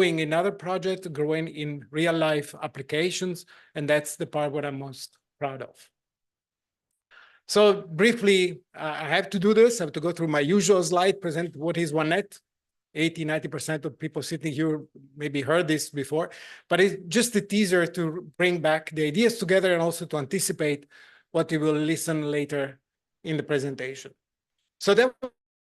in other projects, growing in real life applications, and that's the part what I'm most proud of. So briefly, I have to do this. I have to go through my usual slide, present what is OneNet. 80–90% of people sitting here maybe heard this before, but it's just a teaser to bring back the ideas together and also to anticipate what you will listen later in the presentation. So that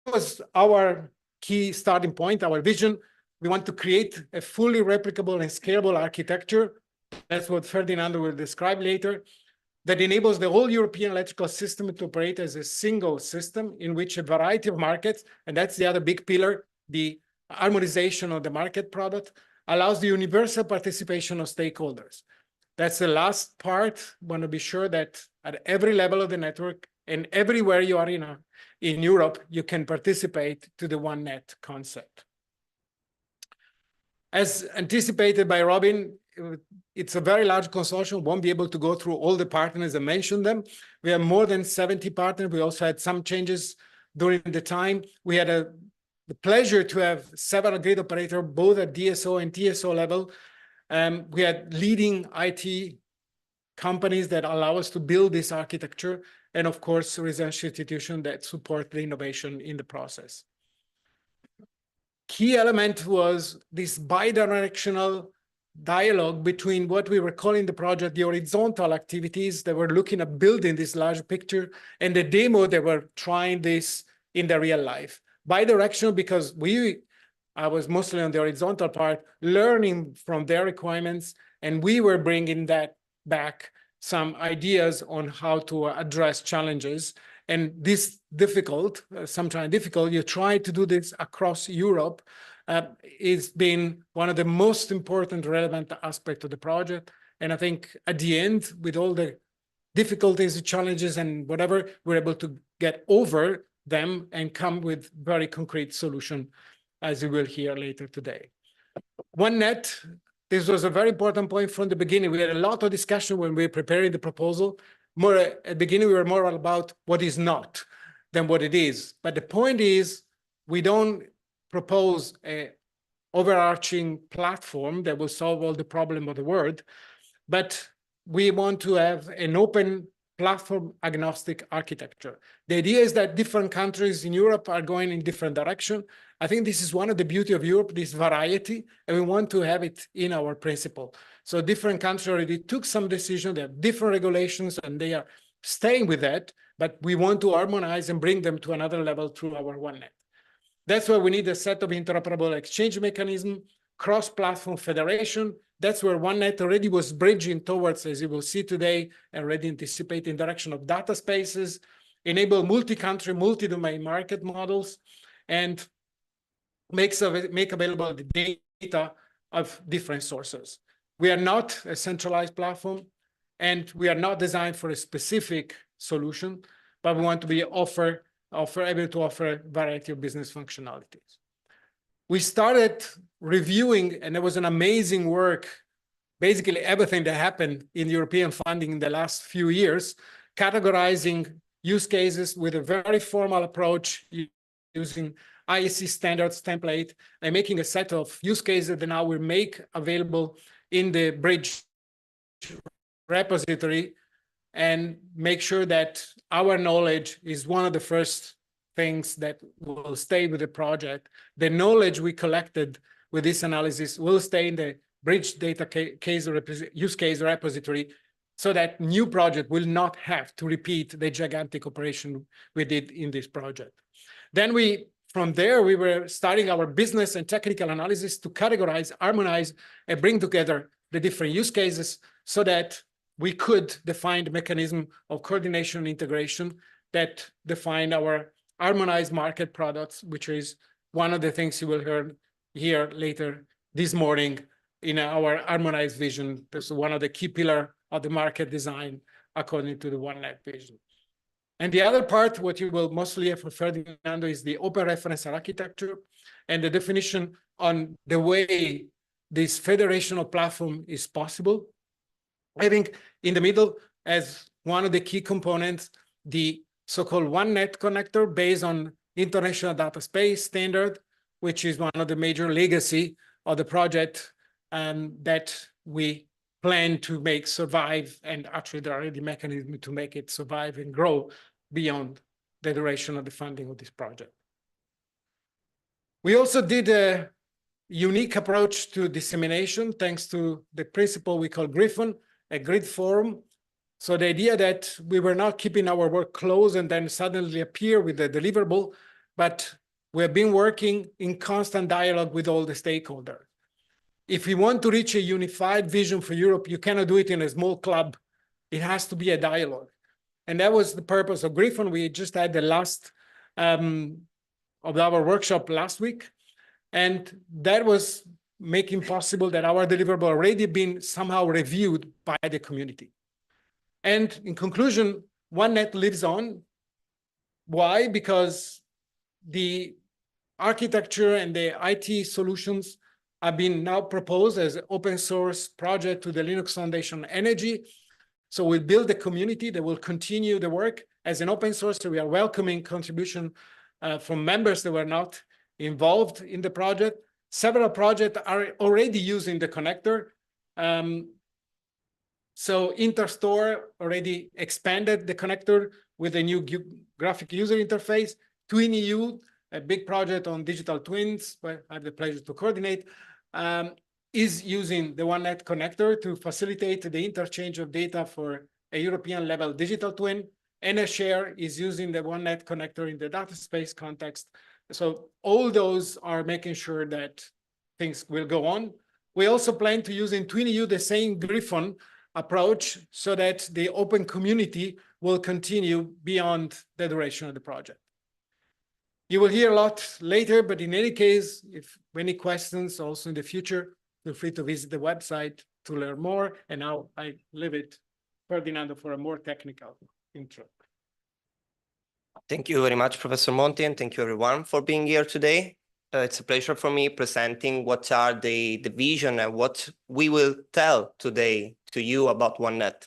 was our key starting point, our vision. We want to create a fully replicable and scalable architecture. That's what Ferdinando will describe later, that enables the whole European electrical system to operate as a single system in which a variety of markets, and that's the other big pillar, the harmonization of the market product, allows the universal participation of stakeholders. That's the last part. Want to be sure that at every level of the network and everywhere you are in Europe, you can participate to the OneNet concept. As anticipated by Robin, it's a very large consortium. Won't be able to go through all the partners and mention them. We have more than 70 partners. We also had some changes during the time. We had the pleasure to have several grid operators, both at DSO and TSO level. We had leading IT companies that allow us to build this architecture, and of course, research institutions that support the innovation in the process. Key element was this bidirectional dialogue between what we were calling the project, the horizontal activities that were looking at building this large picture, and the demo that were trying this in the real life. Bidirectional because I was mostly on the horizontal part, learning from their requirements, and we were bringing that back, some ideas on how to address challenges. And this difficult, sometimes difficult, you try to do this across Europe, it's been one of the most important relevant aspects of the project. And I think at the end, with all the difficulties, the challenges, and whatever, we're able to get over them and come with very concrete solution, as you will hear later today. OneNet, this was a very important point from the beginning. We had a lot of discussion when we were preparing the proposal. More at the beginning, we were more about what is not than what it is. But the point is, we don't propose an overarching platform that will solve all the problem of the world, but we want to have an open platform agnostic architecture. The idea is that different countries in Europe are going in different direction. I think this is one of the beauty of Europe, this variety, and we want to have it in our principle. So different countries already took some decisions, they have different regulations, and they are staying with that, but we want to harmonize and bring them to another level through our OneNet. That's why we need a set of interoperable exchange mechanism, cross-platform federation. That's where OneNet already was bridging towards, as you will see today, and already anticipating direction of data spaces, enable multi-country, multi-domain market models, and make available the data of different sources. We are not a centralized platform, and we are not designed for a specific solution, but we want to be able to offer a variety of business functionalities. We started reviewing, and there was an amazing work, basically everything that happened in European funding in the last few years, categorizing use cases with a very formal approach using IEC standards template and making a set of use cases that now we make available in the bridge repository, and make sure that our knowledge is one of the first things that will stay with the project. The knowledge we collected with this analysis will stay in the bridge data use case repository, so that new project will not have to repeat the gigantic operation we did in this project. Then from there, we were starting our business and technical analysis to categorize, harmonize, and bring together the different use cases so that we could define the mechanism of coordination and integration that define our harmonized market products, which is one of the things you will hear later this morning in our harmonized vision. This is one of the key pillars of the market design according to the OneNet vision. And the other part, what you will mostly hear from Ferdinando, is the open reference architecture and the definition on the way this federational platform is possible. I think in the middle, as one of the key components, the so-called OneNet connector based on International Data Space Standard, which is one of the major legacy of the project that we plan to make survive. And actually, there are already mechanisms to make it survive and grow beyond the duration of the funding of this project. We also did a unique approach to dissemination, thanks to the principle we call Griffon, a grid forum. So the idea that we were not keeping our work close and then suddenly appear with a deliverable, but we have been working in constant dialogue with all the stakeholders. If we want to reach a unified vision for Europe, you cannot do it in a small club. It has to be a dialogue. And that was the purpose of Griffon. We just had the last of our workshop last week. And that was making possible that our deliverable already been somehow reviewed by the community. And in conclusion, OneNet lives on. Why? Because the architecture and the IT solutions have been now proposed as an open source project to the Linux Foundation Energy. So we build a community that will continue the work as an open source. So we are welcoming contribution from members that were not involved in the project. Several projects are already using the connector. So Interstore already expanded the connector with a new graphic user interface. TwinEU, a big project on digital twins, where I have the pleasure to coordinate, is using the OneNet connector to facilitate the interchange of data for a European level digital twin. Esser is using the OneNet connector in the data space context. So all those are making sure that things will go on. We also plan to use in TwinEU the same Griffon approach so that the open community will continue beyond the duration of the project. You will hear a lot later, but in any case, if any questions also in the future, feel free to visit the website to learn more. And now I leave it Ferdinando for a more technical intro. Thank you very much, Professor Monti, and thank you everyone for being here today. It's a pleasure for me presenting what are the vision and what we will tell today to you about OneNet.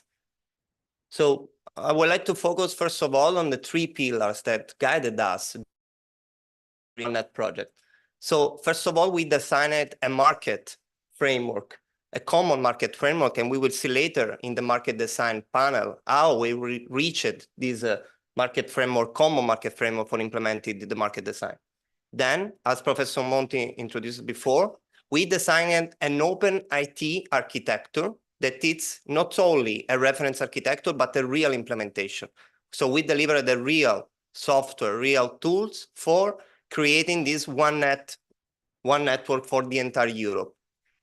So I would like to focus first of all on the three pillars that guided us in the OneNet project. So first of all, we designed a market framework, a common market framework, and we will see later in the market design panel how we reached this market framework, common market framework for implementing the market design. Then, as Professor Monti introduced before, we designed an open IT architecture that is not only a reference architecture, but a real implementation. So we delivered the real software, real tools for creating this one network for the entire Europe.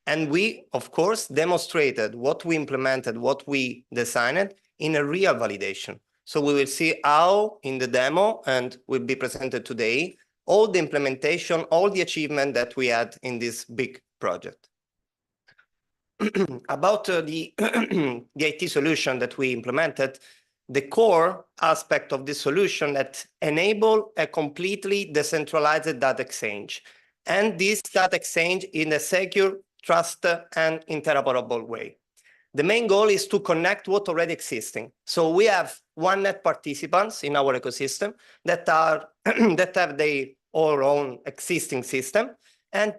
And we, of course, demonstrated what we implemented, what we designed in a real validation. So we will see how in the demo, and will be presented today, all the implementation, all the achievement that we had in this big project. About the IT solution that we implemented, the core aspect of this solution that enable a completely decentralized data exchange. And this data exchange in a secure, trusted, and interoperable way. The main goal is to connect what already existing. So we have OneNet participants in our ecosystem that are that have their own existing system. And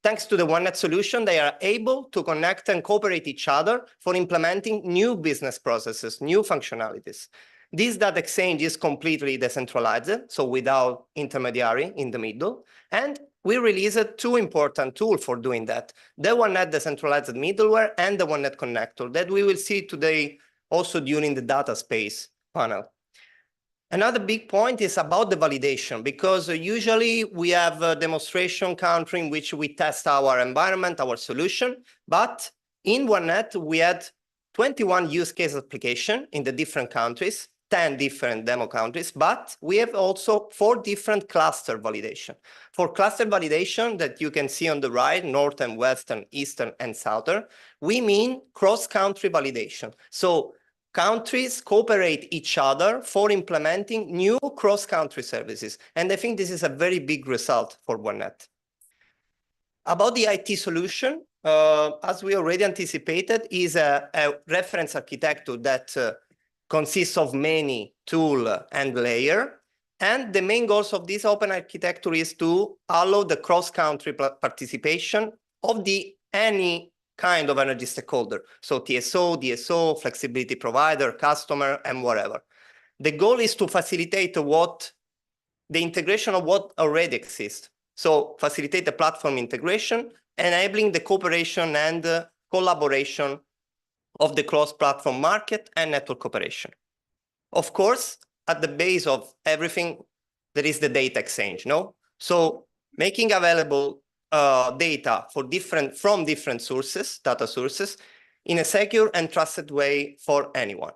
thanks to the OneNet solution, they are able to connect and cooperate each other for implementing new business processes, new functionalities. This data exchange is completely decentralized, so without intermediary in the middle. And we released two important tools for doing that: the OneNet decentralized middleware and the OneNet connector that we will see today also during the data space panel. Another big point is about the validation, because usually we have a demonstration country in which we test our environment, our solution, but in OneNet we had 21 use case application in the different countries, 10 different demo countries, but we have also 4 different cluster validation. For cluster validation that you can see on the right, northern, western, eastern, and southern, we mean cross-country validation. So countries cooperate each other for implementing new cross-country services. And I think this is a very big result for OneNet. About the IT solution, as we already anticipated, is a reference architecture that consists of many tools and layers. And the main goals of this open architecture is to allow the cross-country participation of any kind of energy stakeholder. So TSO, DSO, flexibility provider, customer, and whatever. The goal is to facilitate the integration of what already exists. So facilitate the platform integration, enabling the cooperation and collaboration of the cross-platform market and network operation. Of course, at the base of everything, there is the data exchange, no? So making available data from different sources, data sources, in a secure and trusted way for anyone.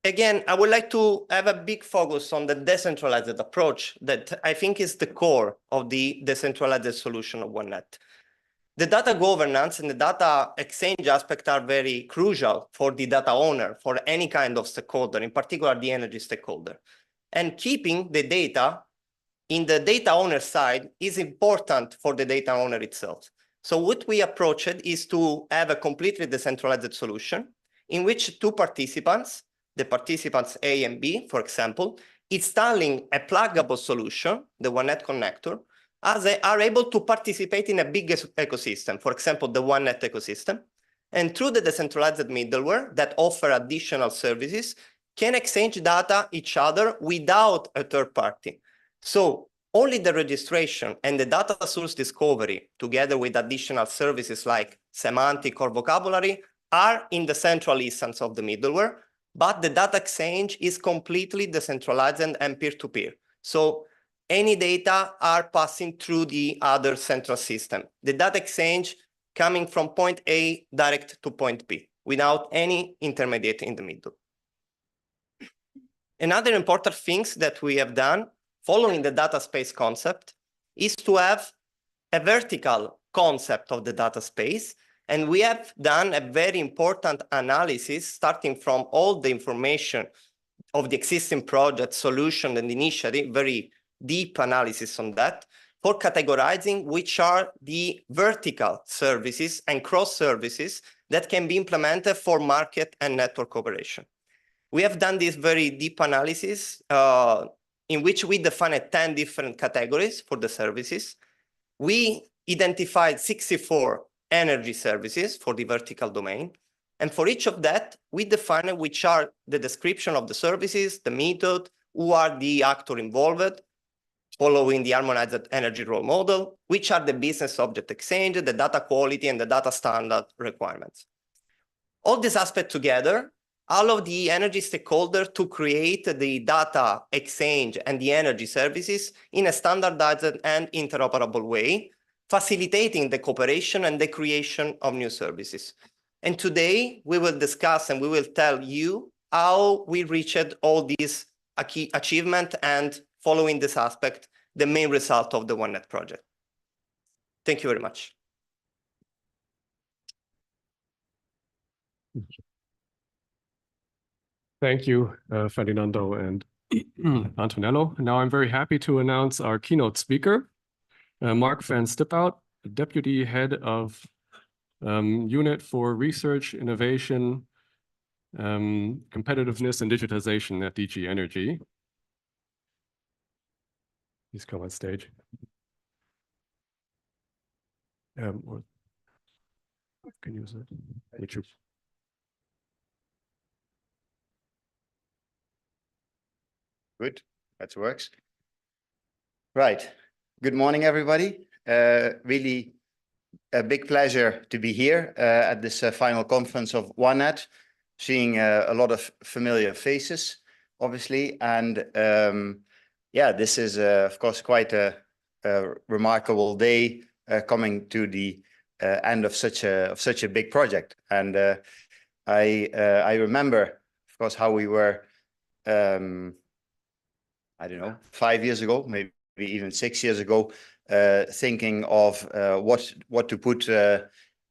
Again, I would like to have a big focus on the decentralized approach that I think is the core of the decentralized solution of OneNet. The data governance and the data exchange aspect are very crucial for the data owner, for any kind of stakeholder, in particular the energy stakeholder. And keeping the data in the data owner side is important for the data owner itself. So what we approached is to have a completely decentralized solution in which two participants, the participants A and B, for example, installing a pluggable solution, the OneNet connector, as they are able to participate in a big ecosystem, for example, the OneNet ecosystem, and through the decentralized middleware that offer additional services, can exchange data each other without a third party. So only the registration and the data source discovery, together with additional services like semantic or vocabulary, are in the central instance of the middleware, but the data exchange is completely decentralized and peer-to-peer. So any data are passing through the other central system. The data exchange coming from point A direct to point B without any intermediate in the middle. Another important things that we have done following the data space concept is to have a vertical concept of the data space. And we have done a very important analysis starting from all the information of the existing project, solution, and initiative, very deep analysis on that, for categorizing which are the vertical services and cross services that can be implemented for market and network operation. We have done this very deep analysis in which we defined 10 different categories for the services. We identified 64 energy services for the vertical domain. And for each of that, we defined which are the description of the services, the method, who are the actors involved, following the harmonized energy role model, which are the business object exchange, the data quality, and the data standard requirements. All these aspects together allow the energy stakeholder to create the data exchange and the energy services in a standardized and interoperable way, facilitating the cooperation and the creation of new services. And today we will discuss and we will tell you how we reached all these achievements and, following this aspect, the main result of the OneNet project. Thank you very much. Thank you, Ferdinando and Antonello. Now I'm very happy to announce our keynote speaker, Mark van Stiphout, Deputy Head of Unit for Research, Innovation, Competitiveness, and Digitization at DG Energy. Please come on stage. Or can use it. Which Good, that works. Right, good morning, everybody. Really a big pleasure to be here at this final conference of OneNet, seeing a lot of familiar faces, obviously. And yeah, this is, of course, quite a remarkable day coming to the end of such a big project. And I remember, of course, how we were, I don't know, 5 years ago, maybe even 6 years ago, thinking of what to put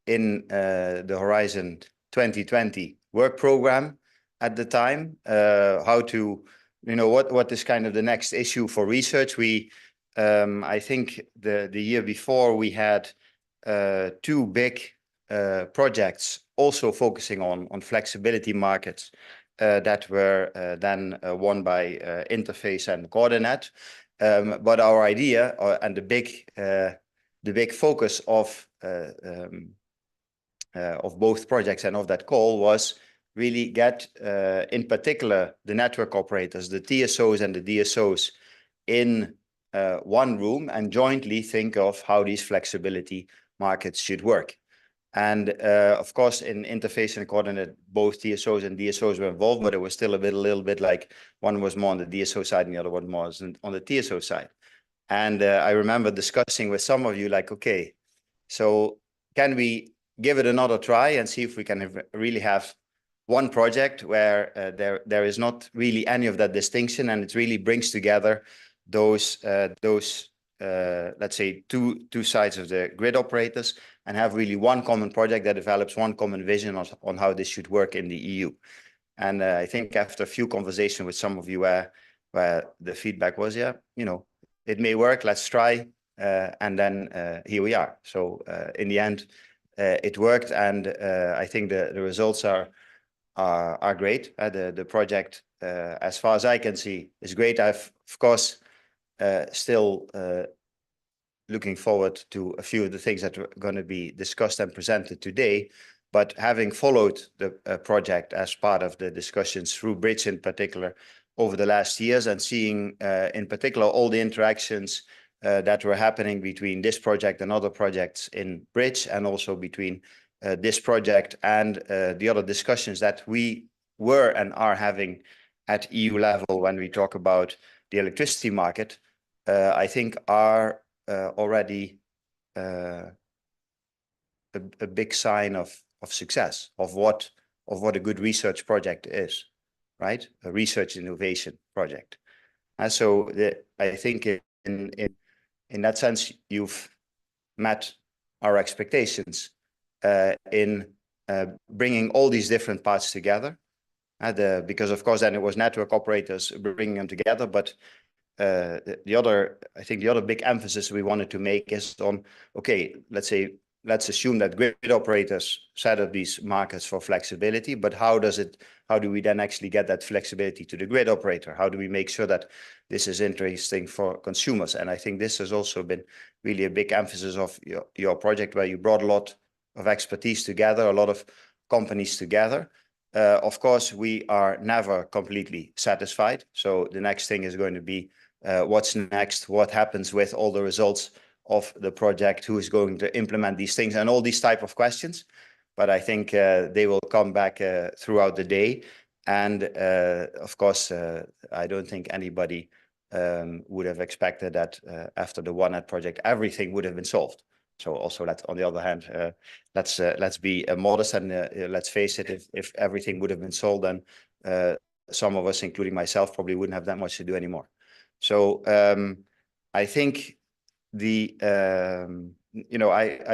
in the Horizon 2020 work program at the time, how to, what is kind of the next issue for research. We, I think the year before we had 2 big projects also focusing on flexibility markets that were then won by Interface and Coordinate. But our idea and the the big focus of both projects and of that call was really get, in particular, the network operators, the TSOs and the DSOs in one room and jointly think of how these flexibility markets should work. And of course, in interface and coordinate, both TSOs and DSOs were involved, but it was still a little bit like one was more on the DSO side and the other one more on the TSO side. And I remember discussing with some of you like, okay, so can we give it another try and see if we can really have one project where there is not really any of that distinction, and it really brings together those let's say two sides of the grid operators, and have really one common project that develops one common vision on how this should work in the EU. And I think after a few conversations with some of you where the feedback was, yeah, you know, it may work, let's try, and then here we are. So in the end, it worked, and I think the results are great. The project, as far as I can see, is great. I've, of course, still looking forward to a few of the things that are going to be discussed and presented today. But having followed the project as part of the discussions through Bridge in particular over the last years, and seeing in particular all the interactions that were happening between this project and other projects in Bridge, and also between this project and the other discussions that we were and are having at EU level when we talk about the electricity market, I think are already a big sign of success, of what a good research project is, right? A research innovation project. And so I think in that sense, you've met our expectations in bringing all these different parts together. Because of course, then it was network operators bringing them together, but I think the other big emphasis we wanted to make is on, okay, let's assume that grid operators set up these markets for flexibility, but how do we then actually get that flexibility to the grid operator? How do we make sure that this is interesting for consumers? And I think this has also been really a big emphasis of your project, where you brought a lot of expertise together, a lot of companies together. Of course, we are never completely satisfied. So the next thing is going to be what's next, what happens with all the results of the project, who is going to implement these things, and all these type of questions. But I think they will come back throughout the day. And of course, I don't think anybody would have expected that after the OneNet project, everything would have been solved. So also, on the other hand, let's be modest, and let's face it, if everything would have been solved, then some of us, including myself, probably wouldn't have that much to do anymore. So I think I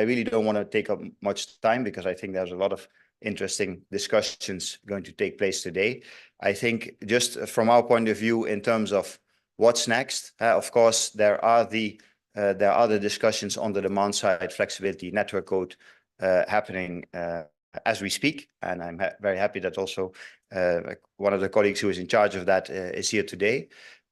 really don't want to take up much time, because I think there's a lot of interesting discussions going to take place today. I think just from our point of view, in terms of what's next, of course, there are the discussions on the demand side, flexibility, network code happening as we speak. And I'm very happy that also one of the colleagues who is in charge of that is here today.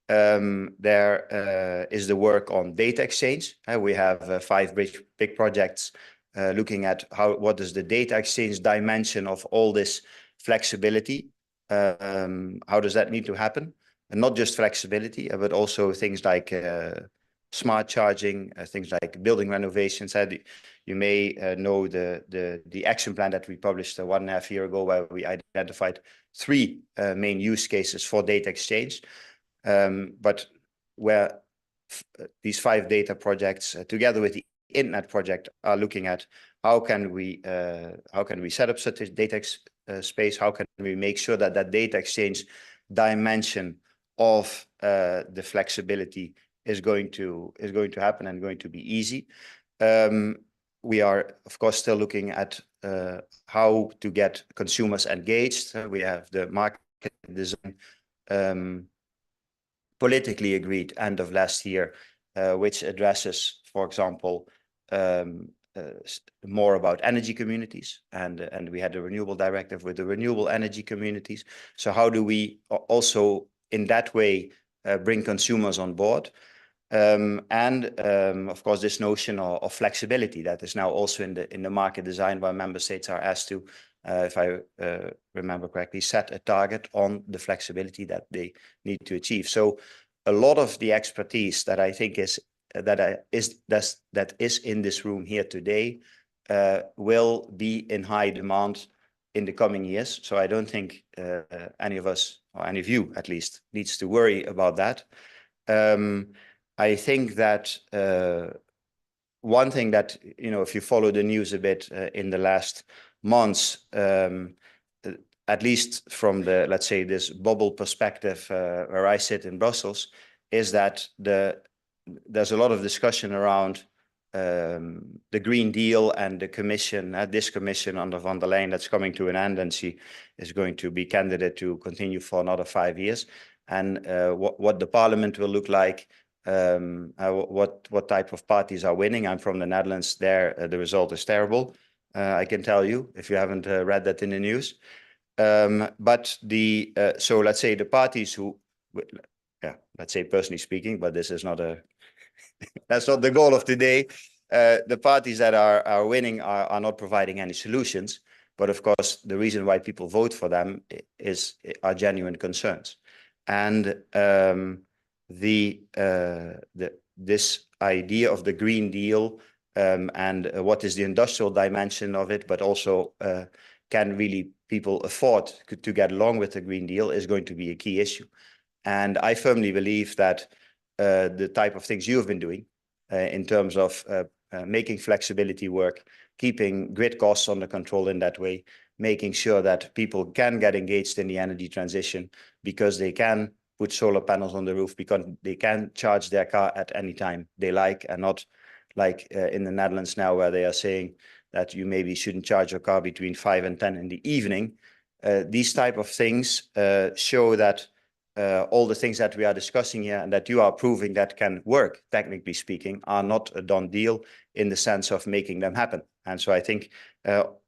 There is the work on data exchange. We have 5 big projects looking at what is the data exchange dimension of all this flexibility. How does that need to happen? And not just flexibility, but also things like smart charging, things like building renovations. You may know the action plan that we published 1.5 years ago, where we identified 3 main use cases for data exchange. But where these 5 data projects, together with the internet project, are looking at how can we set up such a data space? How can we make sure that that data exchange dimension of the flexibility is going to happen and going to be easy? We are, of course, still looking at how to get consumers engaged. We have the market design politically agreed end of last year, which addresses, for example, more about energy communities, and we had a renewable directive with the renewable energy communities. So how do we also in that way bring consumers on board? Of course, this notion of flexibility that is now also in the market design, where member states are asked to, if I remember correctly, set a target on the flexibility that they need to achieve. So a lot of the expertise that I think is in this room here today will be in high demand in the coming years. So I don't think any of us, or any of you at least, needs to worry about that. I think that one thing that, if you follow the news a bit in the last months, at least from the, let's say, this bubble perspective where I sit in Brussels, is that there's a lot of discussion around the Green Deal and the Commission, this Commission under von der Leyen that's coming to an end, and she is going to be candidate to continue for another 5 years, and what the Parliament will look like, what type of parties are winning. I'm from the Netherlands. There, the result is terrible. I can tell you if you haven't read that in the news. But so let's say the parties who, let's say personally speaking, but this is not that's not the goal of today. The parties that are winning are not providing any solutions. But of course, the reason why people vote for them are genuine concerns. And this idea of the Green Deal and what is the industrial dimension of it, but also can really people afford to get along with the Green Deal, is going to be a key issue. And I firmly believe that the type of things you have been doing in terms of making flexibility work, keeping grid costs under control in that way, making sure that people can get engaged in the energy transition because they can put solar panels on the roof, because they can charge their car at any time they like, and not like in the Netherlands now, where they are saying that you maybe shouldn't charge your car between 5 and 10 in the evening. These type of things show that all the things that we are discussing here and that you are proving that can work, technically speaking, are not a done deal in the sense of making them happen. And so I think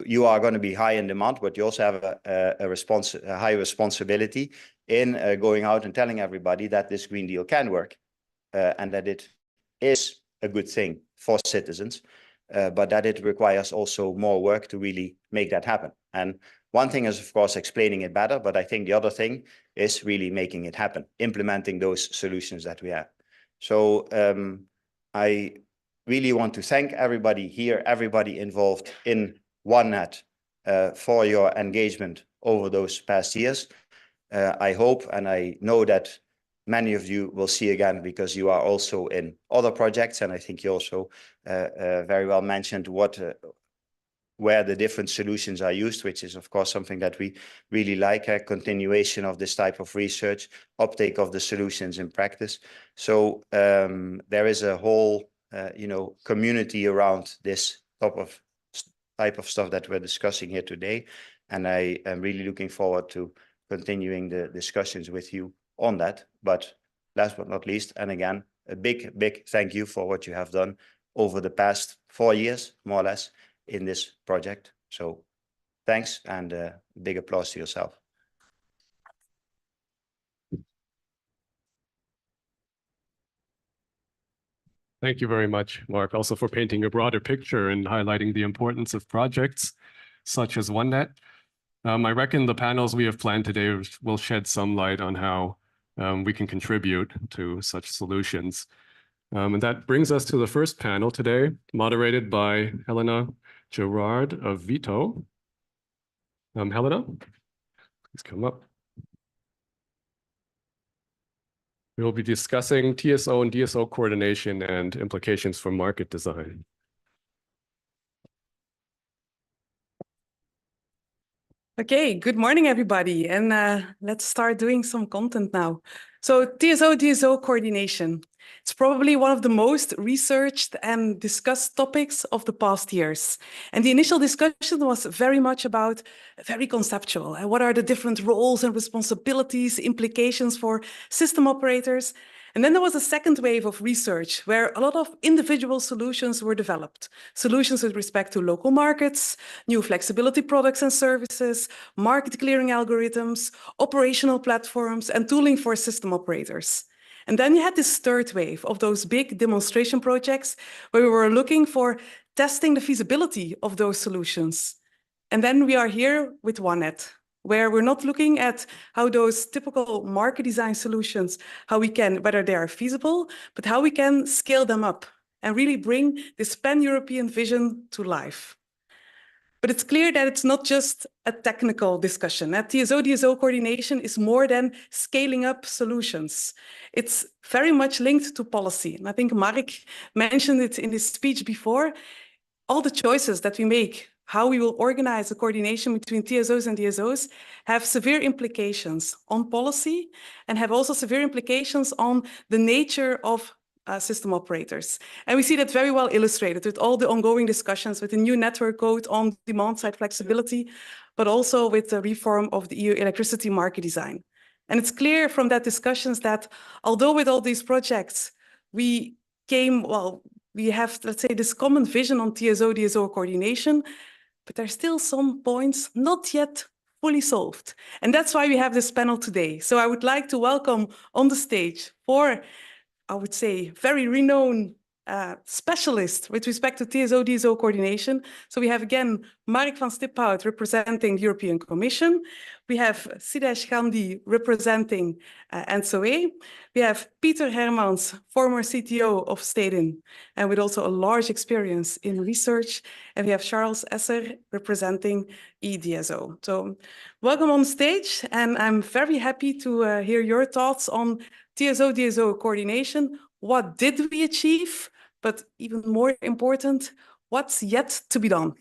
you are going to be high in demand, but you also have a high responsibility in going out and telling everybody that this Green Deal can work and that it is a good thing for citizens, but that it requires also more work to really make that happen. And one thing is, of course, explaining it better, but I think the other thing is really making it happen, implementing those solutions that we have. So I really want to thank everybody here, everybody involved in OneNet for your engagement over those past years. I hope and I know that many of you will see again, because you are also in other projects. And I think you also very well mentioned where the different solutions are used, which is, of course, something that we really like, a continuation of this type of research, uptake of the solutions in practice. So there is a whole, community around this type of stuff that we're discussing here today. And I am really looking forward to continuing the discussions with you on that. But last but not least, and again, a big, big thank you for what you have done over the past 4 years, more or less, in this project. So thanks, and big applause to yourself. Thank you very much, Mark, also for painting a broader picture and highlighting the importance of projects such as OneNet. I reckon the panels we have planned today will shed some light on how we can contribute to such solutions. And that brings us to the first panel today, moderated by Helena, Gerard of Vito. Helena, please come up. We will be discussing TSO and DSO coordination and implications for market design. Okay, good morning, everybody. And let's start doing some content now. So TSO-DSO coordination. It's probably one of the most researched and discussed topics of the past years. And the initial discussion was very much about very conceptual. And what are the different roles and responsibilities, implications for system operators? And then there was a second wave of research where a lot of individual solutions were developed. Solutions with respect to local markets, new flexibility products and services, market clearing algorithms, operational platforms, and tooling for system operators. And then you had this third wave of those big demonstration projects where we were looking for testing the feasibility of those solutions. And then we are here with OneNet, where we're not looking at how those typical market design solutions, whether they are feasible, but how we can scale them up and really bring this pan-European vision to life. But it's clear that it's not just a technical discussion. That TSO-DSO coordination is more than scaling up solutions. It's very much linked to policy. And I think Mark mentioned it in his speech before. All the choices that we make, how we will organize the coordination between TSOs and DSOs, have severe implications on policy and have also severe implications on the nature of system operators. And we see that very well illustrated with all the ongoing discussions with the new network code on demand-side flexibility, but also with the reform of the EU electricity market design. And it's clear from that discussions that although with all these projects, we have, let's say, this common vision on TSO-DSO coordination, but there's still some points not yet fully solved. And that's why we have this panel today. So I would like to welcome on the stage four, I would say, very renowned specialists with respect to TSO-DSO coordination. So we have again Mark van Stiphout representing the European Commission. We have Siddesh Gandhi representing ENTSO-E. We have Peter Hermans, former CTO of Stedin, and with also a large experience in research. And we have Charles Esser representing E.DSO. So welcome on stage, and I'm very happy to hear your thoughts on TSO-DSO coordination. What did we achieve? But even more important, what's yet to be done?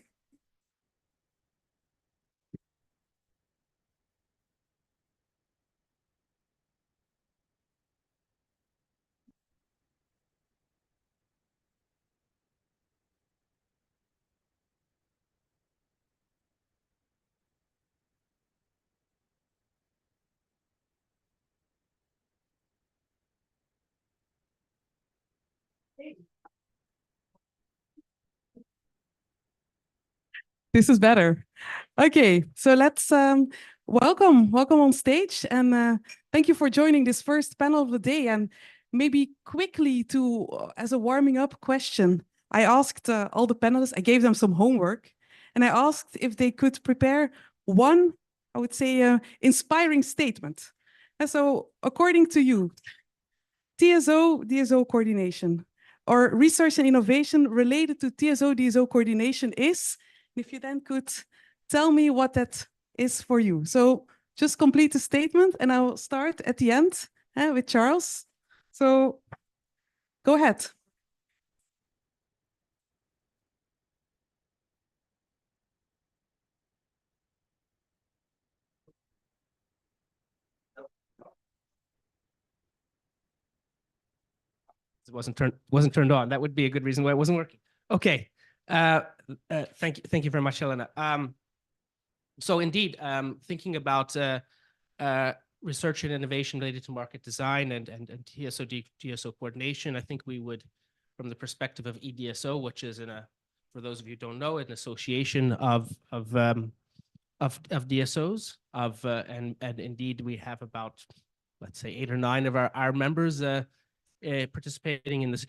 This is better. Okay, so let's welcome on stage, and thank you for joining this first panel of the day. And maybe quickly as a warming up question, I asked all the panelists, I gave them some homework, and I asked if they could prepare one, I would say, inspiring statement. And so according to you, TSO-DSO coordination or research and innovation related to TSO-DSO coordination is, if you then could tell me what that is for you. So just complete the statement and I will start at the end with Charles. So go ahead. It wasn't turned on. That would be a good reason why it wasn't working. Okay. Thank you very much, Helena. So indeed, thinking about research and innovation related to market design and TSO-DSO coordination, I think we would, from the perspective of E.DSO, which is for those of you who don't know, an association of DSOs, and indeed we have about, let's say, 8 or 9 of our members participating in this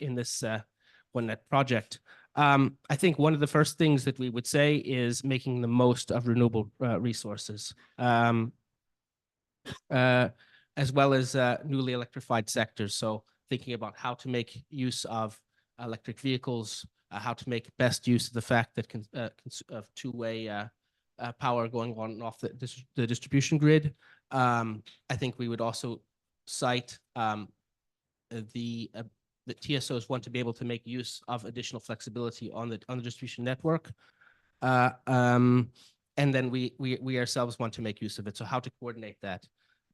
OneNet project. I think one of the first things that we would say is making the most of renewable resources, as well as newly electrified sectors. So thinking about how to make use of electric vehicles, how to make best use of the fact that of two-way power going on and off the distribution grid. I think we would also cite the TSOs want to be able to make use of additional flexibility on the distribution network, and then we ourselves want to make use of it. So how to coordinate that?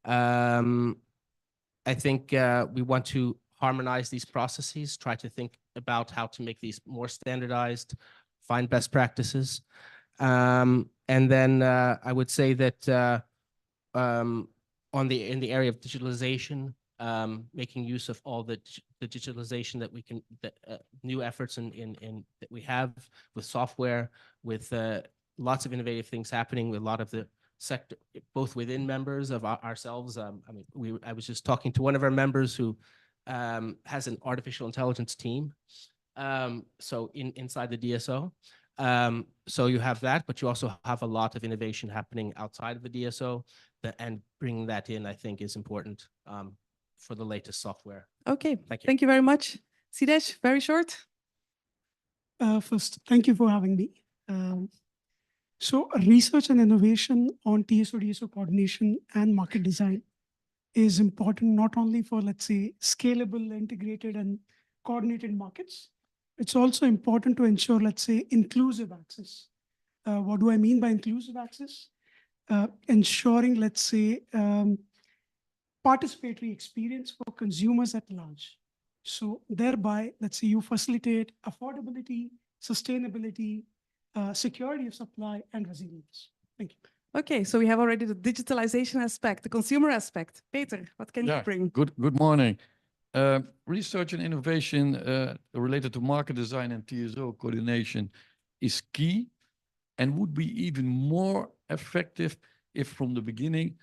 I think we want to harmonize these processes, try to think about how to make these more standardized, find best practices, and then I would say that in the area of digitalization. Making use of all the digitalization that we can, new efforts that we have with software, with lots of innovative things happening with a lot of the sector, both within members of ourselves. I mean, I was just talking to one of our members who has an artificial intelligence team. So inside the DSO. So you have that, but you also have a lot of innovation happening outside of the DSO, and bringing that in, I think, is important for the latest software. Okay, Thank you. Thank you very much. Siddesh, very short. First, thank you for having me. So research and innovation on TSO-DSO coordination and market design is important not only for, let's say, scalable, integrated, and coordinated markets. It's also important to ensure, let's say, inclusive access. What do I mean by inclusive access? Ensuring, let's say, participatory experience for consumers at large. So thereby, let's say you facilitate affordability, sustainability, security of supply, and resilience. Thank you. Okay, so we have already the digitalization aspect, the consumer aspect. Peter, what can you bring? Good morning. Research and innovation related to market design and TSO coordination is key and would be even more effective if from the beginning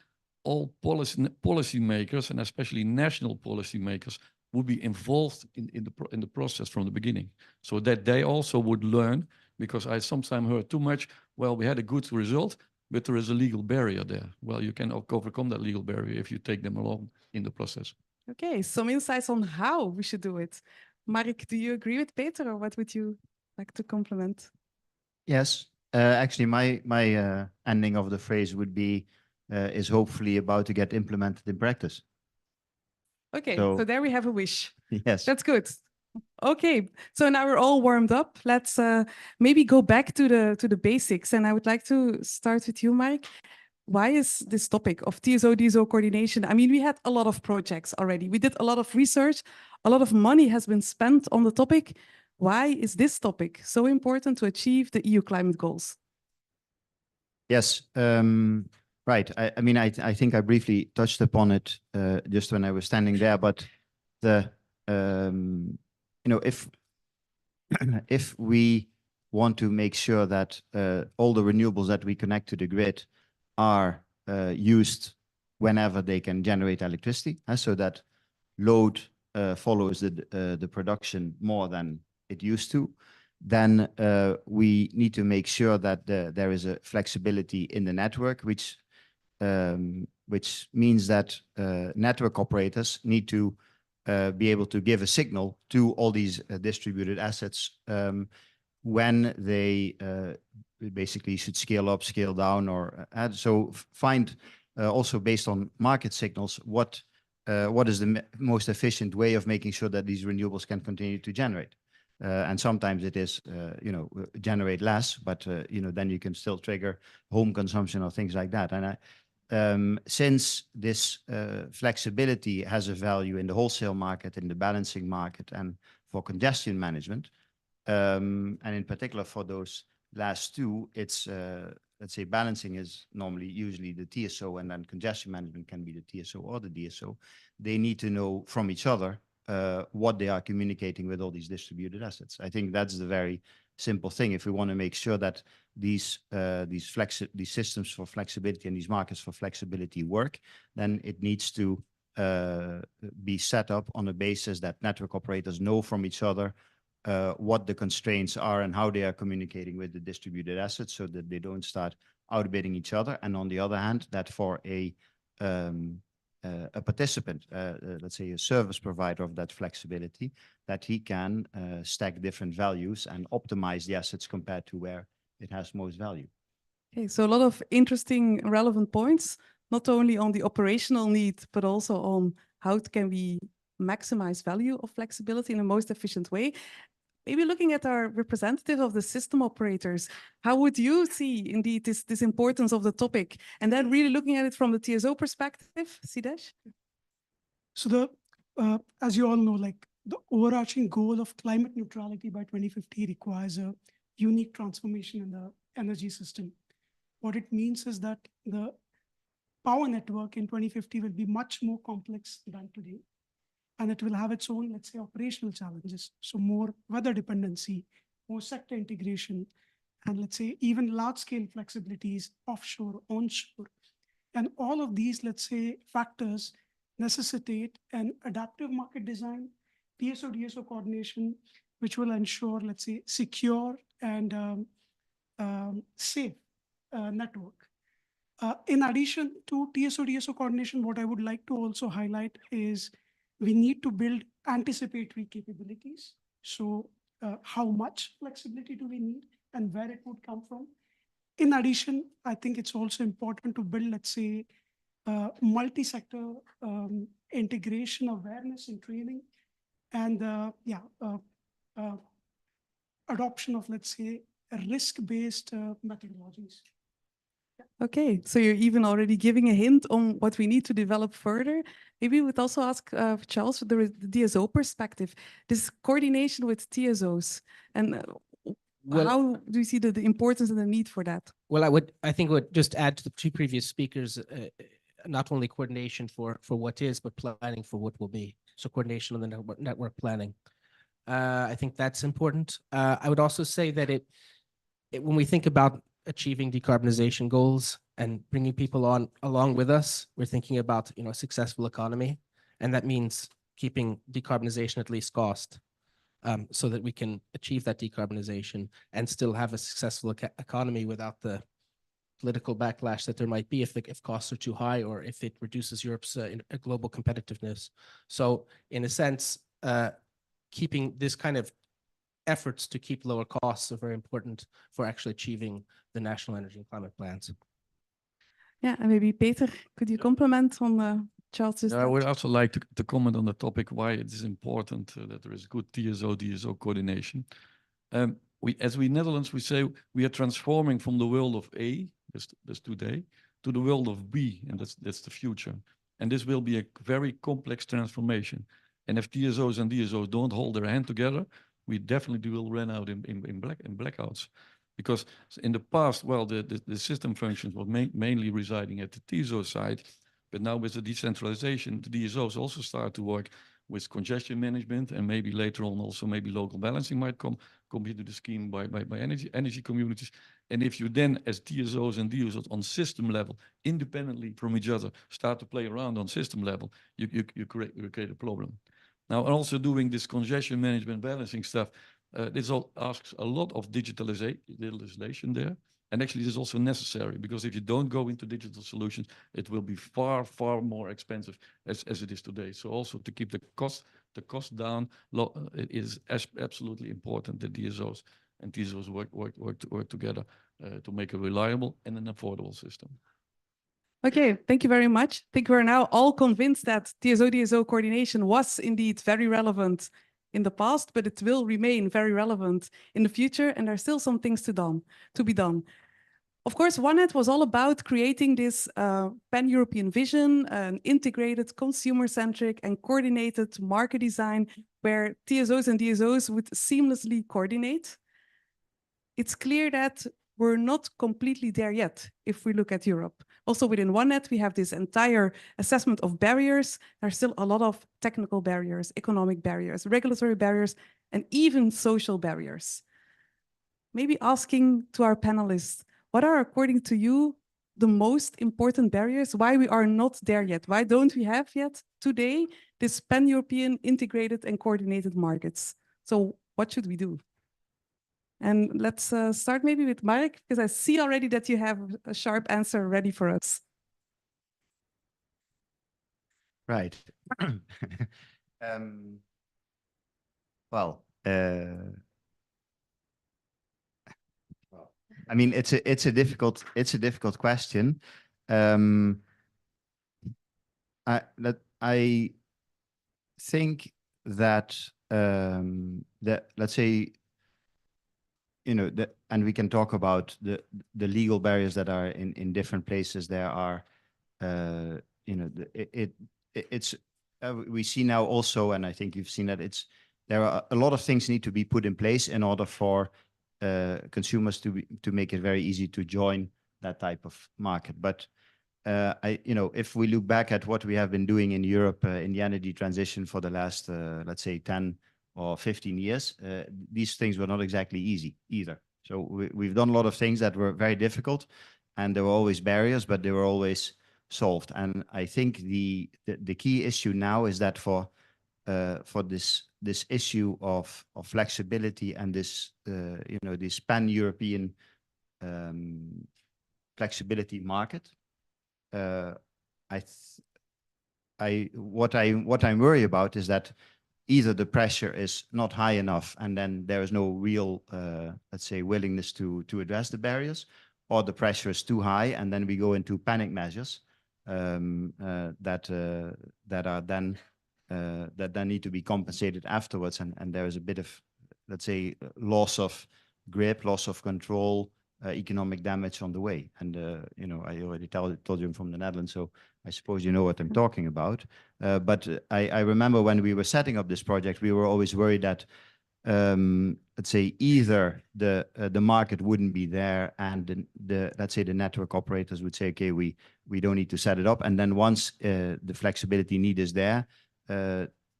all policy makers, and especially national policy makers, would be involved in the process from the beginning, so that they also would learn. Because I sometimes heard too much, well, we had a good result, but there is a legal barrier there. Well, you can overcome that legal barrier if you take them along in the process. Okay, some insights on how we should do it. Mark, do you agree with Peter, or what would you like to complement? Yes, actually, my ending of the phrase would be is hopefully about to get implemented in practice. Okay, so there we have a wish. Yes, That's good. Okay, so now we're all warmed up. Let's maybe go back to the basics. And I would like to start with you, Mark. Why is this topic of TSO-DSO coordination? I mean, we had a lot of projects already. We did a lot of research. A lot of money has been spent on the topic. Why is this topic so important to achieve the EU climate goals? yes, right. I mean, I think I briefly touched upon it just when I was standing there, but the you know, if we want to make sure that all the renewables that we connect to the grid are used whenever they can generate electricity, so that load follows the production more than it used to, then we need to make sure that there is a flexibility in the network, which means that network operators need to be able to give a signal to all these distributed assets when they basically should scale up, scale down, or add. So find also based on market signals what is the most efficient way of making sure that these renewables can continue to generate. And sometimes it is, generate less, but then you can still trigger home consumption or things like that. And since this flexibility has a value in the wholesale market, in the balancing market, and for congestion management, and in particular for those last two, it's let's say balancing is usually the TSO, and then congestion management can be the TSO or the DSO. They need to know from each other what they are communicating with all these distributed assets. I think that's the very simple thing. If we want to make sure that these systems for flexibility and these markets for flexibility work, then it needs to be set up on a basis that network operators know from each other what the constraints are and how they are communicating with the distributed assets, so that they don't start outbidding each other. And on the other hand, that for a participant, let's say a service provider of that flexibility, that he can stack different values and optimize the assets compared to where it has most value. Okay, so a lot of interesting, relevant points, not only on the operational need, but also on how can we maximize value of flexibility in the most efficient way. Maybe looking at our representative of the system operators, how would you see indeed this importance of the topic? And then really looking at it from the TSO perspective, Siddesh? So as you all know, like the overarching goal of climate neutrality by 2050 requires a unique transformation in the energy system. What it means is that the power network in 2050 will be much more complex than today. And it will have its own, let's say, operational challenges. So more weather dependency, more sector integration, and let's say even large-scale flexibilities, offshore, onshore. And all of these, let's say, factors necessitate an adaptive market design, TSO-DSO coordination, which will ensure, let's say, secure and safe network. In addition to TSO-DSO coordination, what I would like to also highlight is we need to build anticipatory capabilities. So how much flexibility do we need and where it would come from? In addition, I think it's also important to build, let's say, multi-sector integration, awareness and training, and adoption of, let's say, risk-based methodologies. Okay, so you're even already giving a hint on what we need to develop further. Maybe we would also ask Charles, the DSO perspective, this coordination with TSOs, and how do you see the importance and the need for that? Well, I think I would just add to the two previous speakers, not only coordination for what is, but planning for what will be. So coordination on the network planning. I think that's important. I would also say that when we think about achieving decarbonization goals and bringing people along with us, we're thinking about a successful economy, and that means keeping decarbonization at least cost, so that we can achieve that decarbonization and still have a successful economy without the political backlash that there might be if costs are too high or if it reduces Europe's global competitiveness. So in a sense, keeping this kind of efforts to keep lower costs are very important for actually achieving the national energy and climate plans. Yeah, and maybe Peter, could you comment on Charles'? I would also like to comment on the topic why it is important that there is good TSO-DSO coordination. As we Netherlands, we say we are transforming from the world of A, that's today, to the world of B, and that's the future. And this will be a very complex transformation. And if TSOs and DSOs don't hold their hand together, we definitely will run out in blackouts. Because in the past, well, the system functions were mainly residing at the TSO side, but now with the decentralization, the DSOs also start to work with congestion management, and maybe later on also maybe local balancing might come into the scheme by energy communities. And if you then, as TSOs and DSOs on system level, independently from each other, start to play around on system level, you create a problem. Now, also doing this congestion management balancing stuff, this all asks a lot of digitalization there. And actually, this is also necessary, because if you don't go into digital solutions, it will be far, far more expensive as it is today. So also to keep the cost down, it is absolutely important that DSOs and TSOs work together to make a reliable and an affordable system. Okay, thank you very much. I think we're now all convinced that TSO-DSO coordination was indeed very relevant in the past, but it will remain very relevant in the future, and there's still some things to be done. Of course, OneNet was all about creating this pan-European vision, an integrated, consumer-centric and coordinated market design where TSOs and DSOs would seamlessly coordinate. It's clear that we're not completely there yet if we look at Europe. Also within OneNet, we have this entire assessment of barriers. There's still a lot of technical barriers, economic barriers, regulatory barriers, and even social barriers. Maybe asking to our panelists, what are, according to you, the most important barriers? Why we are not there yet? Why don't we have yet today this pan-European integrated and coordinated markets? So what should we do? And let's start maybe with Mark, because I see already that you have a sharp answer ready for us. Right. Well, I mean, it's a difficult question. I think that let's say, you know, and we can talk about the legal barriers that are in different places. There are, you know, it's we see now also, and I think you've seen that there are a lot of things need to be put in place in order for consumers to make it very easy to join that type of market. But you know, if we look back at what we have been doing in Europe in the energy transition for the last, let's say, 10 or 15 years, these things were not exactly easy either. So we've done a lot of things that were very difficult, and there were always barriers, but they were always solved. And I think the key issue now is that for this issue of flexibility and this this pan-European flexibility market, what I'm worried about is that either the pressure is not high enough, and then there is no real, let's say, willingness to address the barriers, or the pressure is too high, and then we go into panic measures that then need to be compensated afterwards, and there is a bit of, let's say, loss of grip, loss of control, economic damage on the way. And I already told you I'm from the Netherlands, so I suppose you know what I'm talking about. But I remember when we were setting up this project, we were always worried that, let's say, either the market wouldn't be there, and let's say the network operators would say, okay, we don't need to set it up. And then once the flexibility need is there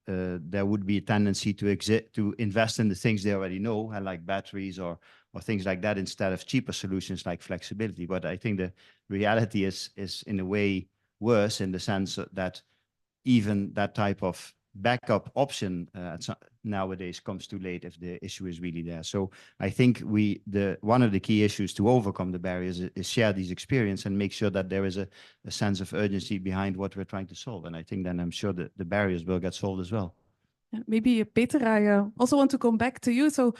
would be a tendency to invest in the things they already know, like batteries or things like that, instead of cheaper solutions like flexibility. But I think the reality is in a way worse, in the sense that even that type of backup option nowadays comes too late if the issue is really there. So I think one of the key issues to overcome the barriers is share these experience and make sure that there is a sense of urgency behind what we're trying to solve. And I think then I'm sure that the barriers will get solved as well. Yeah, maybe Peter, I also want to come back to you. So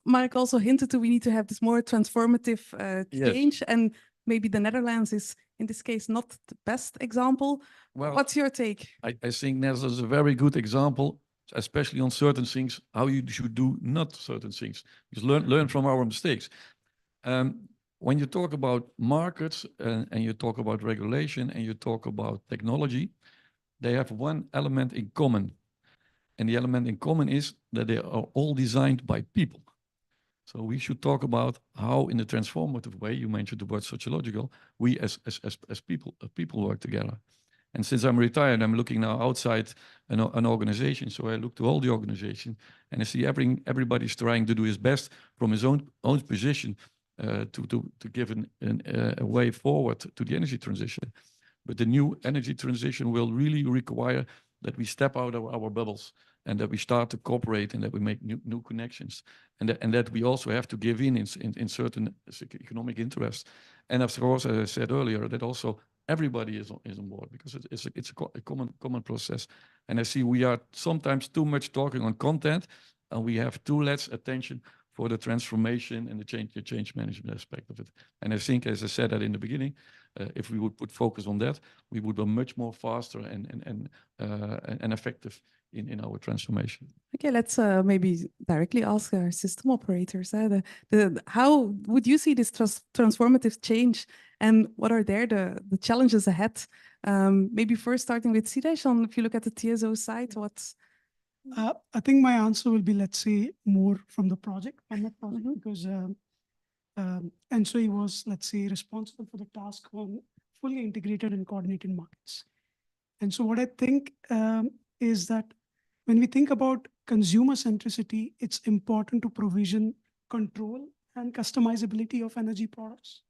Mark also hinted to we need to have this more transformative change, and maybe the Netherlands is in this case not the best example. Well, what's your take? I think Netherlands is a very good example, especially on certain things, how you should do not certain things. Just learn from our mistakes. When you talk about markets and you talk about regulation and you talk about technology, they have one element in common. And the element in common is that they are all designed by people. So we should talk about how, in a transformative way, you mentioned the word sociological, we as people work together. And since I'm retired, I'm looking now outside an organization. So I look to all the organization, and I see everybody's trying to do his best from his own position to give a way forward to the energy transition. But the new energy transition will really require that we step out of our bubbles, and that we start to cooperate, and that we make new connections, and that we also have to give in certain economic interests. And of course, as I said earlier, that also everybody is on board, because it's a common process. And I see we are sometimes too much talking on content, and we have too less attention for the transformation and the change management aspect of it. And I think, as I said that in the beginning, if we would put focus on that, we would be much more faster and effective in our transformation. Okay, let's maybe directly ask our system operators. How would you see this transformative change, and what are the challenges ahead? Maybe first starting with Siddesh, if you look at the TSO side, what's... I think my answer will be, let's say, more from the project, because ENTSO-E was, let's say, responsible for the task on fully integrated and coordinated markets. And so what I think is that when we think about consumer centricity, it's important to provision control and customizability of energy products,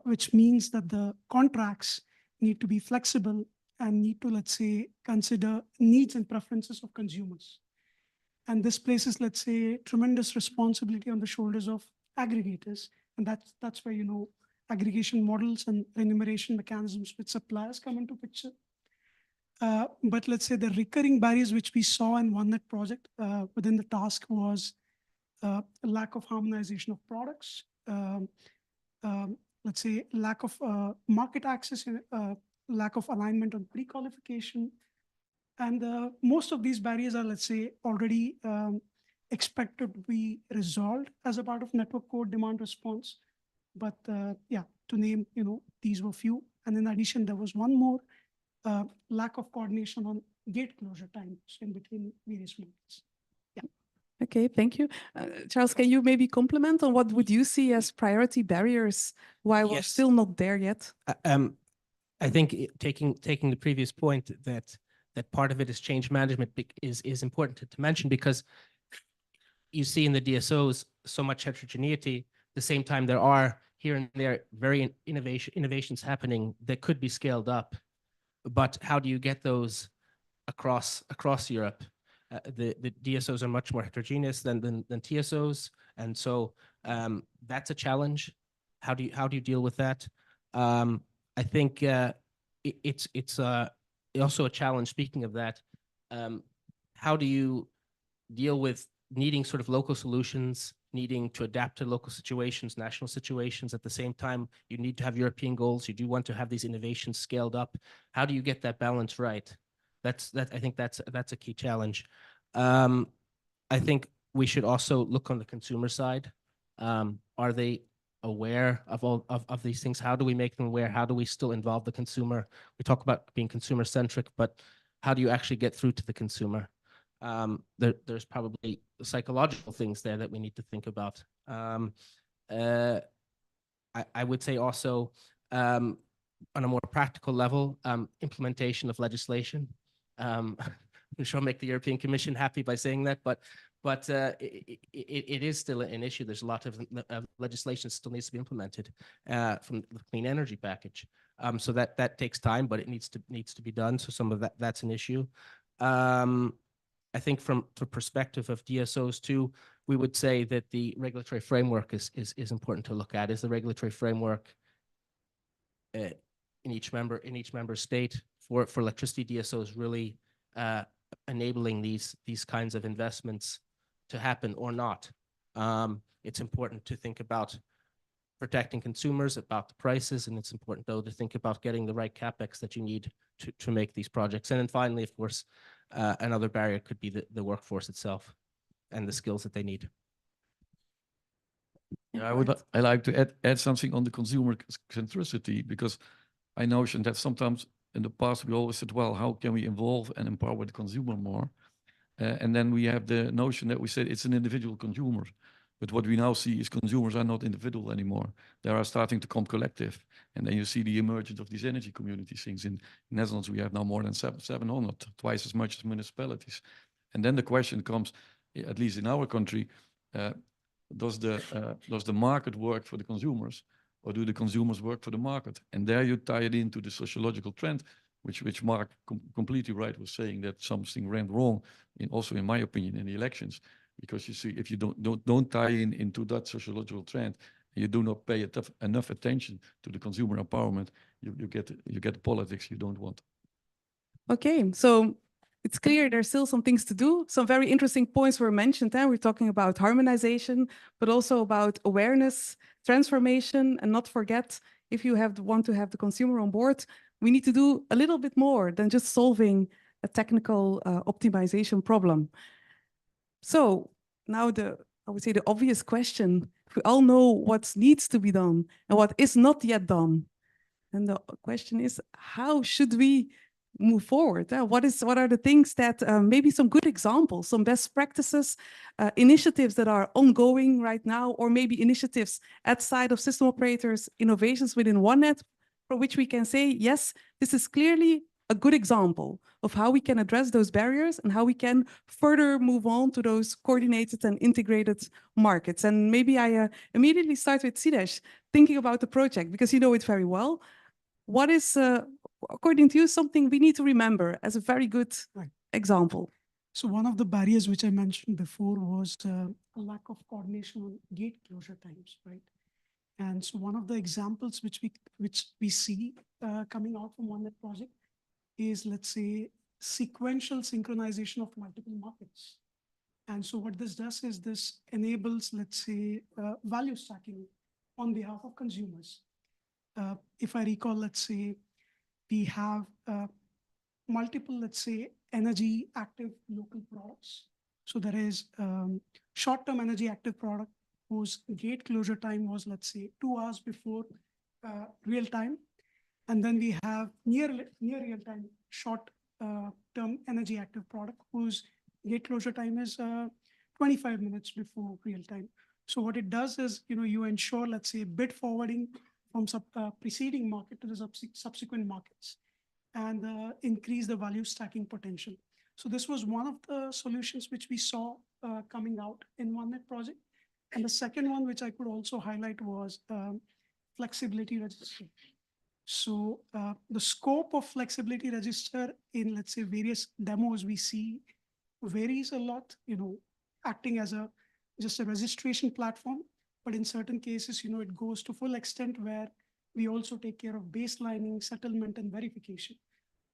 which means that the contracts need to be flexible and need to, let's say, consider needs and preferences of consumers. And this places, let's say, tremendous responsibility on the shoulders of aggregators. And that's where, aggregation models and remuneration mechanisms with suppliers come into picture. But let's say the recurring barriers which we saw in OneNet project within the task was a lack of harmonization of products, let's say lack of market access, lack of alignment on pre-qualification. And most of these barriers are, let's say, already expected to be resolved as a part of network core demand response. But yeah, to name, these were few. And in addition, there was one more, lack of coordination on gate closure times in between various markets. Yeah. Okay, thank you. Charles, can you maybe comment on what would you see as priority barriers? Why we're still not there yet? I think taking the previous point that part of it is change management is important to mention, because you see in the DSOs so much heterogeneity. At the same time, there are here and there, innovations happening that could be scaled up, but how do you get those across Europe? The DSOs are much more heterogeneous than TSOs, and so that's a challenge. How do you deal with that? I think it's also a challenge. Speaking of that, how do you deal with needing sort of local solutions, needing to adapt to local situations, national situations? At the same time, you need to have European goals. You do want to have these innovations scaled up. How do you get that balance right? I think that's a key challenge. I think we should also look on the consumer side. Are they aware of all of these things? How do we make them aware? How do we still involve the consumer? We talk about being consumer centric, but how do you actually get through to the consumer? There's probably psychological things there that we need to think about. I would say also on a more practical level, implementation of legislation. I'm sure I'll make the European Commission happy by saying that, but it is still an issue. There's a lot of legislation still needs to be implemented from the clean energy package. So that takes time, but it needs to be done. So some of that's an issue. I think from the perspective of DSOs too, we would say that the regulatory framework is important to look at. Is the regulatory framework in each member state for electricity DSOs really enabling these kinds of investments to happen or not? It's important to think about protecting consumers, about the prices, and it's important though to think about getting the right capex that you need to make these projects. And then finally, of course, another barrier could be the workforce itself and the skills that they need. Yeah, I like to add something on the consumer centricity, because I notion that sometimes in the past we always said, well, how can we involve and empower the consumer more? And then we have the notion that we said it's an individual consumer. But what we now see is consumers are not individual anymore. They are starting to come collective. And then you see the emergence of these energy community things. In Netherlands, we have now more than 700, twice as much as municipalities. And then the question comes, at least in our country, does the market work for the consumers, or do the consumers work for the market? And there you tie it into the sociological trend, which Mark completely right was saying, that something went wrong, also in my opinion, in the elections. Because you see, if you don't tie into that sociological trend, you do not pay enough attention to the consumer empowerment, you get politics you don't want. Okay, so it's clear there's still some things to do. Some very interesting points were mentioned. We're talking about harmonization, but also about awareness, transformation, and not forget, if you want to have the consumer on board, we need to do a little bit more than just solving a technical optimization problem. So now I would say the obvious question, we all know what needs to be done and what is not yet done. And the question is, how should we move forward? What are the things that maybe some good examples, some best practices, initiatives that are ongoing right now, or maybe initiatives outside of system operators, innovations within OneNet, for which we can say, yes, this is clearly a good example of how we can address those barriers and how we can further move on to those coordinated and integrated markets. And maybe I immediately start with Siddesh, thinking about the project, because you know it very well. What is, according to you, something we need to remember as a very good example? So one of the barriers which I mentioned before was a lack of coordination on gate closure times, right? And so one of the examples which we see coming out from OneNet project is, let's say, sequential synchronization of multiple markets. And so what this does is this enables, let's say, value stacking on behalf of consumers. If I recall, let's say, we have multiple, let's say, energy active local products. So there is short-term energy active product whose gate closure time was, let's say, 2 hours before real time. And then we have near real time short-term energy active product whose gate closure time is 25 minutes before real time. So what it does is, you ensure, let's say, bit forwarding from preceding market to the subsequent markets, and increase the value stacking potential. So this was one of the solutions which we saw coming out in OneNet project. And the second one, which I could also highlight, was flexibility register. So the scope of flexibility register in, let's say, various demos we see varies a lot, acting as just a registration platform. But in certain cases, it goes to full extent where we also take care of baselining, settlement, and verification.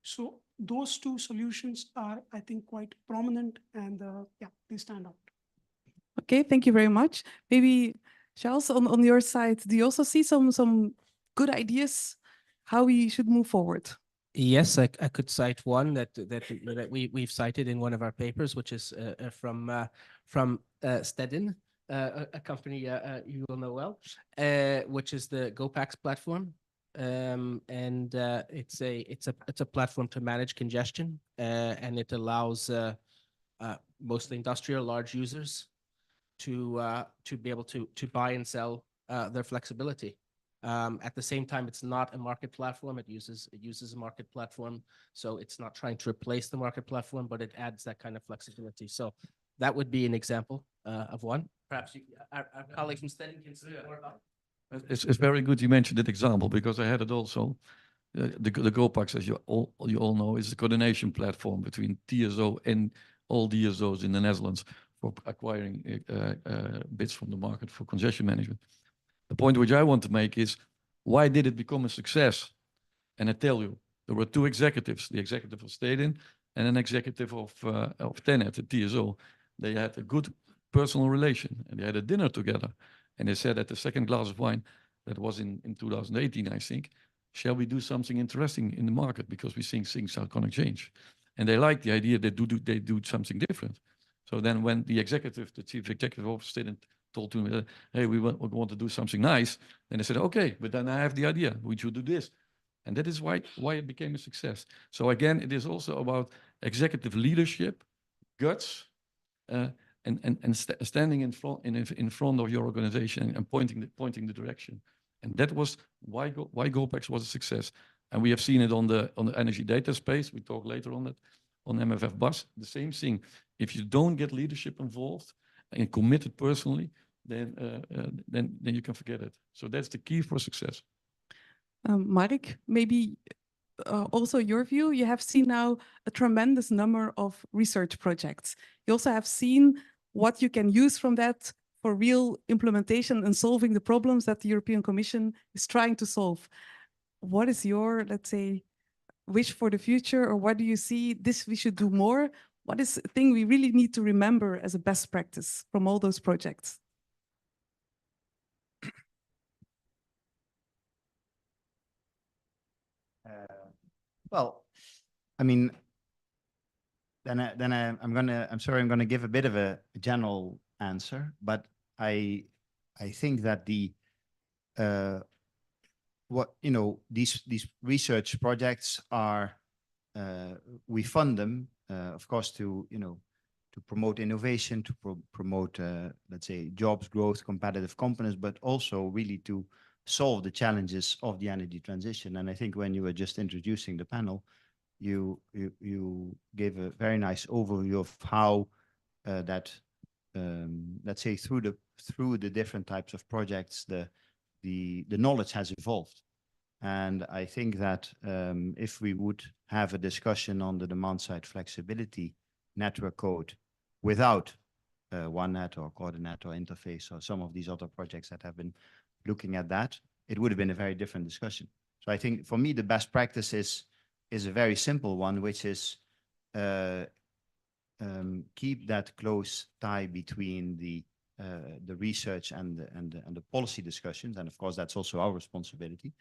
So those two solutions are, I think, quite prominent, and yeah, they stand out. Okay, thank you very much. Maybe Charles, on your side, do you also see some good ideas how we should move forward? Yes, I could cite one that we've cited in one of our papers, which is from Stedin, a company you will know well, which is the GoPax platform, and it's a platform to manage congestion, and it allows mostly industrial large users to be able to buy and sell their flexibility. At the same time, it's not a market platform. It uses a market platform, so it's not trying to replace the market platform, but it adds that kind of flexibility. So that would be an example of one. Perhaps our colleague from Stedin can say more about it. It's very good you mentioned that example, because I had it also. The GoPax, as you all know, is a coordination platform between TSO and all DSOs in the Netherlands for acquiring bids from the market for congestion management. The point which I want to make is, why did it become a success? And I tell you, there were two executives, the executive of Stedin and an executive of TenneT, the TSO. They had a good personal relation, and they had a dinner together. And they said at the second glass of wine, that was in 2018, I think, shall we do something interesting in the market? Because we think things are going to change. And they liked the idea that they do something different. So then when the chief executive officer told me, hey, we want to do something nice, then they said, okay, but then I have the idea, we should do this. And that is why it became a success. So again, it is also about executive leadership, guts, and standing in front of your organization and pointing the direction. And that was why GoPax was a success. And we have seen it on the energy data space. We talk later on that, on MFF bus, the same thing. If you don't get leadership involved and committed personally, then you can forget it. So that's the key for success. Mark, maybe also your view. You have seen now a tremendous number of research projects. You also have seen what you can use from that for real implementation and solving the problems that the European Commission is trying to solve. What is your, let's say, wish for the future, or what do you see this we should do more? What is a thing we really need to remember as a best practice from all those projects? Well, I mean, I'm sorry, I'm gonna give a bit of a general answer, but I think that these research projects are, we fund them, of course, to promote innovation, to promote, let's say, jobs, growth, competitive companies, but also really to solve the challenges of the energy transition. And I think when you were just introducing the panel, you gave a very nice overview of how that, let's say, through the different types of projects, the knowledge has evolved. And I think that if we would have a discussion on the demand-side flexibility network code without OneNet or coordinate or interface or some of these other projects that have been looking at that, it would have been a very different discussion. So I think for me, the best practice is a very simple one, which is keep that close tie between the research and the policy discussions. And of course, that's also our responsibility.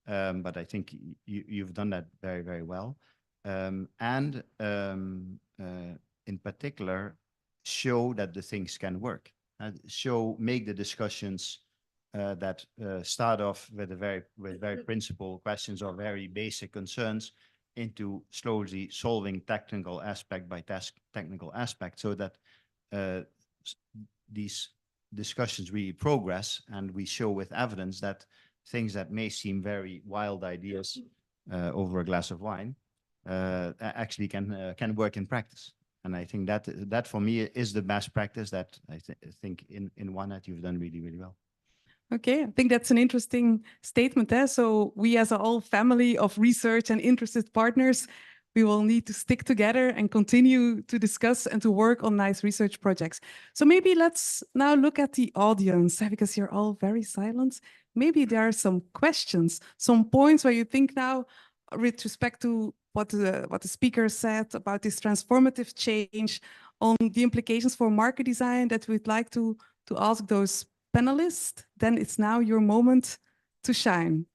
But I think you've done that very, very well. And in particular, show that the things can work. Make the discussions that start off with very principal questions or very basic concerns into slowly solving technical aspect by technical aspect, so that these discussions really progress, and we show with evidence that things that may seem very wild ideas over a glass of wine actually can work in practice. And I think that for me is the best practice that I think in OneNet you've done really, really well. Okay, I think that's an interesting statement there. So we as a whole family of research and interested partners, we will need to stick together and continue to discuss and to work on nice research projects. So maybe let's now look at the audience, because you're all very silent. Maybe there are some questions, some points where you think now with respect to what the speaker said about this transformative change on the implications for market design that we'd like to ask those panelists. Then it's now your moment to shine.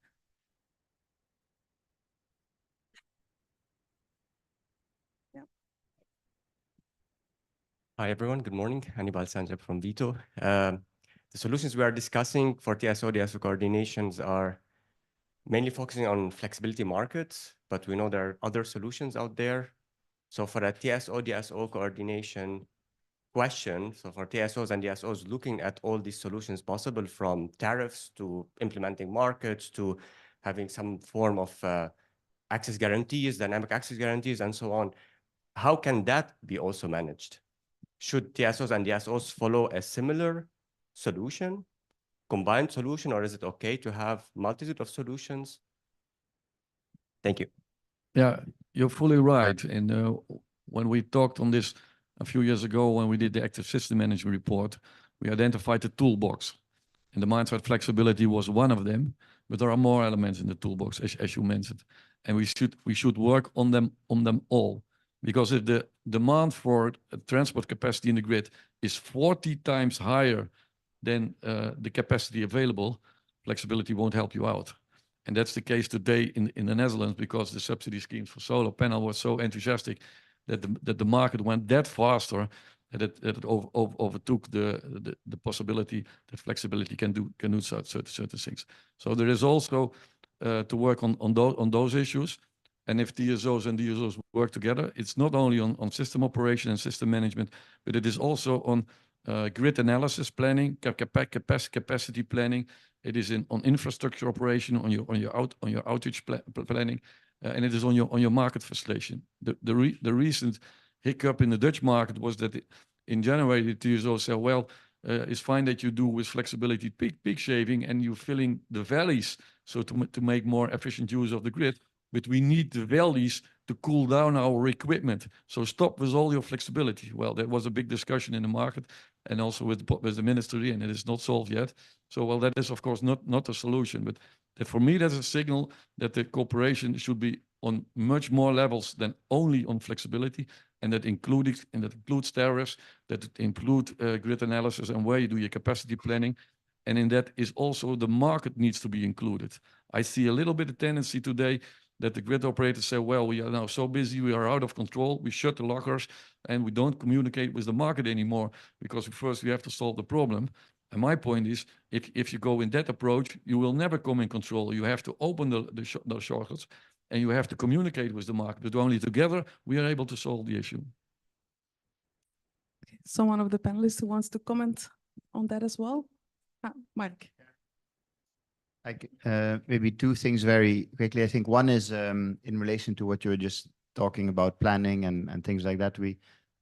Hi, everyone. Good morning. Hannibal Sanjab from Vito. The solutions we are discussing for TSO-DSO coordinations are mainly focusing on flexibility markets, but we know there are other solutions out there. So for a TSO-DSO coordination question, so for TSOs and DSOs looking at all these solutions possible, from tariffs to implementing markets to having some form of access guarantees, dynamic access guarantees, and so on, how can that be also managed? Should TSOs and DSOs follow a similar solution, combined solution, or is it okay to have multitude of solutions? Thank you. Yeah, you're fully right. And when we talked on this a few years ago, when we did the active system management report, we identified the toolbox. And the mindset flexibility was one of them, but there are more elements in the toolbox, as you mentioned. And we should work on them all. Because if the demand for transport capacity in the grid is 40 times higher than the capacity available, flexibility won't help you out. And that's the case today in the Netherlands, because the subsidy schemes for solar panel were so enthusiastic that the market went that faster that it overtook the possibility that flexibility can do certain things. So there is also to work on those issues. And if TSOs and DSOs work together, it's not only on system operation and system management, but it is also on grid analysis planning, capacity planning. It is on infrastructure operation, on your outage planning, and it is on your market facilitation. The recent hiccup in the Dutch market was that in January the TSO said, well, it's fine that you do with flexibility peak shaving and you filling the valleys, so to make more efficient use of the grid. But we need the valleys to cool down our equipment. So stop with all your flexibility. Well, there was a big discussion in the market and also with the ministry, and it is not solved yet. So, well, that is, of course, not a solution. But for me, that's a signal that the cooperation should be on much more levels than only on flexibility. And that includes tariffs, that include grid analysis and where you do your capacity planning. And in that is also the market needs to be included. I see a little bit of tendency today that the grid operators say, well, we are now so busy, we are out of control, we shut the lockers, and we don't communicate with the market anymore, because first we have to solve the problem. And my point is, if you go in that approach, you will never come in control. You have to open those shortcuts, and you have to communicate with the market, but only together we are able to solve the issue. Someone of the panelists who wants to comment on that as well? Mike. Maybe two things very quickly. I think one is in relation to what you were just talking about, planning and things like that.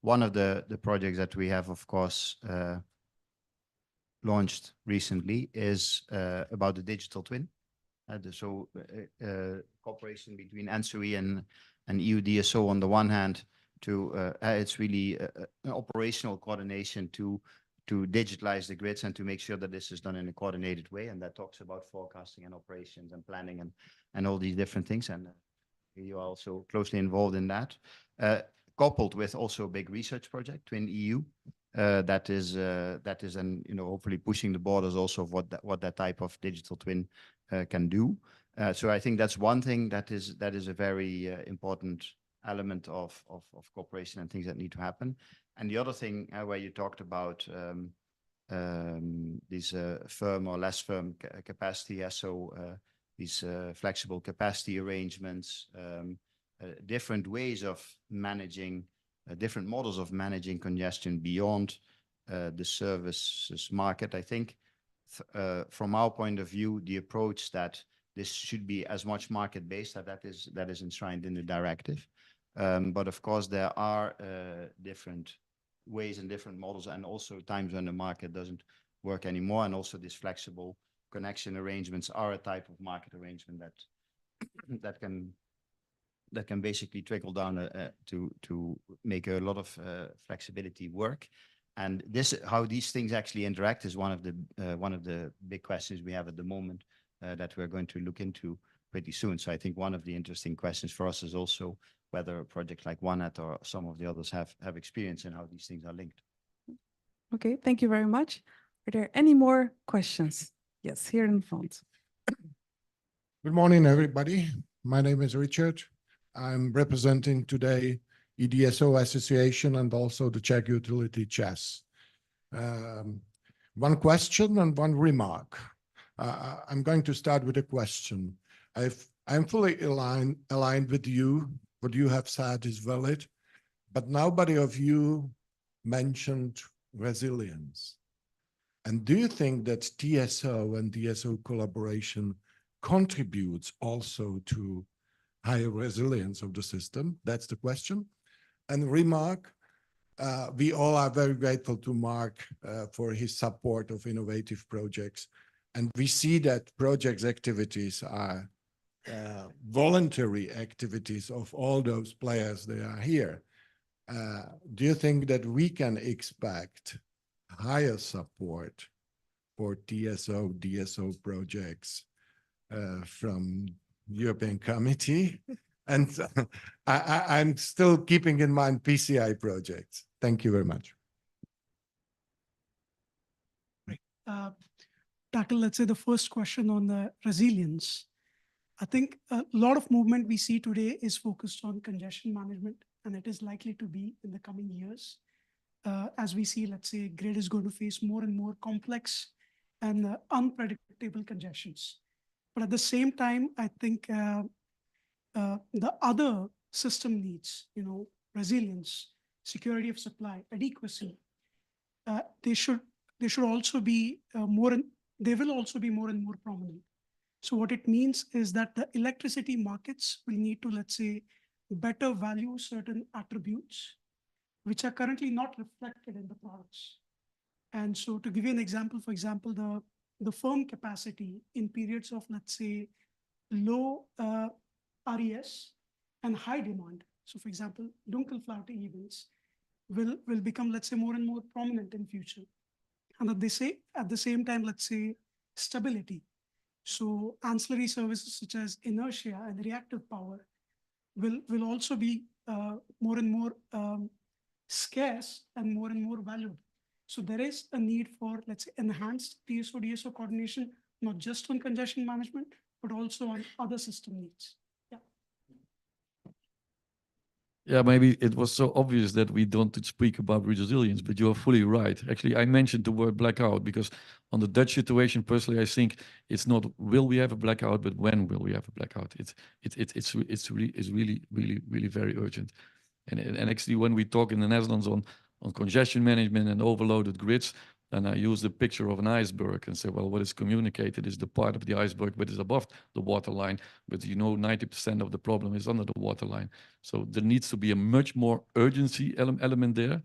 One of the projects that we have, of course, launched recently is about the digital twin. Cooperation between ENTSO-E and E.DSO on the one hand, it's really an operational coordination to digitalize the grids and to make sure that this is done in a coordinated way. And that talks about forecasting and operations and planning and all these different things. And you are also closely involved in that, coupled with also a big research project, Twin EU, that is hopefully pushing the borders also of what that type of digital twin can do. So I think that's one thing that is a very important element of cooperation and things that need to happen. And the other thing where you talked about these firm or less firm capacity, these flexible capacity arrangements, different ways of managing, different models of managing congestion beyond the services market. I think from our point of view, the approach that this should be as much market-based, that is enshrined in the directive. But of course, there are different ways and different models, and also times when the market doesn't work anymore, and also this flexible connection arrangements are a type of market arrangement that can basically trickle down to make a lot of flexibility work. And how these things actually interact is one of the big questions we have at the moment that we're going to look into pretty soon. So I think one of the interesting questions for us is also whether a project like OneNet or some of the others have experience in how these things are linked. Okay, thank you very much. Are there any more questions? Yes, here in front. Good morning, everybody. My name is Richard. I'm representing today E.DSO Association and also the Czech utility CES. One question and one remark. I'm going to start with a question. I'm fully aligned with you. What you have said is valid, but nobody of you mentioned resilience. And do you think that TSO and DSO collaboration contributes also to higher resilience of the system? That's the question. And remark, we all are very grateful to Mark for his support of innovative projects. And we see that projects activities are voluntary activities of all those players that are here. Do you think that we can expect higher support for TSO-DSO projects from European Committee? And I'm still keeping in mind PCI projects. Thank you very much. Tackle, let's say, the first question on the resilience. I think a lot of movement we see today is focused on congestion management, and it is likely to be in the coming years. As we see, let's say, grid is going to face more and more complex and unpredictable congestions. But at the same time, I think the other system needs, resilience, security of supply, adequacy, they should also be they will also be more and more prominent. So what it means is that the electricity markets will need to, let's say, better value certain attributes which are currently not reflected in the products. And so to give you an example, for example, the firm capacity in periods of, let's say, low RES and high demand. So for example, Dunkelflaute events will become, let's say, more and more prominent in future. And at the same time, let's say, stability. So ancillary services such as inertia and reactive power will also be more and more scarce and more valuable. So there is a need for, let's say, enhanced TSO-DSO coordination, not just on congestion management, but also on other system needs. Yeah. Yeah, maybe it was so obvious that we don't speak about resilience, but you're fully right. Actually, I mentioned the word blackout because on the Dutch situation, personally, I think it's not will we have a blackout, but when will we have a blackout? It's really very urgent. And actually, when we talk in the Netherlands on congestion management and overloaded grids, and I use the picture of an iceberg and say, well, what is communicated is the part of the iceberg that is above the waterline, but 90% of the problem is under the waterline. So there needs to be a much more urgency element there.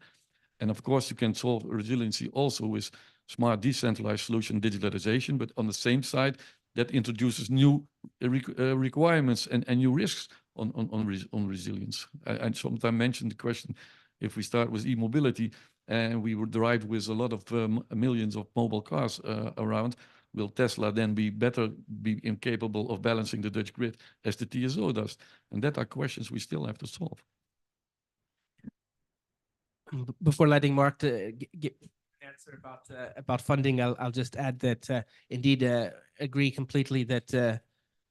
And of course, you can solve resiliency also with smart decentralized solution digitalization, but on the same side, that introduces new requirements and new risks on resilience. I sometimes mention the question, if we start with e-mobility and we would drive with a lot of millions of mobile cars around, will Tesla then be incapable of balancing the Dutch grid as the TSO does? And that are questions we still have to solve. Before letting Mark to answer about funding, I'll just add that indeed agree completely that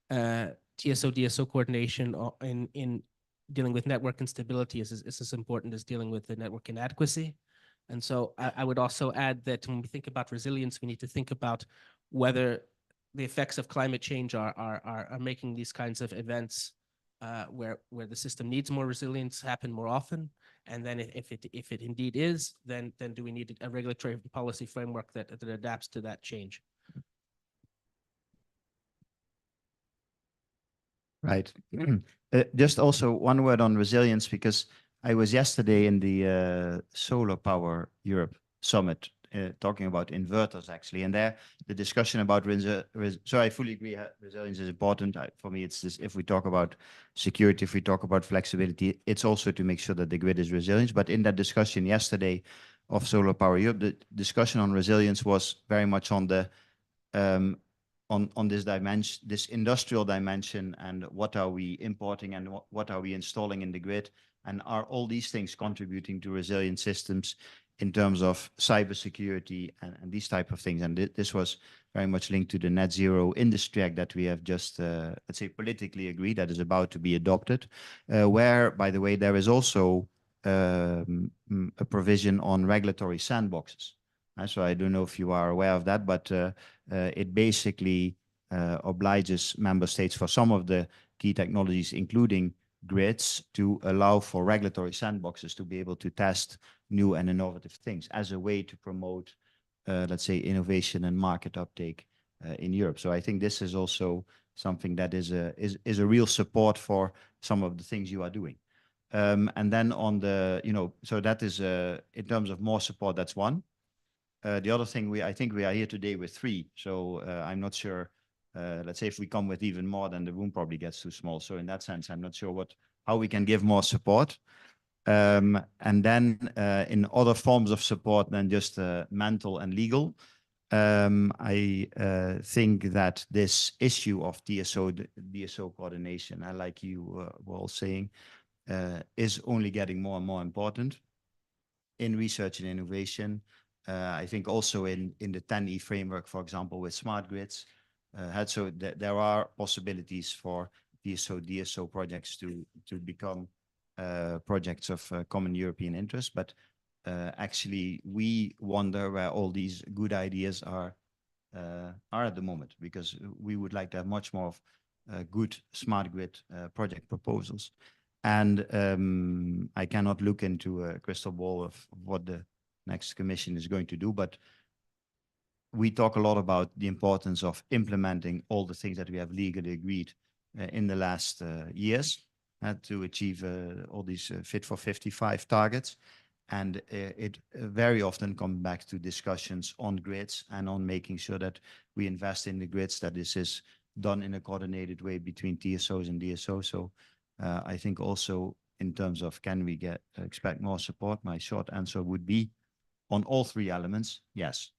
TSO-DSO coordination in dealing with network instability is as important as dealing with the network inadequacy. And so I would also add that when we think about resilience, we need to think about whether the effects of climate change are making these kinds of events where the system needs more resilience happen more often. And then if it indeed is, then do we need a regulatory policy framework that adapts to that change? Right. Just also one word on resilience, because I was yesterday in the Solar Power Europe Summit talking about inverters actually, and there the discussion about so I fully agree. Resilience is important. For me, it's this: if we talk about security, if we talk about flexibility, it's also to make sure that the grid is resilient. But in that discussion yesterday of Solar Power Europe, the discussion on resilience was very much on the on this dimension, this industrial dimension, and what are we importing and what are we installing in the grid, and are all these things contributing to resilient systems in terms of cybersecurity and these type of things. And this was very much linked to the Net Zero Industry Act that we have just, let's say, politically agreed, that is about to be adopted, where, by the way, there is also a provision on regulatory sandboxes. So I don't know if you are aware of that, but it basically obliges member states for some of the key technologies, including grids, to allow for regulatory sandboxes to be able to test new and innovative things as a way to promote, let's say, innovation and market uptake in Europe. So I think this is also something that is a real support for some of the things you are doing. And then on the, so that is in terms of more support, that's one. The other thing, I think we are here today with 3. So I'm not sure, let's say if we come with even more, then the room probably gets too small. So in that sense, I'm not sure how we can give more support. And then in other forms of support than just mental and legal, I think that this issue of TSO-DSO coordination, like you were all saying, is only getting more and more important in research and innovation. I think also in the 10E framework, for example, with smart grids, so there are possibilities for TSO-DSO projects to become projects of common European interest. But actually, we wonder where all these good ideas are at the moment, because we would like to have much more of good smart grid project proposals. And I cannot look into a crystal ball of what the next commission is going to do, but we talk a lot about the importance of implementing all the things that we have legally agreed in the last years to achieve all these Fit for 55 targets. And it very often comes back to discussions on grids and on making sure that we invest in the grids, that this is done in a coordinated way between TSOs and DSOs. So I think also in terms of can we expect more support, my short answer would be on all 3 elements, yes.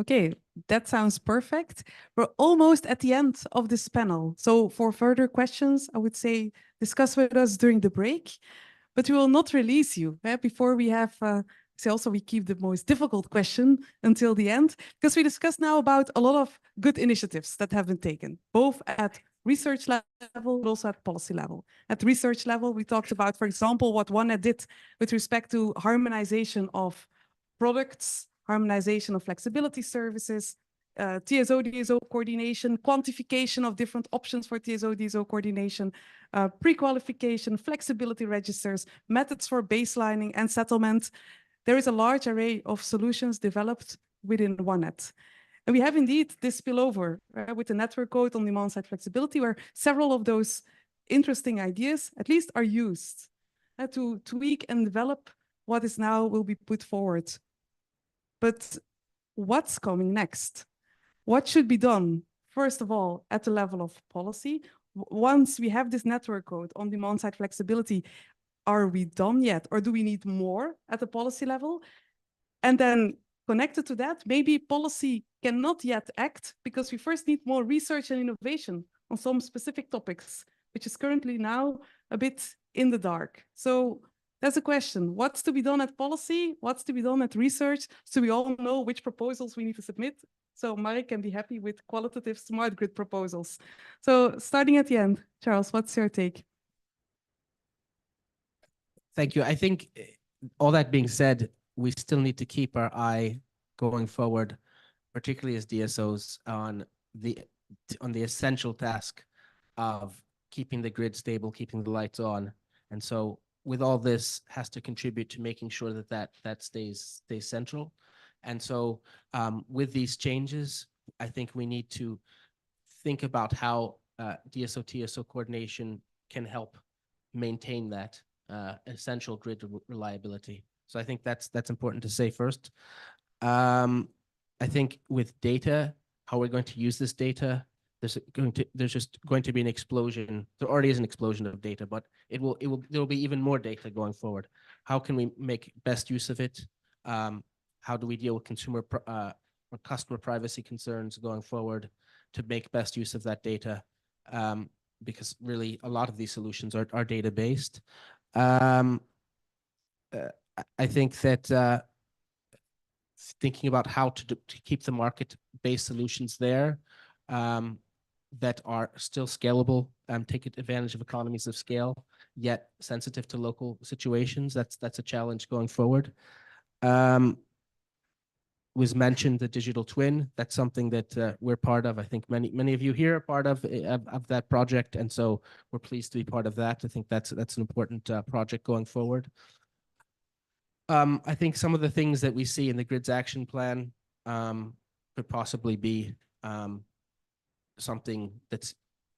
Okay, that sounds perfect. We're almost at the end of this panel. So for further questions, I would say discuss with us during the break, but we will not release you before we have, we keep the most difficult question until the end, because we discussed now about a lot of good initiatives that have been taken, both at research level, but also at policy level. At research level, we talked about, for example, what OneNet did with respect to harmonization of products, harmonization of flexibility services, TSO-DSO coordination, quantification of different options for TSO-DSO coordination, pre-qualification, flexibility registers, methods for baselining and settlement. There is a large array of solutions developed within OneNet. And we have indeed this spillover with the network code on demand-side flexibility, where several of those interesting ideas at least are used to tweak and develop what is now will be put forward. But what's coming next? What should be done, first of all, at the level of policy? Once we have this network code on demand-side flexibility, are we done yet? Or do we need more at the policy level? And then connected to that, maybe policy cannot yet act because we first need more research and innovation on some specific topics, which is currently now a bit in the dark. So that's a question. What's to be done at policy? What's to be done at research? So we all know which proposals we need to submit. So Mark can be happy with qualitative smart grid proposals. So starting at the end, Charles, what's your take? Thank you. I think all that being said, we still need to keep our eye going forward, particularly as DSOs, on the essential task of keeping the grid stable, keeping the lights on. And so with all this has to contribute to making sure that stays central. And so with these changes, I think we need to think about how DSO-TSO coordination can help maintain that essential grid reliability. So I think that's important to say first. I think with data, how we're going to use this data, there's just going to be an explosion. There already is an explosion of data, but there will be even more data going forward. How can we make best use of it? How do we deal with consumer or customer privacy concerns going forward to make best use of that data? Because really a lot of these solutions are data based. I think that thinking about how to keep the market-based solutions there that are still scalable, take advantage of economies of scale, yet sensitive to local situations. That's a challenge going forward. Was mentioned the digital twin. That's something that we're part of. I think many of you here are part of that project, and so we're pleased to be part of that. I think that's an important project going forward. I think some of the things that we see in the Grids Action Plan could possibly be something that's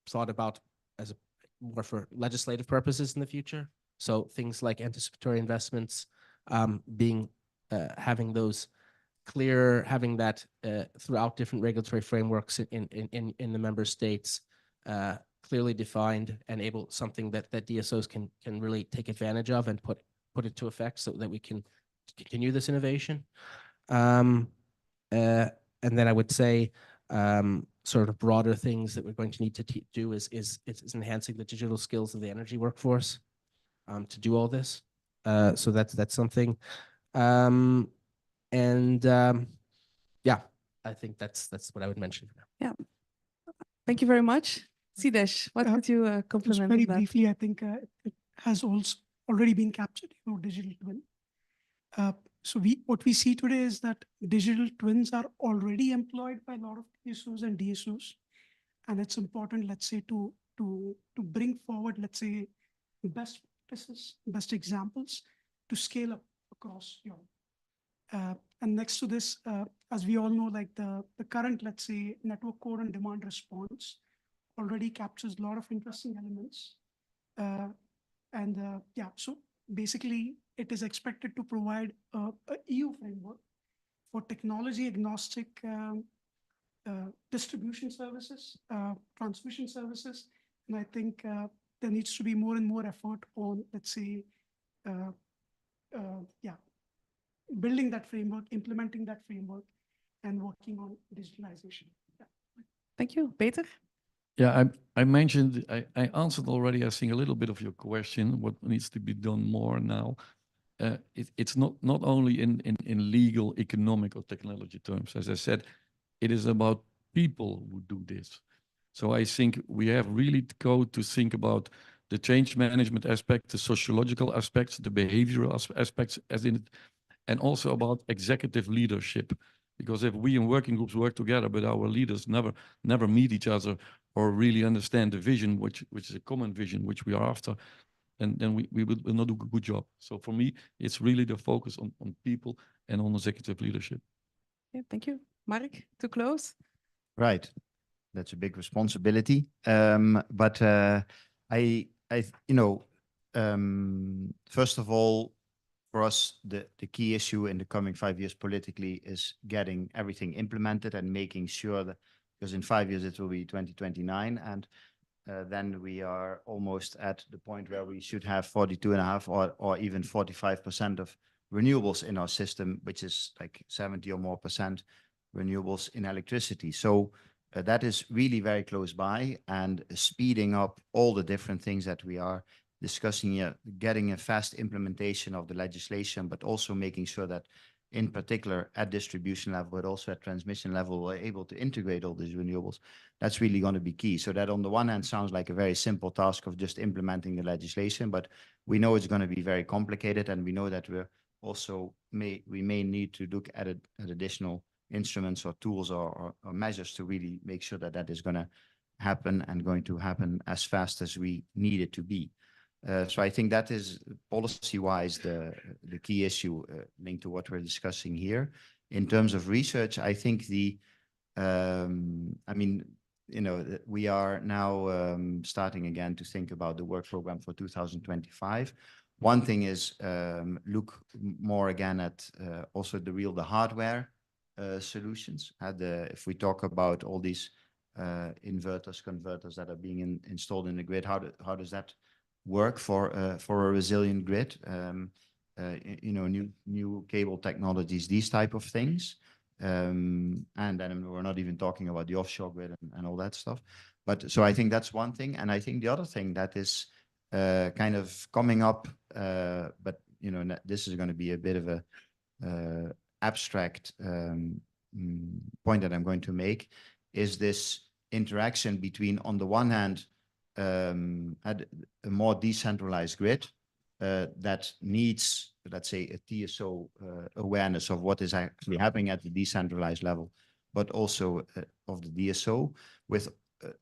thought about as more for legislative purposes in the future. So things like anticipatory investments, having those clear, having that throughout different regulatory frameworks in the member states, clearly defined and something that DSOs can really take advantage of and put it to effect so that we can continue this innovation. And then I would say sort of broader things that we're going to need to do is enhancing the digital skills of the energy workforce to do all this. So that's something. Yeah, I think that's what I would mention for now. Yeah. Thank you very much. Siddesh, what could you complement? Just very briefly, I think it has also already been captured, digital twin. So what we see today is that digital twins are already employed by a lot of TSOs and DSOs. And it's important, let's say, to bring forward, let's say, best practices, best examples to scale up across Europe. And next to this, as we all know, like the current, let's say, network core and demand response already captures a lot of interesting elements. Yeah, so basically it is expected to provide a EU framework for technology agnostic distribution services, transmission services. And I think there needs to be more and more effort on, let's say, building that framework, implementing that framework, and working on digitalization. Yeah. Thank you. Peter? Yeah, I mentioned, I answered already, I think, a little bit of your question, what needs to be done more now. It's not only in legal, economic, or technology terms. As I said, it is about people who do this. So I think we have really to go to think about the change management aspect, the sociological aspects, the behavioral aspects, and also about executive leadership. Because if we in working groups work together, but our leaders never meet each other or really understand the vision, which is a common vision, which we are after, and then we will not do a good job. So for me, it's really the focus on people and on executive leadership. Yeah, thank you. Mark, to close. Right. That's a big responsibility. First of all, for us, the key issue in the coming 5 years politically is getting everything implemented and making sure that, because in 5 years it will be 2029, and then we are almost at the point where we should have 42.5 or even 45% of renewables in our system, which is like 70 or more % renewables in electricity. So that is really very close by, and speeding up all the different things that we are discussing here, getting a fast implementation of the legislation, but also making sure that in particular at distribution level, but also at transmission level, we're able to integrate all these renewables. That's really going to be key. So that on the one hand sounds like a very simple task of just implementing the legislation, but we know it's going to be very complicated, and we know that we may need to look at additional instruments or tools or measures to really make sure that that is going to happen and going to happen as fast as we need it to be. So I think that is policy-wise the key issue linked to what we're discussing here. In terms of research, I think we are now starting again to think about the work program for 2025. One thing is look more again at also the hardware solutions. If we talk about all these inverters, converters that are being installed in the grid, how does that work for a resilient grid? New cable technologies, these type of things. And then we're not even talking about the offshore grid and all that stuff. But so I think that's one thing. And I think the other thing that is kind of coming up, but this is going to be a bit of a abstract point that I'm going to make, is this interaction between, on the one hand, a more decentralized grid that needs, let's say, a TSO awareness of what is actually happening at the decentralized level, but also of the DSO,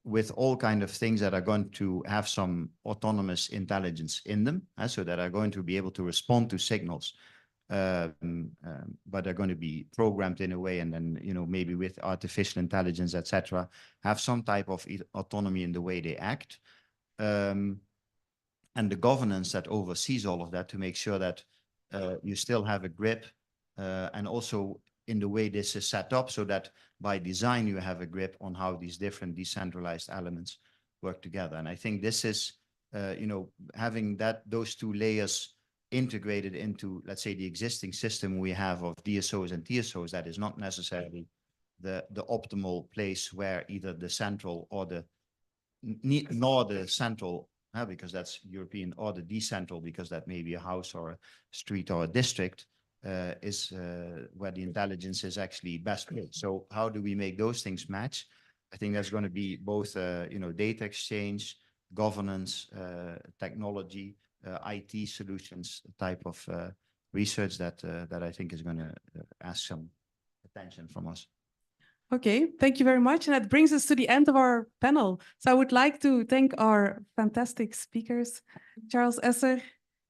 with all kind of things that are going to have some autonomous intelligence in them, so that are going to be able to respond to signals, but are going to be programmed in a way, and then maybe with artificial intelligence, etc., have some type of autonomy in the way they act, and the governance that oversees all of that to make sure that you still have a grip, and also in the way this is set up, so that by design you have a grip on how these different decentralized elements work together. And I think this is, having those two layers integrated into, let's say, the existing system we have of DSOs and TSOs, that is not necessarily the optimal place where either the central or nor the central, because that's European, or the decentral, because that may be a house or a street or a district, is where the intelligence is actually best placed. So how do we make those things match? I think that's going to be both, data exchange, governance, technology, IT solutions type of research that I think is going to ask some attention from us. Okay, thank you very much. And that brings us to the end of our panel. So I would like to thank our fantastic speakers, Charles Esser,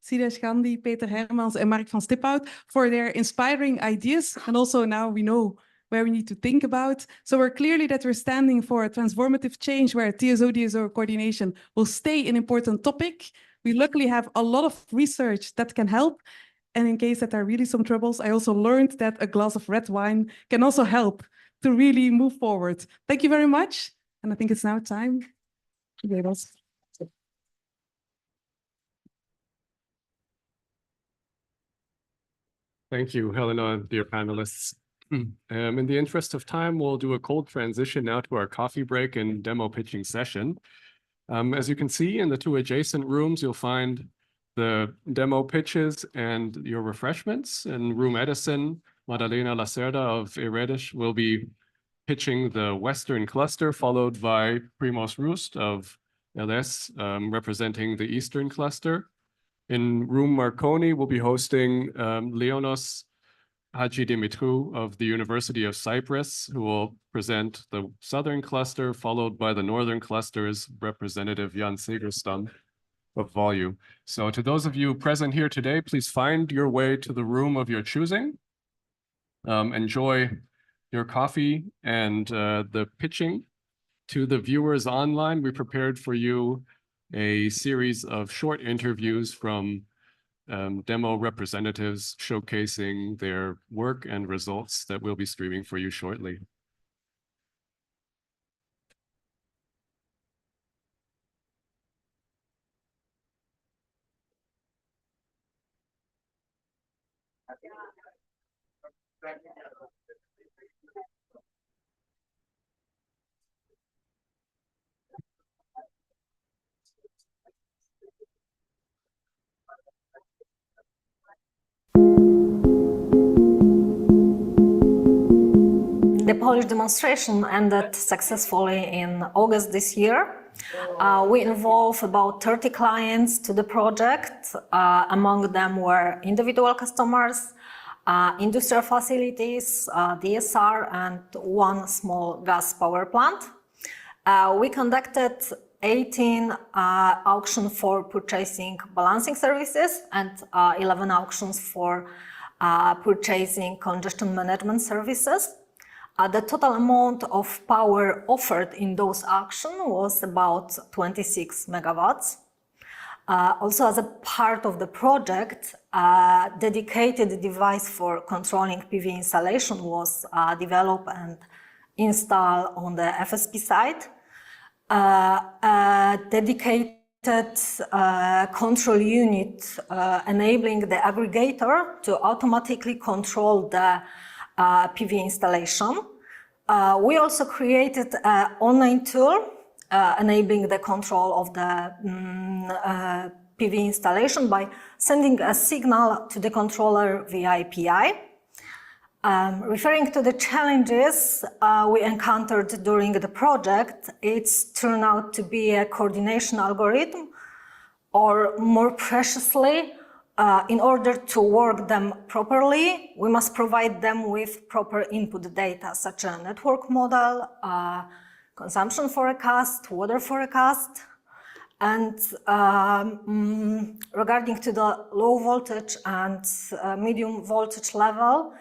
Siddesh, Gandhi, Peter Hermans, and Mark van Stiphout, for their inspiring ideas. And also now we know where we need to think about. So we're clearly that we're standing for a transformative change where TSO-DSO coordination will stay an important topic. We luckily have a lot of research that can help. And in case that there are really some troubles, I also learned that a glass of red wine can also help to really move forward. Thank you very much. And I think it's now time to give us. Thank you, Helena, dear panelists. In the interest of time, we'll do a cold transition now to our coffee break and demo pitching session. As you can see, in the two adjacent rooms, you'll find the demo pitches and your refreshments. In room Edison, Madalena Lacerda of E.DSO will be pitching the Western cluster, followed by Primoz Rust of LS, representing the Eastern cluster. In room Marconi, we'll be hosting Leonos Hadjidimitrou of the University of Cyprus, who will present the Southern cluster, followed by the Northern cluster's representative Jan Segerstam of Volue. So to those of you present here today, please find your way to the room of your choosing. Enjoy your coffee and the pitching. To the viewers online, we prepared for you a series of short interviews from demo representatives showcasing their work and results that we'll be streaming for you shortly. The Polish demonstration ended successfully in August this year. We involved about 30 clients to the project. Among them were individual customers, industrial facilities, DSR, and one small gas power plant. We conducted 18 auctions for purchasing balancing services and 11 auctions for purchasing congestion management services. The total amount of power offered in those auctions was about 26 megawatts. Also, as a part of the project, a dedicated device for controlling PV installation was developed and installed on the FSP side. A dedicated control unit enabling the aggregator to automatically control the PV installation. We also created an online tool enabling the control of the PV installation by sending a signal to the controller via API. Referring to the challenges we encountered during the project, it's turned out to be a coordination algorithm, or more preciously, in order to work them properly, we must provide them with proper input data, such as a network model, consumption forecast, water forecast. And regarding to the low voltage and medium voltage level,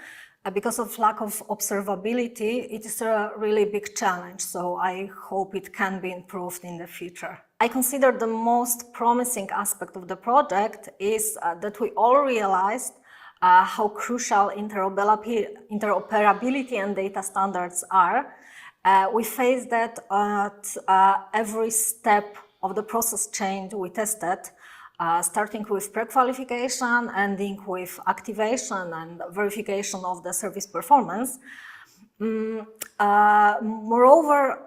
because of lack of observability, it is a really big challenge. So I hope it can be improved in the future. I consider the most promising aspect of the project is that we all realized how crucial interoperability and data standards are. We face that at every step of the process change we tested, starting with pre-qualification, ending with activation and verification of the service performance. Moreover,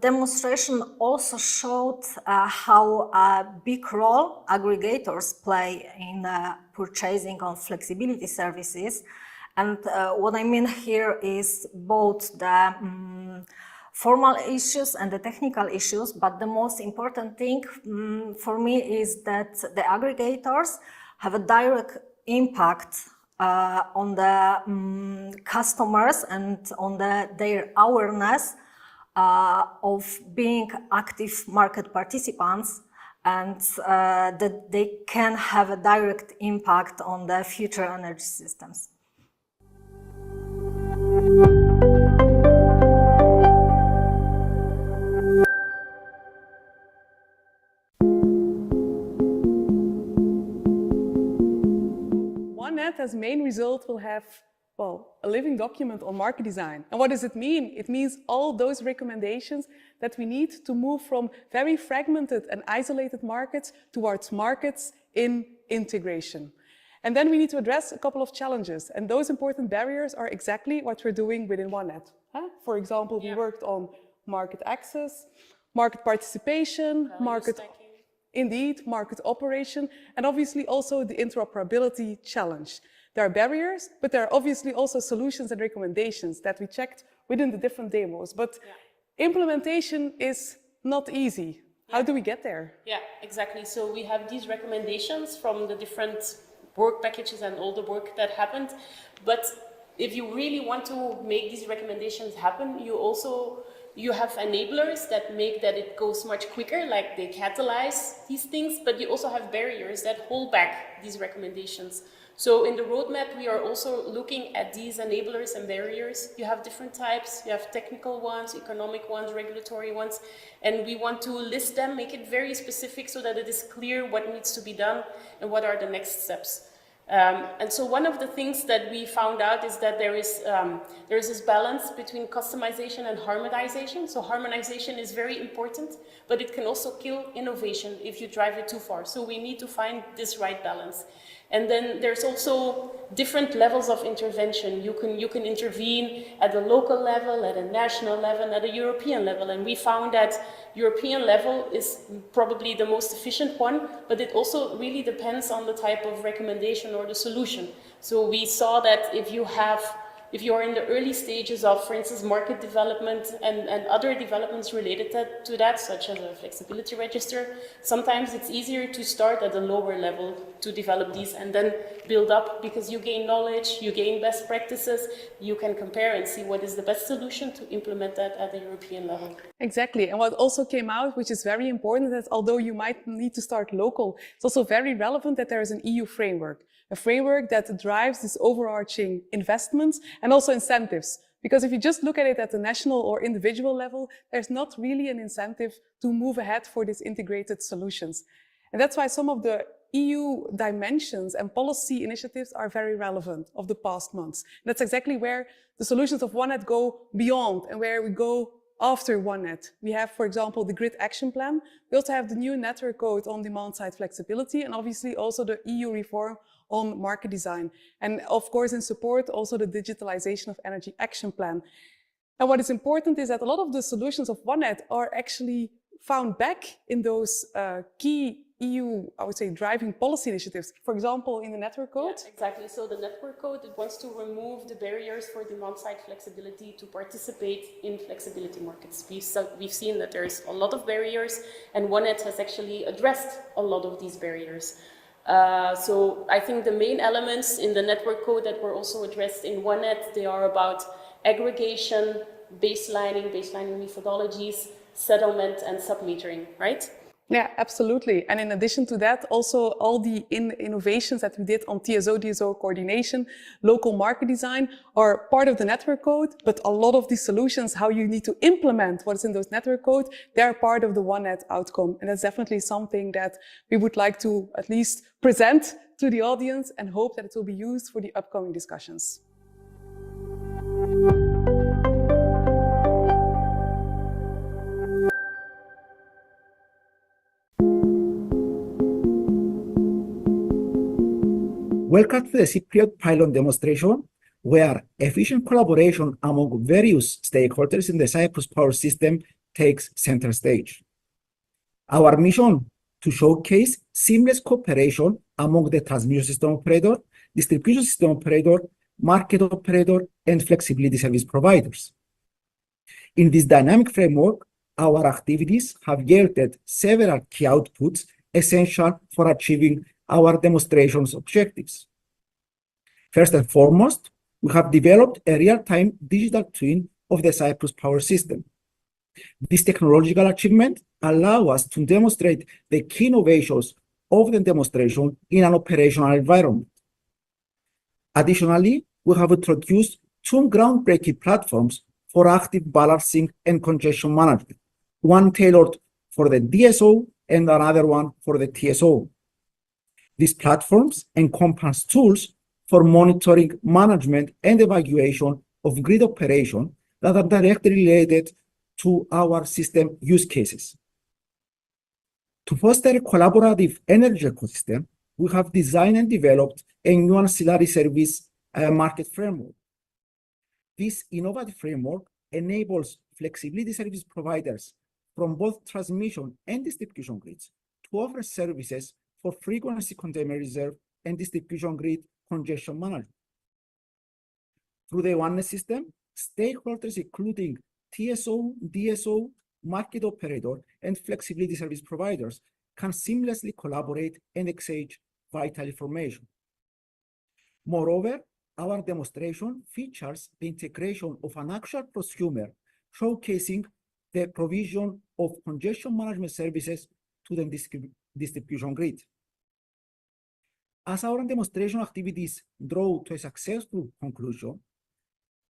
demonstration also showed how a big role aggregators play in purchasing on flexibility services. And what I mean here is both the formal issues and the technical issues, but the most important thing for me is that the aggregators have a direct impact on the customers and on their awareness of being active market participants, and that they can have a direct impact on the future energy systems. OneNet as main result will have, well, a living document on market design. And what does it mean? It means all those recommendations that we need to move from very fragmented and isolated markets towards markets in integration. And then we need to address a couple of challenges. And those important barriers are exactly what we're doing within OneNet. For example, we worked on market access, market participation, market operation, and obviously also the interoperability challenge. There are barriers, but there are obviously also solutions and recommendations that we checked within the different demos. But implementation is not easy. How do we get there? Yeah, exactly. So we have these recommendations from the different work packages and all the work that happened. But if you really want to make these recommendations happen, you have enablers that make that it goes much quicker, like they catalyze these things, but you also have barriers that hold back these recommendations. So in the roadmap, we are also looking at these enablers and barriers. You have different types, you have technical ones, economic ones, regulatory ones, and we want to list them, make it very specific so that it is clear what needs to be done and what are the next steps. And so one of the things that we found out is that there is this balance between customization and harmonization. So harmonization is very important, but it can also kill innovation if you drive it too far. So we need to find this right balance. And then there's also different levels of intervention. You can intervene at the local level, at a national level, at a European level. And we found that European level is probably the most efficient one, but it also really depends on the type of recommendation or the solution. So we saw that if you are in the early stages of, for instance, market development and other developments related to that, such as a flexibility register, sometimes it's easier to start at a lower level to develop these and then build up, because you gain knowledge, you gain best practices, you can compare and see what is the best solution to implement that at the European level. Exactly. And what also came out, which is very important, that although you might need to start local, it's also very relevant that there is an EU framework. A framework that drives this overarching investments and also incentives. Because if you just look at it at the national or individual level, there's not really an incentive to move ahead for these integrated solutions. And that's why some of the EU dimensions and policy initiatives are very relevant of the past months. And that's exactly where the solutions of OneNet go beyond and where we go after OneNet. We have, for example, the Grid Action Plan. We also have the new network code on demand-side flexibility, and obviously also the EU reform on market design. And of course, in support, also the digitalization of energy action plan. And what is important is that a lot of the solutions of OneNet are actually found back in those key EU, I would say, driving policy initiatives. For example, in the network code. Yeah, exactly. So the network code, it wants to remove the barriers for demand-side flexibility to participate in flexibility markets. We've seen that there's a lot of barriers, and OneNet has actually addressed a lot of these barriers. So I think the main elements in the network code that were also addressed in OneNet, they are about aggregation, baselining methodologies, settlement, and submetering, right? Yeah, absolutely. And in addition to that, also all the innovations that we did on TSO-DSO coordination, local market design are part of the network code, but a lot of these solutions, how you need to implement what's in those network code, they're part of the OneNet outcome. And that's definitely something that we would like to at least present to the audience and hope that it will be used for the upcoming discussions. Welcome to the Cypriot pilot demonstration, where efficient collaboration among various stakeholders in the Cyprus power system takes center stage. Our mission to showcase seamless cooperation among the transmission system operator, distribution system operator, market operator, and flexibility service providers. In this dynamic framework, our activities have yielded several key outputs essential for achieving our demonstration's objectives. First and foremost, we have developed a real-time digital twin of the Cyprus power system. This technological achievement allows us to demonstrate the key innovations of the demonstration in an operational environment. Additionally, we have introduced two groundbreaking platforms for active balancing and congestion management, one tailored for the DSO and another one for the TSO. These platforms encompass tools for monitoring, management, and evaluation of grid operation that are directly related to our system use cases. To foster a collaborative energy ecosystem, we have designed and developed a new ancillary service market framework. This innovative framework enables flexibility service providers from both transmission and distribution grids to offer services for frequency containment reserve and distribution grid congestion management. Through the OneNet system, stakeholders including TSO, DSO, market operator, and flexibility service providers can seamlessly collaborate and exchange vital information. Moreover, our demonstration features the integration of an actual prosumer showcasing the provision of congestion management services to the distribution grid. As our demonstration activities draw to a successful conclusion,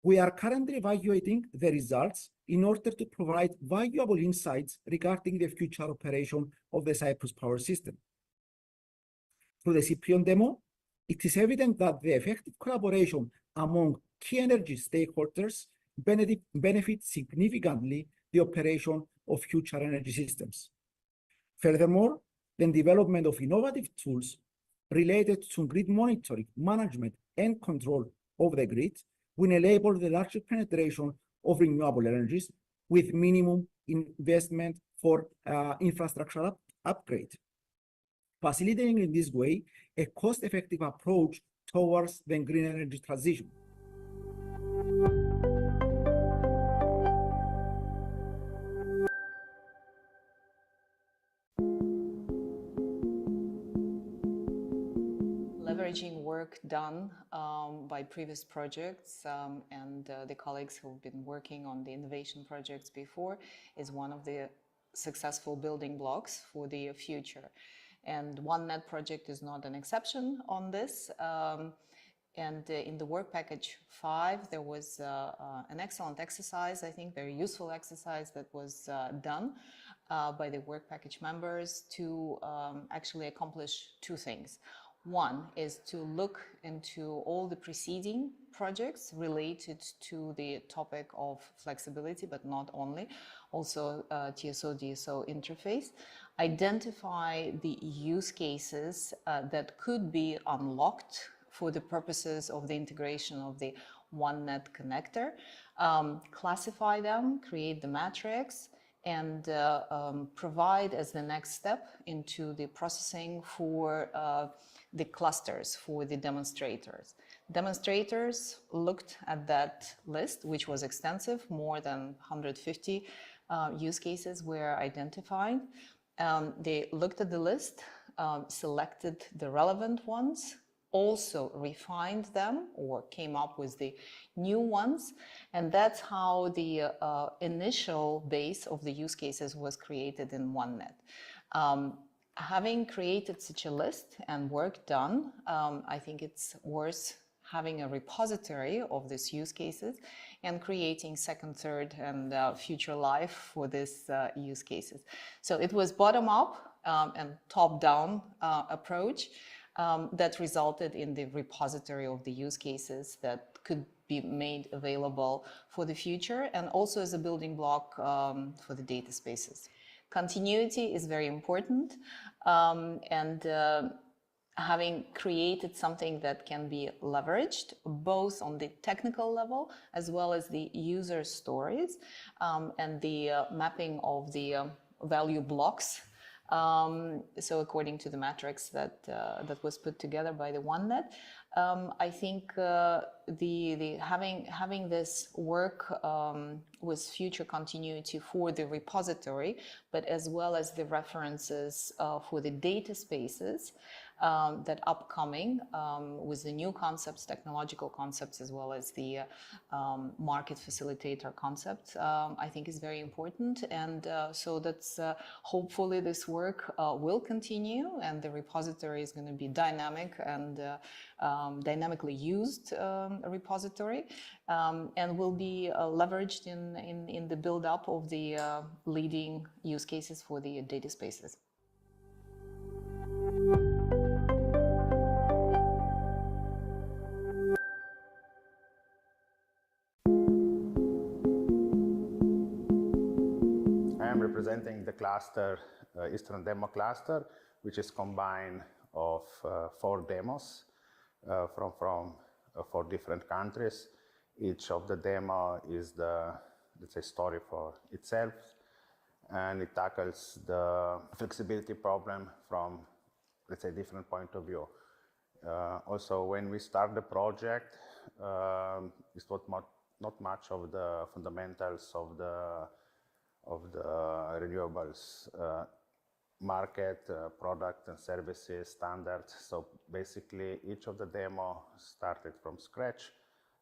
we are currently evaluating the results in order to provide valuable insights regarding the future operation of the Cyprus power system. Through the Cypriot demo, it is evident that the effective collaboration among key energy stakeholders benefits significantly the operation of future energy systems. Furthermore, the development of innovative tools related to grid monitoring, management, and control of the grid will enable the larger penetration of renewable energies with minimum investment for infrastructure upgrade, facilitating in this way a cost-effective approach towards the green energy transition. Leveraging work done by previous projects and the colleagues who've been working on the innovation projects before is one of the successful building blocks for the future. And OneNet project is not an exception on this. And in the work package 5, there was an excellent exercise, I think very useful exercise that was done by the work package members to actually accomplish two things. One is to look into all the preceding projects related to the topic of flexibility, but not only, also TSO-DSO interface, identify the use cases that could be unlocked for the purposes of the integration of the OneNet connector, classify them, create the matrix, and provide as the next step into the processing for the clusters, for the demonstrators. Demonstrators looked at that list, which was extensive, more than 150 use cases were identified. They looked at the list, selected the relevant ones, also refined them or came up with the new ones. And that's how the initial base of the use cases was created in OneNet. Having created such a list and work done, I think it's worth having a repository of these use cases and creating second, third, and future life for these use cases. So it was bottom-up and top-down approach that resulted in the repository of the use cases that could be made available for the future and also as a building block for the data spaces. Continuity is very important, and having created something that can be leveraged both on the technical level as well as the user stories and the mapping of the value blocks. So according to the matrix that was put together by the OneNet, I think having this work with future continuity for the repository, but as well as the references for the data spaces that upcoming with the new concepts, technological concepts, as well as the market facilitator concept, I think is very important. And so that's hopefully this work will continue and the repository is going to be dynamic and dynamically used repository and will be leveraged in the build-up of the leading use cases for the data spaces. I am representing the cluster, Eastern Demo Cluster, which is combined of 4 demos from 4 different countries. Each of the demo is the, let's say, story for itself, and it tackles the flexibility problem from, let's say, different point of view. Also, when we start the project, it's not much of the fundamentals of the renewables market, product and services standards. So basically, each of the demo started from scratch.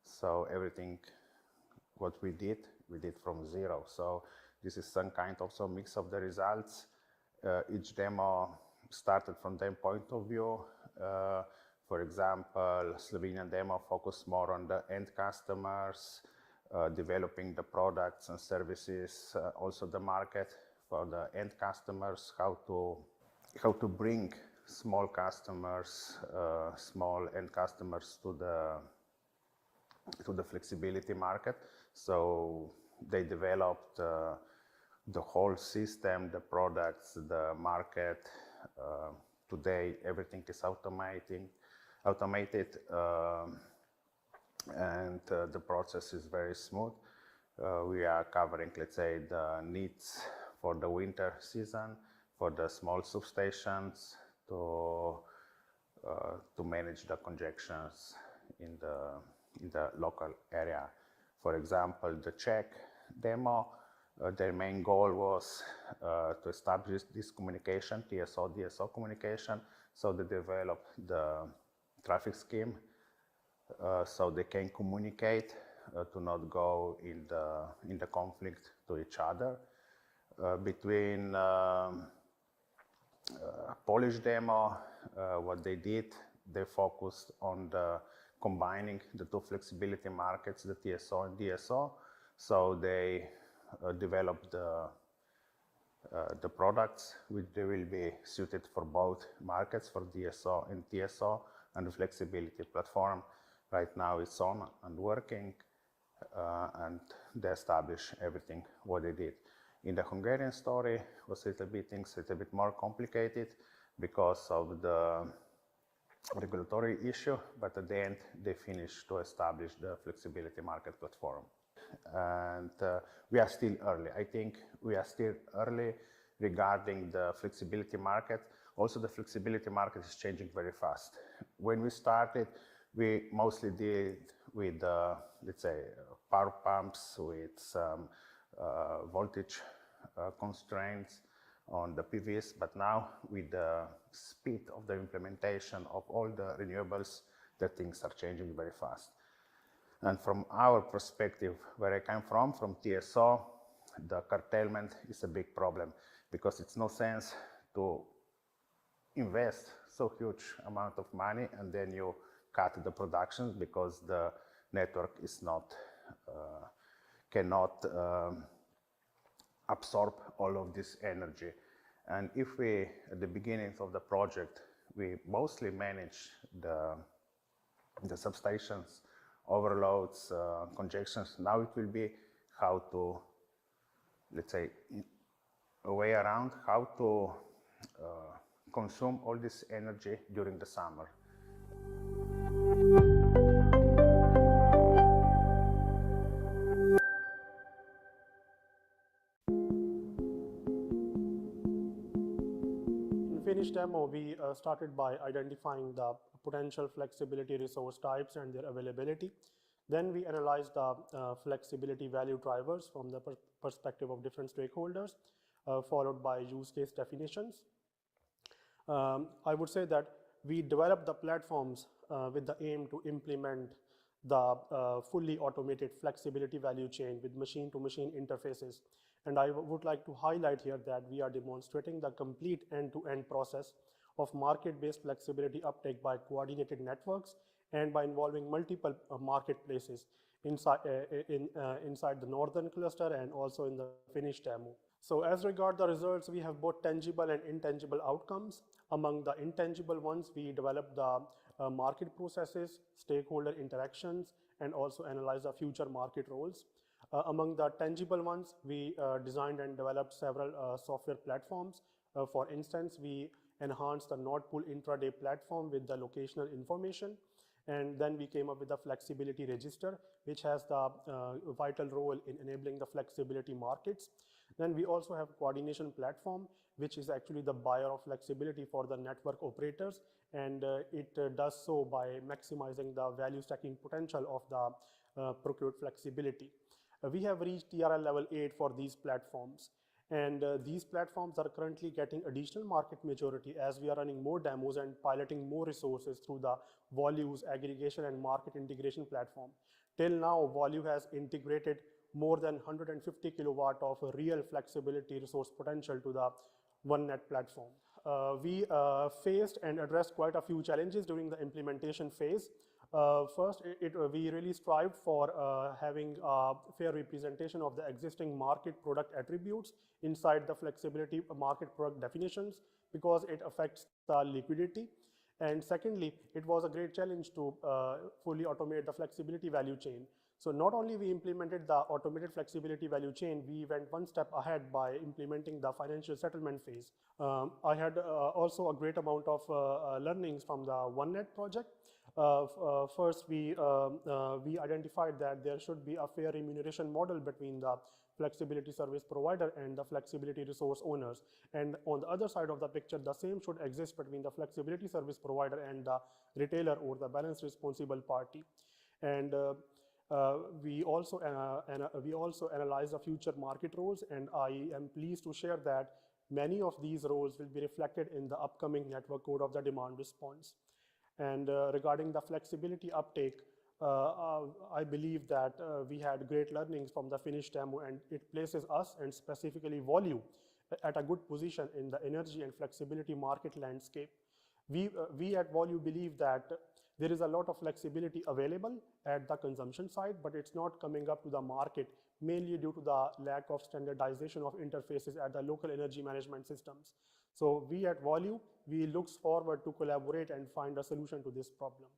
So everything what we did from zero. So this is some kind of some mix of the results. Each demo started from their point of view. For example, Slovenian demo focused more on the end customers, developing the products and services, also the market for the end customers, how to bring small customers, small end customers to the flexibility market. So they developed the whole system, the products, the market. Today everything is automated. And the process is very smooth. We are covering, let's say, the needs for the winter season, for the small substations, to manage the congestions in the local area. For example, the Czech demo, their main goal was to establish this communication, TSO-DSO communication, so they developed the traffic scheme. So they can communicate to not go in the conflict to each other. Between Polish demo, what they did, they focused on combining the 2 flexibility markets, the TSO and DSO. So they developed the products they will be suited for both markets, for DSO and TSO, and the flexibility platform right now is on and working, and they establish everything what they did. In the Hungarian story was things a little bit more complicated because of the regulatory issue, but at the end they finished to establish the flexibility market platform. And we are still early. I think we are still early regarding the flexibility market. Also, the flexibility market is changing very fast. When we started, we mostly did with, let's say, power pumps with some voltage constraints on the PVs, but now with the speed of the implementation of all the renewables, the things are changing very fast. And from our perspective, where I come from TSO, the curtailment is a big problem because it's no sense to invest so huge amount of money and then you cut the production because the network is not, cannot absorb all of this energy. And if we, at the beginning of the project, we mostly manage the substations, overloads, congestions. Now it will be how to, let's say, a way around how to consume all this energy during the summer. In Finnish demo, we started by identifying the potential flexibility resource types and their availability. Then we analyzed the flexibility value drivers from the perspective of different stakeholders, followed by use case definitions. I would say that we developed the platforms with the aim to implement the fully automated flexibility value chain with machine-to-machine interfaces. And I would like to highlight here that we are demonstrating the complete end-to-end process of market-based flexibility uptake by coordinated networks and by involving multiple marketplaces inside the northern cluster and also in the Finnish demo. So as regard the results, we have both tangible and intangible outcomes. Among the intangible ones, we developed the market processes, stakeholder interactions, and also analyze the future market roles. Among the tangible ones, we designed and developed several software platforms. For instance, we enhanced the Nord Pool intraday platform with the locational information. And then we came up with the flexibility register, which has the vital role in enabling the flexibility markets. Then we also have coordination platform, which is actually the buyer of flexibility for the network operators. And it does so by maximizing the value stacking potential of the procured flexibility. We have reached TRL level 8 for these platforms. And these platforms are currently getting additional market maturity as we are running more demos and piloting more resources through the Volue's aggregation and market integration platform. Till now, Volue has integrated more than 150 kilowatt of real flexibility resource potential to the OneNet platform. We faced and addressed quite a few challenges during the implementation phase. First, we really strived for having a fair representation of the existing market product attributes inside the flexibility market product definitions because it affects the liquidity. And secondly, it was a great challenge to fully automate the flexibility value chain. So not only we implemented the automated flexibility value chain, we went one step ahead by implementing the financial settlement phase. I had also a great amount of learnings from the OneNet project. First, we identified that there should be a fair remuneration model between the flexibility service provider and the flexibility resource owners. And on the other side of the picture, the same should exist between the flexibility service provider and the retailer or the balance responsible party. And we also analyze the future market roles, and I am pleased to share that many of these roles will be reflected in the upcoming network code of the demand response. And regarding the flexibility uptake, I believe that we had great learnings from the Finnish demo, and it places us and specifically Volue at a good position in the energy and flexibility market landscape. We at Volue believe that there is a lot of flexibility available at the consumption side, but it's not coming up to the market mainly due to the lack of standardization of interfaces at the local energy management systems. So we at Volue, we look forward to collaborate and find a solution to this problem.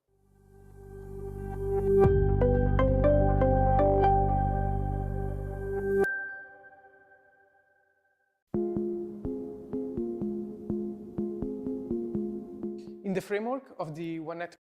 In the framework of the OneNet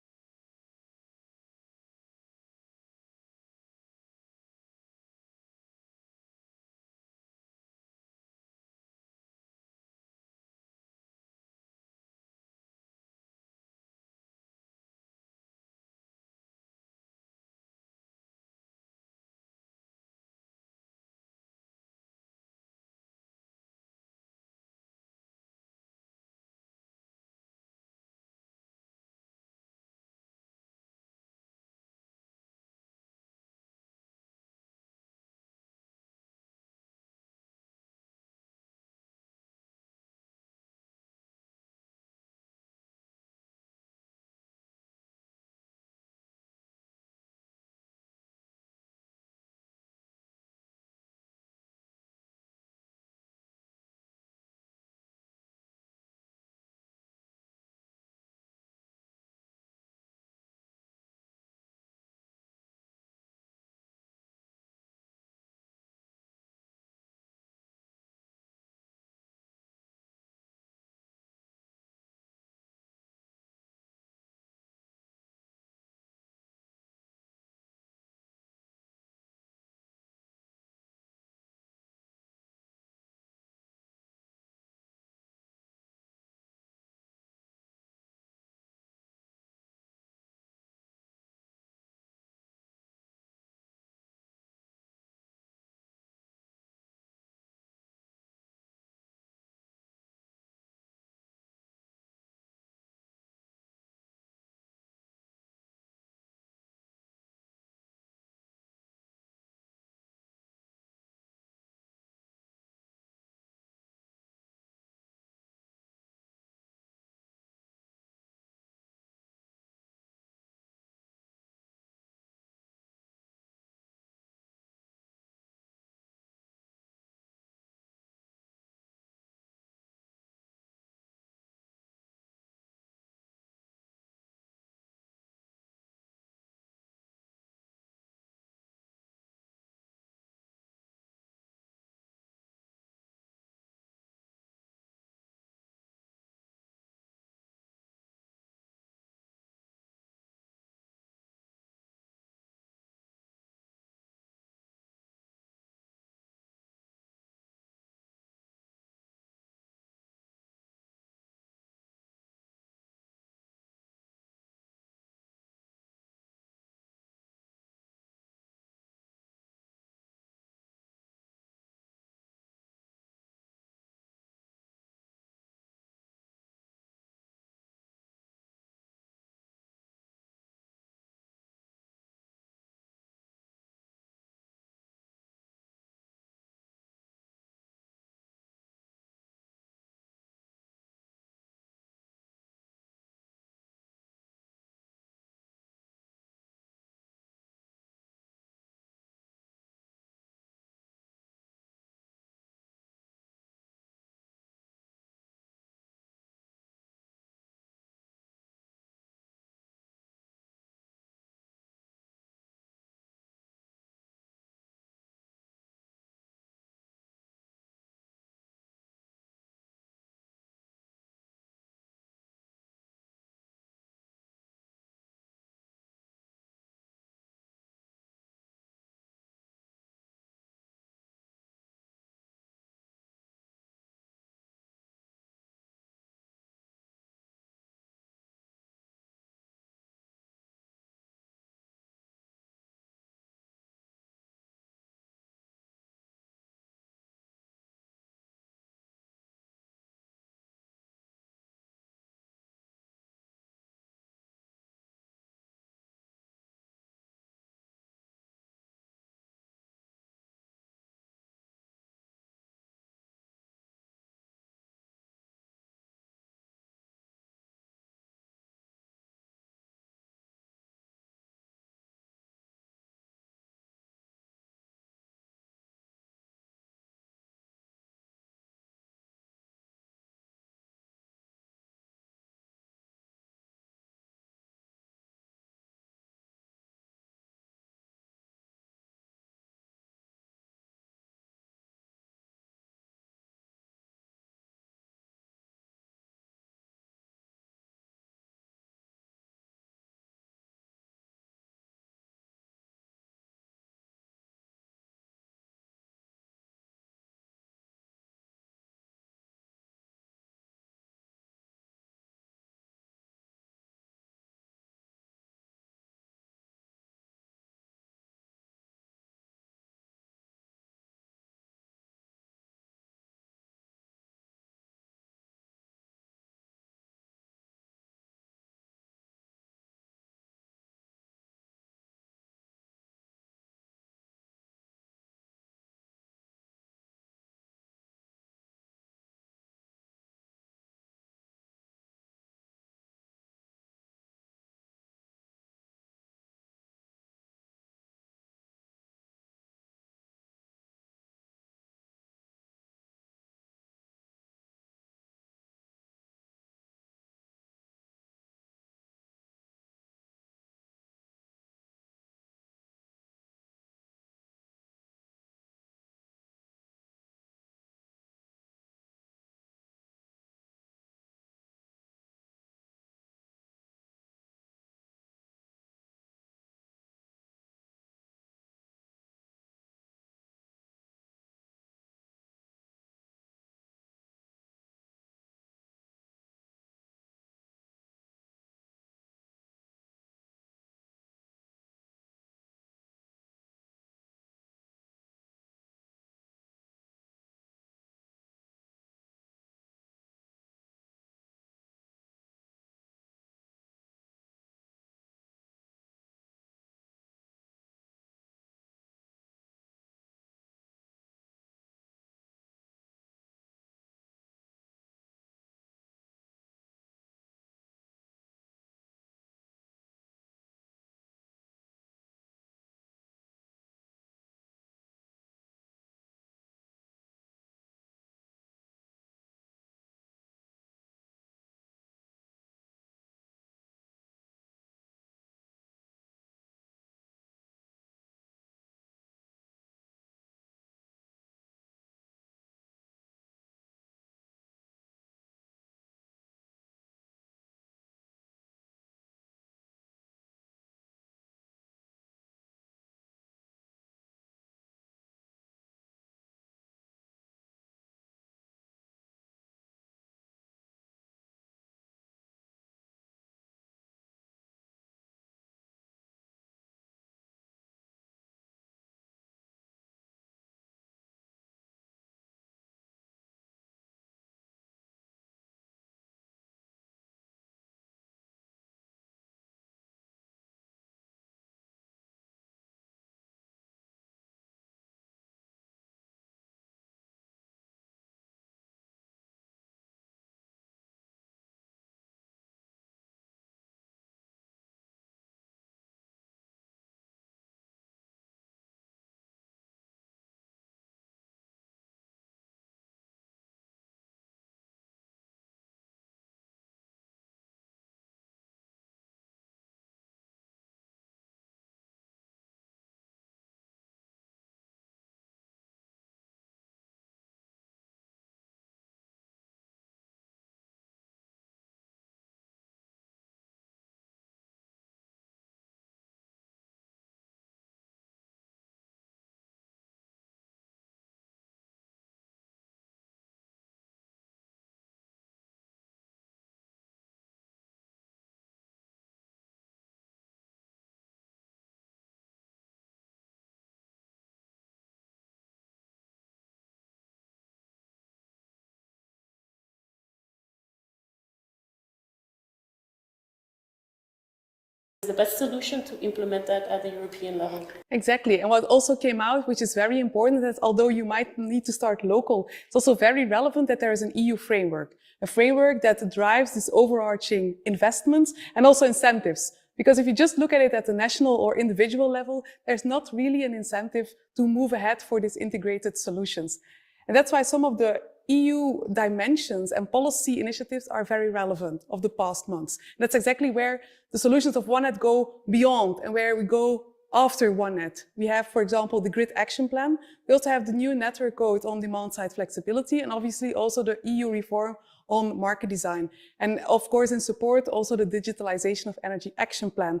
the best solution to implement that at the European level. Exactly. And what also came out, which is very important, that although you might need to start local, it's also very relevant that there is an EU framework, a framework that drives this overarching investments and also incentives. Because if you just look at it at the national or individual level, there's not really an incentive to move ahead for these integrated solutions. And that's why some of the EU dimensions and policy initiatives are very relevant of the past months. And that's exactly where the solutions of OneNet go beyond and where we go after OneNet. We have, for example, the Grid Action Plan. We also have the new network code on demand-side flexibility, and obviously also the EU reform on market design. And of course, in support, also the digitalization of energy action plan.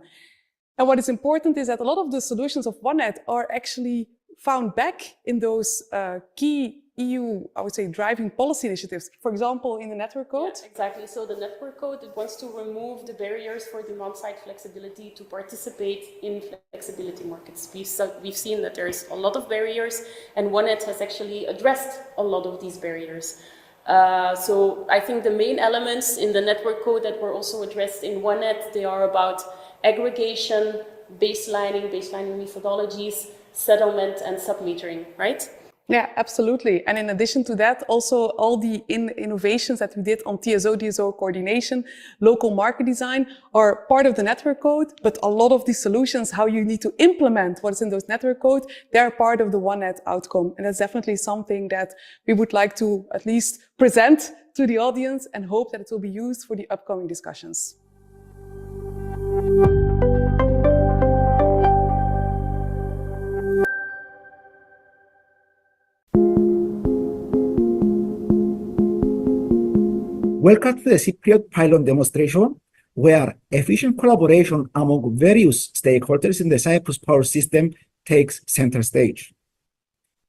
And what is important is that a lot of the solutions of OneNet are actually found back in those key EU, I would say, driving policy initiatives. For example, in the network code. Yeah, exactly. So the network code, it wants to remove the barriers for demand-side flexibility to participate in flexibility markets. We've seen that there's a lot of barriers, and OneNet has actually addressed a lot of these barriers. So I think the main elements in the network code that were also addressed in OneNet, they are about aggregation, baselining methodologies, settlement, and submetering, right? Yeah, absolutely. And in addition to that, also all the innovations that we did on TSO-DSO coordination, local market design are part of the network code, but a lot of these solutions, how you need to implement what's in those network code, they're part of the OneNet outcome. And that's definitely something that we would like to at least present to the audience and hope that it will be used for the upcoming discussions. Welcome to the Cypriot pilot demonstration, where efficient collaboration among various stakeholders in the Cyprus power system takes center stage.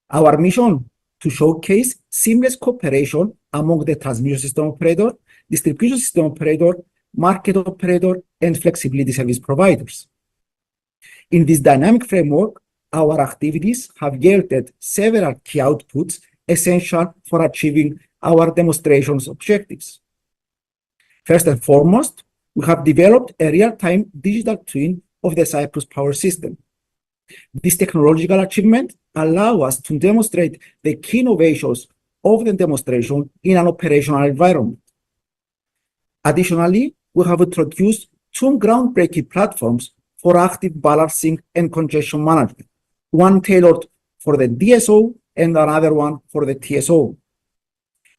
Our mission to showcase seamless cooperation among the transmission system operator, distribution system operator, market operator, and flexibility service providers. In this dynamic framework, our activities have yielded several key outputs essential for achieving our demonstration's objectives. First and foremost, we have developed a real-time digital twin of the Cyprus power system. This technological achievement allows us to demonstrate the key innovations of the demonstration in an operational environment. Additionally, we have introduced two groundbreaking platforms for active balancing and congestion management, one tailored for the DSO and another one for the TSO.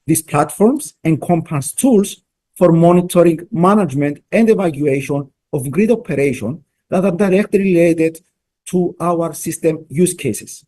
These platforms encompass tools for monitoring, management, and evaluation of grid operation that are directly related to our system use cases.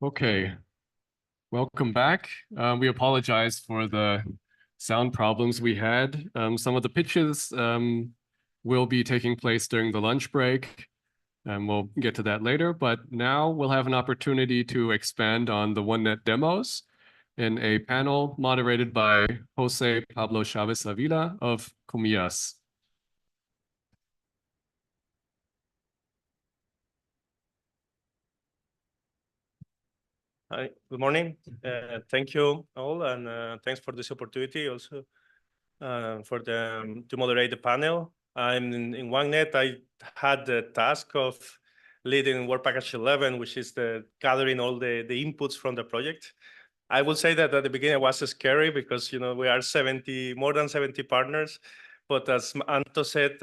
Okay, welcome back. We apologize for the sound problems we had. Some of the pitches will be taking place during the lunch break, and we'll get to that later. But now we'll have an opportunity to expand on the OneNet demos in a panel moderated by Jose Pablo Chavez Avila of Comillas. Hi, good morning. Thank you all, and thanks for this opportunity also to moderate the panel. I'm in OneNet. I had the task of leading Work Package 11, which is the gathering all the inputs from the project. I will say that at the beginning it was scary because we are more than 70 partners, but as Anto said,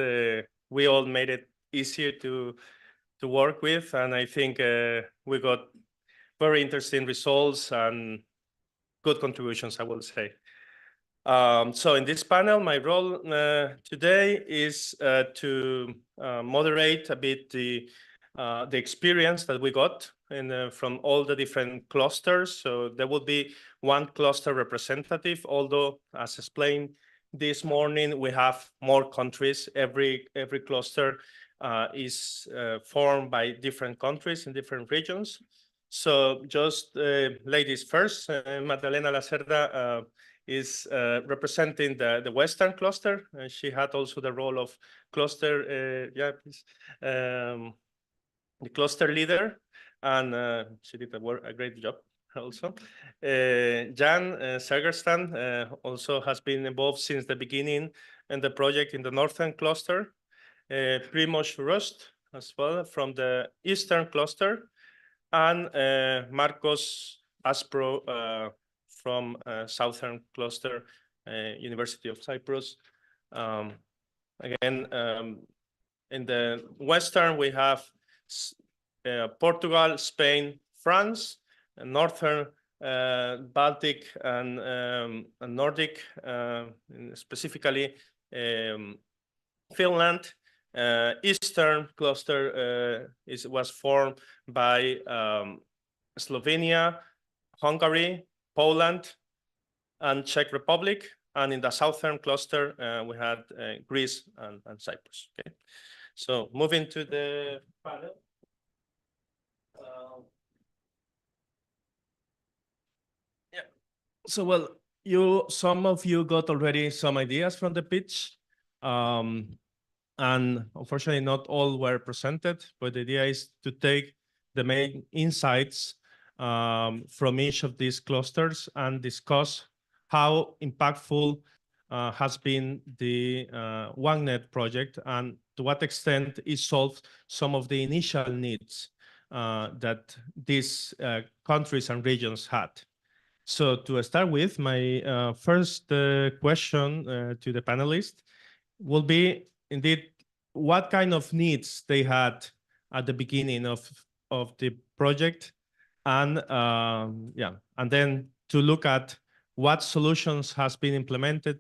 we all made it easier to work with, and I think we got very interesting results and good contributions, I will say. So in this panel, my role today is to moderate a bit the experience that we got from all the different clusters. So there will be one cluster representative, although as explained this morning, we have more countries. Every cluster is formed by different countries in different regions. So just ladies first, Madalena Lacerda is representing the Western cluster. She had also the role of cluster, the cluster leader, and she did a great job also. Jan Segerstam also has been involved since the beginning in the project in the Northern cluster. Primoz Rust as well from the Eastern cluster, and Markos Asprou from Southern cluster, University of Cyprus. Again, in the Western, we have Portugal, Spain, France, and Northern Baltic and Nordic, specifically Finland. Eastern cluster was formed by Slovenia, Hungary, Poland, and Czech Republic. And in the Southern cluster, we had Greece and Cyprus. Okay, so moving to the panel. Yeah. So well, some of you got already some ideas from the pitch. And unfortunately, not all were presented, but the idea is to take the main insights from each of these clusters and discuss how impactful has been the OneNet project and to what extent it solved some of the initial needs that these countries and regions had. So to start with, my first question to the panelists will be, indeed, what kind of needs they had at the beginning of the project, and and then to look at what solutions has been implemented,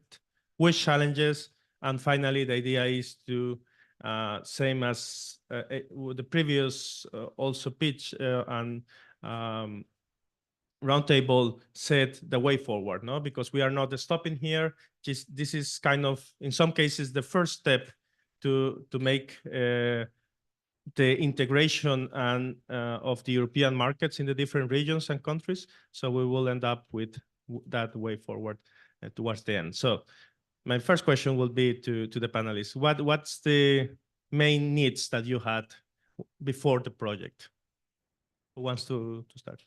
which challenges, and finally the idea is to same as the previous also pitch and roundtable said, the way forward, no? Because we are not stopping here. This is kind of, in some cases, the first step to make the integration and of the European markets in the different regions and countries. So we will end up with that way forward towards the end. So my first question will be to the panelists. What's the main needs that you had before the project? Who wants to start?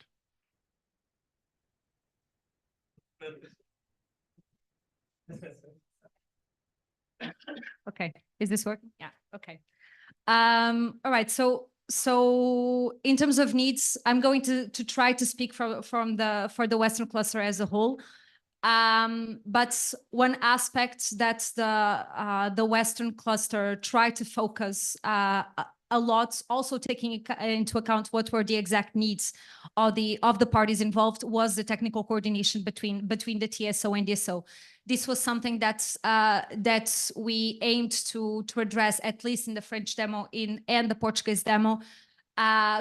Okay, is this working? Yeah, okay. All right, so in terms of needs, I'm going to try to speak for the Western cluster as a whole. But one aspect that the Western cluster tried to focus a lot, also taking into account what were the exact needs of the parties involved, was the technical coordination between the TSO and DSO. This was something that we aimed to address, at least in the French demo and the Portuguese demo.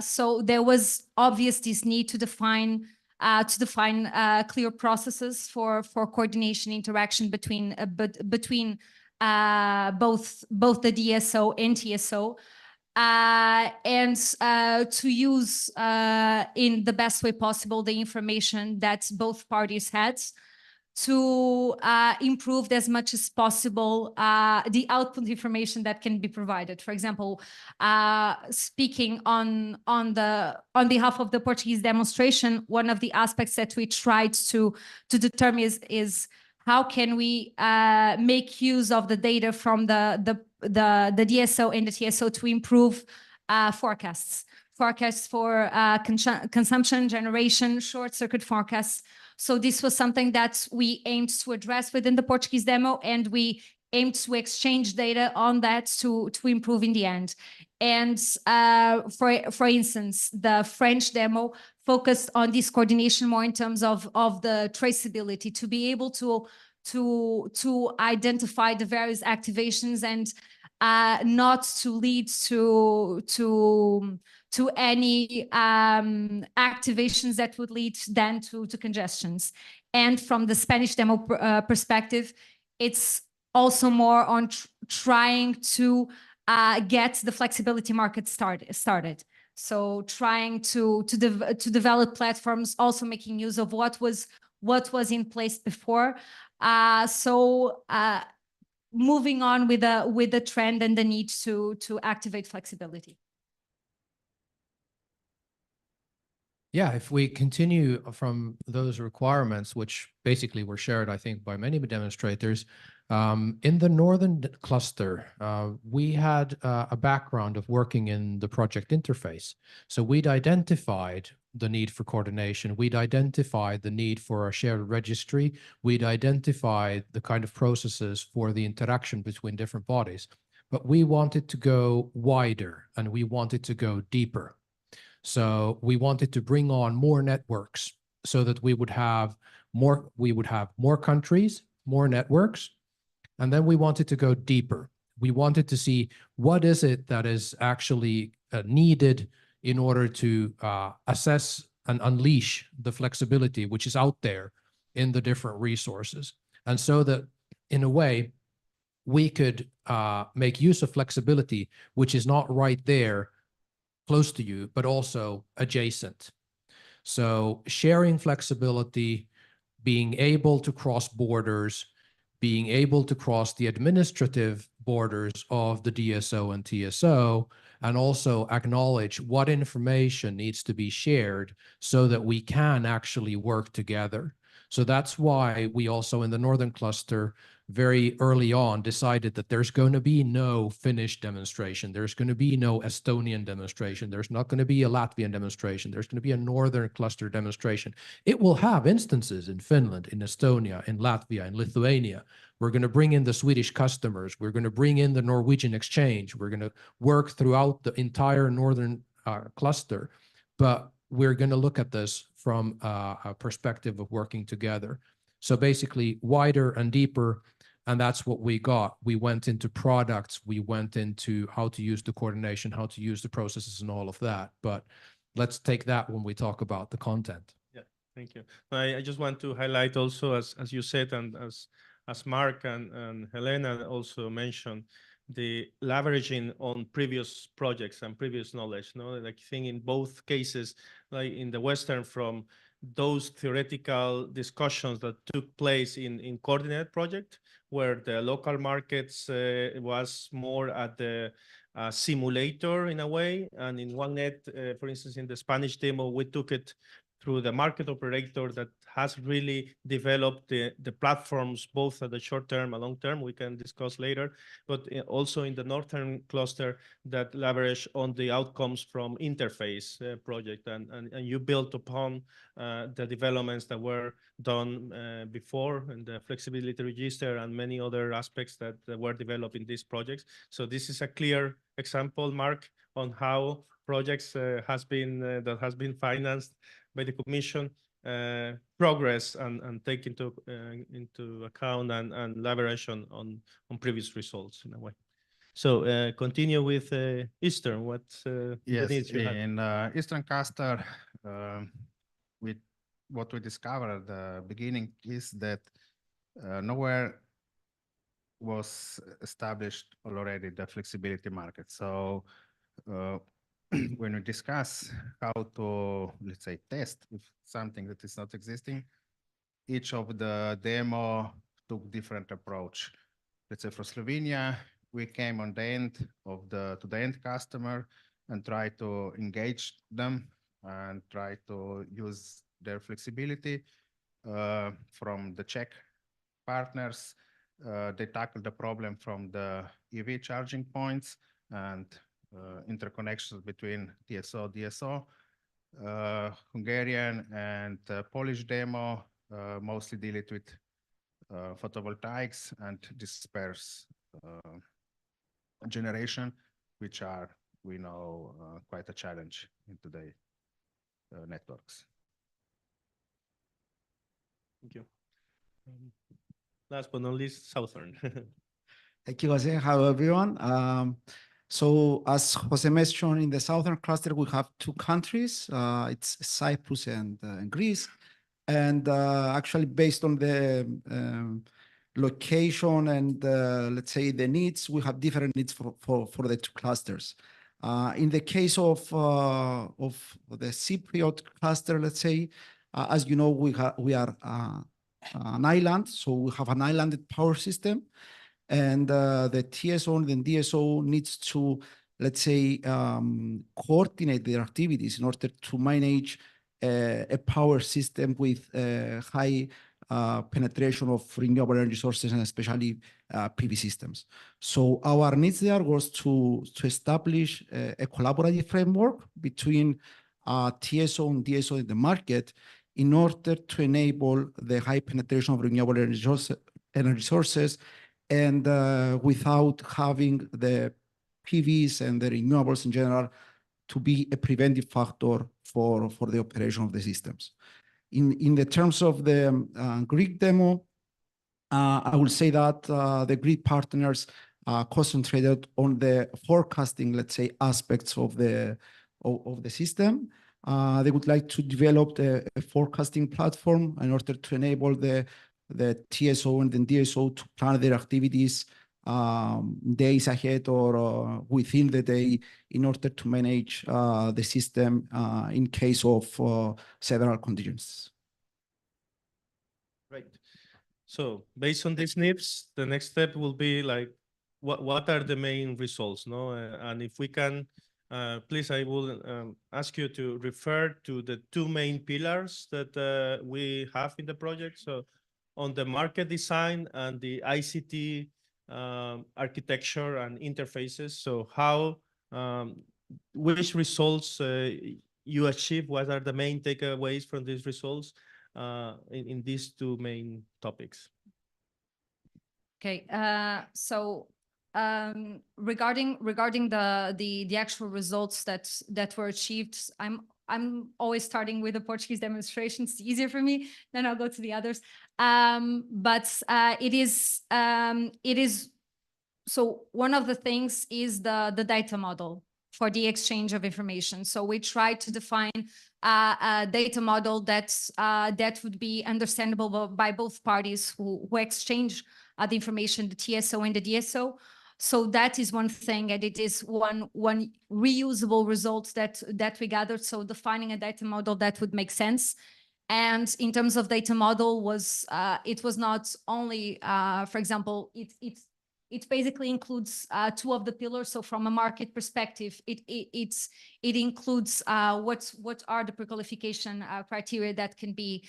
So there was obvious this need to define clear processes for coordination interaction between both the DSO and TSO, and to use in the best way possible the information that both parties had to improve as much as possible the output information that can be provided. For example, speaking on behalf of the Portuguese demonstration, one of the aspects that we tried to determine is how can we make use of the data from the DSO and the TSO to improve forecasts for consumption, generation, short circuit forecasts. So this was something that we aimed to address within the Portuguese demo, and we aimed to exchange data on that to improve in the end. And for instance, the French demo focused on this coordination more in terms of the traceability, to be able to identify the various activations and not to lead to any activations that would lead then to congestions. And from the Spanish demo perspective, it's also more on trying to get the flexibility market started. So trying to develop platforms, also making use of what was in place before. Moving on with the trend and the need to activate flexibility. Yeah, if we continue from those requirements, which basically were shared, I think, by many demonstrators, in the northern cluster, we had a background of working in the project interface. So we'd identified the need for coordination. We'd identified the need for a shared registry. We'd identified the kind of processes for the interaction between different bodies. But we wanted to go wider and we wanted to go deeper. So we wanted to bring on more networks so that we would have more countries, more networks, and then we wanted to go deeper. We wanted to see what is it that is actually needed in order to assess and unleash the flexibility which is out there in the different resources. And so that in a way, we could make use of flexibility, which is not right there close to you, but also adjacent. So sharing flexibility, being able to cross borders, being able to cross the administrative borders of the DSO and TSO, and also acknowledge what information needs to be shared so that we can actually work together. So that's why we also in the Northern Cluster very early on decided that there's going to be no Finnish demonstration. There's going to be no Estonian demonstration. There's not going to be a Latvian demonstration. There's going to be a Northern Cluster demonstration. It will have instances in Finland, in Estonia, in Latvia, in Lithuania. We're going to bring in the Swedish customers. We're going to bring in the Norwegian exchange. We're going to work throughout the entire Northern Cluster. But we're going to look at this from a perspective of working together. So basically wider and deeper, and that's what we got. We went into products, we went into how to use the coordination, how to use the processes and all of that. But let's take that when we talk about the content. Yeah, thank you. I just want to highlight also, as you said, and as Mark and Helena also mentioned, the leveraging on previous projects and previous knowledge. Like I think in both cases, like in the Western, from those theoretical discussions that took place in Coordinate project, where the local markets was more at the simulator in a way. And in OneNet, for instance, in the Spanish demo, we took it through the market operator that has really developed the platforms, both at the short term and long term, we can discuss later, but also in the Northern Cluster that leverage on the outcomes from interface project. And you built upon the developments that were done before in the flexibility register and many other aspects that were developed in these projects. So this is a clear example, Mark, on how projects that has been financed by the Commission progress and take into account and leverage on previous results in a way. So continue with Eastern. What's the Yes, needs you had? in Eastern cluster, with what we discovered at the beginning is that nowhere was established already the flexibility market. So when we discuss how to, let's say, test if something that is not existing, each of the demo took different approach. Let's say for Slovenia, we came on the end of to the end customer and try to engage them and try to use their flexibility. From the Czech partners, they tackled the problem from the EV charging points and interconnections between TSO-DSO. Hungarian and Polish demo mostly deal it with photovoltaics and disperse generation, which are, we know, quite a challenge in today's networks. Thank you. Last but not least, Southern. Thank you, Jose. Hello, everyone. So as Jose mentioned, in the Southern cluster, we have two countries. It's Cyprus and Greece. And actually, based on the location and let's say the needs, we have different needs for the two clusters. In the case of the Cypriot cluster, let's say, as you know, we are an island, so we have an islanded power system, and the TSO and the DSO needs to, let's say, coordinate their activities in order to manage a power system with high penetration of renewable energy sources and especially PV systems. So our needs there was to establish a collaborative framework between TSO and DSO in the market in order to enable the high penetration of renewable energy sources and without having the PVs and the renewables in general to be a preventive factor for the operation of the systems. In the terms of the Greek demo, I will say that the Greek partners concentrated on the forecasting, let's say, aspects of the system. They would like to develop a forecasting platform in order to enable the TSO and the DSO to plan their activities days ahead or within the day in order to manage the system in case of several conditions. Right. So based on these needs, the next step will be like, what are the main results? No, and if we can, please, I will ask you to refer to the two main pillars that we have in the project. So on the market design and the ICT architecture and interfaces. So how, which results you achieve? What are the main takeaways from these results in these two main topics? Okay, so regarding the actual results that were achieved, I'm always starting with the Portuguese demonstrations. It's easier for me. Then I'll go to the others. But it is so one of the things is the data model for the exchange of information. So we try to define a data model that would be understandable by both parties who exchange the information, the TSO and the DSO. So that is one thing, and it is one reusable result that we gathered. So defining a data model that would make sense. And in terms of data model, it was not only, for example, it basically includes two of the pillars. So from a market perspective, it includes what are the pre-qualification criteria that can be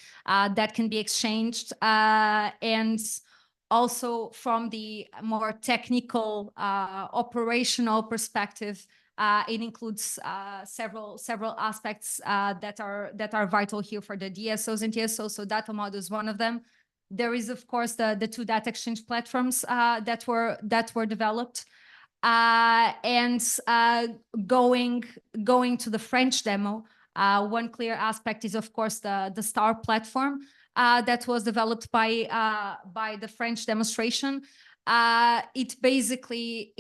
exchanged, and also from the more technical operational perspective, it includes several aspects that are vital here for the DSOs and TSOs. So data model is one of them. There is, of course, the two data exchange platforms that were developed. And going to the French demo, one clear aspect is, of course, the STAR platform that was developed by the French demonstration. It basically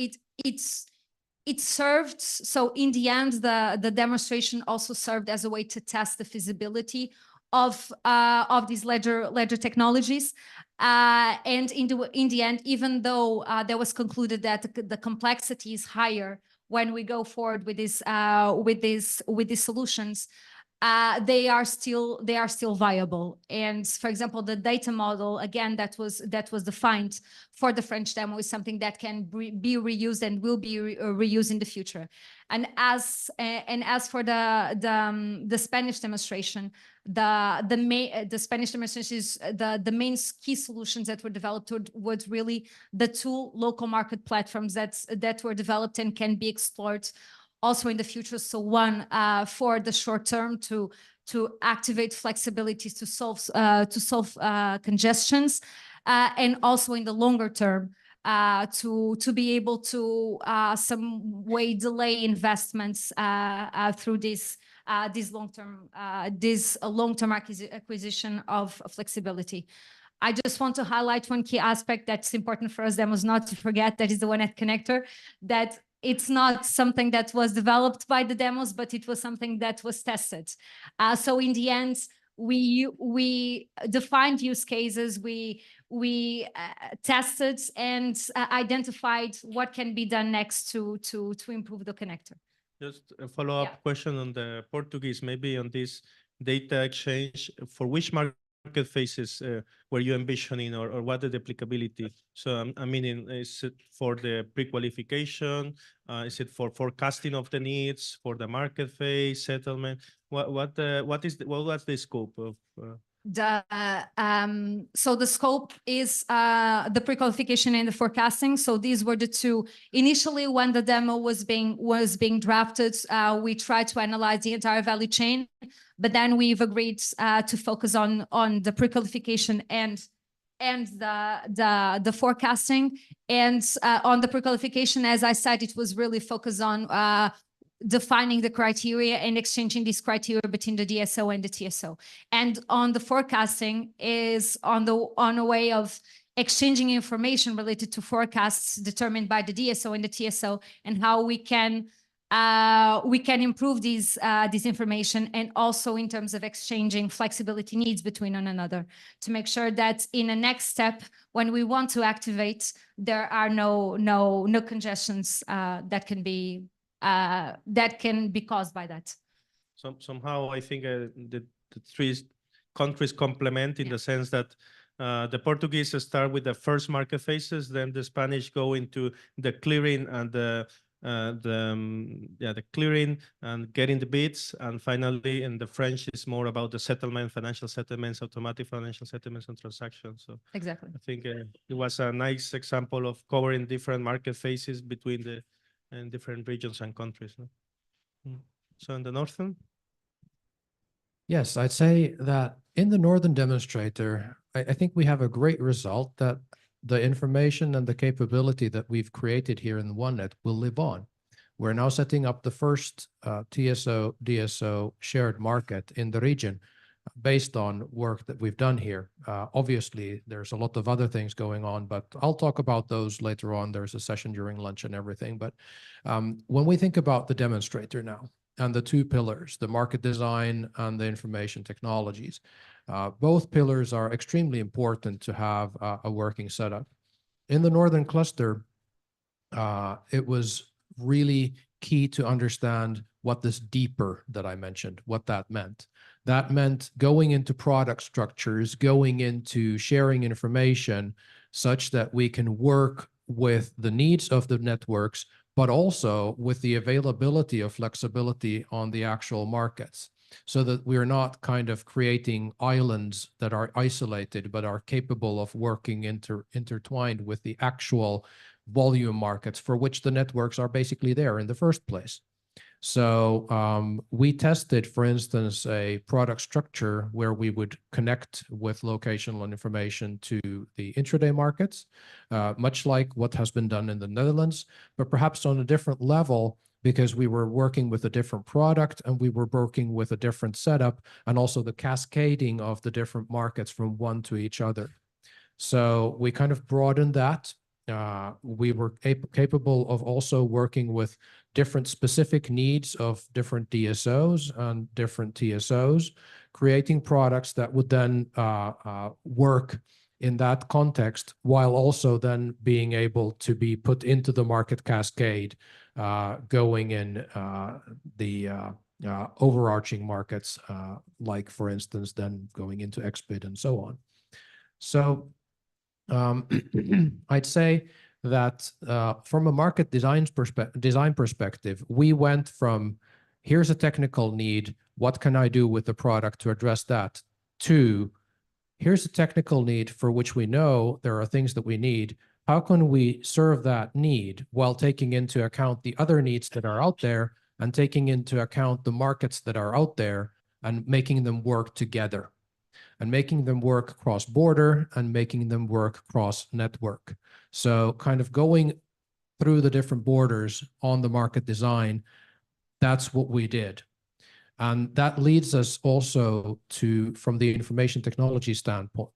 it served, so in the end, the demonstration also served as a way to test the feasibility of these ledger technologies. And in the end, even though there was concluded that the complexity is higher when we go forward with these solutions, they are still viable. And for example, the data model, again, that was defined for the French demo, is something that can be reused and will be reused in the future. And as for the Spanish demonstration, the Spanish demonstration is the main key solutions that were developed was really the two local market platforms that were developed and can be explored also in the future. So one for the short term to activate flexibilities to solve congestions, and also in the longer term to be able to some way delay investments through this long-term acquisition of flexibility. I just want to highlight one key aspect that's important for us demos not to forget, that is the OneNet connector, that it's not something that was developed by the demos, but it was something that was tested. So in the end, we defined use cases, we tested and identified what can be done next to improve the connector. Just a follow-up question on the Portuguese, maybe on this data exchange. For which market phases were you envisioning, or what is the applicability? So I mean, is it for the pre-qualification? Is it for forecasting of the needs, for the market phase, settlement? What was the scope of? So the scope is the pre-qualification and the forecasting. So these were the two. Initially, when the demo was being drafted, we tried to analyze the entire value chain, but then we've agreed to focus on the pre-qualification and the forecasting. And on the pre-qualification, as I said, it was really focused on defining the criteria and exchanging these criteria between the DSO and the TSO. And on the forecasting is on a way of exchanging information related to forecasts determined by the DSO and the TSO, and how we can improve this information, and also in terms of exchanging flexibility needs between one another, to make sure that in the next step, when we want to activate, there are no congestions that can be caused by that. Somehow, I think the three countries complement in the sense that the Portuguese start with the first market phases, then the Spanish go into the clearing and the clearing and getting the bids, and finally in the French is more about the settlement, financial settlements, automatic financial settlements and transactions. So exactly, I think it was a nice example of covering different market phases between the different regions and countries. No? So in the northern? Yes, I'd say that in the northern demonstrator, I think we have a great result that the information and the capability that we've created here in OneNet will live on. We're now setting up the first TSO-DSO shared market in the region based on work that we've done here. Obviously, there's a lot of other things going on, but I'll talk about those later on. There's a session during lunch and everything. But when we think about the demonstrator now and the two pillars, the market design and the information technologies, both pillars are extremely important to have a working setup. In the northern cluster, it was really key to understand what this deeper that I mentioned, what that meant. That meant going into product structures, going into sharing information such that we can work with the needs of the networks, but also with the availability of flexibility on the actual markets, so that we're not kind of creating islands that are isolated, but are capable of working intertwined with the actual volume markets for which the networks are basically there in the first place. So we tested, for instance, a product structure where we would connect with locational information to the intraday markets, much like what has been done in the Netherlands, but perhaps on a different level, because we were working with a different product and we were working with a different setup, and also the cascading of the different markets from one to each other. So we kind of broadened that we were capable of also working with different specific needs of different DSOs and different TSOs, creating products that would then work in that context, while also then being able to be put into the market cascade, going in the overarching markets, like, for instance, then going into XBIT and so on. So I'd say that from a market design perspective, we went from here's a technical need, what can I do with the product to address that, to here's a technical need for which we know there are things that we need. How can we serve that need while taking into account the other needs that are out there and taking into account the markets that are out there and making them work together and making them work cross-border and making them work cross-network. So kind of going through the different borders on the market design, that's what we did. And that leads us also to, from the information technology standpoint,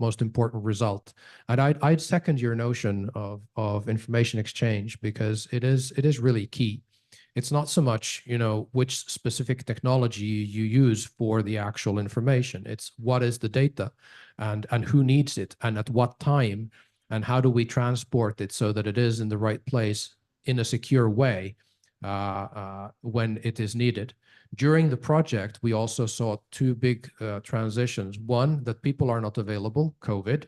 most important result. And I'd second your notion of information exchange, because it is really key. It's not so much, you know, which specific technology you use for the actual information. It's what is the data and who needs it and at what time, and how do we transport it so that it is in the right place in a secure way when it is needed. During the project, we also saw two big transitions. One, that people are not available, COVID.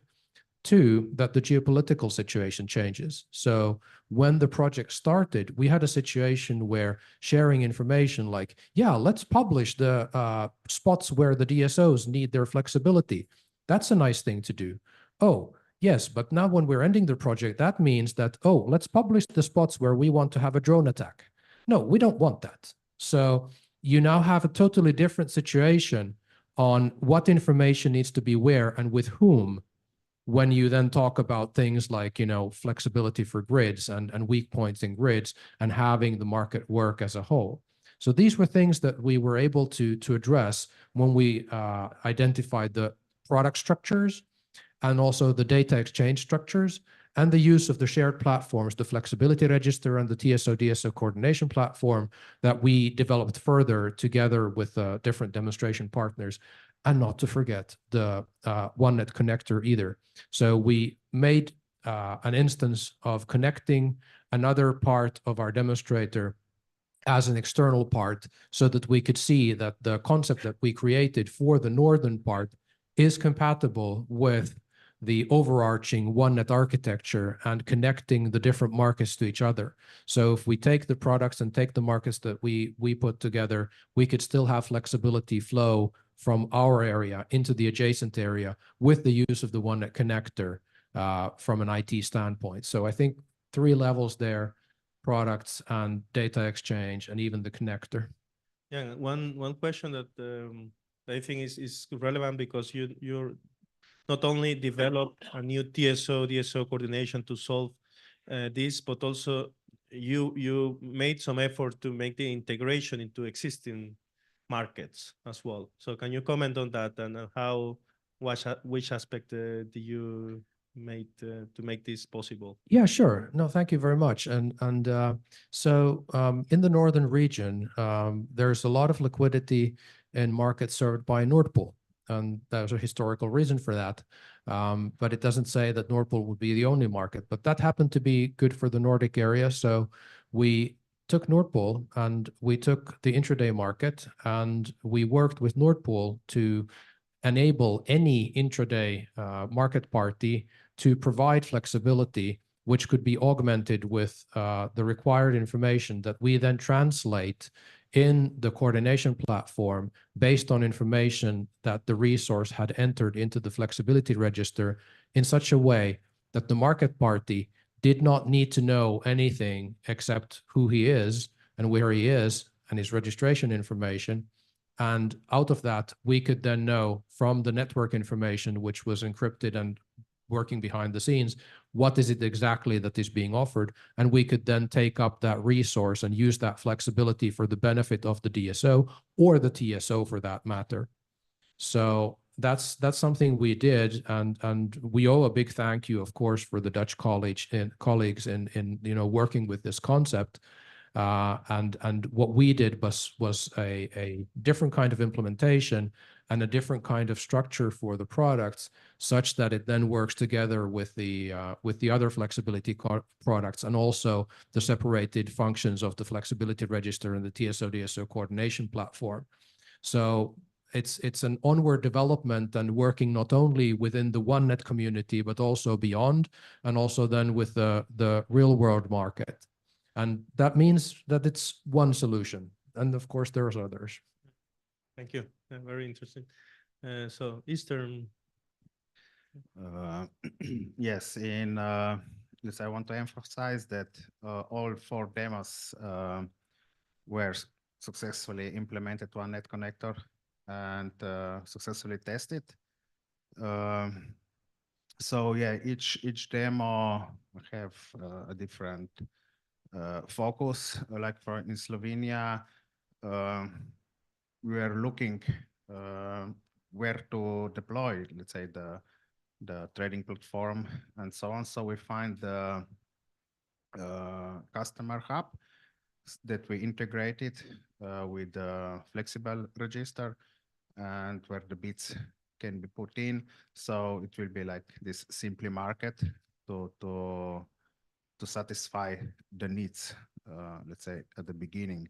Two, that the geopolitical situation changes. So when the project started, we had a situation where sharing information like, yeah, let's publish the spots where the DSOs need their flexibility. That's a nice thing to do. Oh, yes, but now when we're ending the project, that means that, oh, let's publish the spots where we want to have a drone attack. No, we don't want that. So you now have a totally different situation on what information needs to be where and with whom, when you then talk about things like, you know, flexibility for grids and weak points in grids and having the market work as a whole. So these were things that we were able to address when we identified the product structures and also the data exchange structures and the use of the shared platforms, the flexibility register and the TSO-DSO coordination platform that we developed further together with different demonstration partners, and not to forget the OneNet connector either. So we made an instance of connecting another part of our demonstrator as an external part so that we could see that the concept that we created for the northern part is compatible with the overarching OneNet architecture and connecting the different markets to each other. So if we take the products and take the markets that we put together, we could still have flexibility flow from our area into the adjacent area with the use of the OneNet connector from an IT standpoint. So I think 3 levels there: products and data exchange and even the connector. Yeah, one question that I think is relevant, because you're not only developed a new TSO-DSO coordination to solve this, but also you made some effort to make the integration into existing markets as well. So can you comment on that, and how, which aspect do you made to make this possible? Yeah, sure. No, thank you very much. So in the northern region, there's a lot of liquidity in markets served by Nord Pool. And there's a historical reason for that. But it doesn't say that Nord Pool would be the only market, but that happened to be good for the Nordic area. So we took Nord Pool and we took the intraday market, and we worked with Nord Pool to enable any intraday market party to provide flexibility, which could be augmented with the required information that we then translate in the coordination platform based on information that the resource had entered into the flexibility register in such a way that the market party did not need to know anything except who he is and where he is and his registration information. And out of that, we could then know from the network information, which was encrypted and working behind the scenes, what is it exactly that is being offered, and we could then take up that resource and use that flexibility for the benefit of the DSO or the TSO for that matter. So that's something we did, and we owe a big thank you, of course, for the Dutch colleagues in working with this concept. And what we did was a different kind of implementation and a different kind of structure for the products, such that it then works together with the other flexibility products, and also the separated functions of the flexibility register and the TSO-DSO coordination platform. So it's an onward development and working not only within the OneNet community, but also beyond, and also then with the real world market. And that means that it's one solution. And of course, there's others. Thank you. Very interesting. So Eastern. Yes, yes, I want to emphasize that all 4 demos were successfully implemented OneNet connector and successfully tested. So yeah, each demo have a different focus. Like in Slovenia, we are looking where to deploy, let's say, the trading platform and so on. So we find the customer hub that we integrated with the flexible register, and where the bits can be put in. So it will be like this simple market to satisfy the needs, let's say, at the beginning.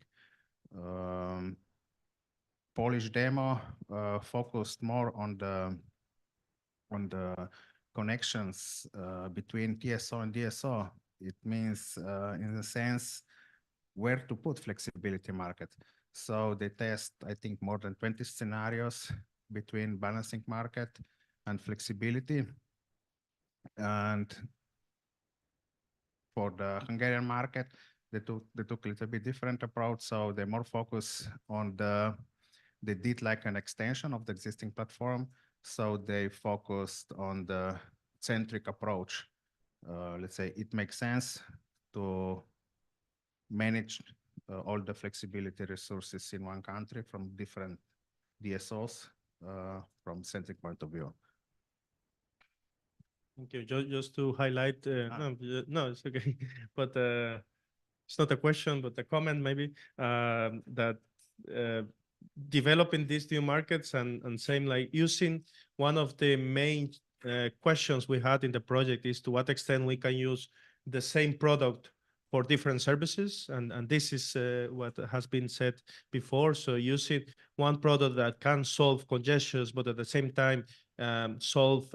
Polish demo focused more on the connections between TSO and DSO. It means, in a sense, where to put flexibility market. So they test, I think, more than 20 scenarios between balancing market and flexibility. And for the Hungarian market, they took a little bit different approach. So they more focus on they did like an extension of the existing platform. So they focused on the centric approach. Let's say it makes sense to manage all the flexibility resources in one country from different DSOs from centric point of view. Thank you. Just to highlight, no, it's okay. But it's not a question, but a comment maybe, that developing these new markets and same like using one of the main questions we had in the project is to what extent we can use the same product for different services. And this is what has been said before. So using one product that can solve congestions, but at the same time solve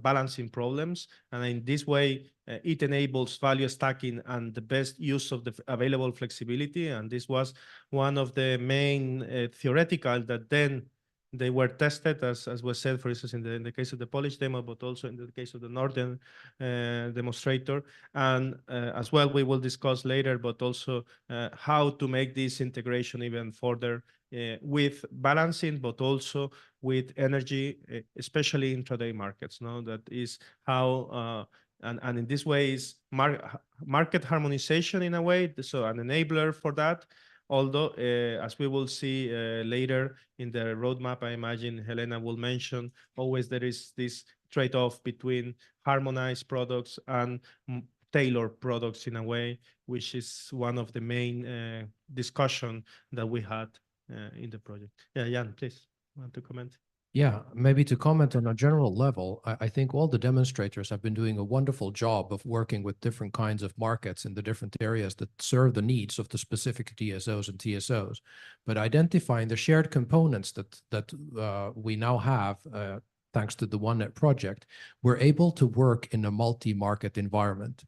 balancing problems. And in this way, it enables value stacking and the best use of the available flexibility. And this was one of the main theoretical that then they were tested, as was said, for instance, in the case of the Polish demo, but also in the case of the Northern demonstrator. And as well, we will discuss later, but also how to make this integration even further with balancing, but also with energy, especially intraday markets. No, that is how, and in this way is market harmonization in a way, so an enabler for that. Although, as we will see later in the roadmap, I imagine Helena will mention, always there is this trade-off between harmonized products and tailored products in a way, which is one of the main discussion that we had in the project. Yeah, Jan, please, want to comment? Yeah, maybe to comment on a general level, I think all the demonstrators have been doing a wonderful job of working with different kinds of markets in the different areas that serve the needs of the specific DSOs and TSOs, but identifying the shared components that we now have, thanks to the OneNet project, we're able to work in a multi-market environment.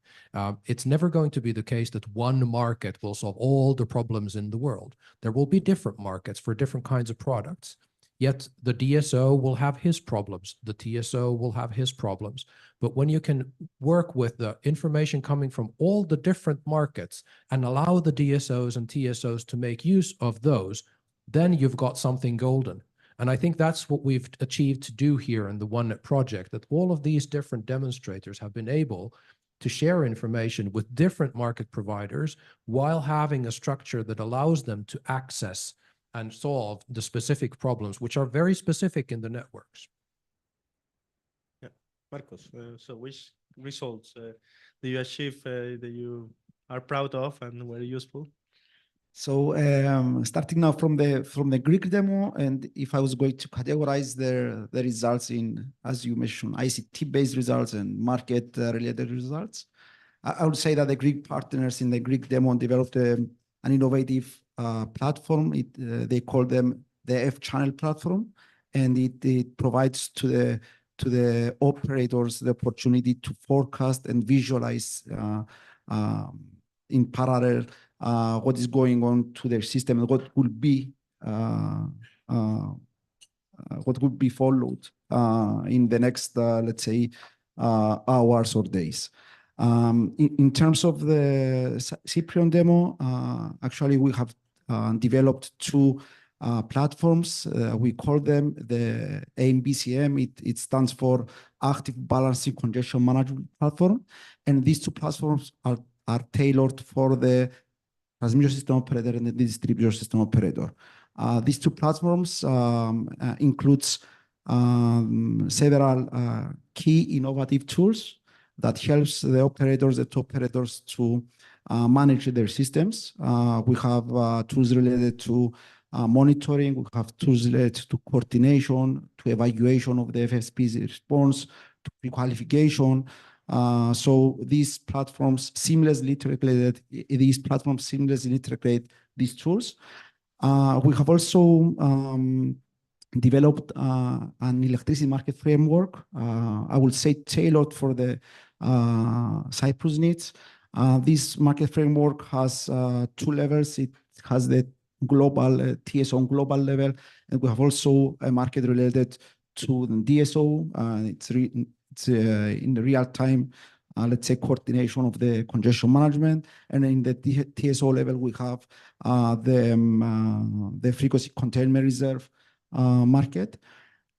It's never going to be the case that one market will solve all the problems in the world. There will be different markets for different kinds of products. Yet the DSO will have his problems, the TSO will have his problems. But when you can work with the information coming from all the different markets and allow the DSOs and TSOs to make use of those, then you've got something golden. And I think that's what we've achieved to do here in the OneNet project, that all of these different demonstrators have been able to share information with different market providers while having a structure that allows them to access and solve the specific problems, which are very specific in the networks. Yeah, Markos, so which results do you achieve that you are proud of and were useful? So starting now from the Greek demo, and if I was going to categorize the results in, as you mentioned, ICT-based results and market-related results, I would say that the Greek partners in the Greek demo developed an innovative platform. They call them the F-channel platform, and it provides to the operators the opportunity to forecast and visualize in parallel what is going on to their system and what would be followed in the next, let's say, hours or days. In terms of the Cyprian demo, actually we have developed two platforms. We call them the AIM-BCM. It stands for Active Balancing Congestion Management Platform. And these two platforms are tailored for the transmission system operator and the distribution system operator. These two platforms includes several key innovative tools that helps the top operators to manage their systems. We have tools related to monitoring. We have tools related to coordination, to evaluation of the FSP's response, to pre-qualification. So these platforms seamlessly integrate these tools. We have also developed an electricity market framework, I would say tailored for the Cyprus needs. This market framework has two levels. It has the global TSO on global level, and we have also a market related to the DSO. It's in the real time, let's say, coordination of the congestion management. And in the TSO level, we have the frequency containment reserve market.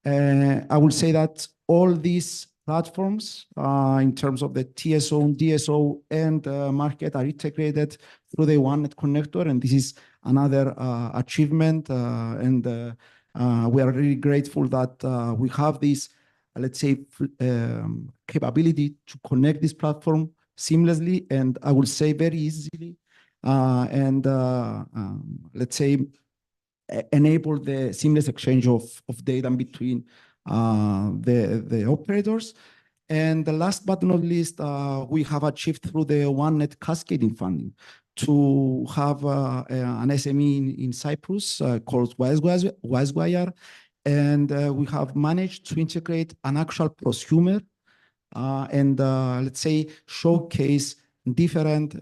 I will say that all these platforms, in terms of the TSO, DSO, and market, are integrated through the OneNet connector, and this is another achievement. And we are really grateful that we have this, let's say, capability to connect this platform seamlessly, and I will say very easily, and let's say enable the seamless exchange of data between the operators. And the last but not least, we have achieved through the OneNet cascading funding to have an SME in Cyprus called Wisewire. And we have managed to integrate an actual prosumer and let's say showcase different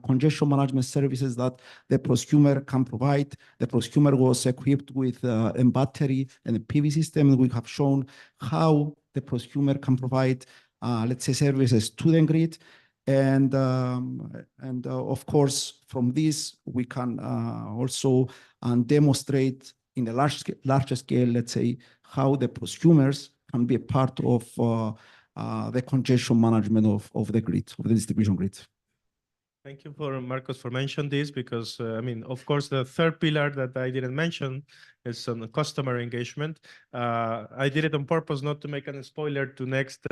congestion management services that the prosumer can provide. The prosumer was equipped with a battery and a PV system. We have shown how the prosumer can provide, let's say, services to the grid. And of course, from this, we can also demonstrate in the larger scale, let's say, how the prosumers can be a part of the congestion management of the grid, of the distribution grid. Thank you for Markos for mentioning this, because I mean, of course, the third pillar that I didn't mention is on customer engagement. I did it on purpose not to make a spoiler to next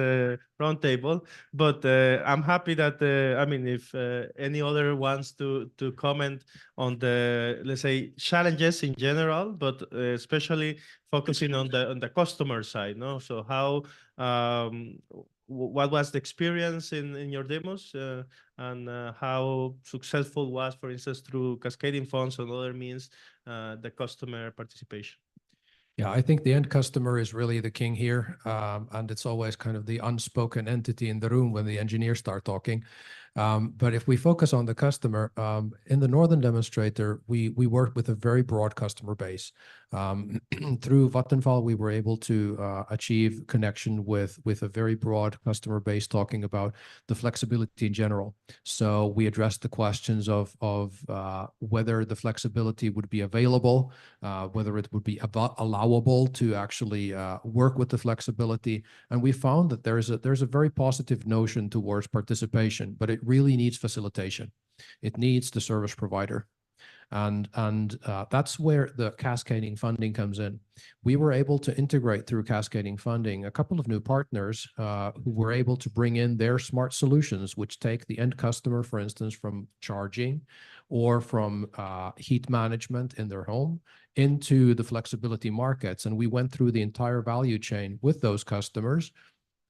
roundtable, but I'm happy that I mean, if any other wants to comment on the, let's say, challenges in general, but especially focusing on the customer side, no? So how what was the experience in your demos, and how successful was, for instance, through cascading funds and other means, the customer participation? Yeah, I think the end customer is really the king here, and it's always kind of the unspoken entity in the room when the engineers start talking. But if we focus on the customer, in the Northern demonstrator, we worked with a very broad customer base. Through Vattenfall, we were able to achieve connection with a very broad customer base, talking about the flexibility in general. So we addressed the questions of whether the flexibility would be available, whether it would be allowable to actually work with the flexibility. And we found that there's a very positive notion towards participation, but it really needs facilitation. It needs the service provider. And that's where the cascading funding comes in. We were able to integrate through cascading funding a couple of new partners who were able to bring in their smart solutions, which take the end customer, for instance, from charging or from heat management in their home into the flexibility markets. And we went through the entire value chain with those customers.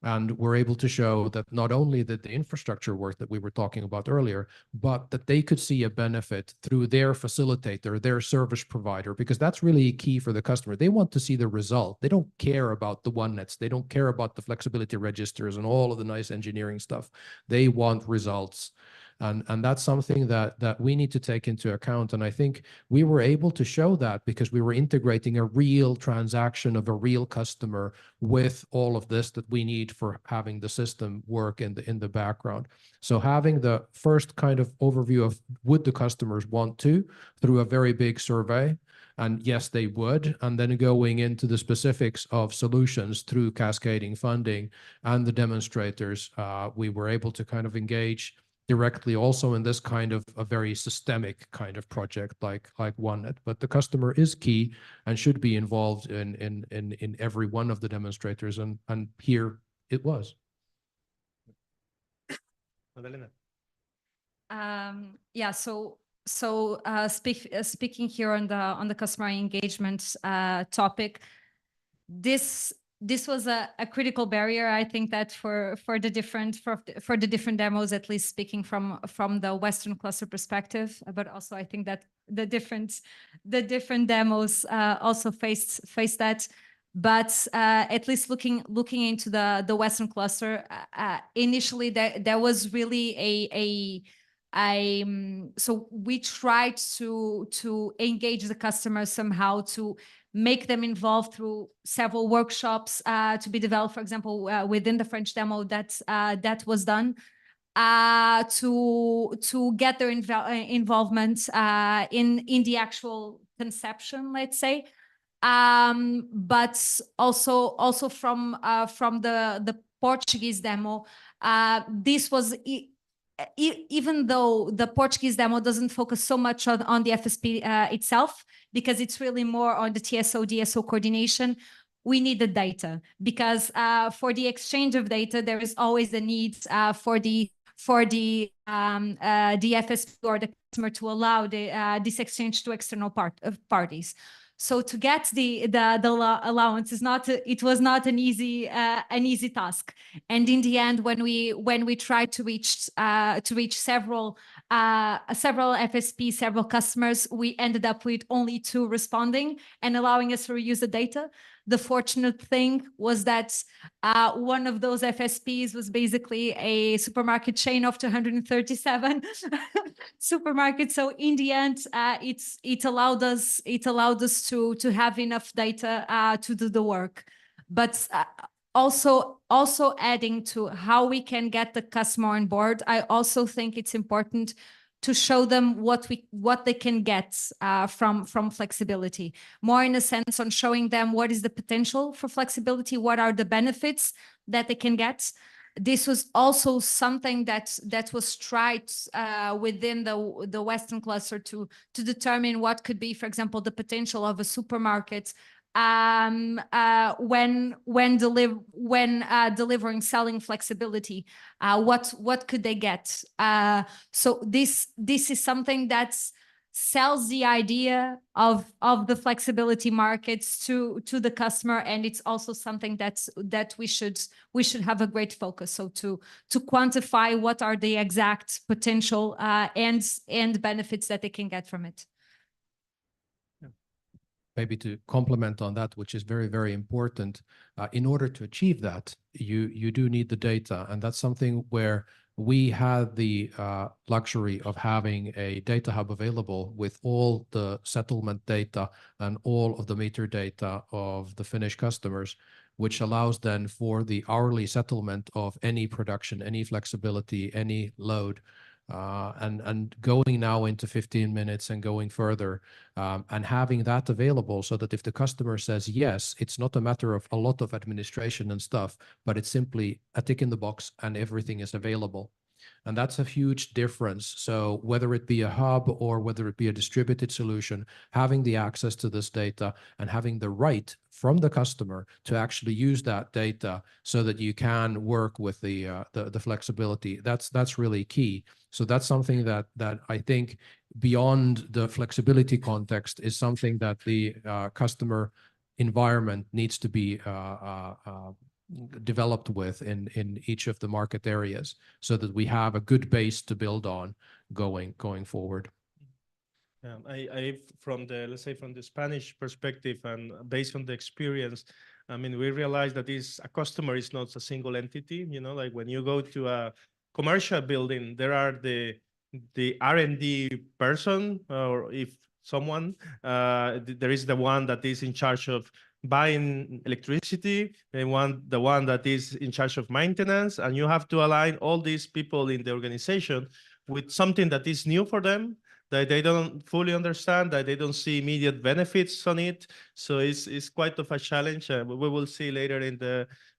And we're able to show that not only did the infrastructure work that we were talking about earlier, but that they could see a benefit through their facilitator, their service provider, because that's really key for the customer. They want to see the result. They don't care about the OneNets. They don't care about the flexibility registers and all of the nice engineering stuff. They want results. And that's something that we need to take into account. And I think we were able to show that because we were integrating a real transaction of a real customer with all of this that we need for having the system work in the background. So having the first kind of overview of would the customers want to through a very big survey, and yes, they would. And then going into the specifics of solutions through cascading funding and the demonstrators, we were able to kind of engage directly also in this kind of a very systemic kind of project like OneNet. But the customer is key and should be involved in every one of the demonstrators. And here it was. Madalena. Yeah, so speaking here on the customer engagement topic, this was a critical barrier, I think, that for the different demos, at least speaking from the Western cluster perspective, but also I think that the different demos also faced that. But at least looking into the Western cluster, initially there was really so we tried to engage the customer somehow, to make them involved through several workshops to be developed, for example, within the French demo that was done, to get their involvement in the actual conception, let's say. But also from the Portuguese demo, this was even though the Portuguese demo doesn't focus so much on the FSP itself, because it's really more on the TSO-DSO coordination, we need the data, because for the exchange of data, there is always a need for the FSP or the customer to allow this exchange to external parties. So to get the allowance it was not an easy task. And in the end, when we tried to reach several FSP, several customers, we ended up with only 2 responding and allowing us to reuse the data. The fortunate thing was that one of those FSPs was basically a supermarket chain of 237 supermarkets. So in the end, it allowed us to have enough data to do the work. But also adding to how we can get the customer on board, I also think it's important to show them what they can get from flexibility, more in a sense on showing them what is the potential for flexibility, what are the benefits that they can get. This was also something that was tried within the Western cluster to determine what could be, for example, the potential of a supermarket when delivering selling flexibility, what could they get? So this is something that sells the idea of the flexibility markets to the customer, and it's also something that we should have a great focus. So to quantify what are the exact potential and benefits that they can get from it. Maybe to complement on that, which is very, very important, in order to achieve that, you do need the data. And that's something where we had the luxury of having a data hub available with all the settlement data and all of the meter data of the Finnish customers, which allows then for the hourly settlement of any production, any flexibility, any load. And going now into 15 minutes and going further, and having that available so that if the customer says yes, it's not a matter of a lot of administration and stuff, but it's simply a tick in the box and everything is available. And that's a huge difference. So whether it be a hub or whether it be a distributed solution, having the access to this data and having the right from the customer to actually use that data so that you can work with the flexibility, that's really key. So that's something that I think beyond the flexibility context is something that the customer environment needs to be developed with in each of the market areas, so that we have a good base to build on going forward. I from the, let's say, from the Spanish perspective and based on the experience, I mean, we realize that a customer is not a single entity. You know, like when you go to a commercial building, there are the R&D person, or if someone, there is the one that is in charge of buying electricity, the one that is in charge of maintenance, and you have to align all these people in the organization with something that is new for them, that they don't fully understand, that they don't see immediate benefits on it. So it's quite of a challenge. We will see later in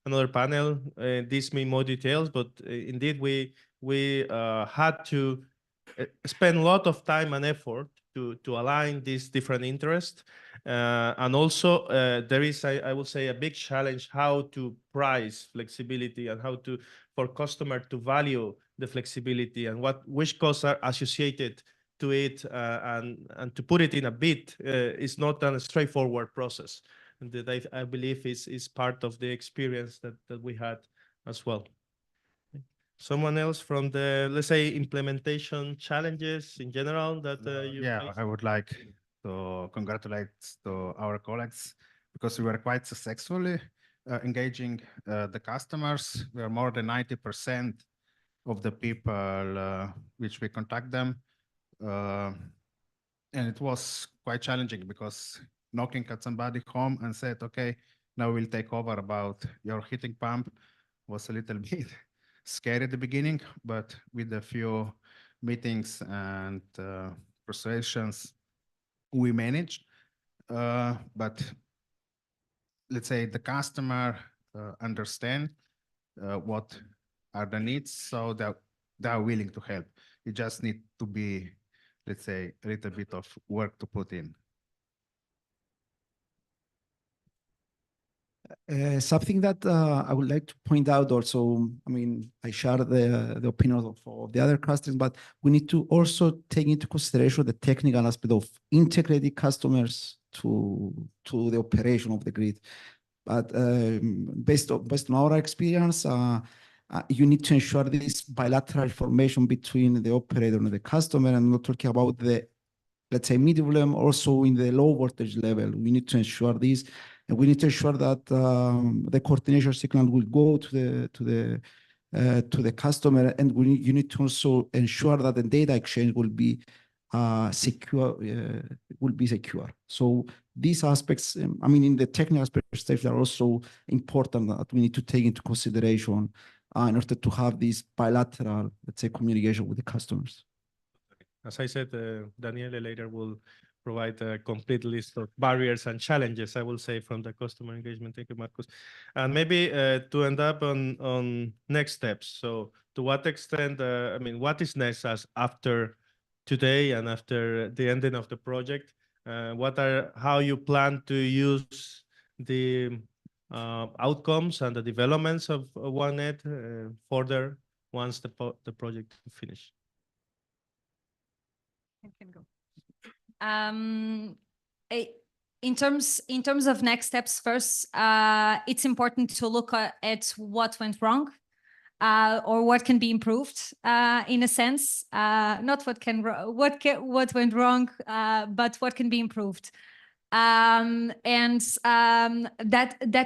another panel this in more details, but indeed we had to spend a lot of time and effort to align these different interests. And also there is, I would say, a big challenge how to price flexibility and how for customer to value the flexibility and which costs are associated to it, and to put it in a bid is not a straightforward process. And that I believe is part of the experience that we had as well. Someone else from the, let's say, implementation challenges in general that you faced? I would like to congratulate our colleagues, because we were quite successfully engaging the customers. We are more than 90% of the people which we contact them. And it was quite challenging, because knocking at somebody's home and said, okay, now we'll take over about your heating pump was a little bit scary at the beginning, but with a few meetings and persuasions, we managed. But let's say the customer understand what are the needs, so that they are willing to help. You just need to be, let's say, a little bit of work to put in. Something that I would like to point out also, I mean, I share the opinion of the other customers, but we need to also take into consideration the technical aspect of integrating customers to the operation of the grid. But based on our experience, you need to ensure this bilateral formation between the operator and the customer. And not talking about the, let's say, medium level, also in the low voltage level. We need to ensure this, and we need to ensure that the coordination signal will go to the customer, and you need to also ensure that the data exchange will be secure. So these aspects, I mean, in the technical aspects, are also important that we need to take into consideration in order to have this bilateral, let's say, communication with the customers. As I said, Daniele later will provide a complete list of barriers and challenges, I will say, from the customer engagement. Thank you, Markos. And maybe to end up on next steps. So to what extent, I mean, what is next as after today and after the ending of the project? How you plan to use the outcomes and the developments of OneNet further once the project is finished? I can go. In terms of next steps, first, it's important to look at what went wrong, or what can be improved, in a sense, not what went wrong, but what can be improved. That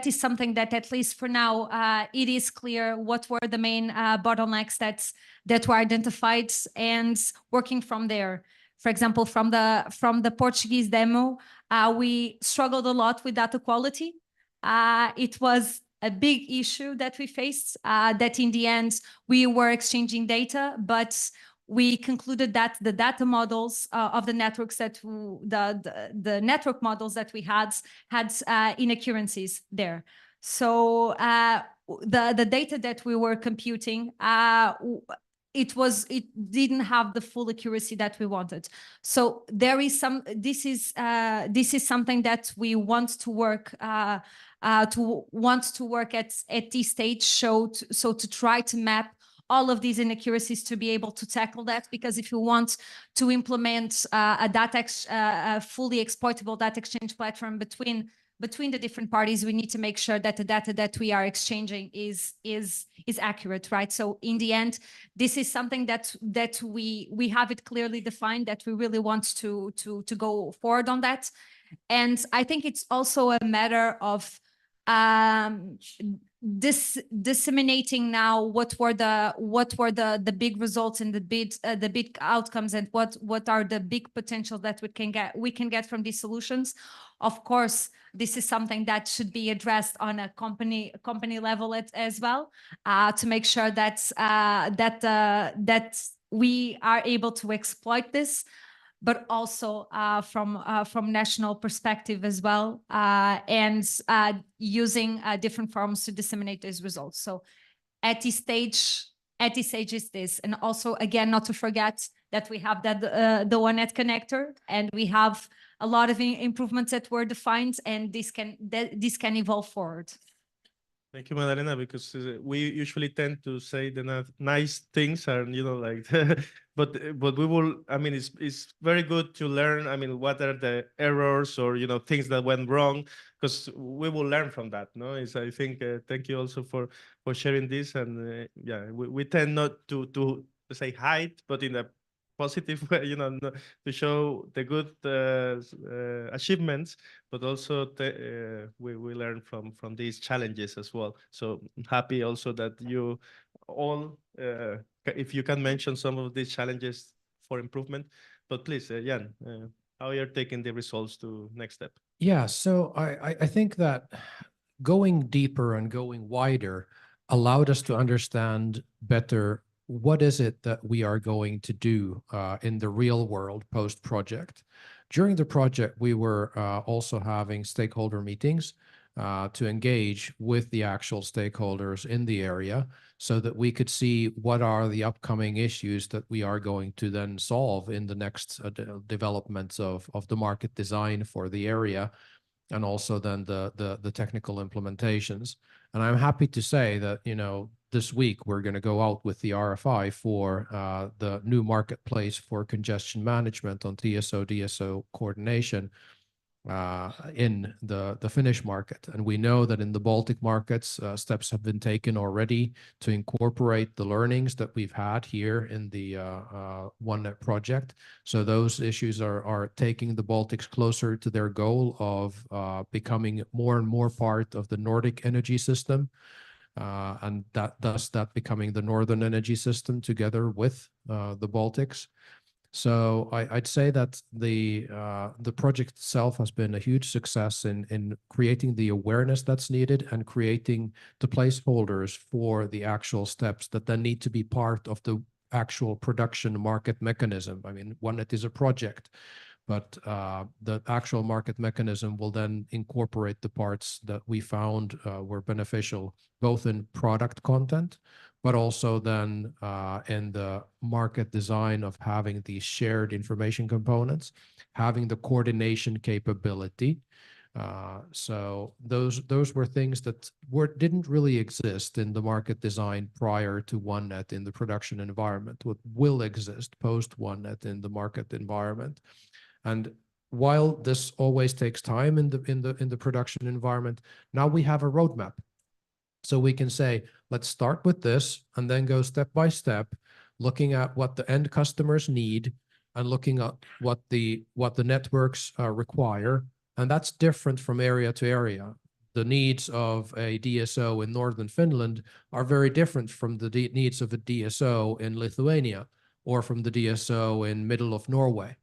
is something that, at least for now, it is clear what were the main bottlenecks that were identified, and working from there. For example, from the Portuguese demo, we struggled a lot with data quality. It was a big issue that we faced, that in the end we were exchanging data, but we concluded that the data models of the networks the network models that we had inaccuracies there. So the data that we were computing it didn't have the full accuracy that we wanted. So there is this is something that we want to work at this stage. So to try to map all of these inaccuracies to be able to tackle that, because if you want to implement a fully exploitable data exchange platform between the different parties, we need to make sure that the data that we are exchanging is accurate, right? So in the end, this is something that we have it clearly defined, that we really want to go forward on that. And I think it's also a matter of disseminating now what were the big results and the big outcomes, and what are the big potential that we can get from these solutions. Of course, this is something that should be addressed on a company level as well, to make sure that we are able to exploit this, but also from national perspective as well, and using different forms to disseminate these results. So at this stage is this. And also, again, not to forget that we have the OneNet connector, and we have a lot of improvements that were defined, and this can evolve forward. Thank you, Madalena, because we usually tend to say the nice things, and like, but we will. I mean, it's very good to learn. I mean, what are the errors or things that went wrong, because we will learn from that. No, I think. Thank you also for sharing this, and yeah, we tend not to say hide, but in a positive way, to show the good achievements, but also we learn from these challenges as well. So I'm happy also that you all, if you can mention some of these challenges for improvement, but please, Jan, how you're taking the results to next step? Yeah, so I think that going deeper and going wider allowed us to understand better what is it that we are going to do in the real world post-project. During the project, we were also having stakeholder meetings to engage with the actual stakeholders in the area, so that we could see what are the upcoming issues that we are going to then solve in the next developments of the market design for the area, and also then the technical implementations. And I'm happy to say that, this week we're going to go out with the RFI for the new marketplace for congestion management on TSO-DSO coordination in the Finnish market. And we know that in the Baltic markets, steps have been taken already to incorporate the learnings that we've had here in the OneNet project. So those issues are taking the Baltics closer to their goal of becoming more and more part of the Nordic energy system. And that becoming the Northern energy system together with the Baltics. So I'd say that the project itself has been a huge success in creating the awareness that's needed and creating the placeholders for the actual steps that then need to be part of the actual production market mechanism. I mean, OneNet is a project, but the actual market mechanism will then incorporate the parts that we found were beneficial, both in product content, but also then in the market design of having these shared information components, having the coordination capability. So those were things that didn't really exist in the market design prior to OneNet in the production environment, what will exist post OneNet in the market environment. And while this always takes time in the production environment, now we have a roadmap. So we can say, let's start with this and then go step by step, looking at what the end customers need and looking at what the networks require. And that's different from area to area. The needs of a DSO in Northern Finland are very different from the needs of a DSO in Lithuania or from the DSO in middle of Norway.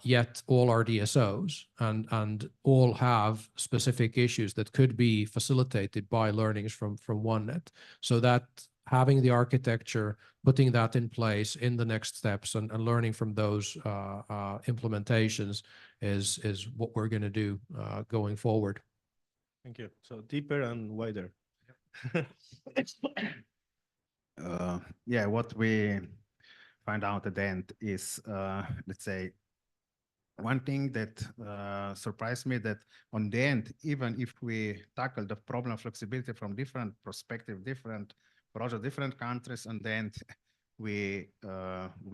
Yet all are DSOs and all have specific issues that could be facilitated by learnings from OneNet. So that having the architecture, putting that in place in the next steps and learning from those implementations is what we're going to do going forward. Thank you. So deeper and wider. yeah, what we find out at the end is, let's say, one thing that surprised me, that on the end, even if we tackle the problem of flexibility from different perspective, different projects, different countries, and then we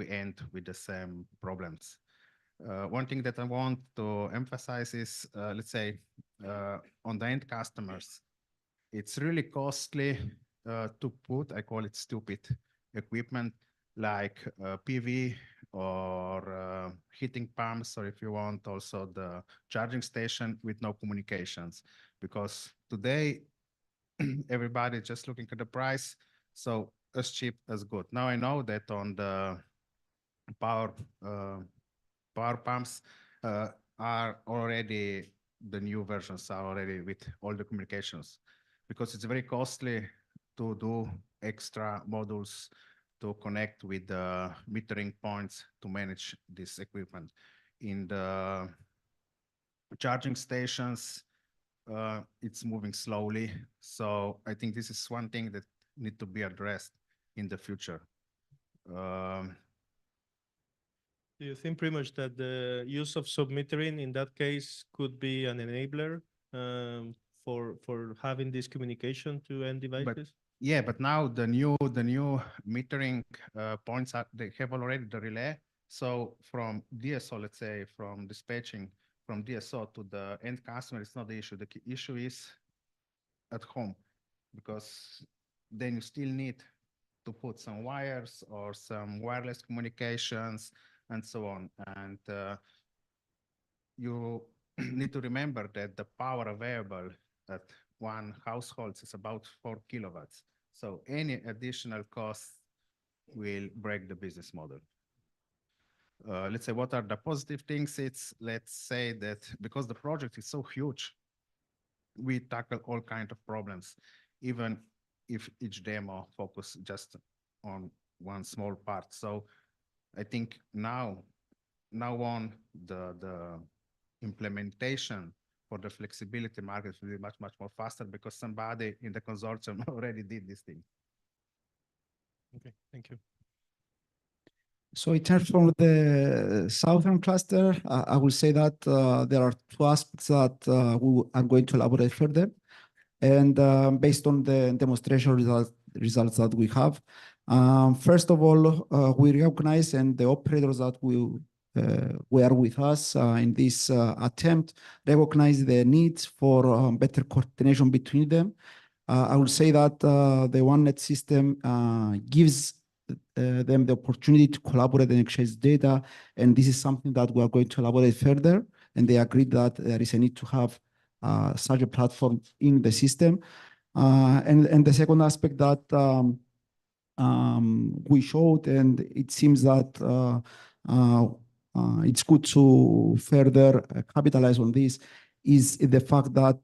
end with the same problems. One thing that I want to emphasize is, let's say, on the end customers, it's really costly to put, I call it stupid equipment, like PV or heating pumps, or if you want also the charging station with no communications. Because today, everybody just looking at the price, so as cheap as good. Now I know that on the power pumps are already, the new versions are already with all the communications, because it's very costly to do extra modules to connect with the metering points to manage this equipment. In the charging stations, it's moving slowly. So I think this is one thing that need to be addressed in the future. Do you think pretty much that the use of submetering in that case could be an enabler for having this communication to end devices? Yeah, but now the new metering points they have already the relay. So from DSO, let's say from dispatching from DSO to the end customer, it's not the issue. The issue is at home, because then you still need to put some wires or some wireless communications and so on. And you need to remember that the power available at one household is about 4 kilowatts. So any additional cost will break the business model. Let's say, what are the positive things? It's, let's say that because the project is so huge, we tackle all kinds of problems, even if each demo focus just on one small part. So I think now on the implementation for the flexibility market will be much more faster, because somebody in the consortium already did this thing. Okay, thank you. So in terms of the southern cluster, I will say that there are two aspects that we are going to elaborate further. And based on the demonstration results that we have, first of all, we recognize, and the operators that were with us in this attempt recognize the need for better coordination between them. I would say that the OneNet system gives them the opportunity to collaborate and exchange data, and this is something that we are going to elaborate further. And they agreed that there is a need to have such a platform in the system. And the second aspect that we showed, and it seems that it's good to further capitalize on this, is the fact that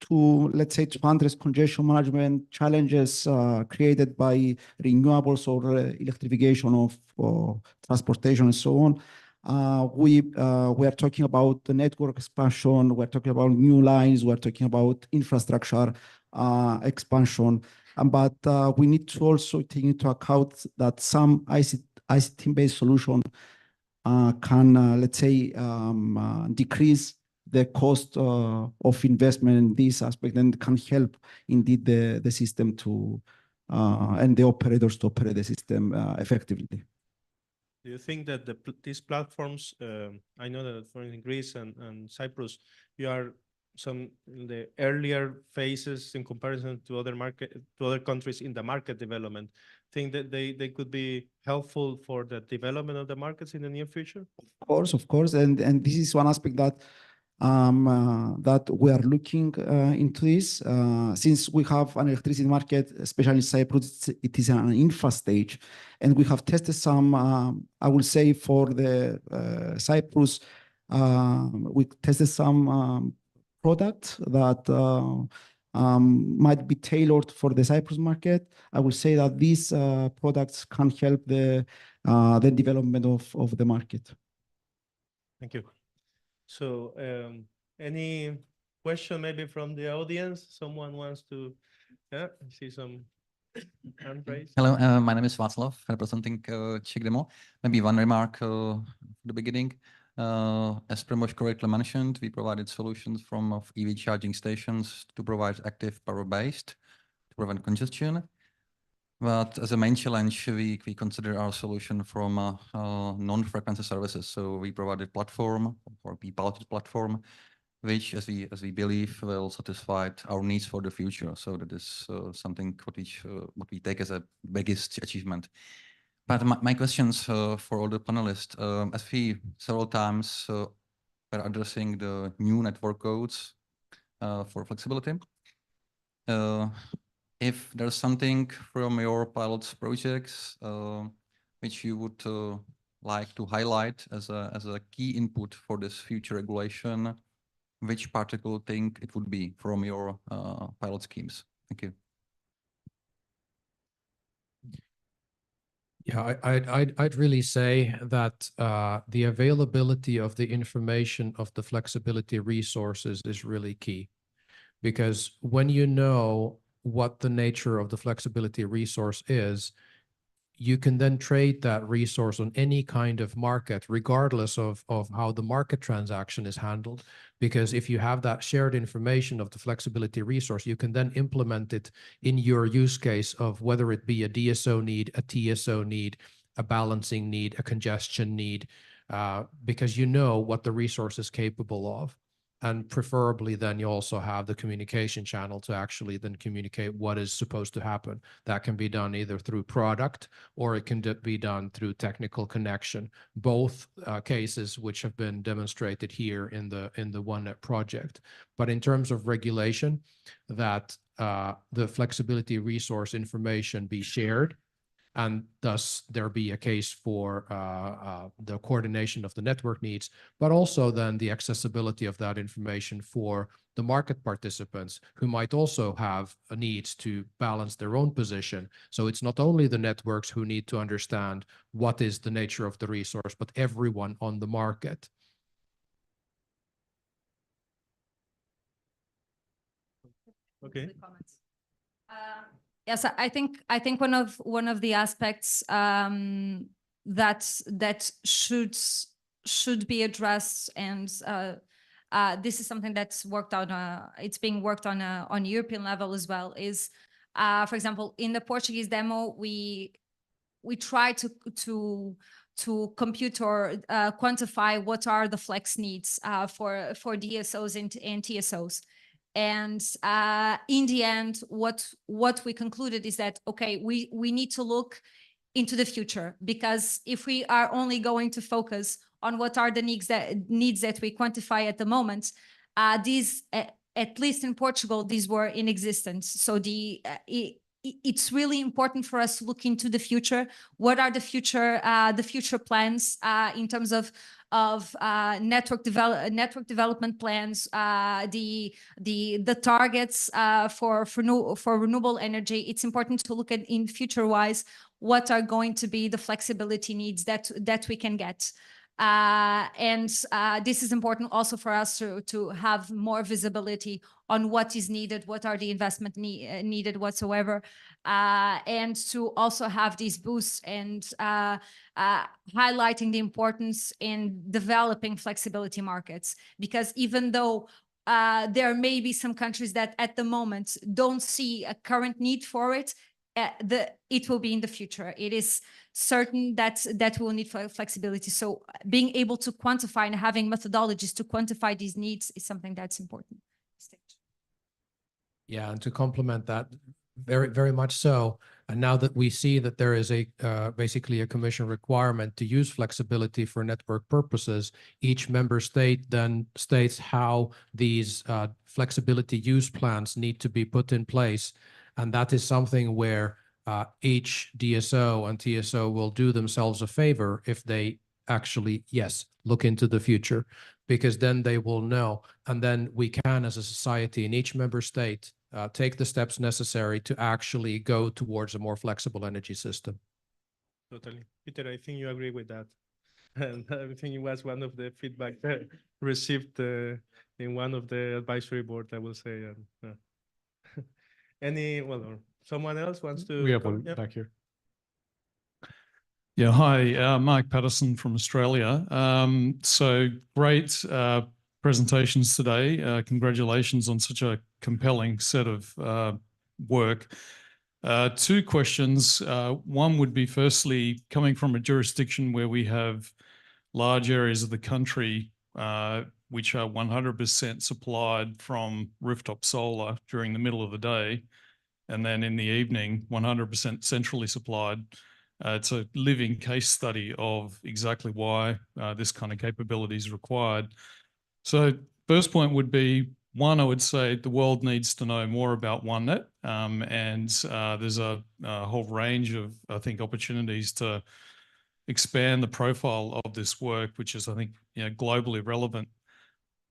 let's say, to address congestion management challenges created by renewables or electrification of transportation and so on, we are talking about the network expansion, we're talking about new lines, we're talking about infrastructure expansion. But we need to also take into account that some ICT-based solution can, let's say, decrease the cost of investment in this aspect, and can help indeed the system to and the operators to operate the system effectively. Do you think that these platforms, I know that for in Greece and Cyprus, you are some in the earlier phases in comparison to other countries in the market development, think that they could be helpful for the development of the markets in the near future? Of course, and this is one aspect that that we are looking into this. Since we have an electricity market, especially in Cyprus, it is an infra stage, and we have tested some, I will say for the Cyprus, we tested some products that might be tailored for the Cyprus market. I will say that these products can help the development of the market. Thank you. So any question maybe from the audience? Someone wants to, yeah, I see some Hand raised. Hello, my name is Václav, representing Czech Demo. Maybe one remark at the beginning. As Primož correctly mentioned, we provided solutions from EV charging stations to provide active power-based to prevent congestion. But as a main challenge, we consider our solution from non-frequency services. So we provided platform, or we piloted platform, which, as we believe, will satisfy our needs for the future. So that is something what we take as a biggest achievement. But my questions for all the panelists, as we several times are addressing the new network codes for flexibility, if there's something from your pilots projects which you would like to highlight as a key input for this future regulation, which particular thing it would be from your pilot schemes? Thank you. Yeah, I'd really say that the availability of the information of the flexibility resources is really key, because when you know what the nature of the flexibility resource is, you can then trade that resource on any kind of market, regardless of how the market transaction is handled. Because if you have that shared information of the flexibility resource, you can then implement it in your use case of whether it be a DSO need, a TSO need, a balancing need, a congestion need, because you know what the resource is capable of. And preferably then you also have the communication channel to actually then communicate what is supposed to happen. That can be done either through product or it can be done through technical connection, both cases which have been demonstrated here in the OneNet project. But in terms of regulation, that the flexibility resource information be shared, and thus there be a case for the coordination of the network needs, but also then the accessibility of that information for the market participants who might also have a need to balance their own position. So it's not only the networks who need to understand what is the nature of the resource, but everyone on the market. Okay. Yes, I think one of the aspects that should be addressed, and this is something that's worked on. It's being worked on European level as well. Is, for example, in the Portuguese demo, we try to compute or quantify what are the flex needs for DSOs and TSOs. And in the end, what we concluded is that, okay, we need to look into the future, because if we are only going to focus on what are the needs that we quantify at the moment, these, at least in Portugal, these were in existence. So it's really important for us to look into the future. What are the future plans in terms of network development plans, the targets for renewable energy. It's important to look at in future wise what are going to be the flexibility needs that we can get. And this is important also for us to have more visibility on what is needed, what are the investment needed whatsoever, and to also have these boosts and highlighting the importance in developing flexibility markets. Because even though there may be some countries that at the moment don't see a current need for it, it will be in the future. It is certain that we'll need flexibility. So being able to quantify and having methodologies to quantify these needs is something that's important. Yeah, and to complement that, very, very much so. And now that we see that there is a basically a Commission requirement to use flexibility for network purposes, each member state then states how these flexibility use plans need to be put in place. And that is something where each DSO and TSO will do themselves a favor if they actually, yes, look into the future, because then they will know. And then we can, as a society in each member state, take the steps necessary to actually go towards a more flexible energy system. Totally. Peter, I think you agree with that. And I think it was one of the feedback received in one of the advisory board, I will say. Any, well, someone else wants to? We have come? one Yeah. back here. Yeah, hi, Mike Patterson from Australia. So great presentations today. Congratulations on such a compelling set of work. Two questions. One would be firstly, coming from a jurisdiction where we have large areas of the country which are 100% supplied from rooftop solar during the middle of the day, and then in the evening, 100% centrally supplied. It's a living case study of exactly why this kind of capability is required. So first point would be, one, I would say the world needs to know more about OneNet, and there's a whole range of, I think, opportunities to expand the profile of this work, which is, I think, globally relevant.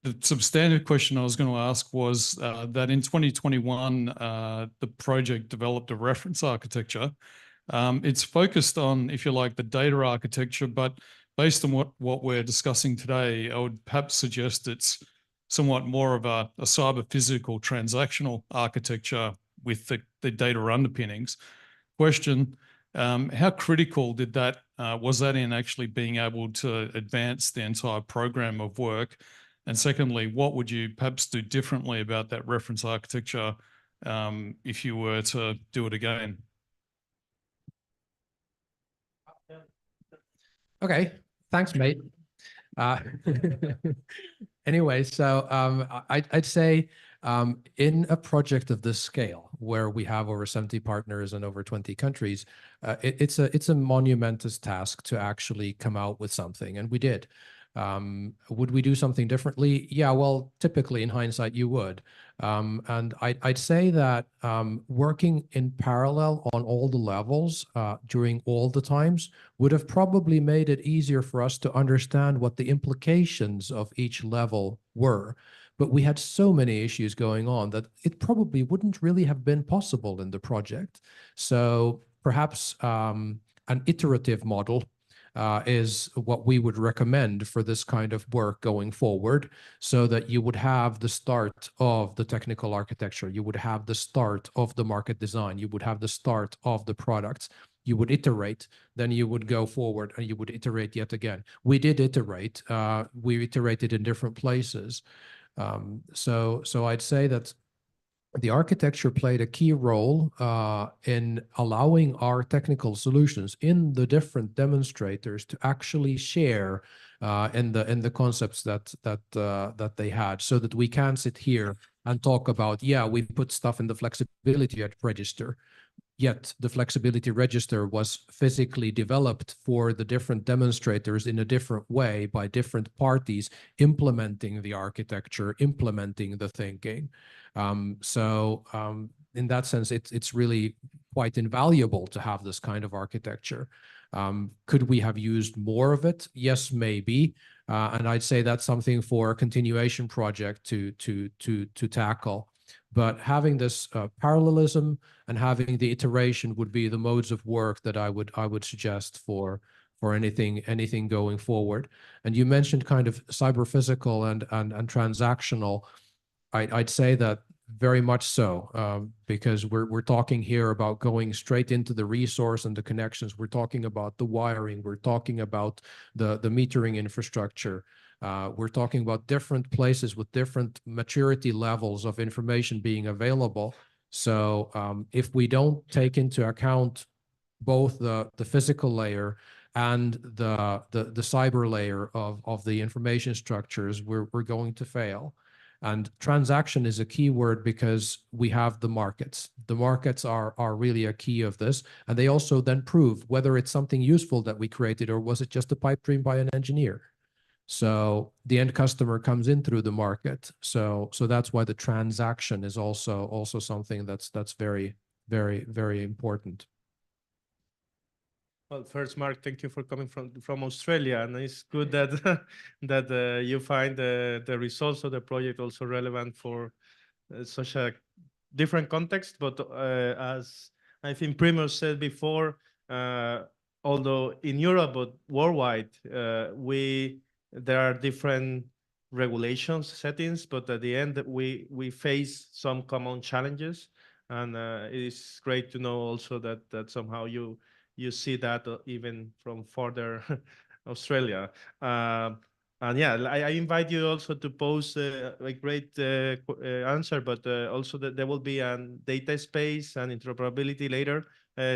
The substantive question I was going to ask was that in 2021, the project developed a reference architecture. It's focused on, if you like, the data architecture, but based on what we're discussing today, I would perhaps suggest it's somewhat more of a cyber-physical transactional architecture with the data underpinnings. Question, how critical was that in actually being able to advance the entire program of work? And secondly, what would you perhaps do differently about that reference architecture if you were to do it again? Okay, thanks, mate. Anyway, so I'd say in a project of this scale, where we have over 70 partners in over 20 countries, it's a monumentous task to actually come out with something, and we did. Would we do something differently? Yeah, well, typically in hindsight, you would. And I'd say that working in parallel on all the levels during all the times would have probably made it easier for us to understand what the implications of each level were. But we had so many issues going on that it probably wouldn't really have been possible in the project. So perhaps an iterative model is what we would recommend for this kind of work going forward, so that you would have the start of the technical architecture, you would have the start of the market design, you would have the start of the products, you would iterate, then you would go forward and you would iterate yet again. We did iterate, we iterated in different places. So I'd say that the architecture played a key role in allowing our technical solutions in the different demonstrators to actually share in the concepts that they had, so that we can sit here and talk about, yeah, we put stuff in the flexibility register, yet the flexibility register was physically developed for the different demonstrators in a different way by different parties implementing the architecture, implementing the thinking. So in that sense, it's really quite invaluable to have this kind of architecture. Could we have used more of it? Yes, maybe. And I'd say that's something for a continuation project to tackle. But having this parallelism and having the iteration would be the modes of work that I would suggest for anything going forward. And you mentioned kind of cyber physical and transactional. I'd say that very much so, because we're talking here about going straight into the resource and the connections. We're talking about the wiring. We're talking about the metering infrastructure. We're talking about different places with different maturity levels of information being available. So if we don't take into account both the physical layer and the cyber layer of the information structures, we're going to fail. And transaction is a key word because we have the markets. The markets are really a key of this. And they also then prove whether it's something useful that we created or was it just a pipe dream by an engineer. So the end customer comes in through the market. So that's why the transaction is also something that's very, very, very important. Well, first, Mark, thank you for coming from Australia, and it's good that that you find the results of the project also relevant for such a different context. But as I think Primož said before, although in Europe but worldwide, there are different regulations settings, but at the end we face some common challenges. And it is great to know also that somehow you see that even from further Australia. And yeah, I invite you also to post a great answer, but also that there will be a data space and interoperability later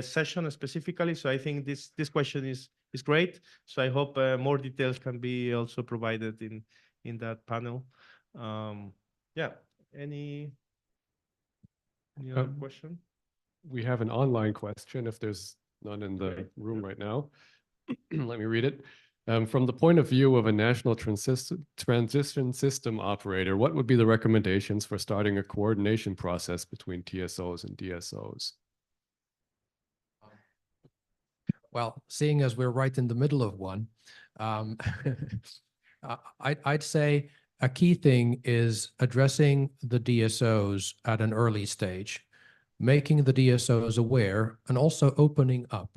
session specifically. So I think this question is great. So I hope more details can be also provided in that panel. Yeah, any other question? We have an online question, if there's none in the room right now. Let me read it. From the point of view of a national transition system operator, what would be the recommendations for starting a coordination process between TSOs and DSOs? Well, seeing as we're right in the middle of one, I'd say a key thing is addressing the DSOs at an early stage, making the DSOs aware, and also opening up.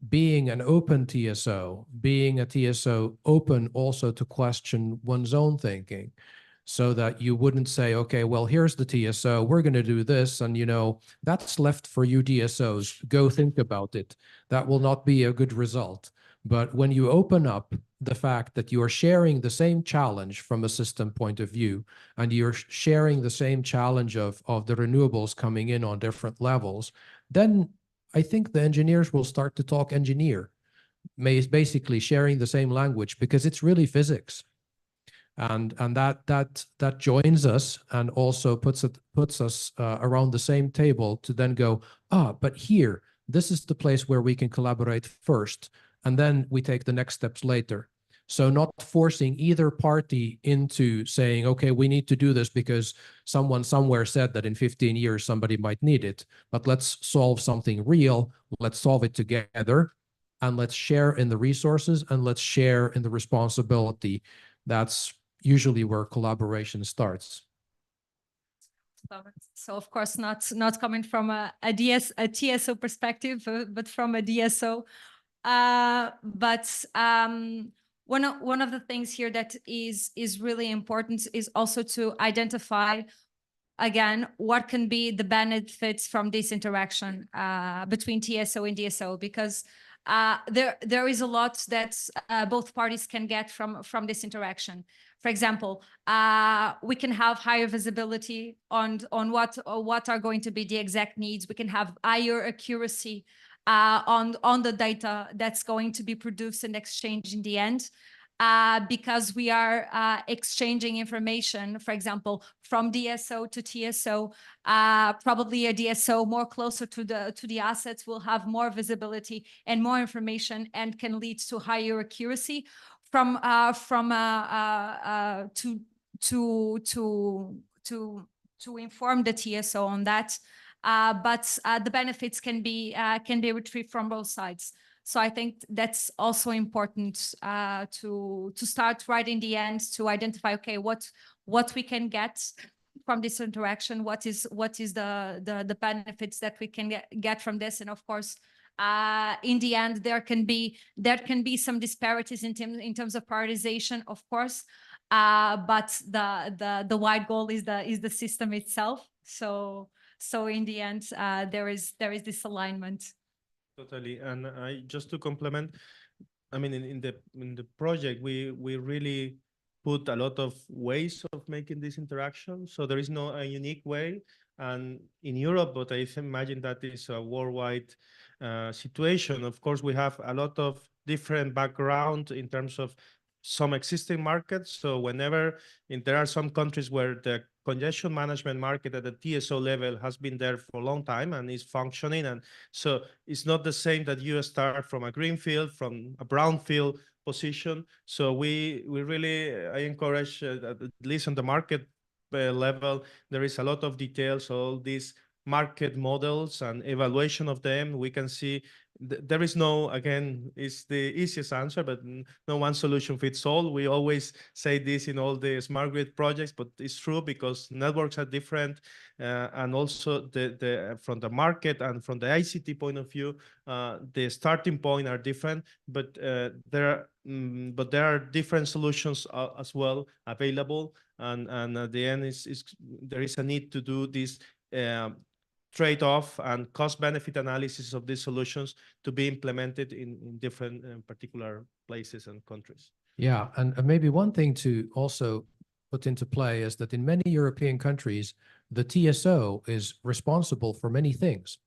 Being an open TSO, being a TSO open also to question one's own thinking, so that you wouldn't say, okay, well, here's the TSO, we're going to do this, and that's left for you DSOs, go think about it. That will not be a good result. But when you open up the fact that you are sharing the same challenge from a system point of view, and you're sharing the same challenge of the renewables coming in on different levels, then I think the engineers will start to talk engineer, basically sharing the same language, because it's really physics. And that joins us and also puts us around the same table to then go, but here, this is the place where we can collaborate first, and then we take the next steps later. So not forcing either party into saying, okay, we need to do this because someone somewhere said that in 15 years somebody might need it, but let's solve something real, let's solve it together, and let's share in the resources, and let's share in the responsibility. That's usually where collaboration starts. So of course, not coming from a TSO perspective, but from a DSO. One of the things here that is really important is also to identify, again, what can be the benefits from this interaction between TSO and DSO, because there is a lot that both parties can get from this interaction. For example, we can have higher visibility on what are going to be the exact needs. We can have higher accuracy on the data that's going to be produced and exchanged in the end, because we are exchanging information, for example, from DSO to TSO. Probably a DSO more closer to the assets will have more visibility and more information, and can lead to higher accuracy to inform the TSO on that. But the benefits can be retrieved from both sides. So I think that's also important to start right in the end, to identify, okay, what we can get from this interaction, what is the benefits that we can get from this, and of course, in the end, there can be some disparities in terms of prioritization, of course, but the wide goal is the system itself. So in the end, there is this alignment. Totally, and just to complement, I mean, in the project, we really put a lot of ways of making this interaction. So there is no a unique way, and in Europe, but I imagine that is a worldwide situation. Of course, we have a lot of different background in terms of some existing markets. So whenever there are some countries where the congestion management market at the TSO level has been there for a long time and is functioning, and so it's not the same that you start from a greenfield, from a brownfield position. So we really, I encourage at least on the market level, there is a lot of details, all these market models and evaluation of them. We can see there is no, again, it's the easiest answer, but no one solution fits all. We always say this in all the smart grid projects, but it's true because networks are different, and also from the market and from the ICT point of view, the starting point are different, but there are different solutions as well available, and at the end there is a need to do this trade-off and cost-benefit analysis of these solutions to be implemented in different particular places and countries. Yeah, and maybe one thing to also put into play is that in many European countries, the TSO is responsible for many things.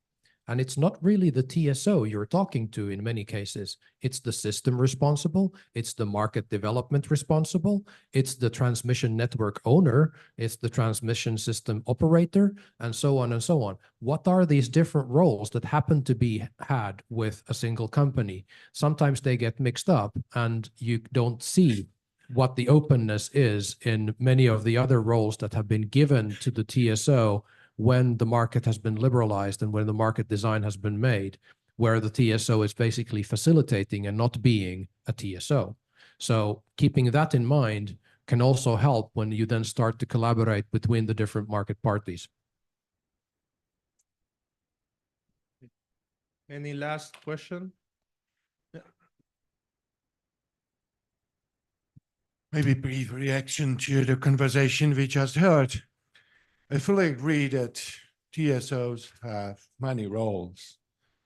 And it's not really the TSO you're talking to in many cases. It's the system responsible, it's the market development responsible, it's the transmission network owner, it's the transmission system operator, and so on and so on. What are these different roles that happen to be had with a single company? Sometimes they get mixed up and you don't see what the openness is in many of the other roles that have been given to the TSO when the market has been liberalized and when the market design has been made, where the TSO is basically facilitating and not being a TSO. So keeping that in mind can also help when you then start to collaborate between the different market parties. Any last question? Yeah. Maybe brief reaction to the conversation we just heard. I fully agree that TSOs have many roles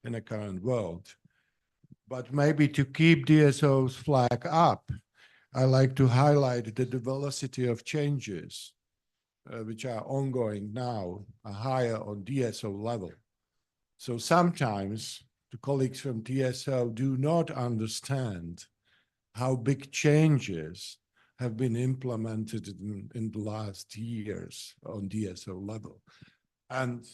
in the current world, but maybe to keep DSO's flag up, I like to highlight that the velocity of changes which are ongoing now are higher on DSO level. So sometimes the colleagues from TSO do not understand how big changes have been implemented in the last years on DSO level. And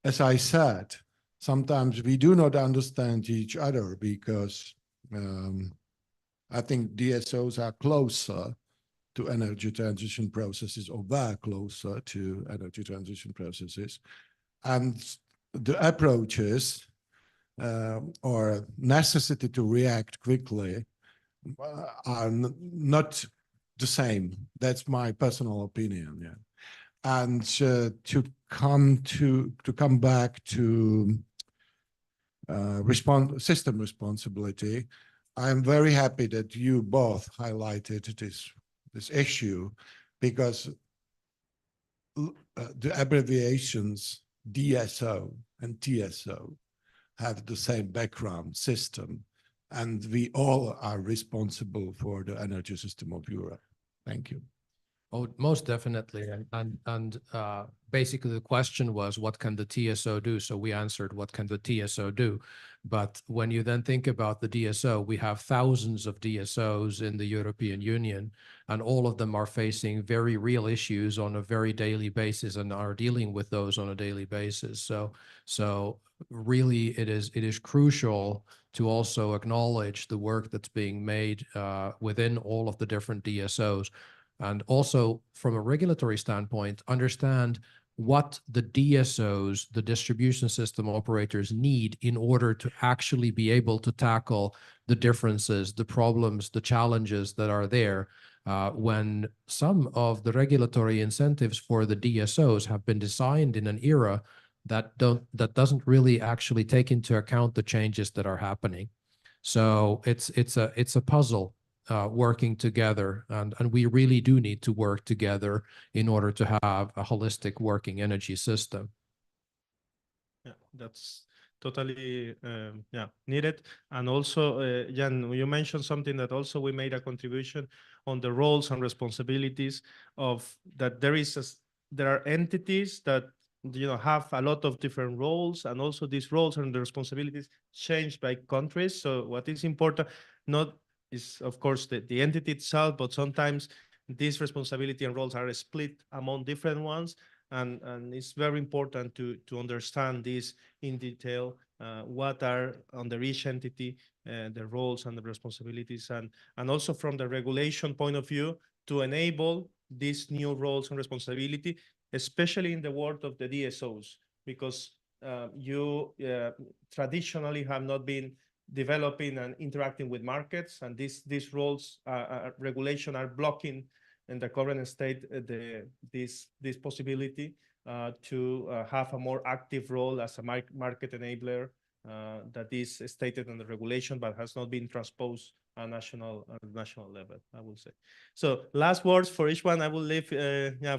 as I said, sometimes we do not understand each other because I think DSOs are closer to energy transition processes or were closer to energy transition processes. And the approaches or necessity to react quickly are not the same. That's my personal opinion. Yeah, and to come back to system responsibility, I'm very happy that you both highlighted this issue because the abbreviations DSO and TSO have the same background system, and we all are responsible for the energy system of Europe. Thank you. Oh, most definitely. And basically the question was, what can the TSO do? So we answered, what can the TSO do? But when you then think about the DSO, we have thousands of DSOs in the European Union, and all of them are facing very real issues on a very daily basis and are dealing with those on a daily basis. So really it is crucial to also acknowledge the work that's being made within all of the different DSOs. And also from a regulatory standpoint, understand what the DSOs, the distribution system operators, need in order to actually be able to tackle the differences, the problems, the challenges that are there when some of the regulatory incentives for the DSOs have been designed in an era that doesn't really actually take into account the changes that are happening. So it's a puzzle. Working together, and we really do need to work together in order to have a holistic working energy system. Yeah, that's totally needed. And also, Jan, you mentioned something that also we made a contribution on the roles and responsibilities of that. There are entities that have a lot of different roles, and also these roles and the responsibilities change by countries. So what is important is of course the entity itself, but sometimes this responsibility and roles are split among different ones, and it's very important to understand this in detail, what are under each entity, the roles and the responsibilities, and also from the regulation point of view to enable these new roles and responsibility, especially in the world of the DSOs, because you traditionally have not been developing and interacting with markets, and these roles regulation are blocking in the current state this possibility to have a more active role as a market enabler that is stated in the regulation but has not been transposed national level, I will say. So last words for each one. I will leave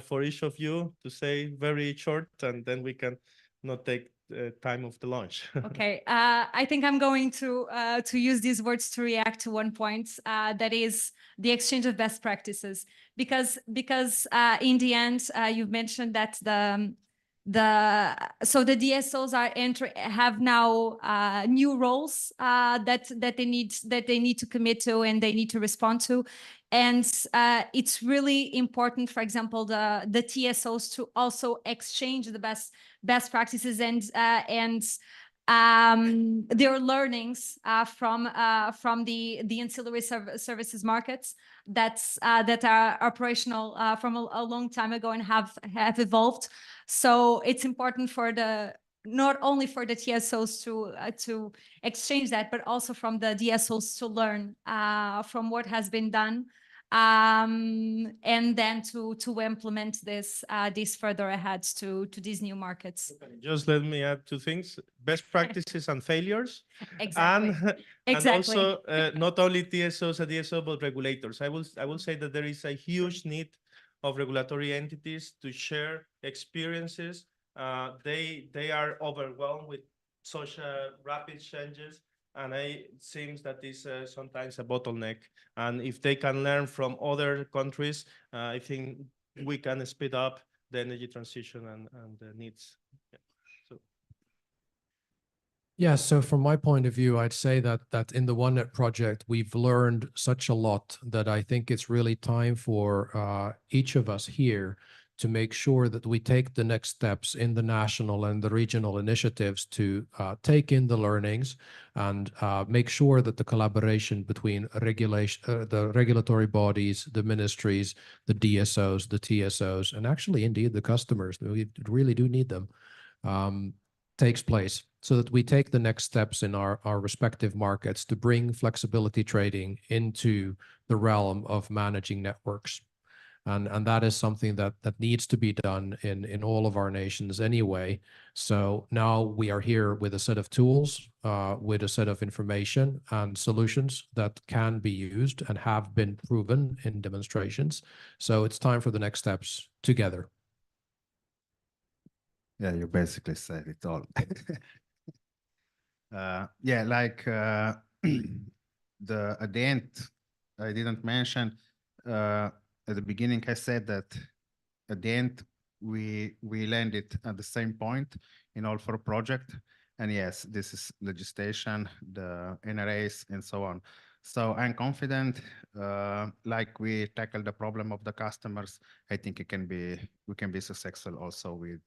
for each of you to say very short, and then we can not take time of the lunch. Okay, I think I'm going to use these words to react to one point, that is the exchange of best practices, because in the end you've mentioned that the DSOs have now new roles that they need to commit to and they need to respond to, and it's really important, for example, the TSOs to also exchange the best practices and their learnings from the ancillary services markets that are operational from a long time ago and have evolved. So it's important for not only for the TSOs to exchange that, but also from the DSOs to learn from what has been done, and then to implement this further ahead to these new markets. Just let me add two things: best practices and failures. Exactly. And also not only TSOs and DSO, but regulators. I will say that there is a huge need of regulatory entities to share experiences. They are overwhelmed with such rapid changes, and it seems that is sometimes a bottleneck. And if they can learn from other countries, I think we can speed up the energy transition and the needs. Yeah. So. Yeah, so from my point of view, I'd say that in the OneNet project, we've learned such a lot that I think it's really time for each of us here to make sure that we take the next steps in the national and the regional initiatives to take in the learnings and make sure that the collaboration between the regulatory bodies, the ministries, the DSOs, the TSOs, and actually indeed the customers, we really do need them, takes place, so that we take the next steps in our respective markets to bring flexibility trading into the realm of managing networks. And that is something that needs to be done in all of our nations anyway. So now we are here with a set of tools, with a set of information and solutions that can be used and have been proven in demonstrations. So it's time for the next steps together. Yeah, you basically said it all. Yeah, like at the end, I didn't mention at the beginning. I said that at the end we landed at the same point in all four projects, and yes, this is legislation, the NRAs, and so on. So I'm confident, like we tackle the problem of the customers. I think we can be successful also with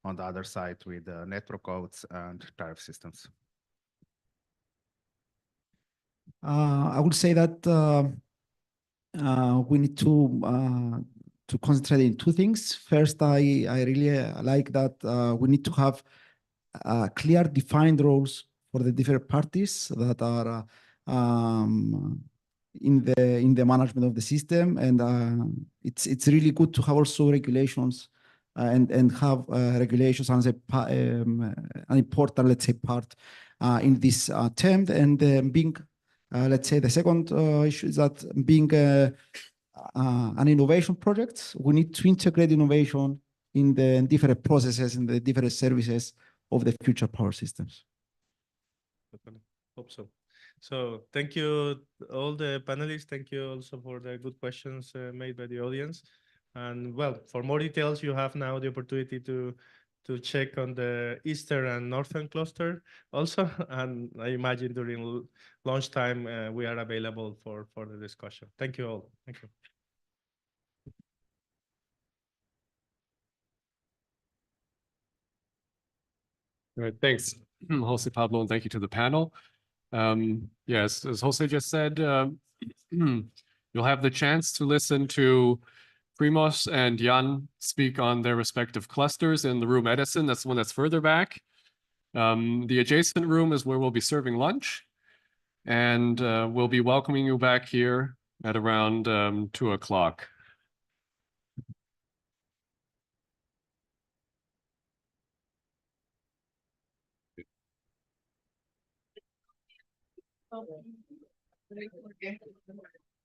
on the other side with network codes and tariff systems. I would say that we need to concentrate in two things. First, I really like that we need to have clear defined roles for the different parties that are in the management of the system, and it's really good to have also regulations and have regulations as an important, let's say, part in this term. And being, let's say, the second issue is that being an innovation project, we need to integrate innovation in the different processes, in the different services of the future power systems. Hope so. So thank you all the panelists. Thank you also for the good questions made by the audience. And well, for more details, you have now the opportunity to check on the Eastern and Northern cluster also. And I imagine during lunchtime, we are available for the discussion. Thank you all. Thank you. All right, thanks, Jose Pablo, and thank you to the panel. Yes, as Jose just said, you'll have the chance to listen to Primos and Jan speak on their respective clusters in the room Edison. That's the one that's further back. The adjacent room is where we'll be serving lunch, and we'll be welcoming you back here at around 2 o'clock.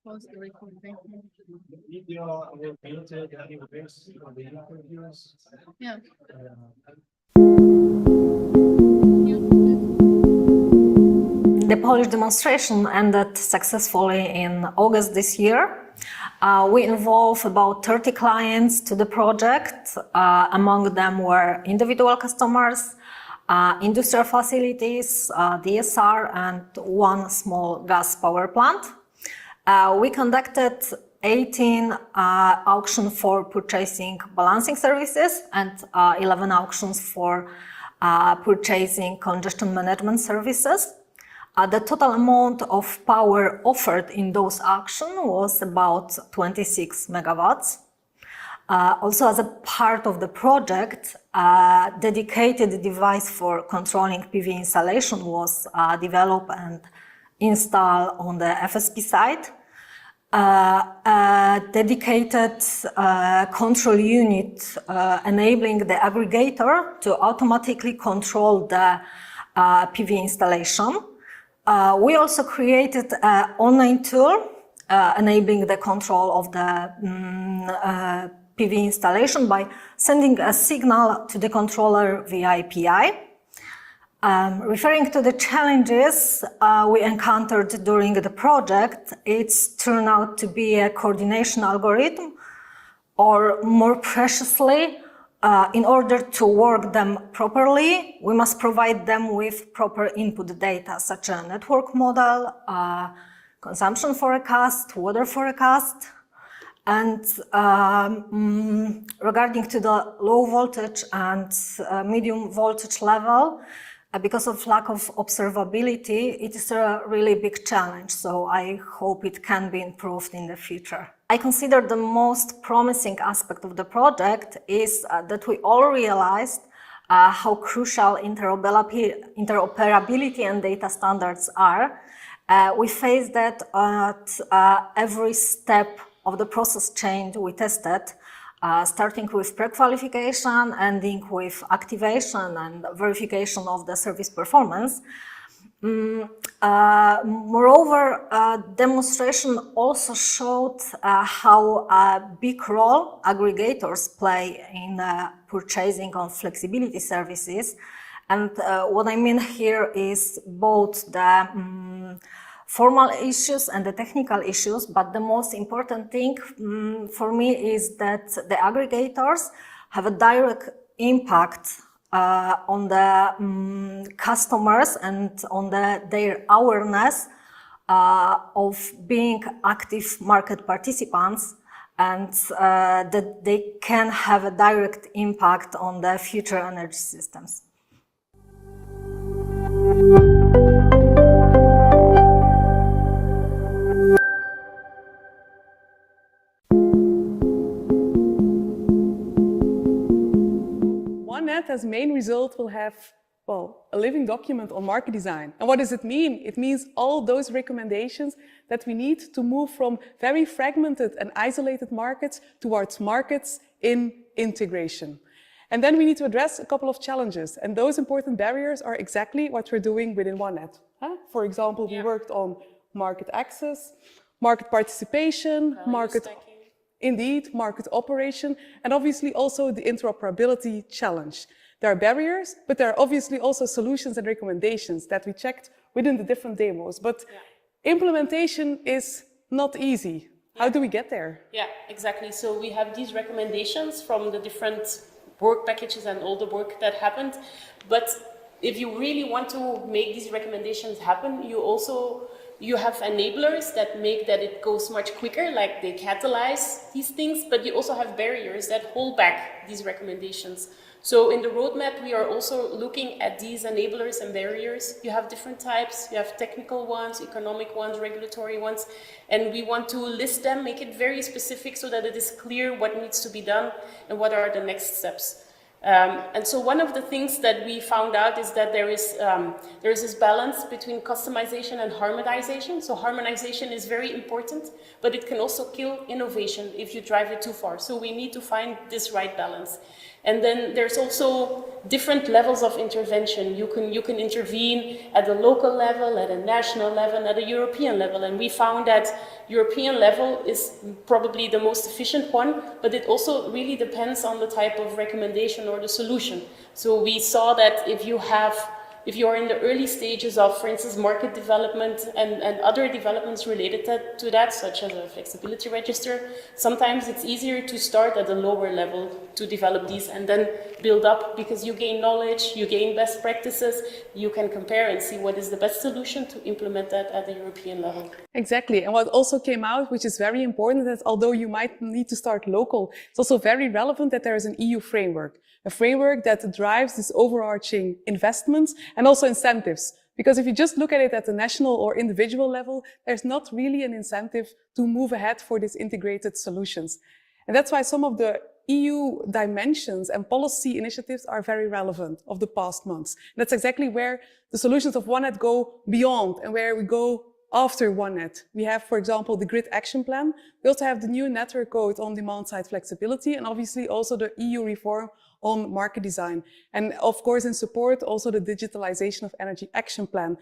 Pause the recording. Yeah. The Polish demonstration ended successfully in August this year. We involved about 30 clients to the project. Among them were individual customers, industrial facilities, DSR, and one small gas power plant. We conducted 18 auctions for purchasing balancing services and 11 auctions for purchasing congestion management services. The total amount of power offered in those auctions was about 26 megawatts. Also, as a part of the project, a dedicated device for controlling PV installation was developed and installed on the FSP side. A dedicated control unit enabling the aggregator to automatically control the PV installation. We also created an online tool enabling the control of the PV installation by sending a signal to the controller via API. Referring to the challenges we encountered during the project, it's turned out to be a coordination algorithm, or more preciously, in order to work them properly, we must provide them with proper input data, such as network model, consumption forecast, water forecast. And regarding to the low voltage and medium voltage level, because of lack of observability, it is a really big challenge. So I hope it can be improved in the future. I consider the most promising aspect of the project is that we all realized how crucial interoperability and data standards are. We face that at every step of the process chain we tested, starting with pre-qualification, ending with activation and verification of the service performance. Moreover, demonstration also showed how a big role aggregators play in purchasing on flexibility services. And what I mean here is both the formal issues and the technical issues, but the most important thing for me is that the aggregators have a direct impact on the customers and on their awareness of being active market participants, and that they can have a direct impact on the future energy systems. OneNet as main result will have, well, a living document on market design. And what does it mean? It means all those recommendations that we need to move from very fragmented and isolated markets towards markets in integration. And then we need to address a couple of challenges. And those important barriers are exactly what we're doing within OneNet. For example, we worked on market access, market participation, market operation, and obviously also the interoperability challenge. There are barriers, but there are obviously also solutions and recommendations that we checked within the different demos. But implementation is not easy. How do we get there? Yeah, exactly. So we have these recommendations from the different work packages and all the work that happened. But if you really want to make these recommendations happen, you have enablers that make that it goes much quicker, like they catalyze these things, but you also have barriers that hold back these recommendations. So in the roadmap, we are also looking at these enablers and barriers. You have different types. You have technical ones, economic ones, regulatory ones, and we want to list them, make it very specific so that it is clear what needs to be done and what are the next steps. And so one of the things that we found out is that there is this balance between customization and harmonization. So harmonization is very important, but it can also kill innovation if you drive it too far. So we need to find this right balance. And then there's also different levels of intervention. You can intervene at the local level, at a national level, at a European level. And we found that European level is probably the most efficient one, but it also really depends on the type of recommendation or the solution. So we saw that if you are in the early stages of, for instance, market development and other developments related to that, such as a flexibility register, sometimes it's easier to start at a lower level to develop these and then build up, because you gain knowledge, you gain best practices, you can compare and see what is the best solution to implement that at the European level. Exactly. And what also came out, which is very important, that although you might need to start local, it's also very relevant that there is an EU framework. A framework that drives this overarching investments and also incentives. Because if you just look at it at the national or individual level, there's not really an incentive to move ahead for these integrated solutions. And that's why some of the EU dimensions and policy initiatives are very relevant of the past months. And that's exactly where the solutions of OneNet go beyond and where we go after OneNet. We have, for example, the Grid Action Plan. We also have the new network code on demand-side flexibility, and obviously also the EU reform on market design. And of course, in support, also the digitalization of energy action plan.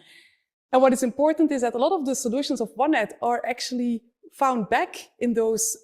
And what is important is that a lot of the solutions of OneNet are actually found back in those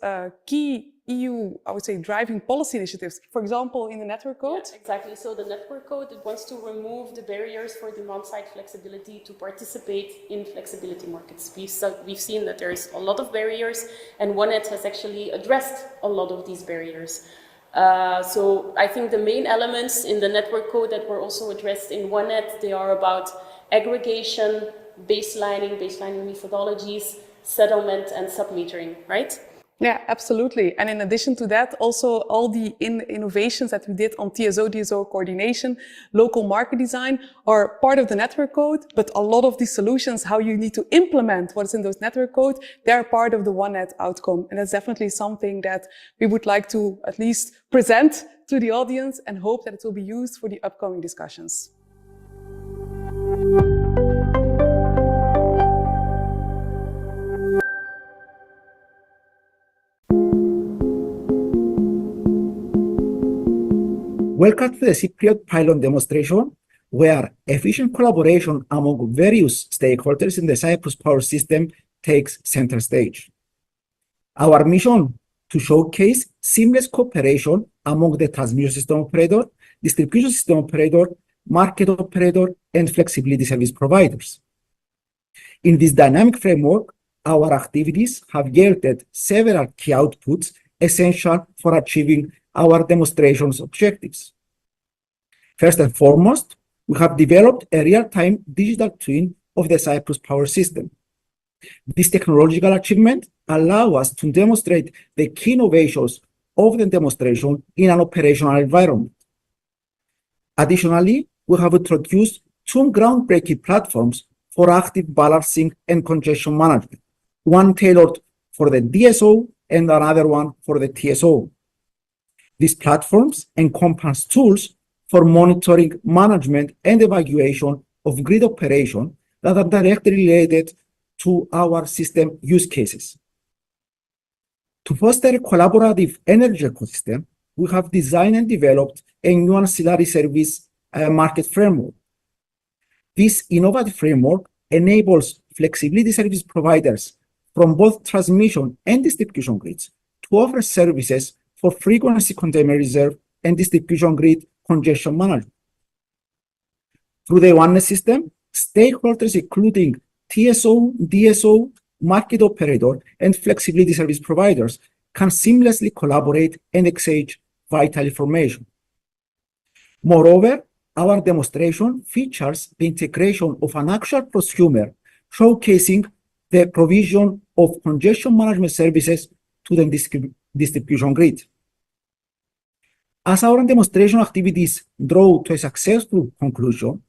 key EU, I would say, driving policy initiatives. For example, in the network code. Yeah, exactly. So the network code, it wants to remove the barriers for demand-side flexibility to participate in flexibility markets. We've seen that there is a lot of barriers, and OneNet has actually addressed a lot of these barriers. So I think the main elements in the network code that were also addressed in OneNet, they are about aggregation, baselining methodologies, settlement, and submetering, right? Yeah, absolutely. And in addition to that, also all the innovations that we did on TSO-DSO coordination, local market design are part of the network code, but a lot of these solutions, how you need to implement what's in those network code, they're part of the OneNet outcome. And that's definitely something that we would like to at least present to the audience and hope that it will be used for the upcoming discussions. Welcome to the Cypriot pilot demonstration, where efficient collaboration among various stakeholders in the Cyprus power system takes center stage. Our mission to showcase seamless cooperation among the transmission system operator, distribution system operator, market operator, and flexibility service providers. In this dynamic framework, our activities have yielded several key outputs essential for achieving our demonstration's objectives. First and foremost, we have developed a real-time digital twin of the Cyprus power system. This technological achievement allows us to demonstrate the key innovations of the demonstration in an operational environment. Additionally, we have introduced two groundbreaking platforms for active balancing and congestion management, one tailored for the DSO and another one for the TSO. These platforms encompass tools for monitoring, management, and evaluation of grid operation that are directly related to our system use cases. To foster a collaborative energy ecosystem, we have designed and developed a new ancillary service market framework. This innovative framework enables flexibility service providers from both transmission and distribution grids to offer services for frequency containment reserve and distribution grid congestion management. Through the OneNet system, stakeholders including TSO-DSO, market operator, and flexibility service providers can seamlessly collaborate and exchange vital information. Moreover, our demonstration features the integration of an actual prosumer showcasing the provision of congestion management services to the distribution grid. As our demonstration activities draw to a successful conclusion,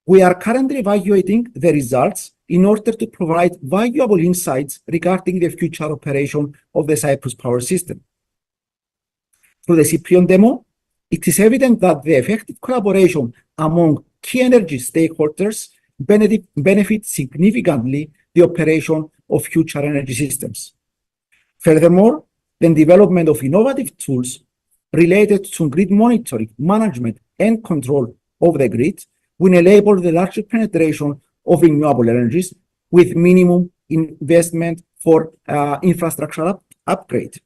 we are currently evaluating the results in order to provide valuable insights regarding the future operation of the Cyprus power system. Through the Cypriot demo, it is evident that the effective collaboration among key energy stakeholders benefits significantly the operation of future energy systems. Furthermore, the development of innovative tools related to grid monitoring, management, and control of the grid will enable the larger penetration of renewable energies with minimum investment for infrastructure upgrade,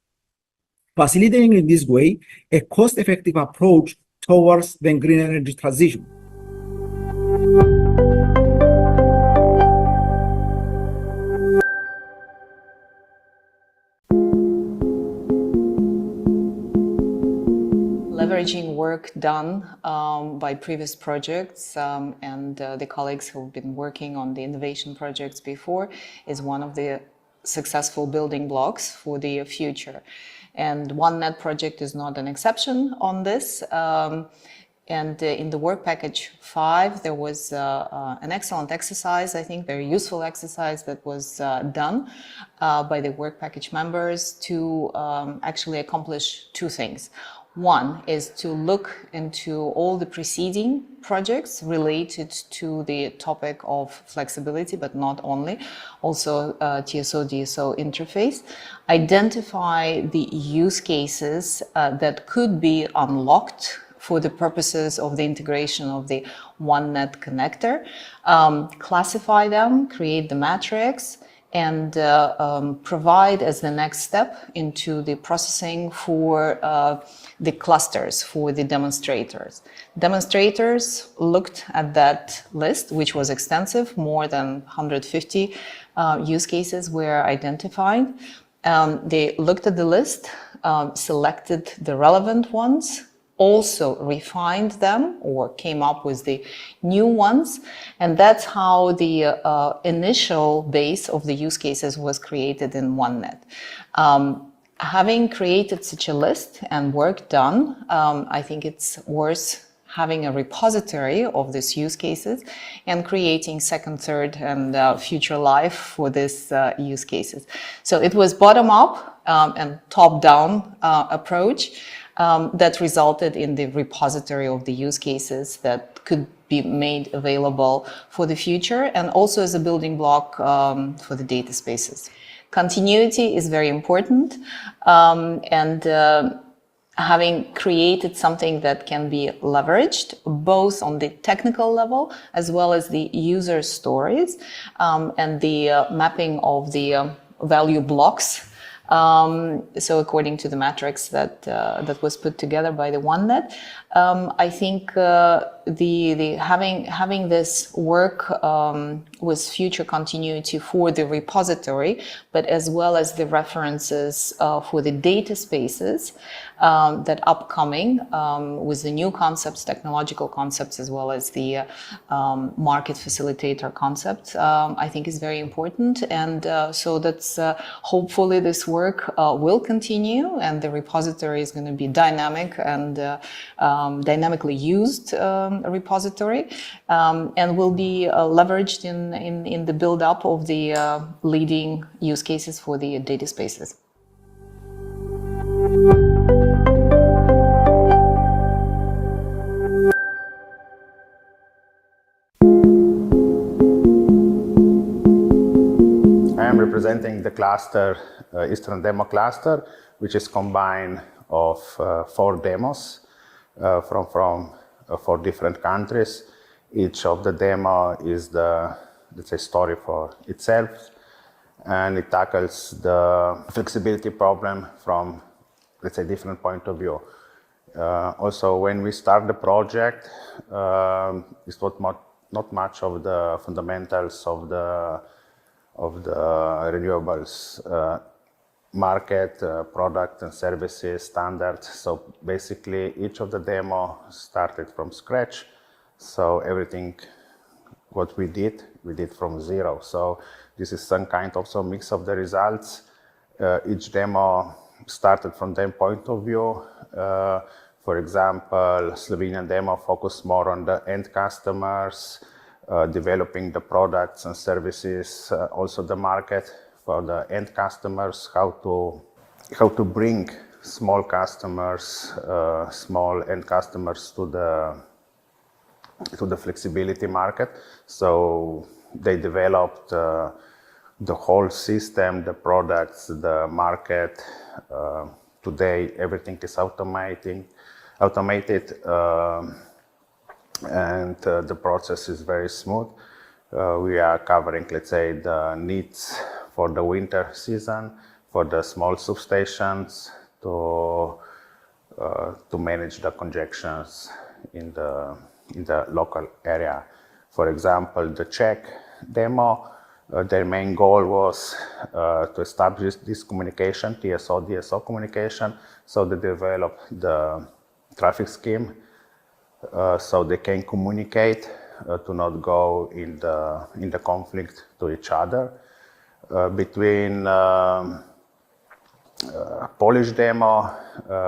facilitating in this way a cost-effective approach towards the green energy transition. Leveraging work done by previous projects and the colleagues who've been working on the innovation projects before is one of the successful building blocks for the future. And OneNet project is not an exception on this. And in the work package 5, there was an excellent exercise, I think, very useful exercise that was done by the work package members to actually accomplish 2 things. One is to look into all the preceding projects related to the topic of flexibility, but not only, also TSO-DSO interface, identify the use cases that could be unlocked for the purposes of the integration of the OneNet connector, classify them, create the matrix, and provide as the next step into the processing for the clusters, for the demonstrators. Demonstrators looked at that list, which was extensive, more than 150 use cases were identified. They looked at the list, selected the relevant ones, also refined them or came up with the new ones. And that's how the initial base of the use cases was created in OneNet. Having created such a list and work done, I think it's worth having a repository of these use cases and creating second, third, and future life for these use cases. So it was bottom-up and top-down approach that resulted in the repository of the use cases that could be made available for the future and also as a building block for the data spaces. Continuity is very important, and having created something that can be leveraged both on the technical level as well as the user stories and the mapping of the value blocks. So according to the matrix that was put together by the OneNet, I think having this work with future continuity for the repository, but as well as the references for the data spaces that upcoming with the new concepts, technological concepts, as well as the market facilitator concept, I think is very important. And so that's hopefully this work will continue and the repository is going to be dynamic and dynamically used repository and will be leveraged in the build-up of the leading use cases for the data spaces. I am representing the cluster, Eastern Demo cluster, which is combined of 4 demos from 4 different countries. Each of the demo is the, let's say, story for itself, and it tackles the flexibility problem from, let's say, different point of view. Also, when we start the project, it's not much of the fundamentals of the renewables market, product and services standards. So basically, each of the demo started from scratch. So everything what we did from zero. So this is some kind of some mix of the results. Each demo started from their point of view. For example, Slovenian demo focused more on the end customers, developing the products and services, also the market for the end customers, how to bring small customers, small end customers to the flexibility market. So they developed the whole system, the products, the market, today everything is automated, and the process is very smooth. We are covering, let's say, the needs for the winter season, for the small substations, to manage the congestions in the local area. For example, the Czech demo, their main goal was to establish this communication, TSO-DSO communication, so they develop the traffic scheme so they can communicate to not go in the conflict to each other. Between Polish demo,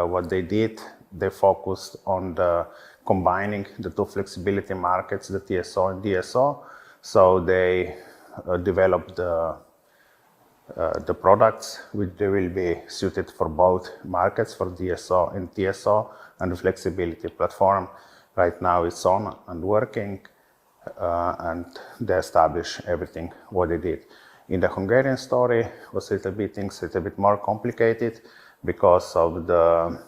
what they did, they focused on combining the two flexibility markets, the TSO and DSO. So they developed the products which they will be suited for both markets, for DSO and TSO, and the flexibility platform. Right now it's on and working, and they establish everything what they did. In the Hungarian story was things a little bit more complicated because of the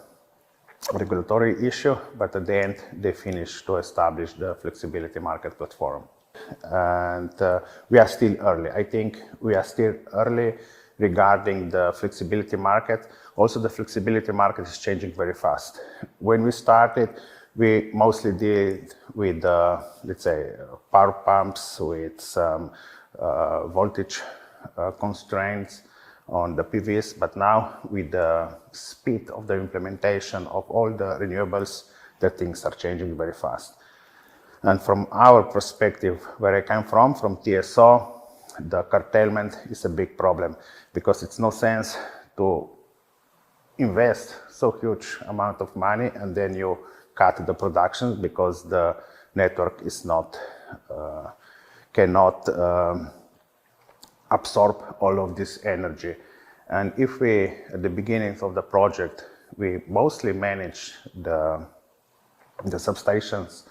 regulatory issue, but at the end they finished to establish the flexibility market platform. And we are still early. I think we are still early regarding the flexibility market. Also, the flexibility market is changing very fast. When we started, we mostly did with, let's say, power pumps with some voltage constraints on the PVs, but now with the speed of the implementation of all the renewables, the things are changing very fast. And from our perspective, where I come from TSO, the curtailment is a big problem because it's no sense to invest so huge amount of money and then you cut the production because the network is not, cannot absorb all of this energy. And if we, at the beginning of the project, we mostly manage the substations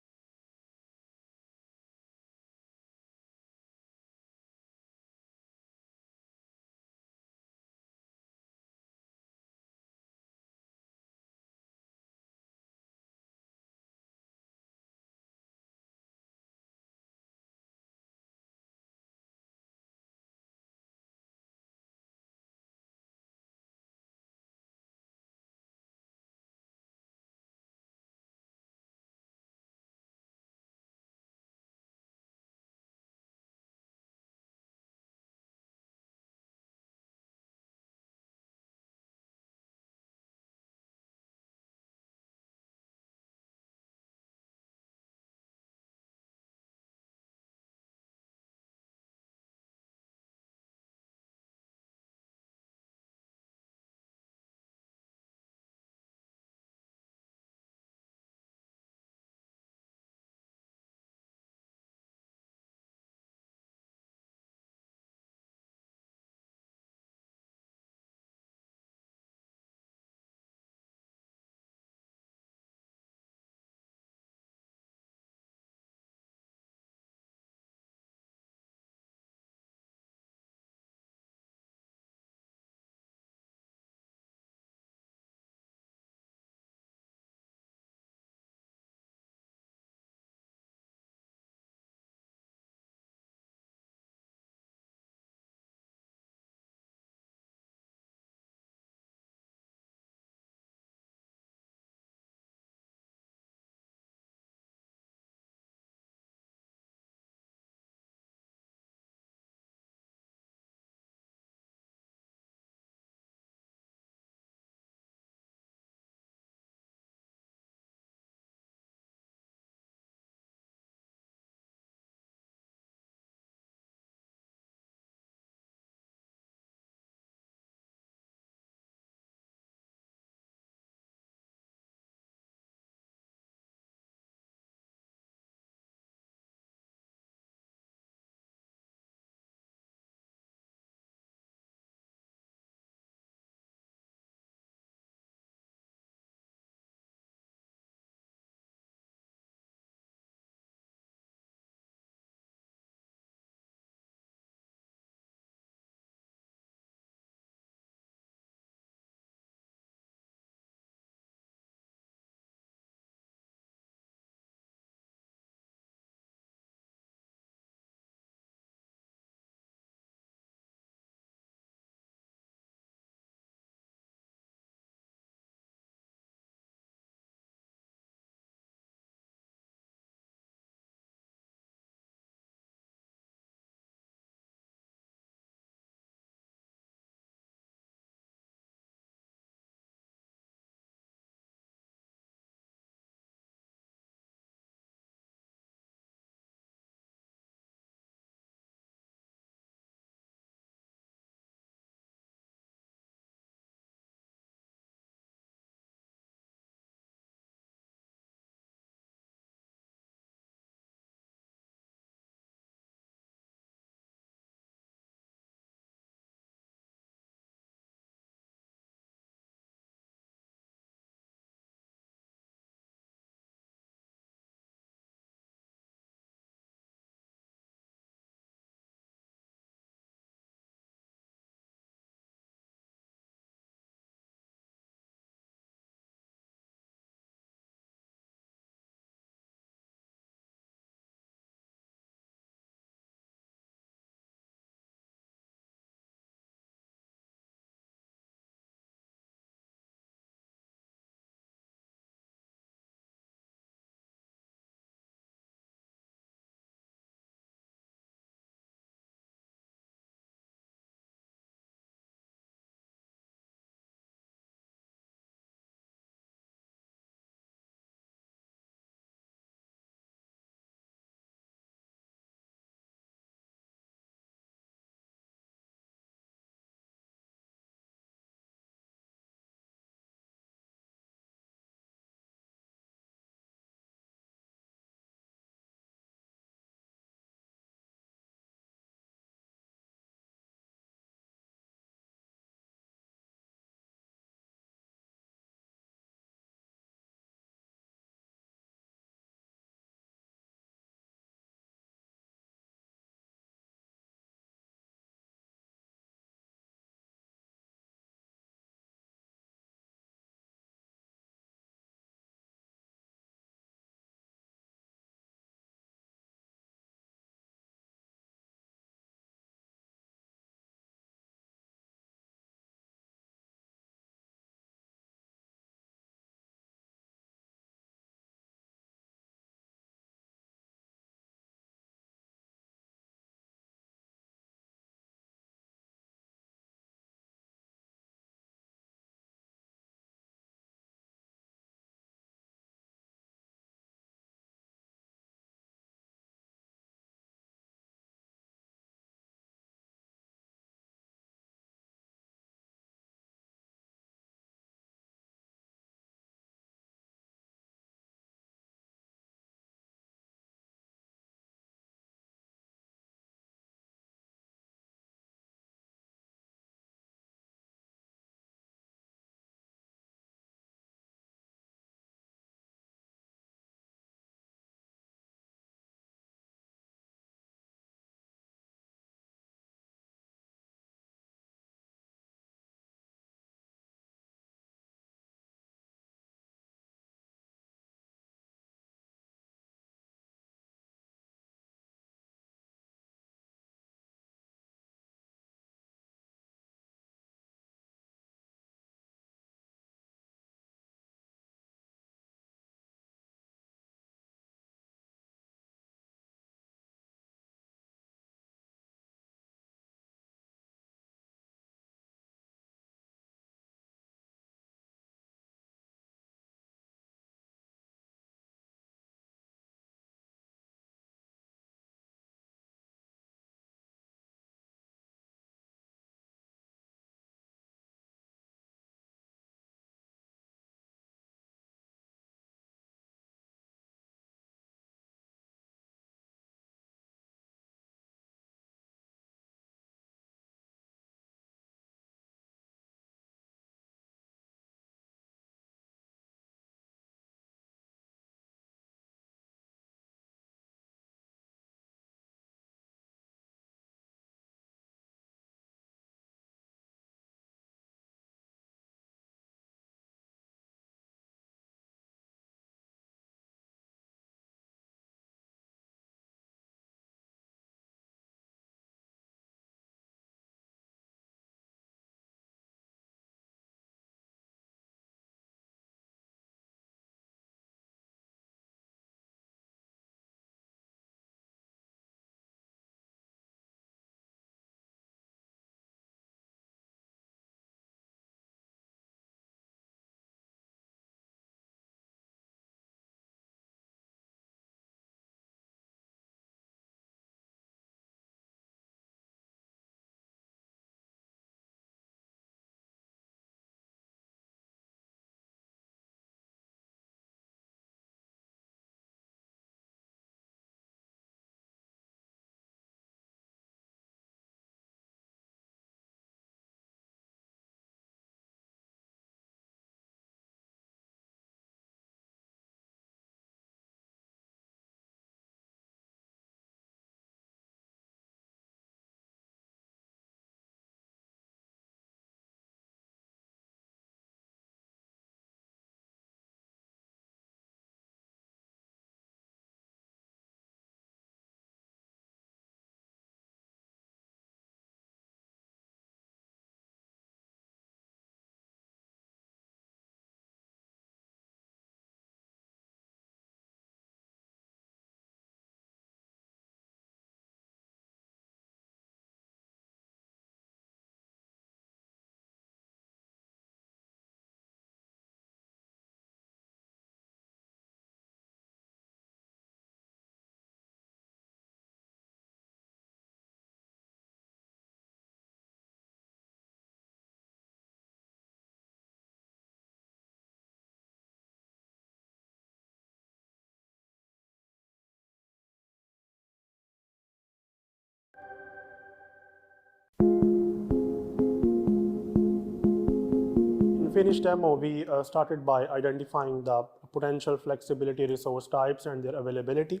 finished demo, we started by identifying the potential flexibility resource types and their availability.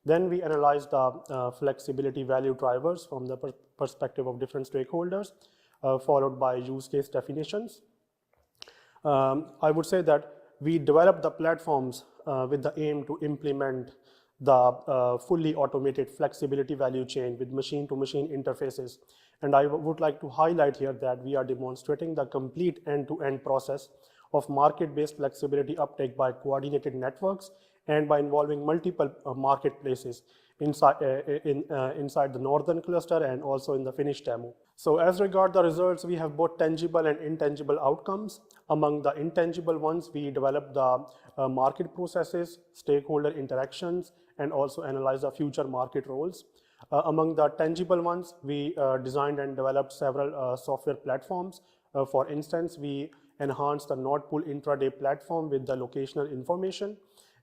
Then we analyzed the flexibility value drivers from the perspective of different stakeholders, followed by use case definitions. I would say that we developed the platforms with the aim to implement the fully automated flexibility value chain with machine-to-machine interfaces. And I would like to highlight here that we are demonstrating the complete end-to-end process of market-based flexibility uptake by coordinated networks and by involving multiple marketplaces inside the northern cluster and also in the finished demo. So as regard the results, we have both tangible and intangible outcomes. Among the intangible ones, we developed the market processes, stakeholder interactions, and also analyzed the future market roles. Among the tangible ones, we designed and developed several software platforms. For instance, we enhanced the Node Pool intraday platform with the locational information.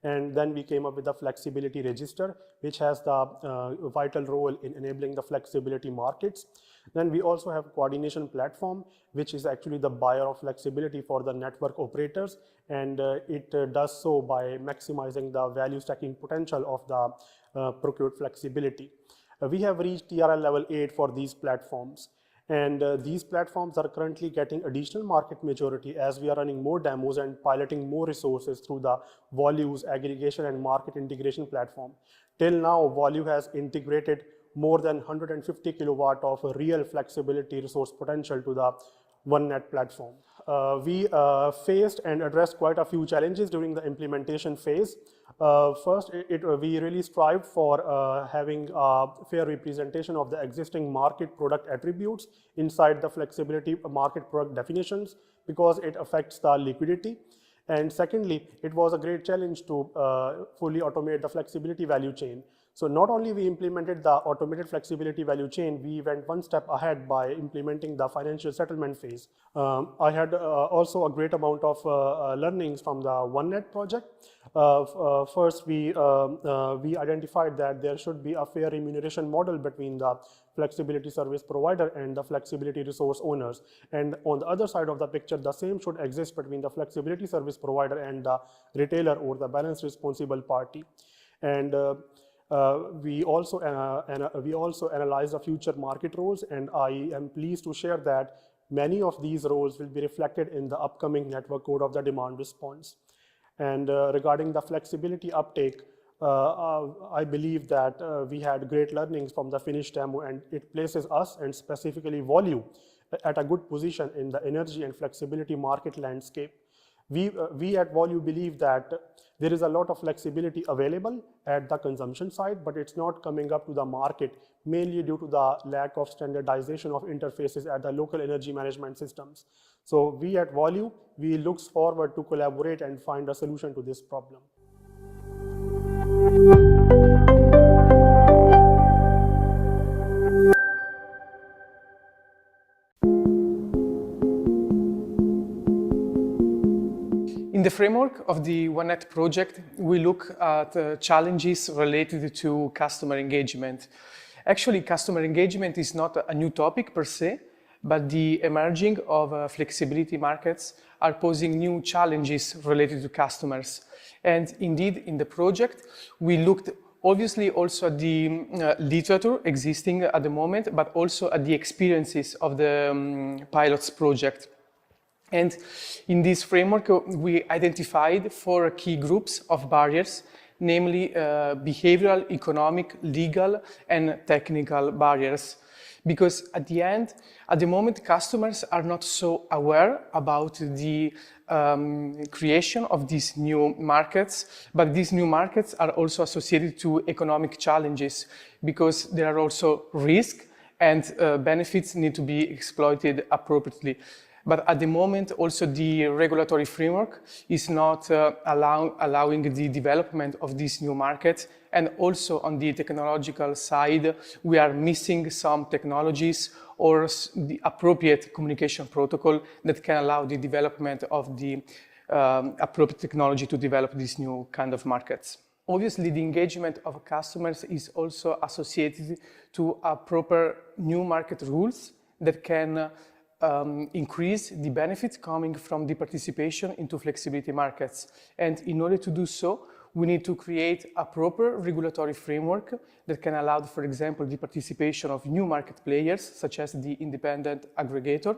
And then we came up with the flexibility register, which has the vital role in enabling the flexibility markets. Then we also have coordination platform, which is actually the buyer of flexibility for the network operators. And it does so by maximizing the value stacking potential of the procured flexibility. We have reached TRL level 8 for these platforms. And these platforms are currently getting additional market maturity as we are running more demos and piloting more resources through the Volue's aggregation and market integration platform. Till now, Volue has integrated more than 150 kilowatt of real flexibility resource potential to the OneNet platform. We faced and addressed quite a few challenges during the implementation phase. First, we really strived for having a fair representation of the existing market product attributes inside the flexibility market product definitions because it affects the liquidity. And secondly, it was a great challenge to fully automate the flexibility value chain. So not only we implemented the automated flexibility value chain, we went one step ahead by implementing the financial settlement phase. I had also a great amount of learnings from the OneNet project. First, we identified that there should be a fair remuneration model between the flexibility service provider and the flexibility resource owners. And on the other side of the picture, the same should exist between the flexibility service provider and the retailer or the balance responsible party. And we also analyzed the future market roles, and I am pleased to share that many of these roles will be reflected in the upcoming network code of the demand response. And regarding the flexibility uptake, I believe that we had great learnings from the finished demo, and it places us and specifically Volue at a good position in the energy and flexibility market landscape. We at Volue believe that there is a lot of flexibility available at the consumption side, but it's not coming up to the market, mainly due to the lack of standardization of interfaces at the local energy management systems. So we at Volue, we look forward to collaborate and find a solution to this problem. In the framework of the OneNet project, we look at challenges related to customer engagement. Actually, customer engagement is not a new topic per se, but the emerging of flexibility markets are posing new challenges related to customers. And indeed, in the project, we looked obviously also at the literature existing at the moment, but also at the experiences of the pilots project. And in this framework, we identified 4 key groups of barriers, namely behavioral, economic, legal, and technical barriers. Because at the moment, customers are not so aware about the creation of these new markets, but these new markets are also associated to economic challenges because there are also risks and benefits need to be exploited appropriately. But at the moment, also the regulatory framework is not allowing the development of these new markets. And also on the technological side, we are missing some technologies or the appropriate communication protocol that can allow the development of the appropriate technology to develop these new kind of markets. Obviously, the engagement of customers is also associated to a proper new market rules that can increase the benefits coming from the participation into flexibility markets. And in order to do so, we need to create a proper regulatory framework that can allow, for example, the participation of new market players, such as the independent aggregator,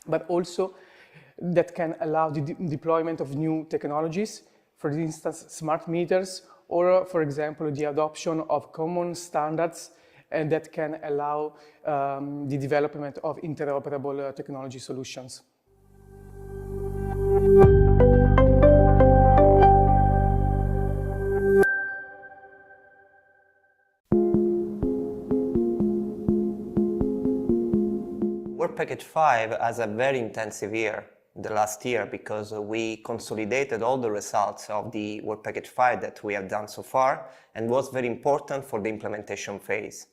but also that can allow the deployment of new technologies, for instance, smart meters, or, for example, the adoption of common standards, and that can allow the development of interoperable technology solutions. Work Package 5 has a very intensive year, the last year, because we consolidated all the results of the Work Package 5 that we have done so far, and was very important for the implementation phase.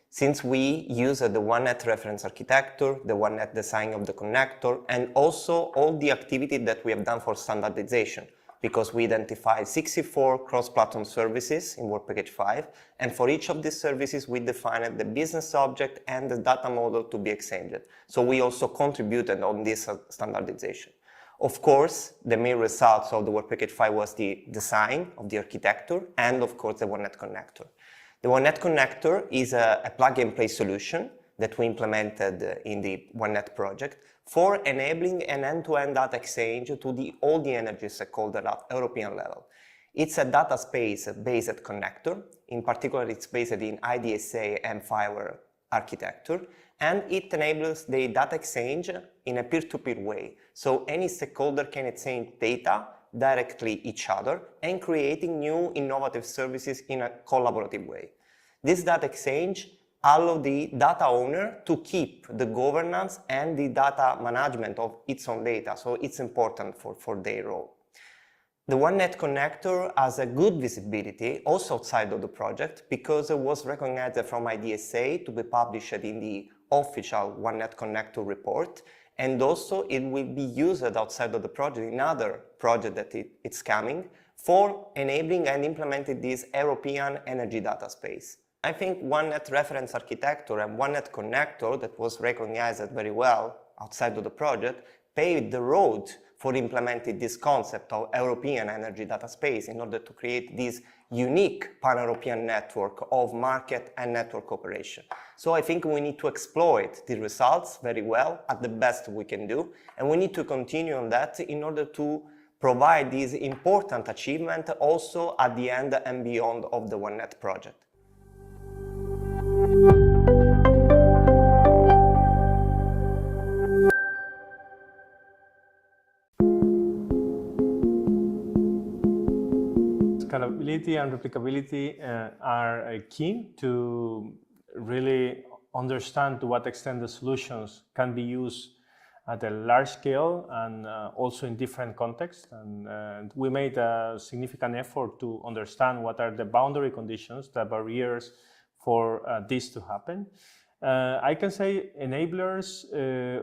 Since we use the OneNet reference architecture, the OneNet design of the connector, and also all the activity that we have done for standardization, because we identified 64 cross-platform services in Work Package 5, and for each of these services we defined the business object and the data model to be exchanged. So we also contributed on this standardization. Of course, the main results of the Work Package 5 was the design of the architecture and, of course, the OneNet connector. The OneNet connector is a plug-and-play solution that we implemented in the OneNet project for enabling an end-to-end data exchange to all the energy stakeholders at European level. It's a data space-based connector. In particular, it's based in E.DSO and fiber architecture, and it enables the data exchange in a peer-to-peer way. So any stakeholder can exchange data directly each other and creating new innovative services in a collaborative way. This data exchange allows the data owner to keep the governance and the data management of its own data, so it's important for their role. The OneNet connector has a good visibility also outside of the project because it was recognized from E.DSO to be published in the official OneNet connector report, and also it will be used outside of the project in other projects that it's coming for enabling and implementing this European energy data space. I think OneNet reference architecture and OneNet connector that was recognized very well outside of the project paved the road for implementing this concept of European energy data space in order to create this unique pan-European network of market and network operation. So I think we need to exploit the results very well at the best we can do, and we need to continue on that in order to provide this important achievement also at the end and beyond of the OneNet project. Scalability and replicability are key to really understand to what extent the solutions can be used at a large scale and also in different contexts. And we made a significant effort to understand what are the boundary conditions, the barriers for this to happen. I can say enablers,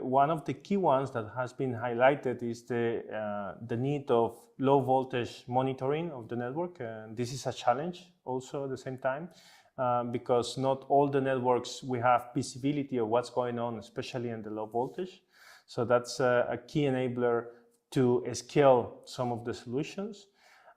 one of the key ones that has been highlighted is the need of low voltage monitoring of the network. This is a challenge also at the same time because not all the networks we have visibility of what's going on, especially in the low voltage. So that's a key enabler to scale some of the solutions.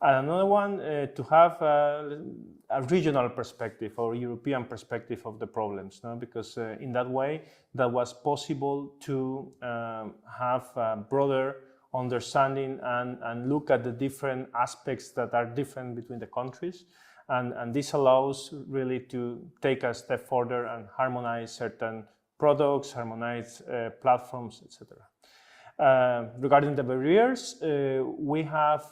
And another one, to have a regional perspective or European perspective of the problems, no? Because in that way, that was possible to have a broader understanding and look at the different aspects that are different between the countries. And this allows really to take a step further and harmonize certain products, harmonize platforms, etc. Regarding the barriers, we have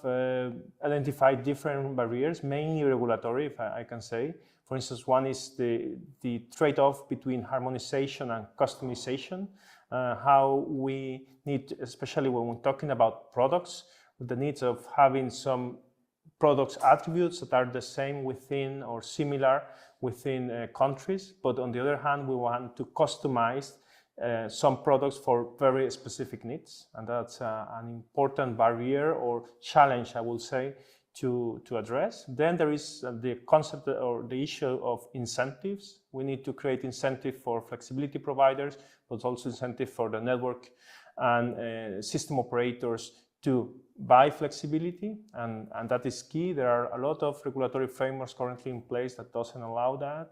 identified different barriers, mainly regulatory, if I can say. For instance, one is the trade-off between harmonization and customization, how we need, especially when we're talking about products, the needs of having some products attributes that are the same within or similar within countries, but on the other hand, we want to customize some products for very specific needs, and that's an important barrier or challenge, I will say, to address. Then there is the concept or the issue of incentives. We need to create incentive for flexibility providers but also incentive for the network and system operators to buy flexibility, and that is key. There are a lot of regulatory frameworks currently in place that doesn't allow that,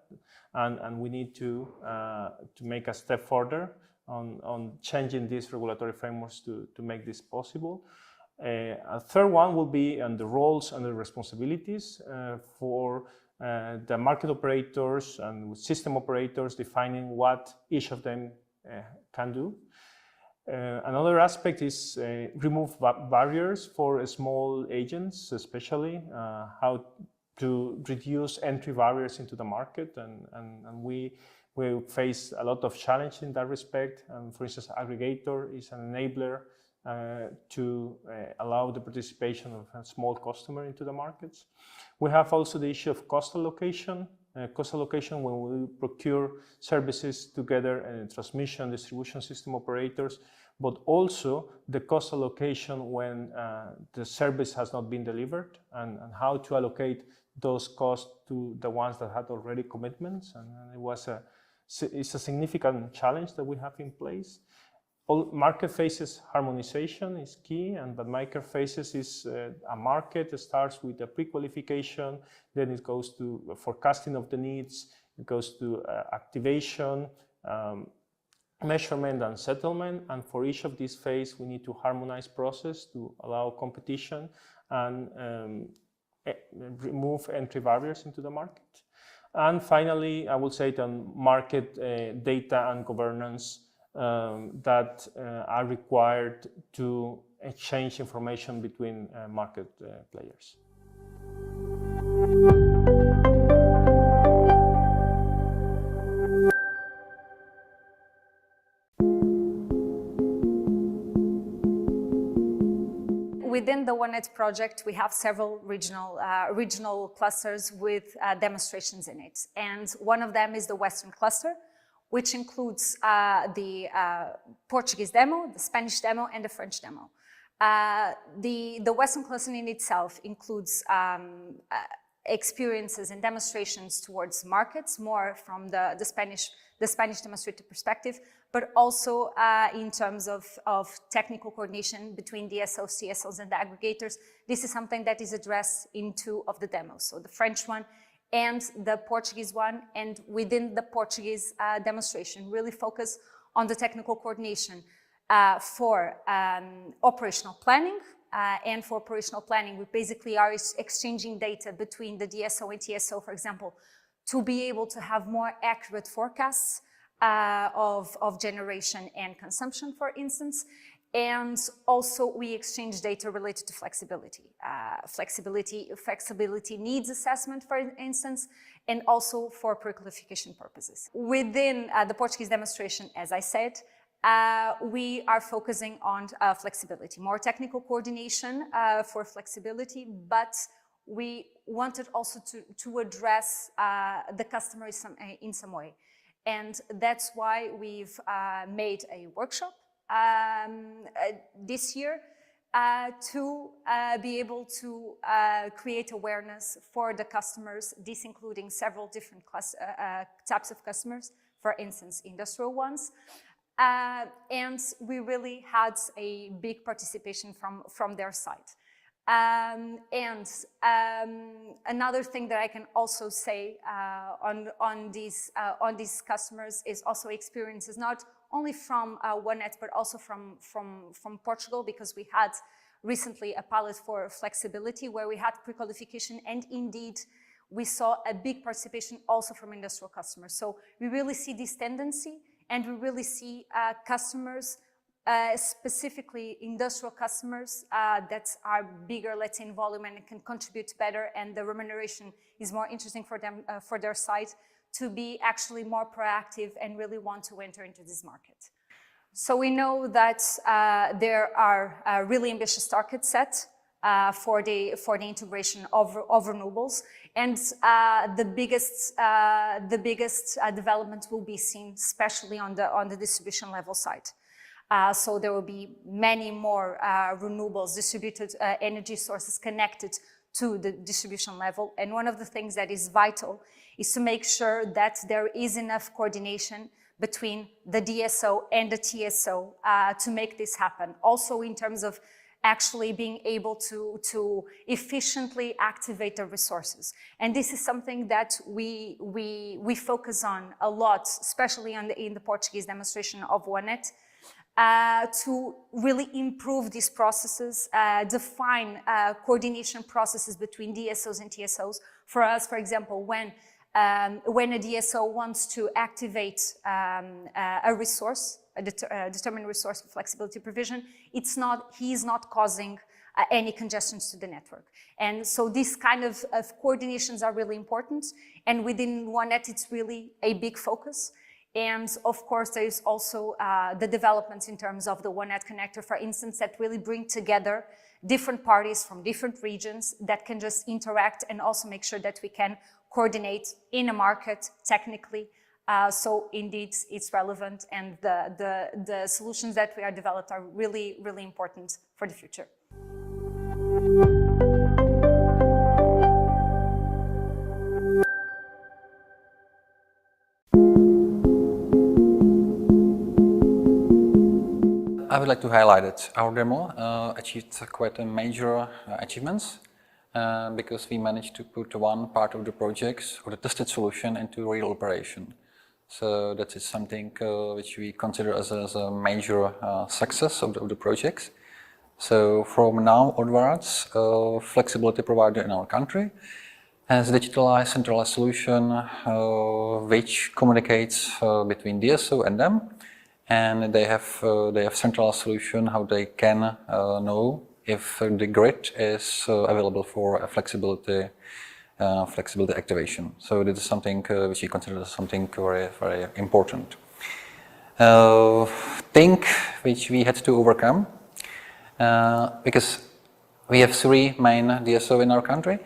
and we need to make a step further on changing these regulatory frameworks to make this possible. A third one will be on the roles and the responsibilities for the market operators and system operators, defining what each of them can do. Another aspect is remove barriers for small agents, especially how to reduce entry barriers into the market, and we face a lot of challenge in that respect. For instance, aggregator is an enabler to allow the participation of a small customer into the markets. We have also the issue of cost allocation. Cost allocation when we procure services together and transmission, distribution system operators, but also the cost allocation when the service has not been delivered, and how to allocate those costs to the ones that had already commitments. And it's a significant challenge that we have in place. All market phases harmonization is key, but market phases is a market. It starts with the pre-qualification, then it goes to forecasting of the needs, it goes to activation, measurement and settlement, and for each of these phases we need to harmonize process to allow competition and remove entry barriers into the market. And finally, I would say that market data and governance that are required to exchange information between market players. Within the OneNet project, we have several regional clusters with demonstrations in it. And one of them is the Western cluster, which includes the Portuguese demo, the Spanish demo, and the French demo. The Western cluster in itself includes experiences and demonstrations towards markets, more from the Spanish demonstrator perspective, but also in terms of technical coordination between DSOs, TSOs, and the aggregators. This is something that is addressed in two of the demos, so the French one and the Portuguese one. And within the Portuguese demonstration, really focus on the technical coordination for operational planning. And for operational planning, we basically are exchanging data between the DSO and TSO, for example, to be able to have more accurate forecasts of generation and consumption, for instance. And also we exchange data related to flexibility. Flexibility needs assessment, for instance, and also for pre-qualification purposes. Within the Portuguese demonstration, as I said, we are focusing on flexibility, more technical coordination for flexibility, but we wanted also to address the customer in some way. And that's why we've made a workshop this year to be able to create awareness for the customers, this including several different types of customers, for instance, industrial ones. And we really had a big participation from their side. Another thing that I can also say on these customers is also experiences not only from OneNet but also from Portugal, because we had recently a pilot for flexibility where we had pre-qualification, and indeed we saw a big participation also from industrial customers. So we really see this tendency, and we really see customers, specifically industrial customers that are bigger, let's say, in volume and can contribute better, and the remuneration is more interesting for them, for their side, to be actually more proactive and really want to enter into this market. So we know that there are really ambitious targets set for the integration of renewables, and the biggest development will be seen especially on the distribution level side. So there will be many more renewables, distributed energy sources connected to the distribution level. And one of the things that is vital is to make sure that there is enough coordination between the DSO and the TSO to make this happen. Also in terms of actually being able to efficiently activate the resources. And this is something that we focus on a lot, especially in the Portuguese demonstration of OneNet, to really improve these processes, define coordination processes between DSOs and TSOs. For us, for example, when a DSO wants to activate a resource, a determined resource for flexibility provision, he is not causing any congestions to the network. And so these kind of coordinations are really important. And within OneNet, it's really a big focus. And of course, there is also the developments in terms of the OneNet connector, for instance, that really bring together different parties from different regions that can just interact and also make sure that we can coordinate in a market technically. So indeed, it's relevant, and the solutions that we are developed are really, really important for the future. I would like to highlight it. Our demo achieved quite a major achievements because we managed to put one part of the projects or the tested solution into real operation. So that is something which we consider as a major success of the projects. So from now onwards, flexibility provider in our country has a digitalized, centralized solution which communicates between DSO and them. And they have centralized solution how they can know if the grid is available for flexibility activation. So this is something which we consider something very, very important. Thing which we had to overcome because we have 3 main DSO in our country,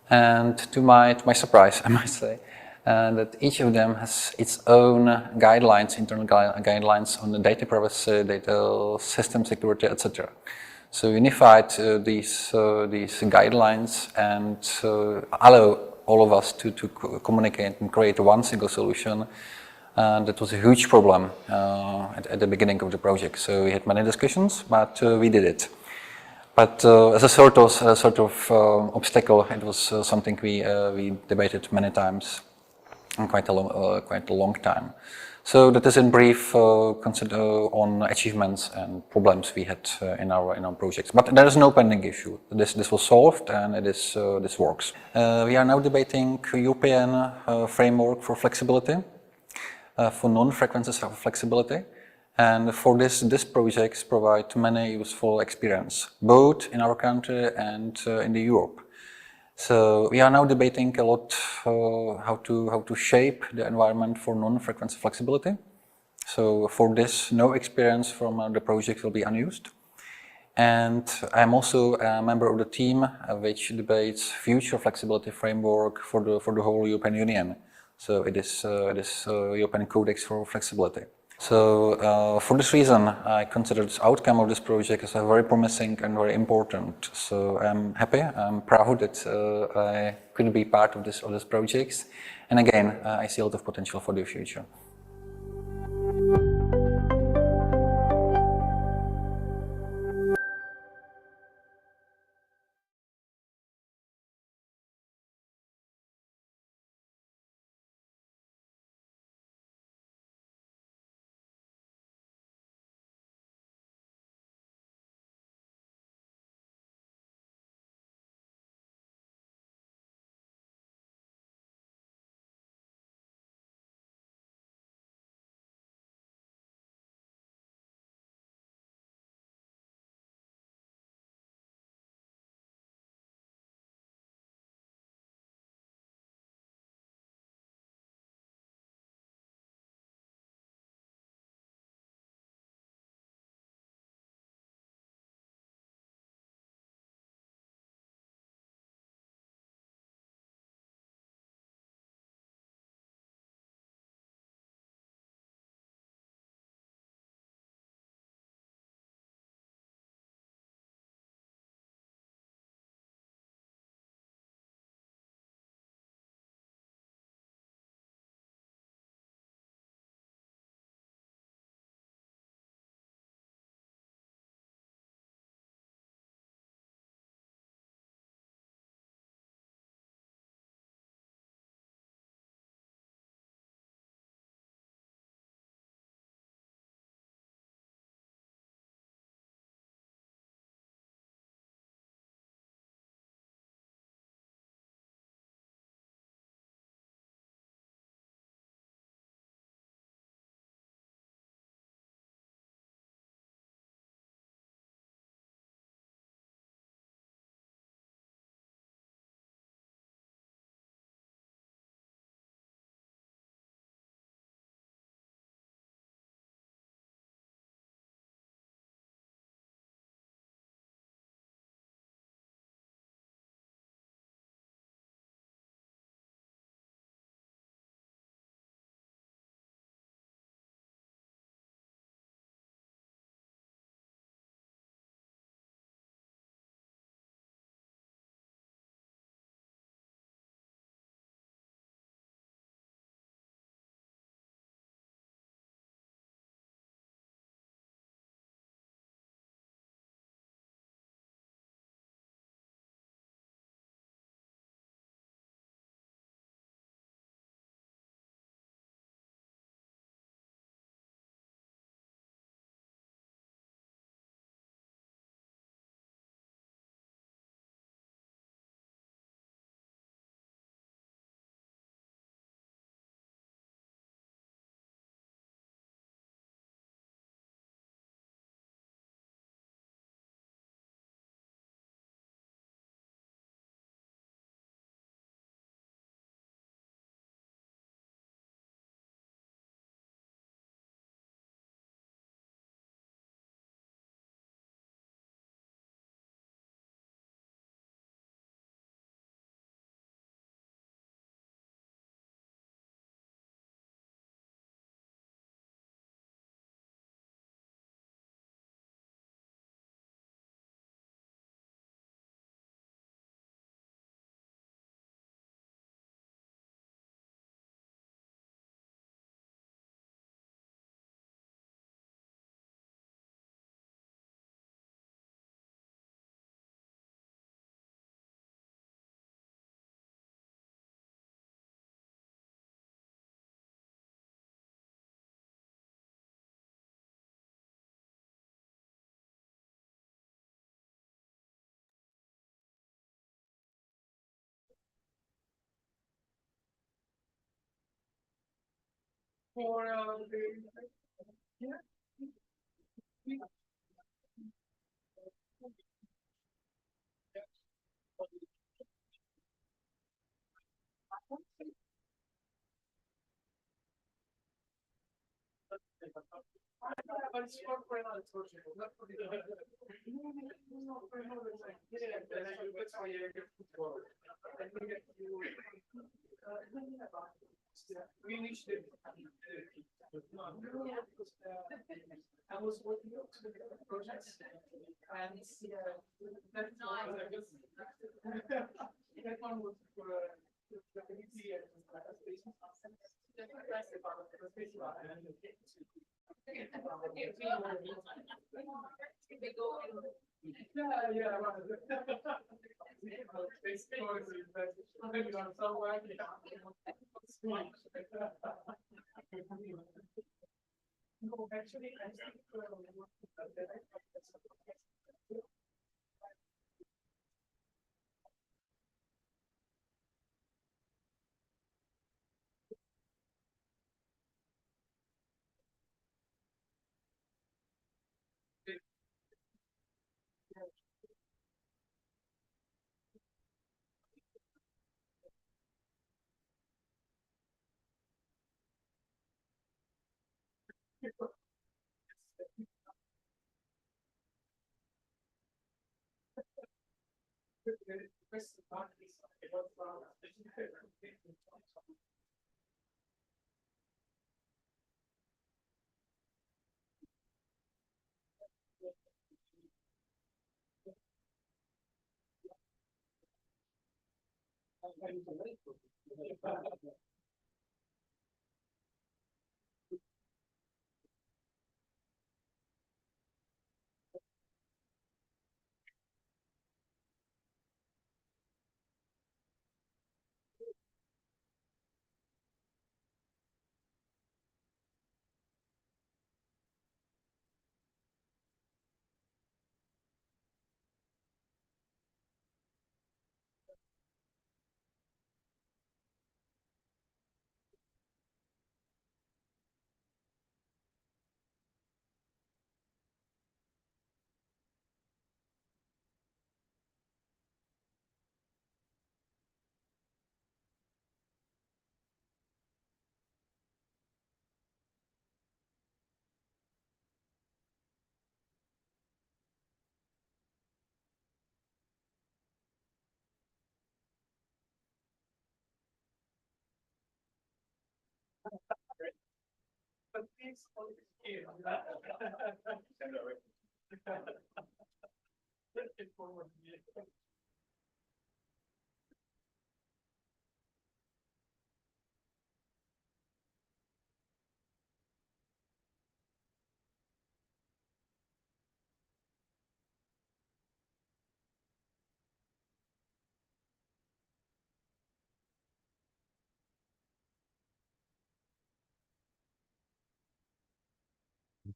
and to my surprise, I must say, that each of them has its own guidelines, internal guidelines on the data privacy, data system security, etc. So unified these guidelines and allow all of us to communicate and create one single solution. That was a huge problem at the beginning of the project. So we had many discussions, but we did it. But as a sort of obstacle, it was something we debated many times. Quite a long time. So that is in brief consider on achievements and problems we had in our projects. But there is no pending issue. This was solved, and this works. We are now debating European framework for flexibility, for non-frequencies of flexibility, and for this projects provide many useful experience, both in our country and in Europe. So we are now debating a lot how to shape the environment for non-frequency flexibility. So for this, no experience from the project will be unused. And I'm also a member of the team which debates future flexibility framework for the whole European Union. So it is European Codex for Flexibility. So for this reason, I consider this outcome of this project as a very promising and very important. So I'm happy, I'm proud that I could be part of this project. And again, I see a lot of potential for the future.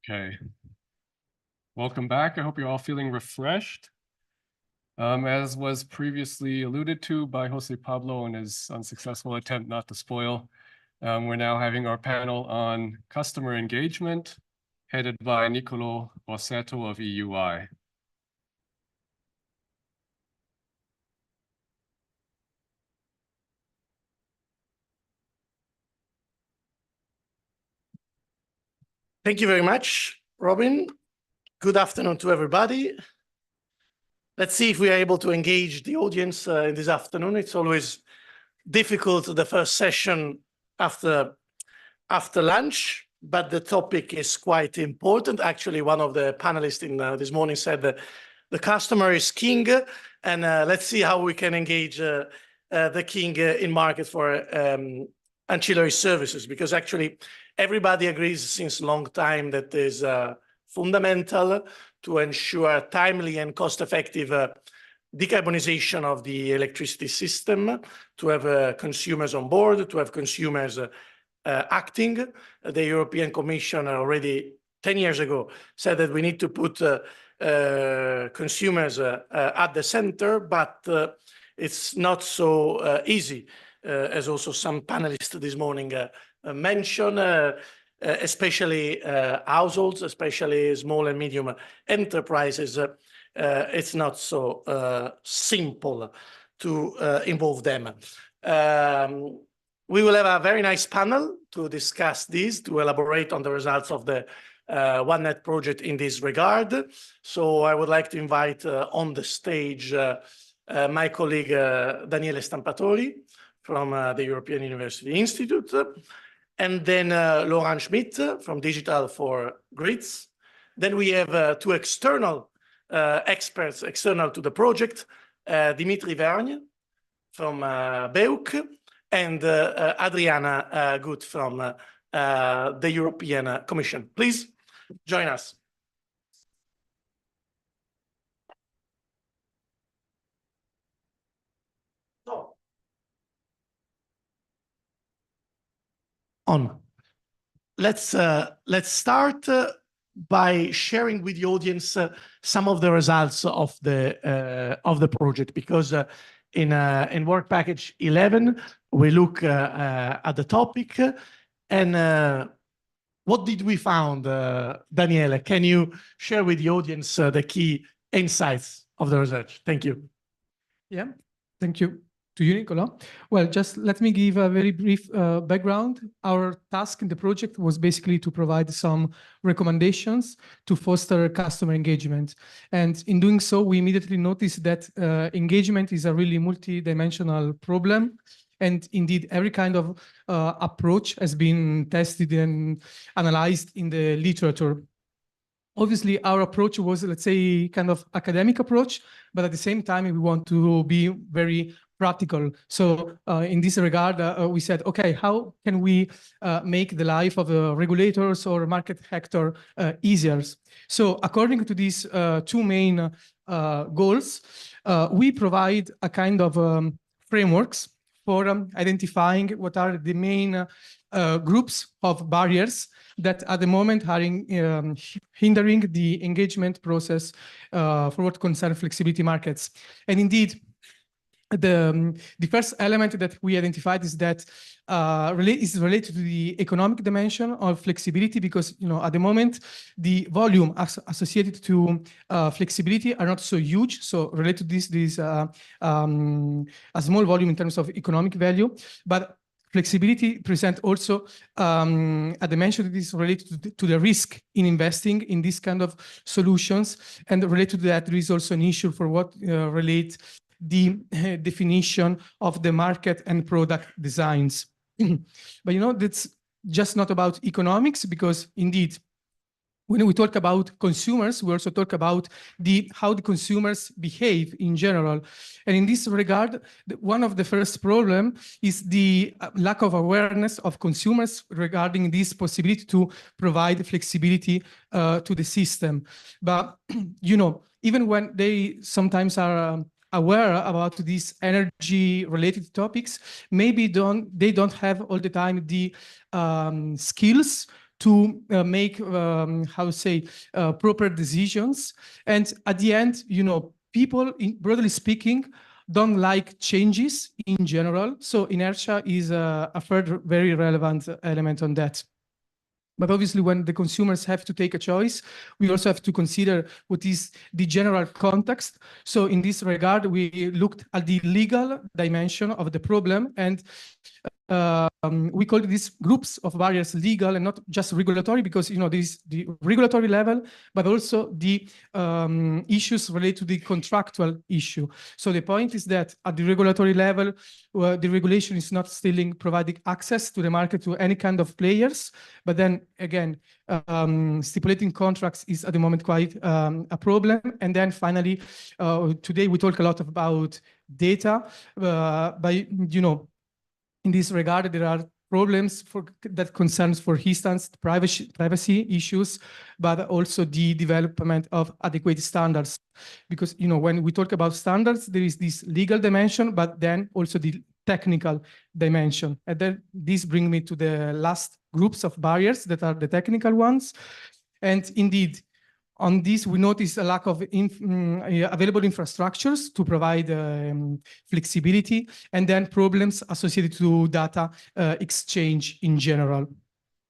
Okay. Welcome back. I hope you're all feeling refreshed. As was previously alluded to by Jose Pablo in his unsuccessful attempt not to spoil, we're now having our panel on customer engagement, headed by Niccolò Bossetto of EUI. Thank you very much, Robin. Good afternoon to everybody. Let's see if we are able to engage the audience this afternoon. It's always difficult, the first session after lunch, but the topic is quite important. Actually, one of the panelists this morning said that the customer is king, and let's see how we can engage the king in market for ancillary services, because actually everybody agrees since a long time that is fundamental to ensure timely and cost-effective decarbonization of the electricity system, to have consumers on board, to have consumers acting. The European Commission already 10 years ago said that we need to put consumers at the center, but it's not so easy as also some panelists this morning mentioned, especially households, especially small and medium enterprises. It's not so simple to involve them. We will have a very nice panel to discuss this, to elaborate on the results of the OneNet project in this regard. So I would like to invite on the stage my colleague Daniele Stampatori from the European University Institute, and then Laurent Schmidt from Digital for Grids. Then we have two external experts external to the project, Dimitri Vergne from BEUC, and Adriana Gut from the European Commission. Please join us. So, let's start by sharing with the audience some of the results of the project, because in work package 11 we look at the topic, and what did we found, Daniele? Can you share with the audience the key insights of the research? Thank you. Yeah, thank you to you, Nicola. Well, just let me give a very brief background. Our task in the project was basically to provide some recommendations to foster customer engagement. And in doing so, we immediately noticed that engagement is a really multi-dimensional problem. And indeed, every kind of approach has been tested and analyzed in the literature. Obviously, our approach was, let's say, kind of academic approach, but at the same time, we want to be very practical. So in this regard, we said, okay, how can we make the life of regulators or market actor easier? So according to these two main goals, we provide a kind of frameworks for identifying what are the main groups of barriers that at the moment are hindering the engagement process for what concerns flexibility markets. And indeed, the first element that we identified is that is related to the economic dimension of flexibility, because at the moment the volume associated to flexibility are not so huge. So related to this, there is a small volume in terms of economic value, but flexibility presents also a dimension that is related to the risk in investing in this kind of solutions, and related to that there is also an issue for what relates the definition of the market and product designs. But that's just not about economics, because indeed, when we talk about consumers, we also talk about how the consumers behave in general. And in this regard, one of the first problems is the lack of awareness of consumers regarding this possibility to provide flexibility to the system. But, even when they sometimes are aware about these energy-related topics, maybe they don't have all the time the skills to make, proper decisions. And at the end, people, broadly speaking, don't like changes in general. So inertia is a third very relevant element on that. But obviously, when the consumers have to take a choice, we also have to consider what is the general context. So in this regard, we looked at the legal dimension of the problem, and we call these groups of barriers legal and not just regulatory, because there is the regulatory level, but also the issues related to the contractual issue. So the point is that at the regulatory level, the regulation is not still providing access to the market to any kind of players. But then again, stipulating contracts is at the moment quite a problem. And then finally, today we talk a lot about data, but in this regard, there are problems that concerns, for instance, privacy issues, but also the development of adequate standards. Because when we talk about standards, there is this legal dimension, but then also the technical dimension. And then this brings me to the last groups of barriers that are the technical ones. And indeed, On this, we notice a lack of available infrastructures to provide flexibility, and then problems associated to data exchange in general.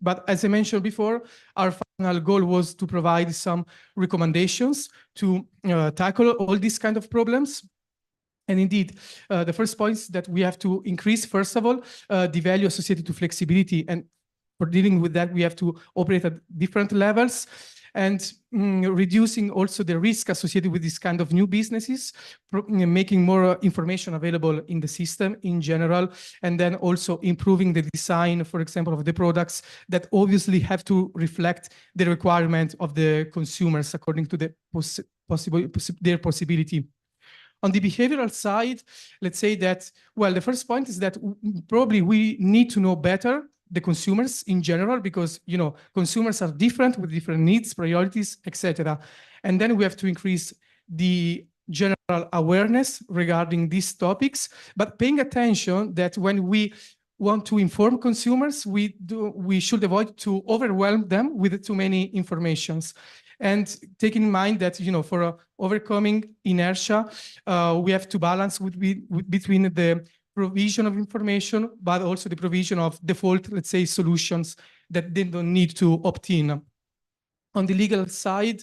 But as I mentioned before, our final goal was to provide some recommendations to tackle all these kind of problems. And indeed, the first point is that we have to increase, first of all, the value associated to flexibility. And for dealing with that, we have to operate at different levels, and reducing also the risk associated with this kind of new businesses, making more information available in the system in general, and then also improving the design, for example, of the products that obviously have to reflect the requirement of the consumers according to the their possibility. On the behavioral side, let's say that, well, the first point is that probably we need to know better the consumers in general, because, you know, consumers are different with different needs, priorities, etc. And then we have to increase the general awareness regarding these topics, but paying attention that when we want to inform consumers, we should avoid to overwhelm them with too many informations. And taking in mind that, you know, for overcoming inertia, we have to balance between the provision of information, but also the provision of default, let's say, solutions that they don't need to opt in. On the legal side,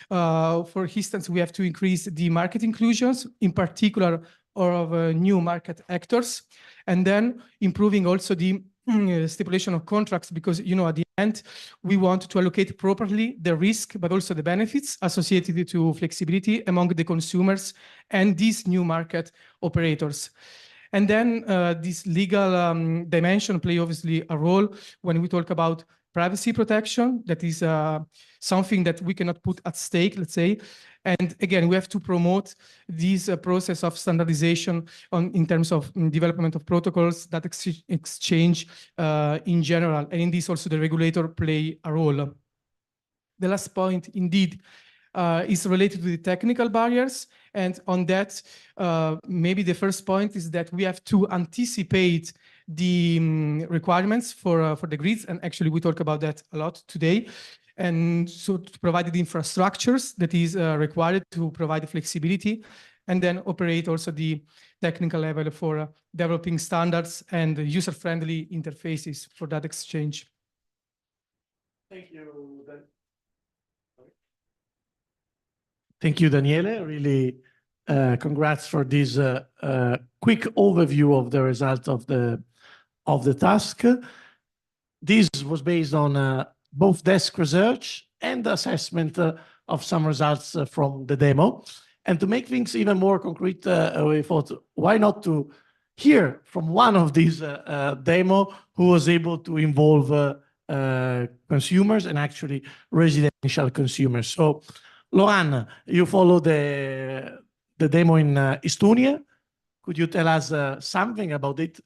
for instance, we have to increase the market inclusions, in particular, of new market actors, and then improving also the stipulation of contracts, because, you know, at the end, we want to allocate properly the risk, but also the benefits associated to flexibility among the consumers and these new market operators. And then this legal dimension play obviously a role when we talk about privacy protection. That is something that we cannot put at stake, let's say. And again, we have to promote this process of standardization in terms of development of protocols, that exchange in general. And in this also the regulator play a role. The last point indeed is related to the technical barriers. And on that, maybe the first point is that we have to anticipate the requirements for the grids. And actually, we talk about that a lot today. And so to provide the infrastructures that is required to provide the flexibility, and then operate also the technical level for developing standards and user-friendly interfaces for that exchange. Thank you. Thank you, Daniele. Really, congrats for this quick overview of the result of the task. This was based on both desk research and assessment of some results from the demo. And to make things even more concrete, we thought, why not to hear from one of these demo who was able to involve consumers and actually residential consumers. So, Loran, you follow the demo in Estonia. Could you tell us something about it?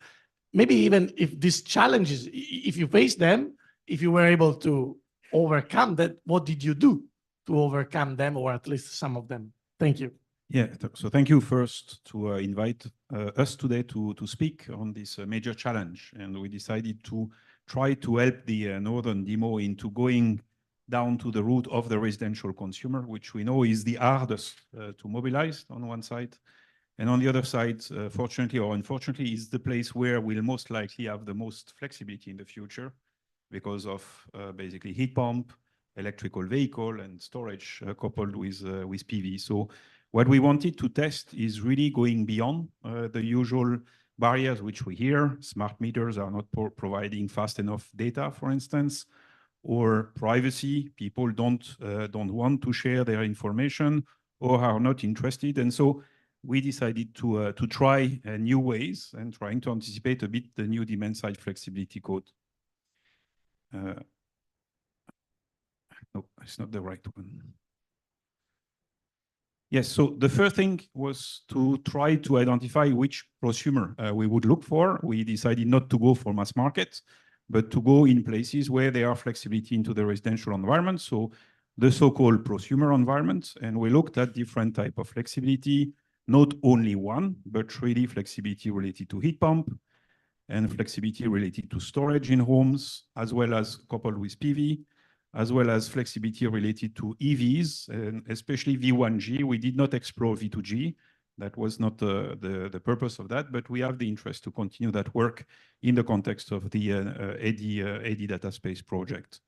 Maybe even if these challenges, if you face them, if you were able to overcome that, what did you do to overcome them, or at least some of them? Thank you. Yeah, so thank you first to invite us today to speak on this major challenge. And we decided to try to help the Northern demo into going down to the root of the residential consumer, which we know is the hardest to mobilize on one side. And on the other side, fortunately or unfortunately, is the place where we'll most likely have the most flexibility in the future because of basically heat pump, electrical vehicle, and storage coupled with PV. So what we wanted to test is really going beyond the usual barriers which we hear. Smart meters are not providing fast enough data, for instance, or privacy. People don't want to share their information or are not interested. And so we decided to try new ways and trying to anticipate a bit the new demand-side flexibility code. No, it's not the right one. Yes, so the first thing was to try to identify which prosumer we would look for. We decided not to go for mass market, but to go in places where there are flexibility into the residential environment, so the so-called prosumer environment. And we looked at different type of flexibility, not only one, but really flexibility related to heat pump and flexibility related to storage in homes, as well as coupled with PV, as well as flexibility related to EVs, and especially V1G. We did not explore V2G. That was not the purpose of that, but we have the interest to continue that work in the context of the AD data space project.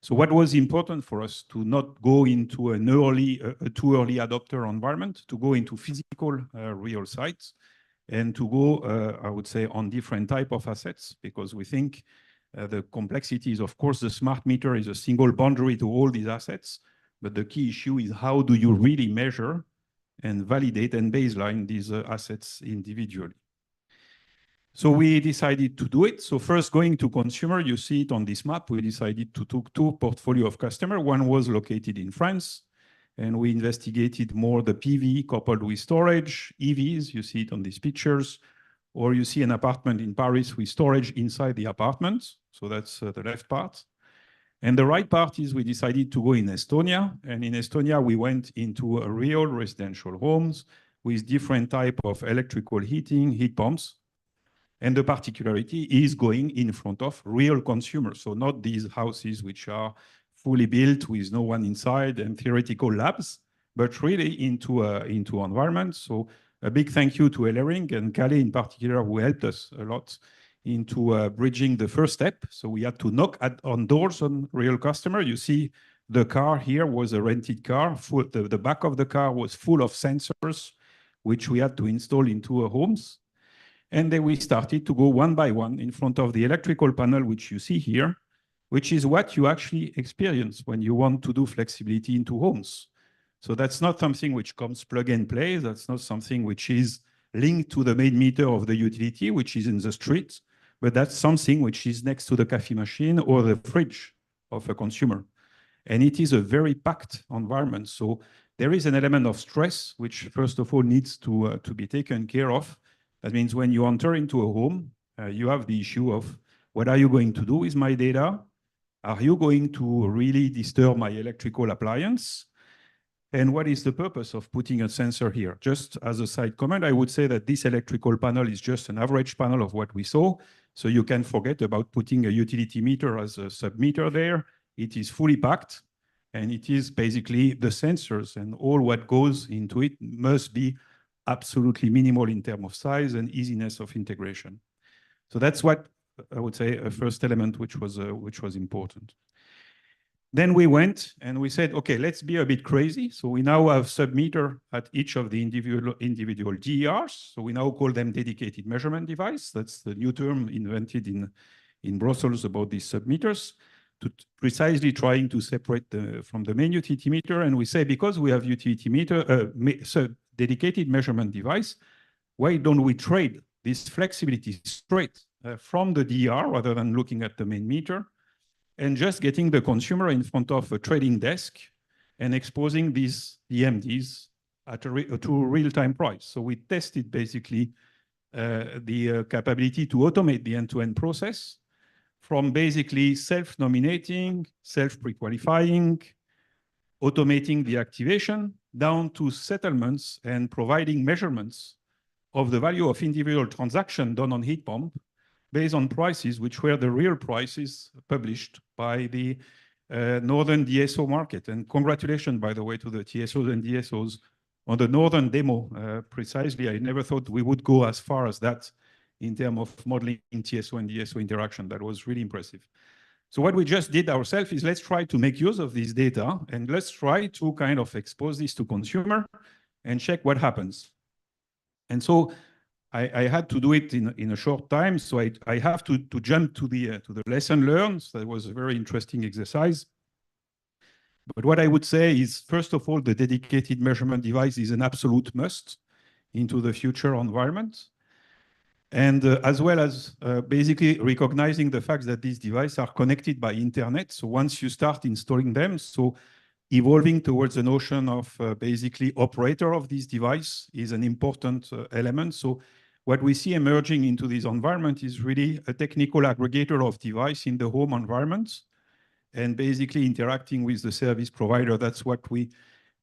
So what was important for us to not go into a too early adopter environment, to go into physical real sites, and to go, I would say, on different type of assets, because we think the complexity is, of course, the smart meter is a single boundary to all these assets, but the key issue is how do you really measure and validate and baseline these assets individually. So we decided to do it. So first, going to consumer, you see it on this map. We decided to take two portfolio of customer. One was located in France, and we investigated more the PV coupled with storage, EVs, you see it on these pictures, or you see an apartment in Paris with storage inside the apartment. So that's the left part. And the right part is we decided to go in Estonia. And in Estonia, we went into a real residential homes with different type of electrical heating, heat pumps. And the particularity is going in front of real consumers. So not these houses which are fully built with no one inside and theoretical labs, but really into environments. So a big thank you to Ellering and Calais in particular, who helped us a lot into bridging the first step. So we had to knock on doors on real customer. You see the car here was a rented car. The back of the car was full of sensors, which we had to install into homes. And then we started to go one by one in front of the electrical panel, which you see here, which is what you actually experience when you want to do flexibility into homes. So that's not something which comes plug and play. That's not something which is linked to the main meter of the utility, which is in the street, but that's something which is next to the coffee machine or the fridge of a consumer. And it is a very packed environment. So there is an element of stress, which first of all needs to be taken care of. That means when you enter into a home, you have the issue of what are you going to do with my data? Are you going to really disturb my electrical appliance? And what is the purpose of putting a sensor here? Just as a side comment, I would say that this electrical panel is just an average panel of what we saw. So you can forget about putting a utility meter as a sub-meter there. It is fully packed, and it is basically the sensors and all what goes into it must be absolutely minimal in terms of size and easiness of integration. So that's what I would say a first element which was important. Then we went and we said, okay, let's be a bit crazy. So we now have sub-meter at each of the individual DERs. So we now call them dedicated measurement device. That's the new term invented in Brussels about these sub-meters, to precisely trying to separate from the main utility meter. And we say, because we have utility meter, dedicated measurement device, why don't we trade this flexibility straight from the DER rather than looking at the main meter, and just getting the consumer in front of a trading desk and exposing these DMDs to a real-time price. So we tested basically the capability to automate the end-to-end process from basically self-nominating, self-pre-qualifying, automating the activation, down to settlements and providing measurements of the value of individual transaction done on heat pump based on prices, which were the real prices published by the Northern DSO market. And congratulations, by the way, to the TSOs and DSOs on the Northern demo. Precisely, I never thought we would go as far as that in terms of modeling TSO and DSO interaction. That was really impressive. So what we just did ourselves is let's try to make use of this data and let's try to kind of expose this to consumer and check what happens. And so I had to do it in a short time. So I have to jump to the lesson learned. So that was a very interesting exercise. But what I would say is, first of all, the dedicated measurement device is an absolute must into the future environment. And as well as basically recognizing the fact that these devices are connected by internet. So once you start installing them, so evolving towards the notion of basically operator of this device is an important element. So what we see emerging into this environment is really a technical aggregator of device in the home environment and basically interacting with the service provider. That's what we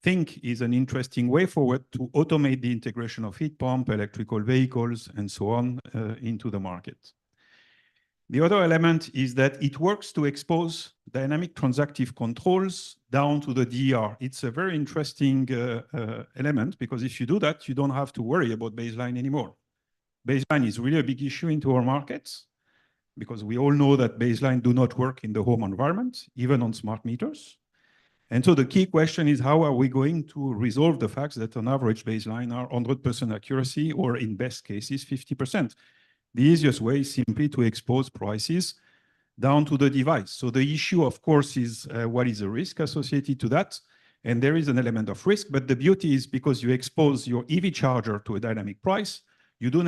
think is an interesting way forward to automate the integration of heat pump, electrical vehicles, and so on into the market. The other element is that it works to expose dynamic transactive controls down to the DER. It's a very interesting element, because if you do that, you don't have to worry about baseline anymore. Baseline is really a big issue into our markets, because we all know that baseline do not work in the home environment, even on smart meters. And so the key question is, how are we going to resolve the fact that on average baseline are 100% accuracy, or in best cases, 50%? The easiest way is simply to expose prices down to the device. So the issue, of course, is what is the risk associated to that? And there is an element of risk, but the beauty is because you expose your EV charger to a dynamic price, you do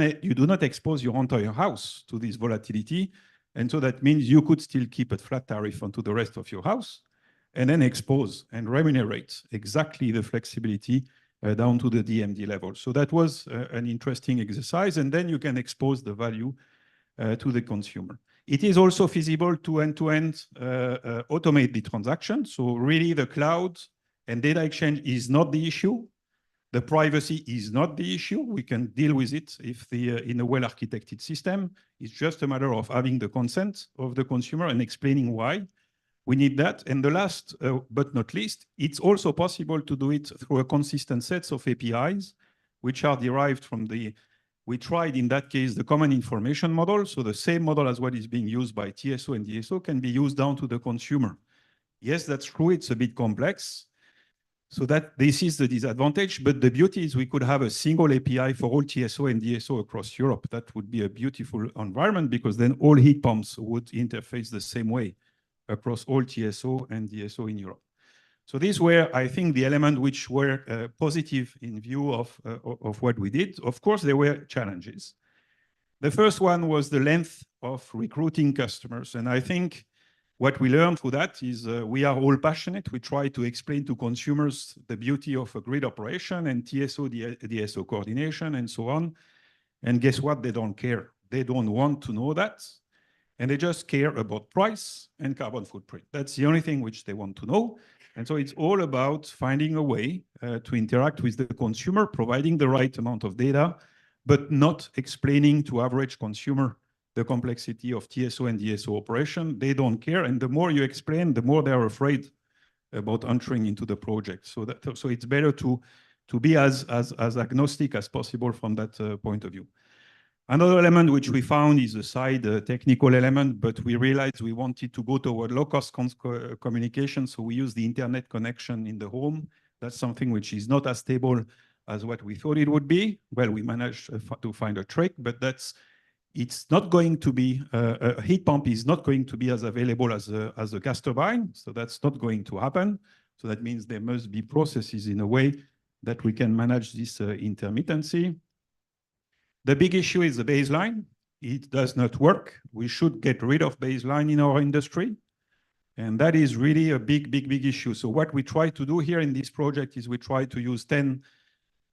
not expose your entire house to this volatility. And so that means you could still keep a flat tariff onto the rest of your house, and then expose and remunerate exactly the flexibility down to the DMD level. So that was an interesting exercise, and then you can expose the value to the consumer. It is also feasible to end-to-end automate the transaction. So really the cloud and data exchange is not the issue. The privacy is not the issue. We can deal with it if in a well-architected system. It's just a matter of having the consent of the consumer and explaining why we need that. And the last, but not least, it's also possible to do it through a consistent set of APIs, which are derived from we tried in that case, the common information model. So the same model as what is being used by TSO and DSO can be used down to the consumer. Yes, that's true. It's a bit complex. So that this is the disadvantage, but the beauty is we could have a single API for all TSO and DSO across Europe. That would be a beautiful environment, because then all heat pumps would interface the same way across all TSO and DSO in Europe. So these were, I think, the elements which were positive in view of what we did. Of course, there were challenges. The first one was the length of recruiting customers. And I think what we learned through that is we are all passionate. We try to explain to consumers the beauty of a grid operation and TSO-DSO coordination and so on. And guess what? They don't care. They don't want to know that. And they just care about price and carbon footprint. That's the only thing which they want to know. And so it's all about finding a way to interact with the consumer, providing the right amount of data, but not explaining to average consumer the complexity of TSO and DSO operation. They don't care. And the more you explain, the more they're afraid about entering into the project. So it's better to be as agnostic as possible from that point of view. Another element which we found is a side technical element, but we realized we wanted to go toward low-cost communication, so we use the internet connection in the home. That's something which is not as stable as what we thought it would be. Well, we managed to find a trick, but it's not going to be, a heat pump is not going to be as available as a gas turbine, so that's not going to happen. So that means there must be processes in a way that we can manage this intermittency. The big issue is the baseline. It does not work. We should get rid of baseline in our industry. And that is really a big issue. So what we try to do here in this project is we try to use 10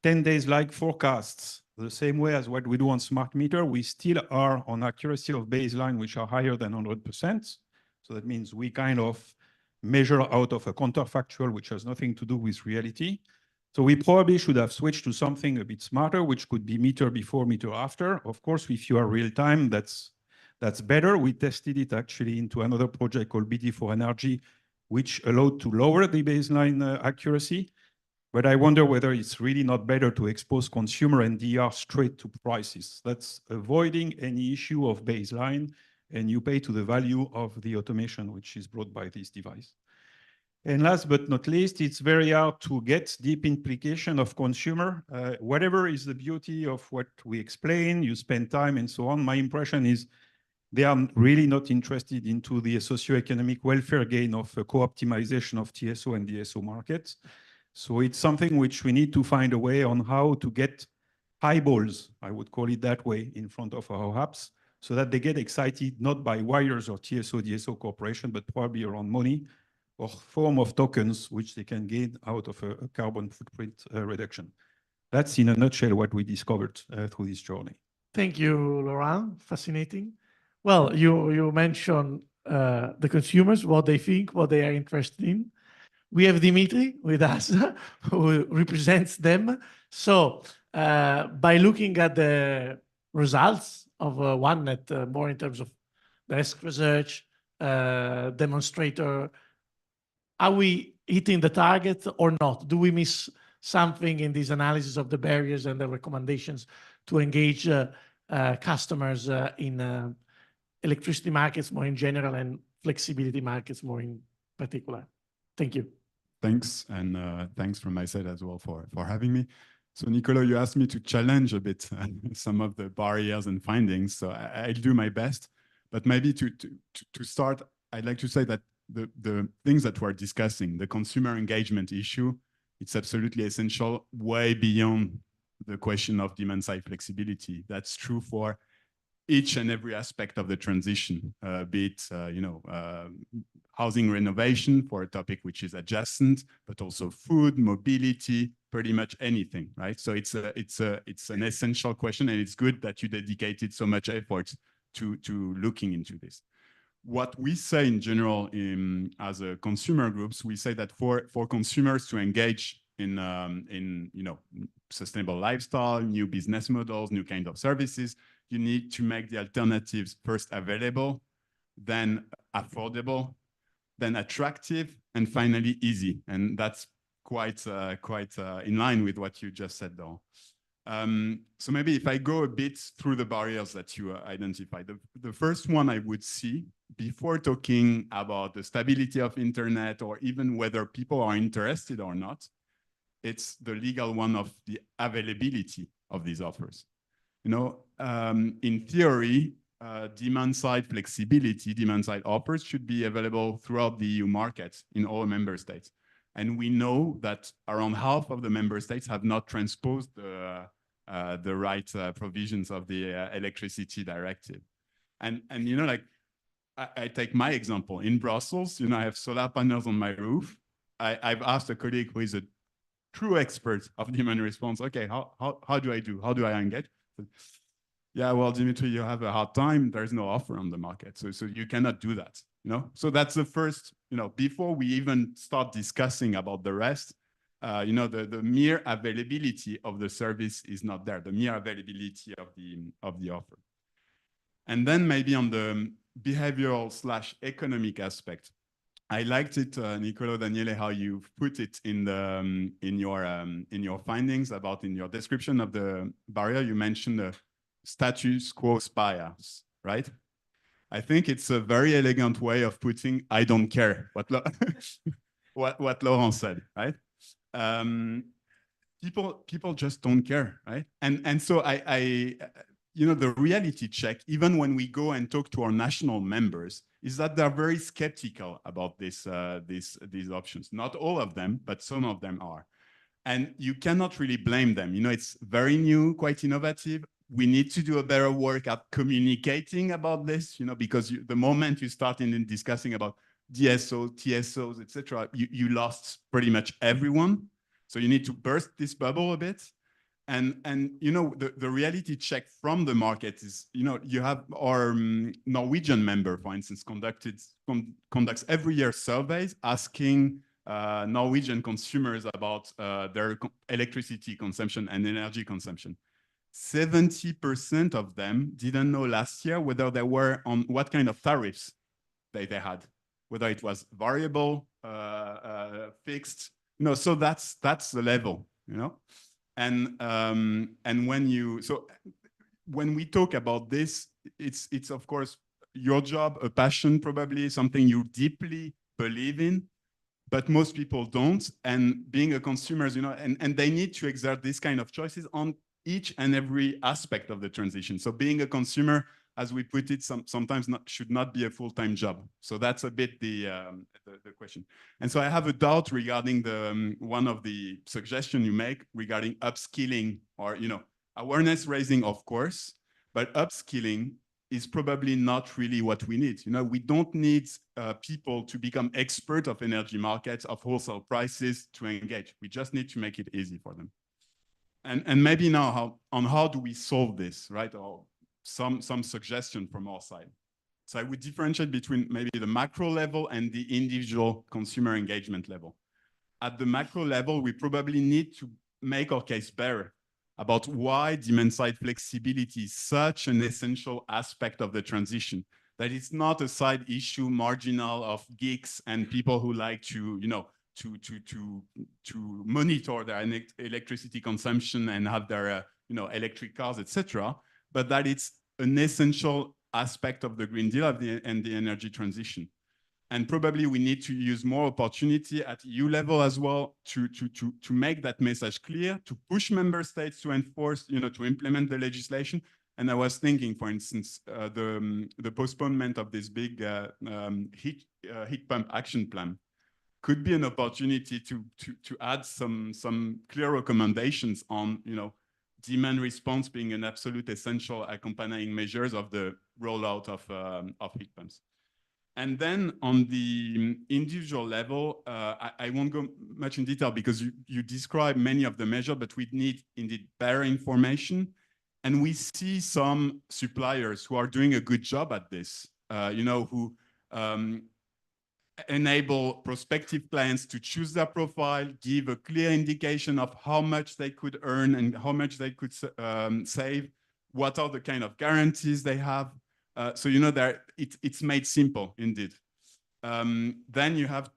days like forecasts, the same way as what we do on smart meter. We still are on accuracy of baseline, which are higher than 100%. So that means we kind of measure out of a counterfactual, which has nothing to do with reality. So we probably should have switched to something a bit smarter, which could be meter before, meter after. Of course, if you are real time, that's better. We tested it actually into another project called BD4 Energy, which allowed to lower the baseline accuracy. But I wonder whether it's really not better to expose consumer and DR straight to prices. That's avoiding any issue of baseline, and you pay to the value of the automation which is brought by this device. And last but not least, it's very hard to get deep implication of consumer. Whatever is the beauty of what we explain, you spend time and so on. My impression is they are really not interested into the socioeconomic welfare gain of co-optimization of TSO and DSO markets. So it's something which we need to find a way on how to get eyeballs, I would call it that way, in front of our apps, so that they get excited not by wires or TSO-DSO cooperation, but probably around money or form of tokens which they can gain out of a carbon footprint reduction. That's in a nutshell what we discovered through this journey. Thank you, Laurent. Fascinating. Well, you mentioned the consumers, what they think, what they are interested in. We have Dimitri with us, who represents them. So by looking at the results of OneNet, more in terms of desk research, demonstrator. Are we hitting the target or not? Do we miss something in this analysis of the barriers and the recommendations to engage customers in electricity markets more in general and flexibility markets more in particular? Thank you. Thanks, and thanks from my side as well for having me. So Nicolo, you asked me to challenge a bit some of the barriers and findings, so I'll do my best. But maybe to start, I'd like to say that the things that we're discussing, the consumer engagement issue, it's absolutely essential, way beyond the question of demand-side flexibility. That's true for each and every aspect of the transition, be it housing renovation for a topic which is adjacent, but also food, mobility, pretty much anything, right? So it's an essential question, and it's good that you dedicated so much effort to looking into this. What we say in general as a consumer groups, we say that for consumers to engage in sustainable lifestyle, new business models, new kind of services, you need to make the alternatives first available, then affordable, then attractive, and finally easy. And that's quite in line with what you just said, though. So maybe if I go a bit through the barriers that you identified, the first one I would see, before talking about the stability of internet or even whether people are interested or not, it's the legal one of the availability of these offers. In theory, demand-side flexibility, demand-side offers should be available throughout the EU market in all member states. And we know that around half of the member states have not transposed the right provisions of the electricity directive. And I take my example. In Brussels, I have solar panels on my roof. I've asked a colleague who is a true expert of demand response, okay, how do I do? How do I engage? Yeah, well, Dimitri, you have a hard time. There's no offer on the market. So you cannot do that, So that's the first, before we even start discussing about the rest, the mere availability of the service is not there, the mere availability of the offer. And then maybe on the behavioral/economic aspect, I liked it, Nicolo, Daniele, how you've put it in your findings in your description of the barrier. You mentioned the status quo bias, right? I think it's a very elegant way of putting "I don't care" what Laurent said, right? People just don't care, right? And so the reality check, even when we go and talk to our national members, is that they're very skeptical about these options. Not all of them, but some of them are. And you cannot really blame them. It's very new, quite innovative. We need to do a better work at communicating about this, because the moment you start in discussing about DSO, TSOs, etc., you lost pretty much everyone. So you need to burst this bubble a bit. And the reality check from the market is, you have our Norwegian member, for instance, conducts every year surveys asking Norwegian consumers about their electricity consumption and energy consumption. 70% of them didn't know last year whether they were on what kind of tariffs they had, whether it was variable, fixed. So that's the level, And when we talk about this, it's of course your job, a passion, probably something you deeply believe in, but most people don't. And being a consumer, and they need to exert this kind of choices on each and every aspect of the transition. So being a consumer, as we put it, sometimes should not be a full-time job. So that's a bit the question. And so I have a doubt regarding one of the suggestions you make regarding upskilling or awareness raising, of course, but upskilling is probably not really what we need. We don't need people to become expert of energy markets, of wholesale prices to engage. We just need to make it easy for them. And maybe now how do we solve this, right? Or some suggestion from our side. So I would differentiate between maybe the macro level and the individual consumer engagement level. At the macro level, we probably need to make our case better about why demand-side flexibility is such an essential aspect of the transition, that it's not a side issue marginal of geeks and people who like to, to monitor their electricity consumption and have their, electric cars, etc., but that it's an essential aspect of the Green Deal and the energy transition. And probably we need to use more opportunity at EU level as well to make that message clear, to push member states to enforce, to implement the legislation. And I was thinking, for instance, the postponement of this big heat pump action plan could be an opportunity to add some clear recommendations on, demand response being an absolute essential accompanying measures of the rollout of heat pumps. And then on the individual level, I won't go much in detail because you describe many of the measures, but we need indeed better information. And we see some suppliers who are doing a good job at this, who enable prospective clients to choose their profile, give a clear indication of how much they could earn and how much they could save, what are the kind of guarantees they have. So it's made simple indeed. Then you have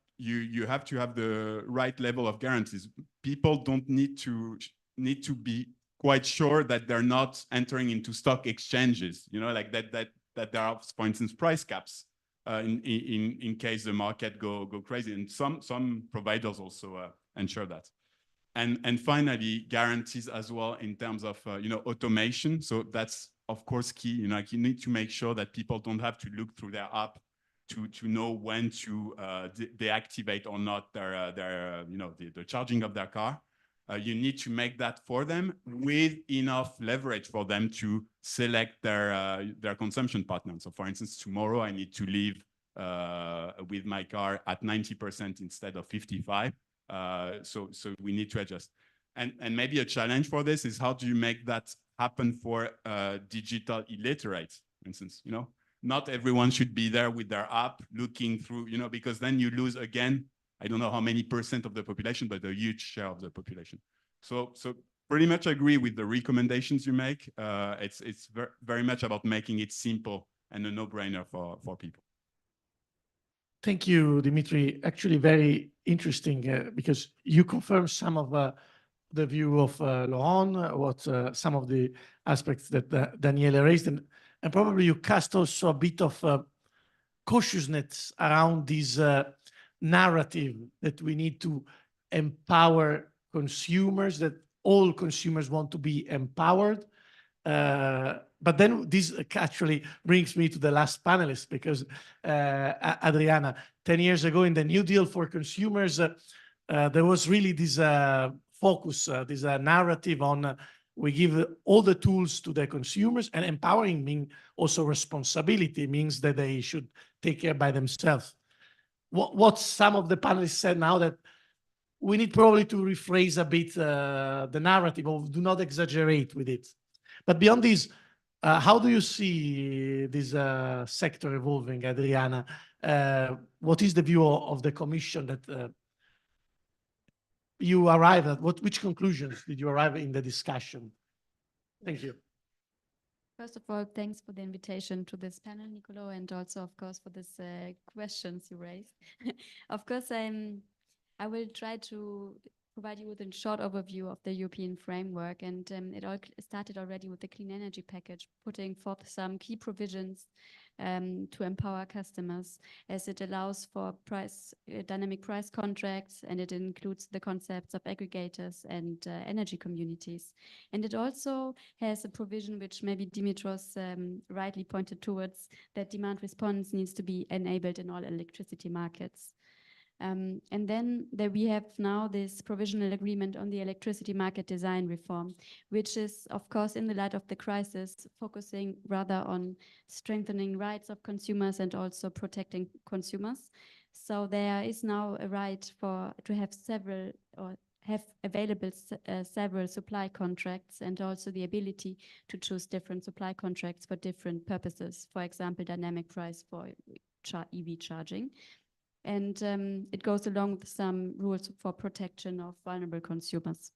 to have the right level of guarantees. People don't need to be quite sure that they're not entering into stock exchanges. Like that there are, for instance, price caps in case the market go crazy. And some providers also ensure that. And finally, guarantees as well in terms of automation. So that's of course key. Like you need to make sure that people don't have to look through their app to know when to deactivate or not their the charging of their car. You need to make that for them with enough leverage for them to select their consumption partner. So for instance, tomorrow I need to leave with my car at 90% instead of 55. So we need to adjust. And maybe a challenge for this is how do you make that happen for digital illiterates, for instance, not everyone should be there with their app looking through, because then you lose again, I don't know how many % of the population, but a huge share of the population. So pretty much agree with the recommendations you make. It's very much about making it simple and a no-brainer for people. Thank you, Dimitri. Actually, very interesting because you confirm some of the view of Laurent, some of the aspects that Daniele raised, and probably you cast also a bit of cautiousness around this narrative that we need to empower consumers, that all consumers want to be empowered. But then this actually brings me to the last panelist, because Adriana, 10 years ago in the New Deal for consumers, there was really this focus, this narrative on we give all the tools to the consumers, and empowering means also responsibility, means that they should take care by themselves. What some of the panelists said now, that we need probably to rephrase a bit the narrative, or do not exaggerate with it. But beyond this, how do you see this sector evolving, Adriana? What is the view of the Commission that you arrive at? Which conclusions did you arrive in the discussion? Thank you. First of all, thanks for the invitation to this panel, Nicolo, and also, of course, for these questions you raised. Of course, I will try to provide you with a short overview of the European framework, and it all started already with the clean energy package, putting forth some key provisions to empower customers, as it allows for dynamic price contracts, and it includes the concepts of aggregators and energy communities. And it also has a provision which maybe Dimitros rightly pointed towards, that demand response needs to be enabled in all electricity markets. And then we have now this provisional agreement on the electricity market design reform, which is, of course, in the light of the crisis, focusing rather on strengthening rights of consumers and also protecting consumers. So there is now a right to have several, or have available several supply contracts, and also the ability to choose different supply contracts for different purposes. For example, dynamic price for EV charging. And it goes along with some rules for protection of vulnerable consumers.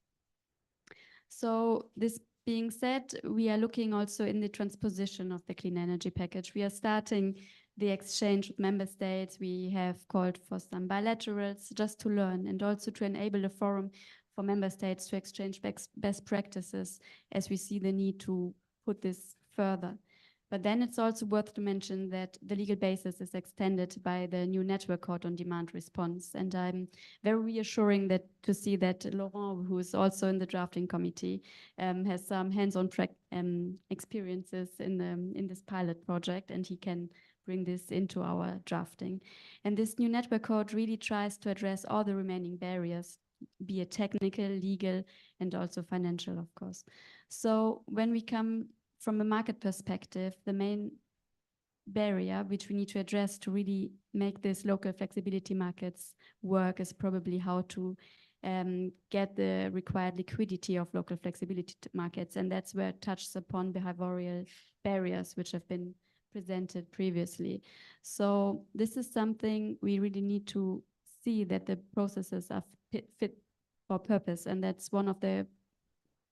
So this being said, we are looking also in the transposition of the clean energy package. We are starting the exchange with member states. We have called for some bilaterals just to learn and also to enable a forum for member states to exchange best practices as we see the need to put this further. But then it's also worth to mention that the legal basis is extended by the new network code on demand response. And I'm very reassuring to see that Laurent, who is also in the drafting committee, has some hands-on experiences in this pilot project, and he can bring this into our drafting. And this new network code really tries to address all the remaining barriers, be it technical, legal, and also financial, of course. So when we come from a market perspective, the main barrier which we need to address to really make this local flexibility markets work is probably how to get the required liquidity of local flexibility markets. And that's where it touches upon behavioral barriers which have been presented previously. So this is something we really need to see, that the processes are fit for purpose. And that's one of the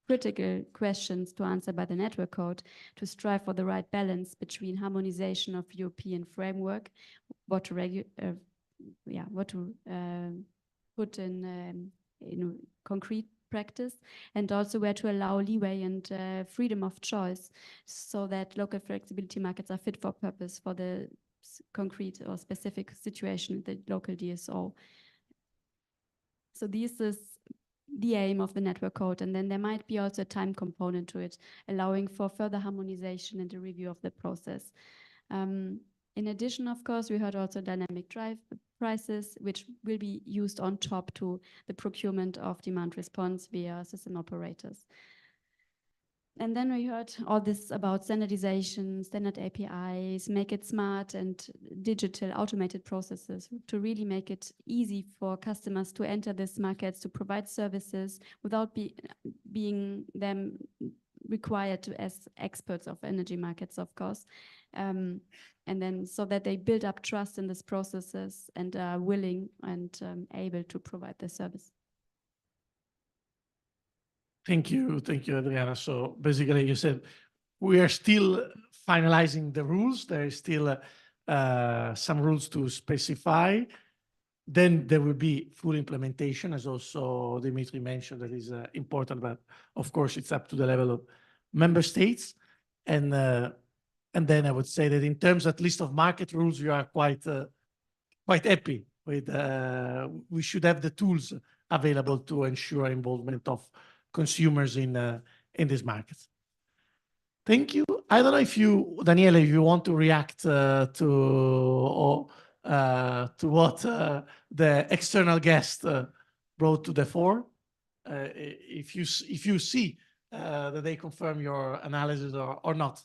critical questions to answer by the network code, to strive for the right balance between harmonization of European framework, what to put in concrete practice, and also where to allow leeway and freedom of choice, so that local flexibility markets are fit for purpose for the concrete or specific situation, the local DSO. So this is the aim of the network code, and then there might be also a time component to it, allowing for further harmonization and a review of the process. In addition, of course, we heard also dynamic drive prices, which will be used on top to the procurement of demand response via system operators. And then we heard all this about standardization, standard APIs, make it smart and digital automated processes to really make it easy for customers to enter these markets, to provide services without being them required to as experts of energy markets, of course. And then so that they build up trust in these processes and are willing and able to provide the service. Thank you, Adriana. So basically, you said we are still finalizing the rules. There is still some rules to specify. Then there will be full implementation, as also Dimitri mentioned, that is important. But of course, it's up to the level of member states. And then I would say that in terms at least of market rules, you are quite happy with. We should have the tools available to ensure involvement of consumers in these markets. Thank you. I don't know if you, Daniele, if you want to react to what the external guest brought to the fore. If you see that they confirm your analysis or not.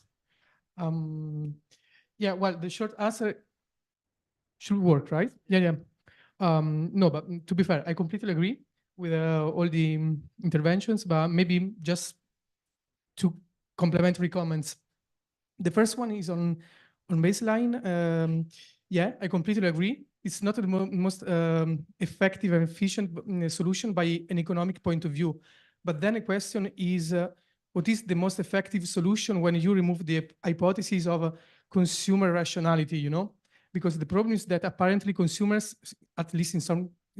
Yeah, well, the short answer should work, right? Yeah. No, but to be fair, I completely agree with all the interventions, but maybe just two complementary comments. The first one is on baseline. Yeah, I completely agree. It's not the most effective and efficient solution by an economic point of view. But then the question is, what is the most effective solution when you remove the hypothesis of consumer rationality, you know? Because the problem is that apparently consumers, at least in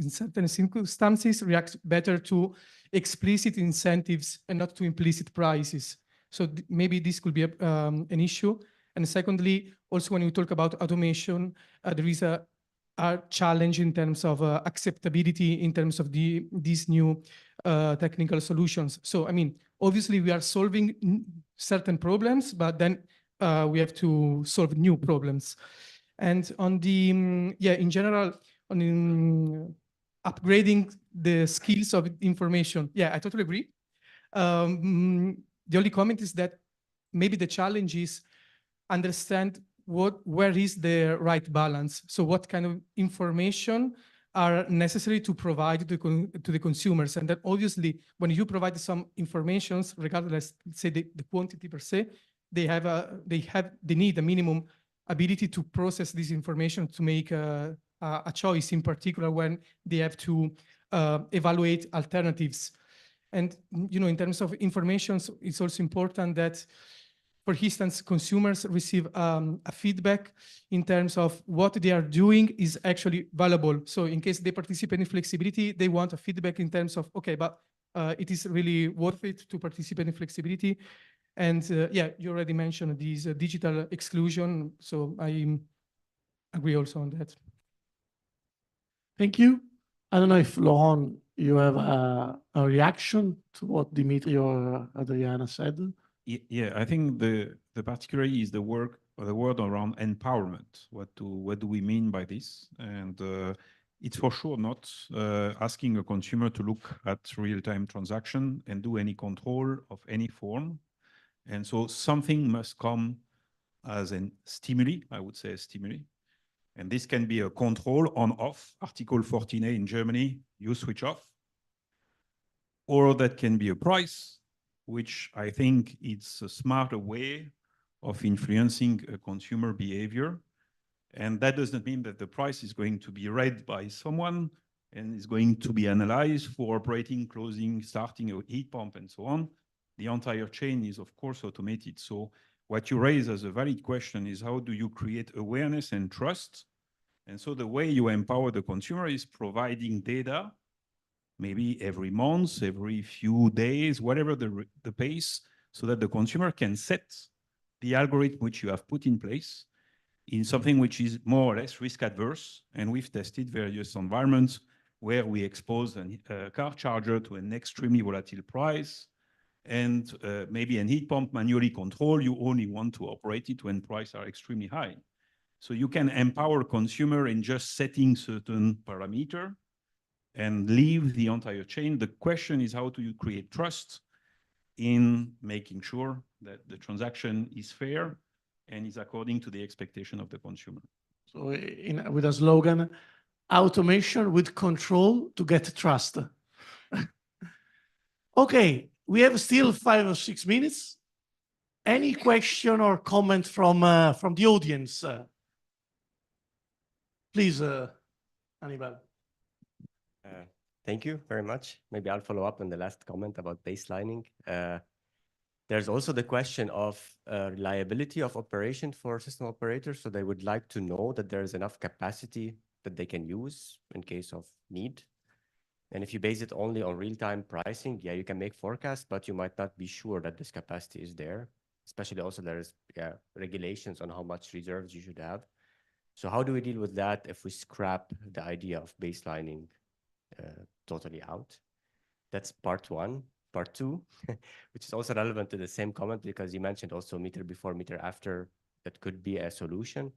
certain circumstances, react better to explicit incentives and not to implicit prices. So maybe this could be an issue. And secondly, also when we talk about automation, there is a challenge in terms of acceptability in terms of these new technical solutions. So, I mean, obviously we are solving certain problems, but then we have to solve new problems. And on the, yeah, in general, on upgrading the skills of information, yeah, I totally agree. The only comment is that maybe the challenge is understand where is the right balance. So what kind of information are necessary to provide to the consumers. And that obviously, when you provide some informations, regardless, say the quantity per se, they need a minimum ability to process this information to make a choice, in particular when they have to evaluate alternatives. And in terms of information, it's also important that, for instance, consumers receive a feedback in terms of what they are doing is actually valuable. So in case they participate in flexibility, they want a feedback in terms of, okay, but it is really worth it to participate in flexibility. And yeah, you already mentioned these digital exclusion. So I agree also on that. Thank you. I don't know if Laurent, you have a reaction to what Dimitri or Adriana said. Yeah, I think the particularly is the word around empowerment. What do we mean by this? And it's for sure not asking a consumer to look at real-time transaction and do any control of any form. And so something must come as a stimuli, I would say a stimuli. And this can be a control on-off, Article 14A in Germany, you switch off. Or that can be a price, which I think it's a smarter way of influencing a consumer behavior. And that does not mean that the price is going to be read by someone and is going to be analyzed for operating, closing, starting a heat pump and so on. The entire chain is, of course, automated. So what you raise as a valid question is how do you create awareness and trust? And so the way you empower the consumer is providing data, maybe every month, every few days, whatever the pace, so that the consumer can set the algorithm which you have put in place in something which is more or less risk adverse. And we've tested various environments where we expose a car charger to an extremely volatile price and maybe a heat pump manually control. You only want to operate it when prices are extremely high. So you can empower consumer in just setting certain parameter and leave the entire chain. The question is how do you create trust in making sure that the transaction is fair and is according to the expectation of the consumer. So with a slogan, automation with control to get trust. Okay, we have still 5 or 6 minutes. Any question or comment from the audience? Please, Hannibal. Thank you very much. Maybe I'll follow up on the last comment about baselining. There's also the question of reliability of operation for system operators. So they would like to know that there's enough capacity that they can use in case of need. And if you base it only on real-time pricing, yeah, you can make forecasts, but you might not be sure that this capacity is there. Especially also there's regulations on how much reserves you should have. So how do we deal with that if we scrap the idea of baselining totally out? That's part one. Part two, which is also relevant to the same comment because you mentioned also meter before, meter after, that could be a solution.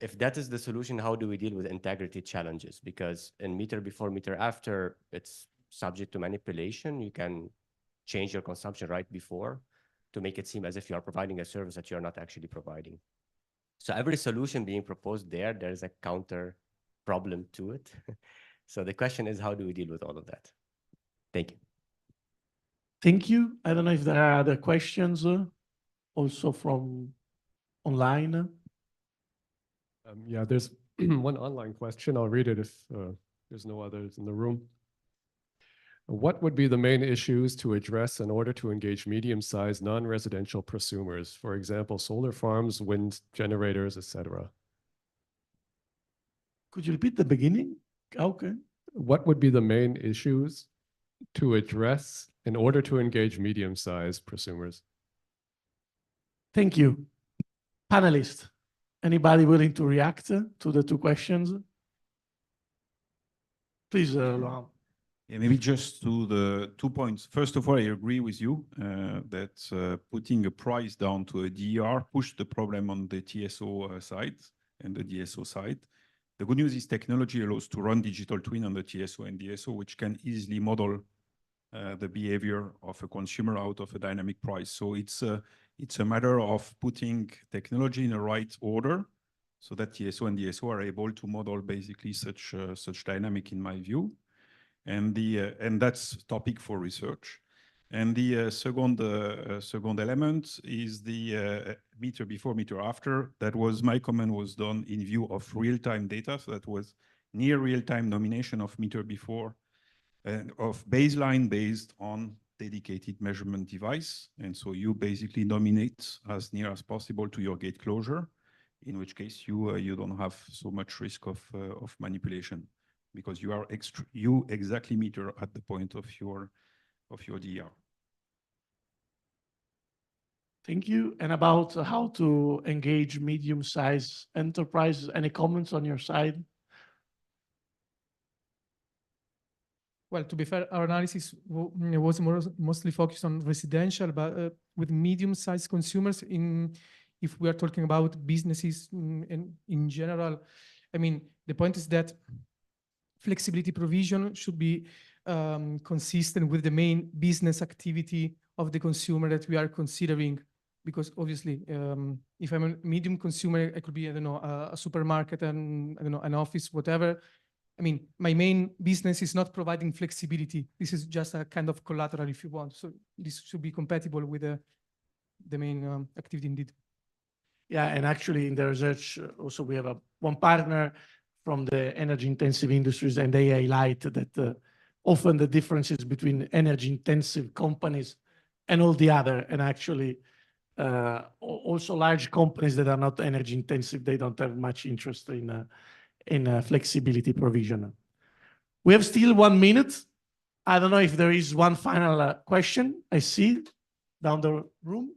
If that is the solution, how do we deal with integrity challenges? Because in meter before, meter after, it's subject to manipulation. You can change your consumption right before to make it seem as if you are providing a service that you're not actually providing. So every solution being proposed there's a counter problem to it. So the question is, how do we deal with all of that? Thank you. Thank you. I don't know if there are other questions also from online. Yeah, there's one online question. I'll read it if there's no others in the room. What would be the main issues to address in order to engage medium-sized non-residential prosumers? For example, solar farms, wind generators, etc. Could you repeat the beginning? Okay. What would be the main issues to address in order to engage medium-sized prosumers? Thank you. Panelist, anybody willing to react to the two questions? Please, Laurent. Yeah, maybe just to the 2 points. First of all, I agree with you that putting a price down to a DER pushed the problem on the TSO side and the DSO side. The good news is technology allows to run digital twin on the TSO and DSO, which can easily model the behavior of a consumer out of a dynamic price. So it's a matter of putting technology in the right order so that TSO and DSO are able to model basically such dynamic, in my view. And that's topic for research. And the second element is the meter before, meter after. That was my comment was done in view of real-time data. So that was near real-time nomination of meter before of baseline based on dedicated measurement device. And so you basically nominate as near as possible to your gate closure, in which case you don't have so much risk of manipulation, because you exactly meter at the point of your DER. Thank you. And about how to engage medium-sized enterprises, any comments on your side? Well, to be fair, our analysis was mostly focused on residential, but with medium-sized consumers. If we are talking about businesses in general, I mean, the point is that flexibility provision should be consistent with the main business activity of the consumer that we are considering. Because obviously, if I'm a medium consumer, I could be, I don't know, a supermarket and I don't know, an office, whatever. I mean, my main business is not providing flexibility. This is just a kind of collateral, if you want. So this should be compatible with the main activity indeed. Yeah, and actually in the research, also we have one partner from the energy intensive industries, and they highlight that often the differences between energy intensive companies and all the other, and actually also large companies that are not energy intensive, they don't have much interest in flexibility provision. We have still 1 minute. I don't know if there is one final question. I see down the room.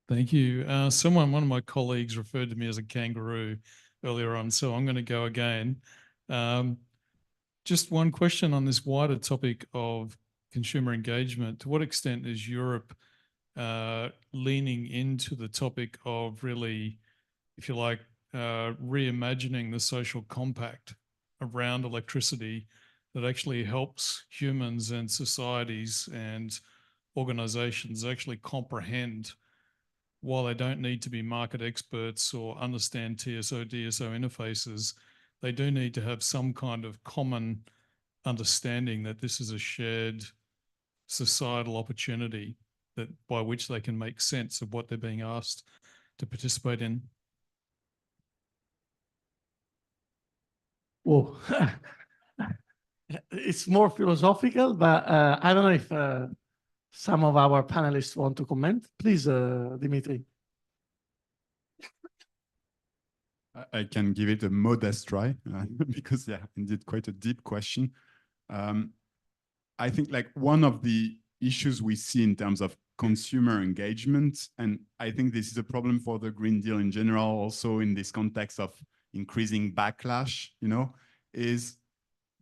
Thank you. One of my colleagues referred to me as a kangaroo earlier on, so I'm going to go again. Just one question on this wider topic of consumer engagement. To what extent is Europe leaning into the topic of really, if you like, reimagining the social compact around electricity that actually helps humans and societies and organizations actually comprehend, while they don't need to be market experts or understand TSO-DSO interfaces, they do need to have some kind of common understanding that this is a shared societal opportunity that by which they can make sense of what they're being asked to participate in. Whoa. It's more philosophical, but I don't know if some of our panelists want to comment. Please, Dimitri. I can give it a modest try because, yeah, indeed, quite a deep question. I think like one of the issues we see in terms of consumer engagement, and I think this is a problem for the Green Deal in general, also in this context of increasing backlash, you know, is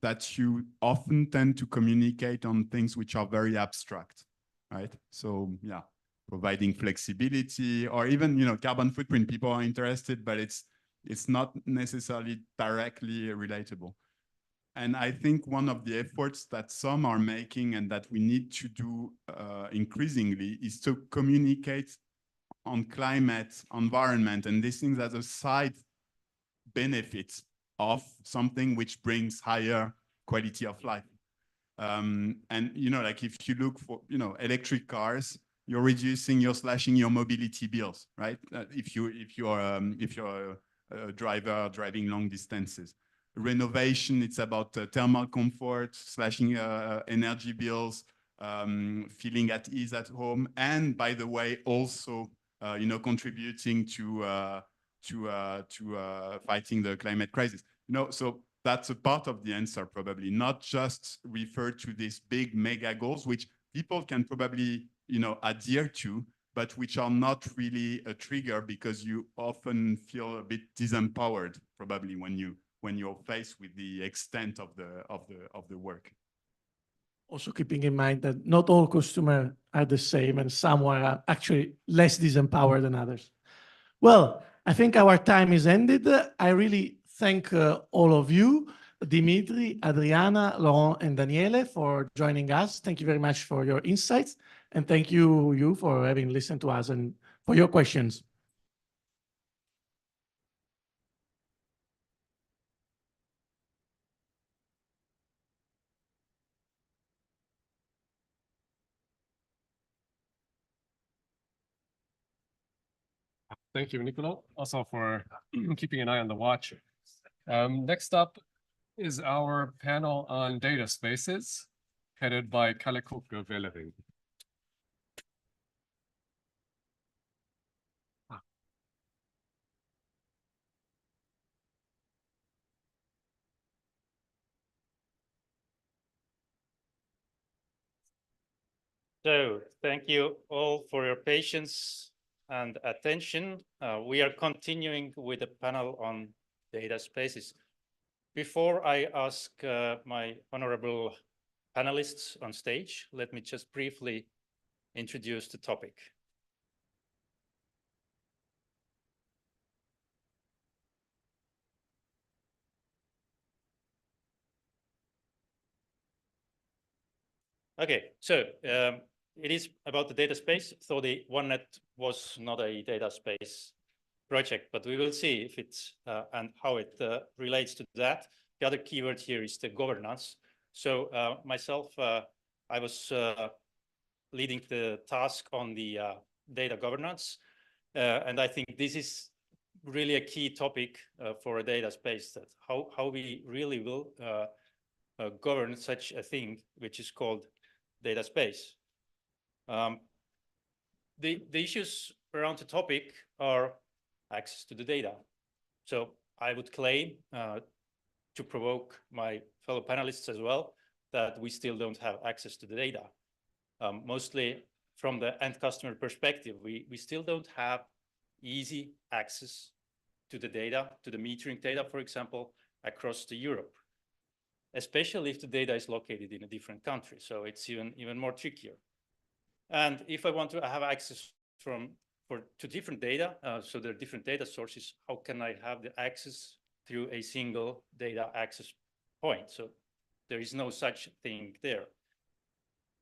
that you often tend to communicate on things which are very abstract, right? So yeah, providing flexibility or even, you know, carbon footprint, people are interested, but it's not necessarily directly relatable. And I think one of the efforts that some are making and that we need to do increasingly is to communicate on climate, environment, and these things as a side benefit of something which brings higher quality of life. And, you know, like if you look for, you know, electric cars, you're slashing your mobility bills, right? If you're a driver driving long distances. Renovation, it's about thermal comfort, slashing energy bills, feeling at ease at home, and by the way, also you know, contributing to fighting the climate crisis. You know, so that's a part of the answer, probably not just refer to these big mega goals, which people can probably, you know, adhere to, but which are not really a trigger because you often feel a bit disempowered, probably when you're faced with the extent of the work. Also keeping in mind that not all consumers are the same, and some are actually less disempowered than others. Well, I think our time is ended. I really thank all of you, Dimitri, Adriana, Laurent, and Daniele, for joining us. Thank you very much for your insights, and thank you for having listened to us and for your questions. Thank you, Niccolo, also for keeping an eye on the watch. Next up is our panel on data spaces, headed by Kalle Velering. So thank you all for your patience and attention. We are continuing with the panel on data spaces. Before I ask my honorable panelists on stage, let me just briefly introduce the topic. Okay, so it is about the data space. So the OneNet was not a data space project, but we will see if it's and how it relates to that. The other keyword here is the governance. So myself, I was leading the task on the data governance. And I think this is really a key topic for a data space, that how we really will govern such a thing, which is called data space. The issues around the topic are access to the data. So I would claim, to provoke my fellow panelists as well, that we still don't have access to the data. Mostly from the end customer perspective, we still don't have easy access to the data, to the metering data, for example, across the Europe, especially if the data is located in a different country. So it's even more trickier. And if I want to have access to different data, so there are different data sources, how can I have the access through a single data access point? So there is no such thing there.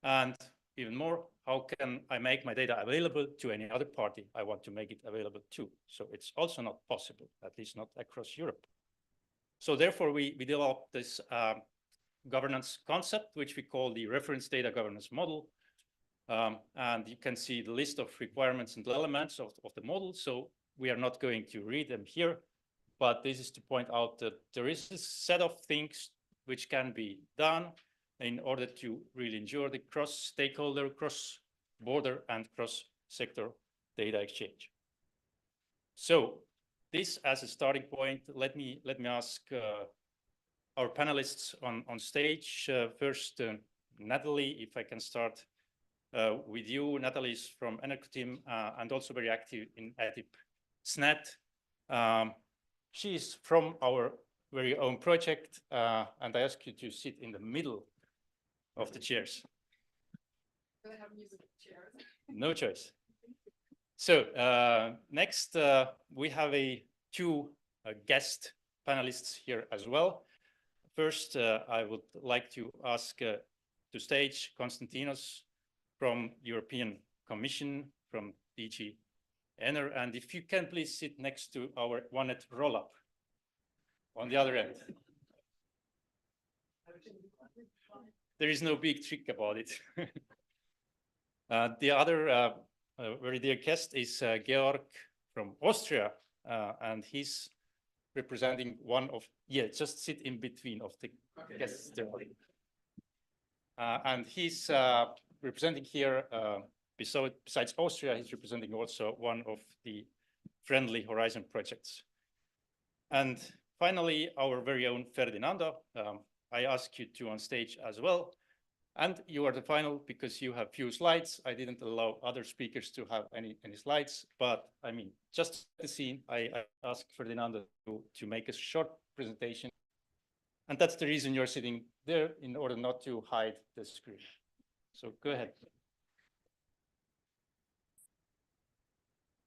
And even more, how can I make my data available to any other party I want to make it available to? So it's also not possible, at least not across Europe. So therefore, we developed this governance concept, which we call the reference data governance model. And you can see the list of requirements and elements of the model. So we are not going to read them here, but this is to point out that there is a set of things which can be done in order to really ensure the cross-stakeholder, cross-border, and cross-sector data exchange. So this as a starting point, let me ask our panelists on stage. First, Natalie, if I can start with you. Natalie is from Energy team and also very active in ATIP SNET. She is from our very own project, and I ask you to sit in the middle of the chairs. Do I have musical chairs? No choice. So next, we have two guest panelists here as well. First, I would like to ask to stage Konstantinos from European Commission, from DG Enner, and if you can please sit next to our OneNet roll-up on the other end. There is no big trick about it. The other very dear guest is Gerard from Austria, and he's representing one of, just sit in between of the guests there. And he's representing here, besides Austria, he's representing also one of the Friendly Horizon projects. And finally, our very own Ferdinando. I ask you to on stage as well. And you are the final because you have few slides. I didn't allow other speakers to have any slides, but I mean, just the scene, I asked Ferdinando to make a short presentation. And that's the reason you're sitting there, in order not to hide the screen. So go ahead.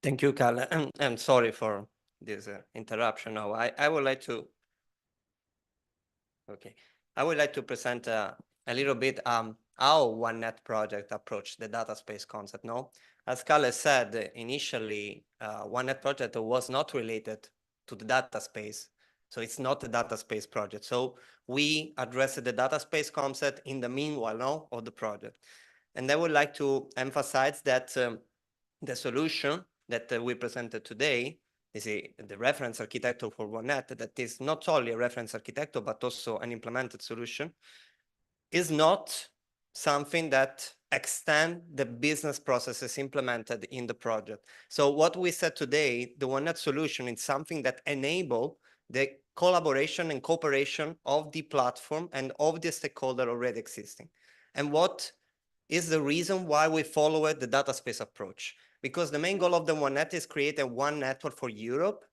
Thank you, Kalle. I'm sorry for this interruption. Now, I would like to, I would like to present a little bit how OneNet project approached the data space concept. No, as Kalle said, initially, OneNet project was not related to the data space. So it's not a data space project. So we addressed the data space concept in the meanwhile of the project. And I would like to emphasize that the solution that we presented today is the reference architecture for OneNet, that is not only a reference architecture, but also an implemented solution, is not something that extend the business processes implemented in the project. So what we said today, the OneNet solution is something that enable the collaboration and cooperation of the platform and of the stakeholder already existing. And what is the reason why we follow the data space approach? Because the main goal of the OneNet is create a one network for Europe.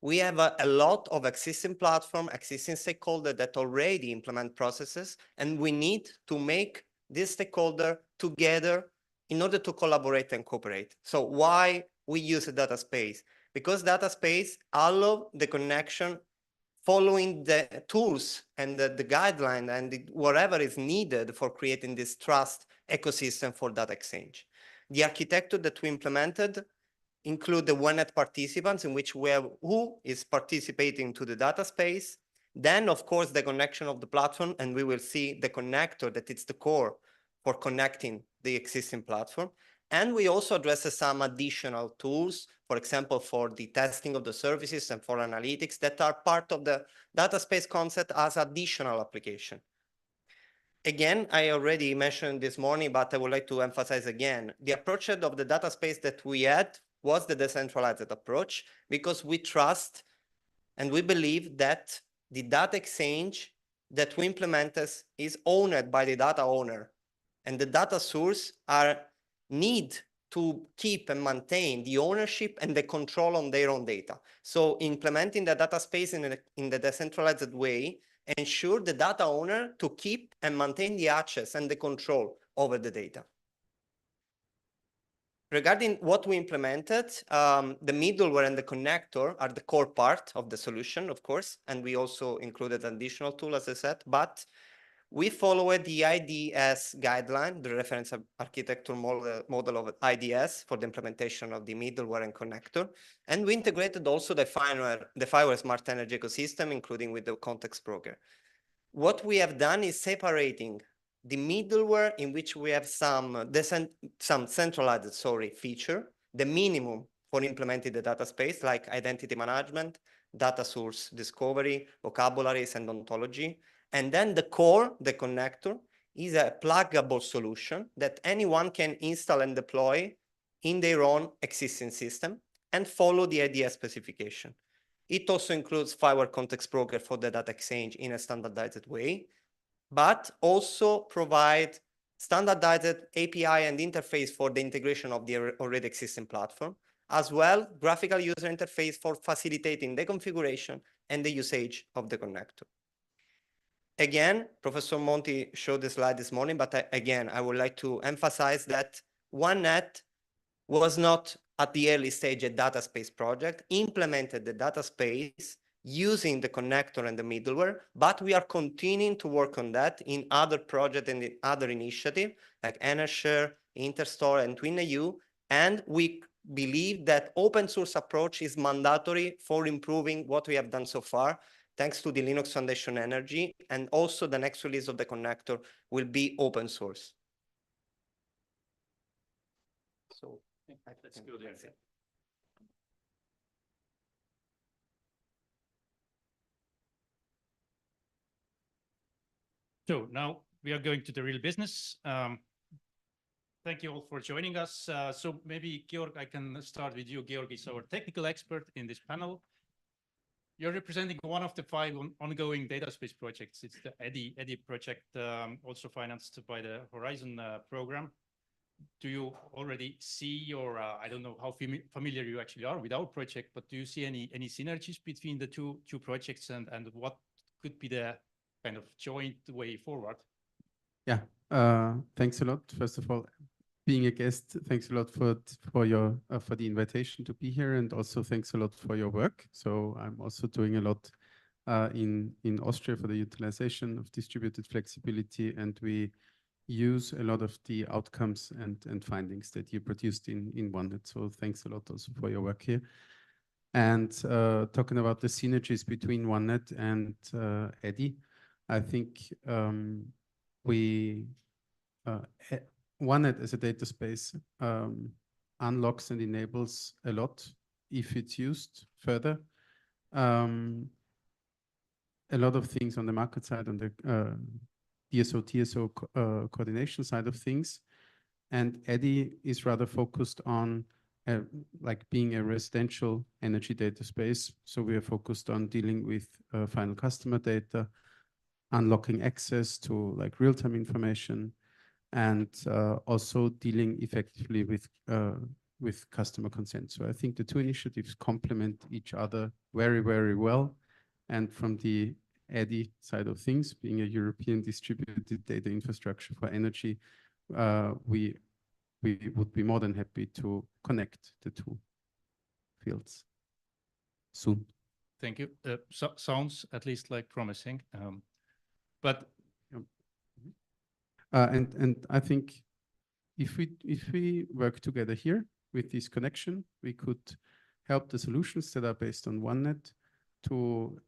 We have a lot of existing platform, existing stakeholder that already implement processes, and we need to make this stakeholder together in order to collaborate and cooperate. So why we use a data space? Because data space allow the connection following the tools and the guideline and whatever is needed for creating this trust ecosystem for data exchange. The architecture that we implemented include the OneNet participants, in which we have who is participating to the data space. Then, of course, the connection of the platform, and we will see the connector that it's the core for connecting the existing platform. And we also address some additional tools, for example, for the testing of the services and for analytics that are part of the data space concept as additional application. Again, I already mentioned this morning, but I would like to emphasize again, the approach of the data space that we had was the decentralized approach, because we trust and we believe that the data exchange that we implemented is owned by the data owner, and the data source need to keep and maintain the ownership and the control on their own data. So implementing the data space in the decentralized way ensure the data owner to keep and maintain the access and the control over the data. Regarding what we implemented, the middleware and the connector are the core part of the solution, of course, and we also included an additional tool, as I said, but we followed the E.DSO guideline, the reference architecture model of E.DSO for the implementation of the middleware and connector. And we integrated also the fireware smart energy ecosystem, including with the context broker. What we have done is separating the middleware, in which we have some centralized feature, the minimum for implementing the data space, like identity management, data source discovery, vocabularies, and ontology. And then the core, the connector, is a pluggable solution that anyone can install and deploy in their own existing system and follow the idea specification. It also includes fireware context broker for the data exchange in a standardized way, but also provide standardized API and interface for the integration of the already existing platform, as well graphical user interface for facilitating the configuration and the usage of the connector. Again, Professor Monti showed the slide this morning, but again, I would like to emphasize that OneNet was not at the early stage a data space project, implemented the data space using the connector and the middleware, but we are continuing to work on that in other projects and in other initiatives like Esser, Interstore, and TwinEU, and we believe that open source approach is mandatory for improving what we have done so far, thanks to the Linux Foundation Energy, and also the next release of the connector will be open source. So let's go there. So now we are going to the real business. Thank you all for joining us. So maybe, Georg, I can start with you. Georg is our technical expert in this panel. You're representing one of the 5 ongoing data space projects. It's the E.DSO project, also financed by the Horizon program. Do you already see, or I don't know how familiar you actually are with our project, but do you see any synergies between the two projects, and what could be the kind of joint way forward? Yeah, thanks a lot. First of all, being a guest, thanks a lot for the invitation to be here, and also thanks a lot for your work. So I'm also doing a lot in Austria for the utilization of distributed flexibility, and we use a lot of the outcomes and findings that you produced in OneNet. So thanks a lot also for your work here. And talking about the synergies between OneNet and E.DSO, I think OneNet as a data space unlocks and enables a lot if it's used further. A lot of things on the market side, on the DSO-TSO coordination side of things. And E.DSO is rather focused on like being a residential energy data space. So we are focused on dealing with final customer data, unlocking access to like real-time information, and also dealing effectively with customer consent. So I think the two initiatives complement each other very, very well. And from the E.DSO side of things, being a European distributed data infrastructure for energy, we would be more than happy to connect the two fields soon. Thank you. Sounds at least like promising. But and I think if we work together here with this connection, we could help the solutions that are based on OneNet to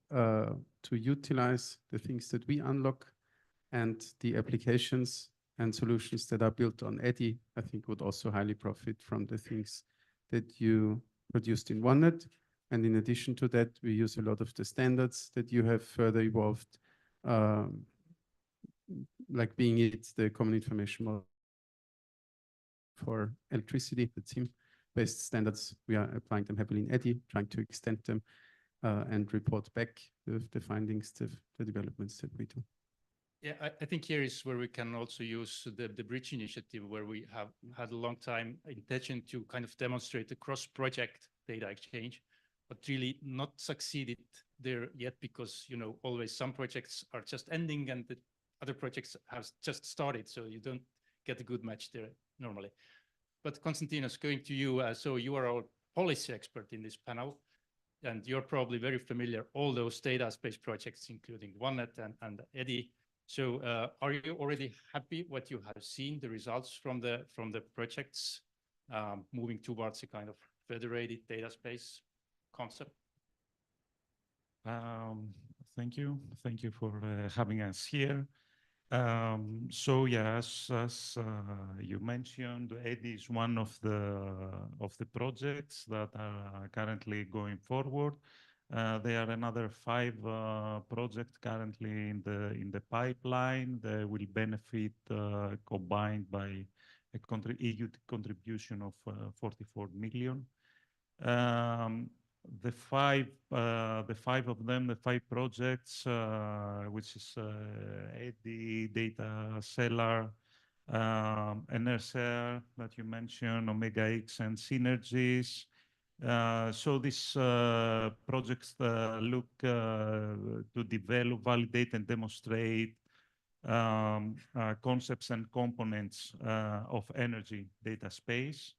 utilize the things that we unlock, and the applications and solutions that are built on E.DSO, I think would also highly profit from the things that you produced in OneNet. And in addition to that, we use a lot of the standards that you have further evolved, like being it the common information model for electricity, the TIM-based standards. We are applying them heavily in E.DSO, trying to extend them and report back the findings, the developments that we do. Yeah, I think here is where we can also use the Bridge initiative, where we have had a long time intention to kind of demonstrate the cross-project data exchange, but really not succeeded there yet, because, you know, always some projects are just ending and the other projects have just started, so you don't get a good match there normally. But Konstantinos, going to you, so you are our policy expert in this panel, and you're probably very familiar all those data space projects, including OneNet and E.DSO. So are you already happy what you have seen, the results from the projects moving towards a kind of federated data space concept? Thank you. Thank you for having us here. So yes, as you mentioned, E.DSO is one of the projects that are currently going forward. There are another 5 projects currently in the pipeline. They will benefit combined by a EU contribution of 44 million. The five of them, the 5 projects, which is E.DSO, Data Cellar, and Esser that you mentioned, Omega X and Synergies. So these projects look to develop, validate, and demonstrate concepts and components of energy data space.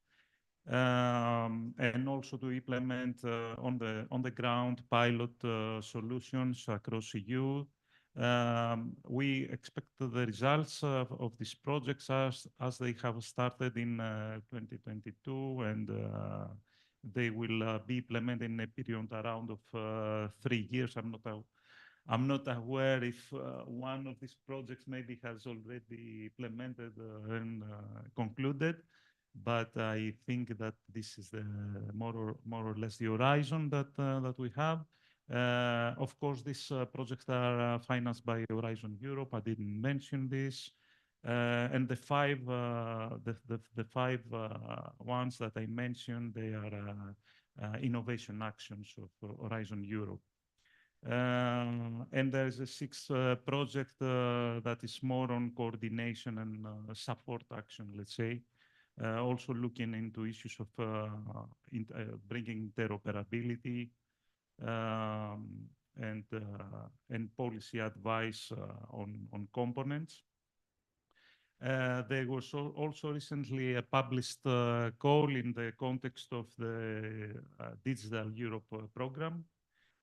And also to implement on the ground pilot solutions across EU. We expect the results of these projects as they have started in 2022, and they will be implemented in a period around of 3 years. I'm not aware if one of these projects maybe has already implemented and concluded, but I think that this is the more or less the horizon that we have. Of course, these projects are financed by Horizon Europe. I didn't mention this. And the five ones that I mentioned, they are innovation actions of Horizon Europe. And there's a 6th project that is more on coordination and support action, let's say. Also looking into issues of bringing interoperability and policy advice on components. There was also recently a published call in the context of the Digital Europe program.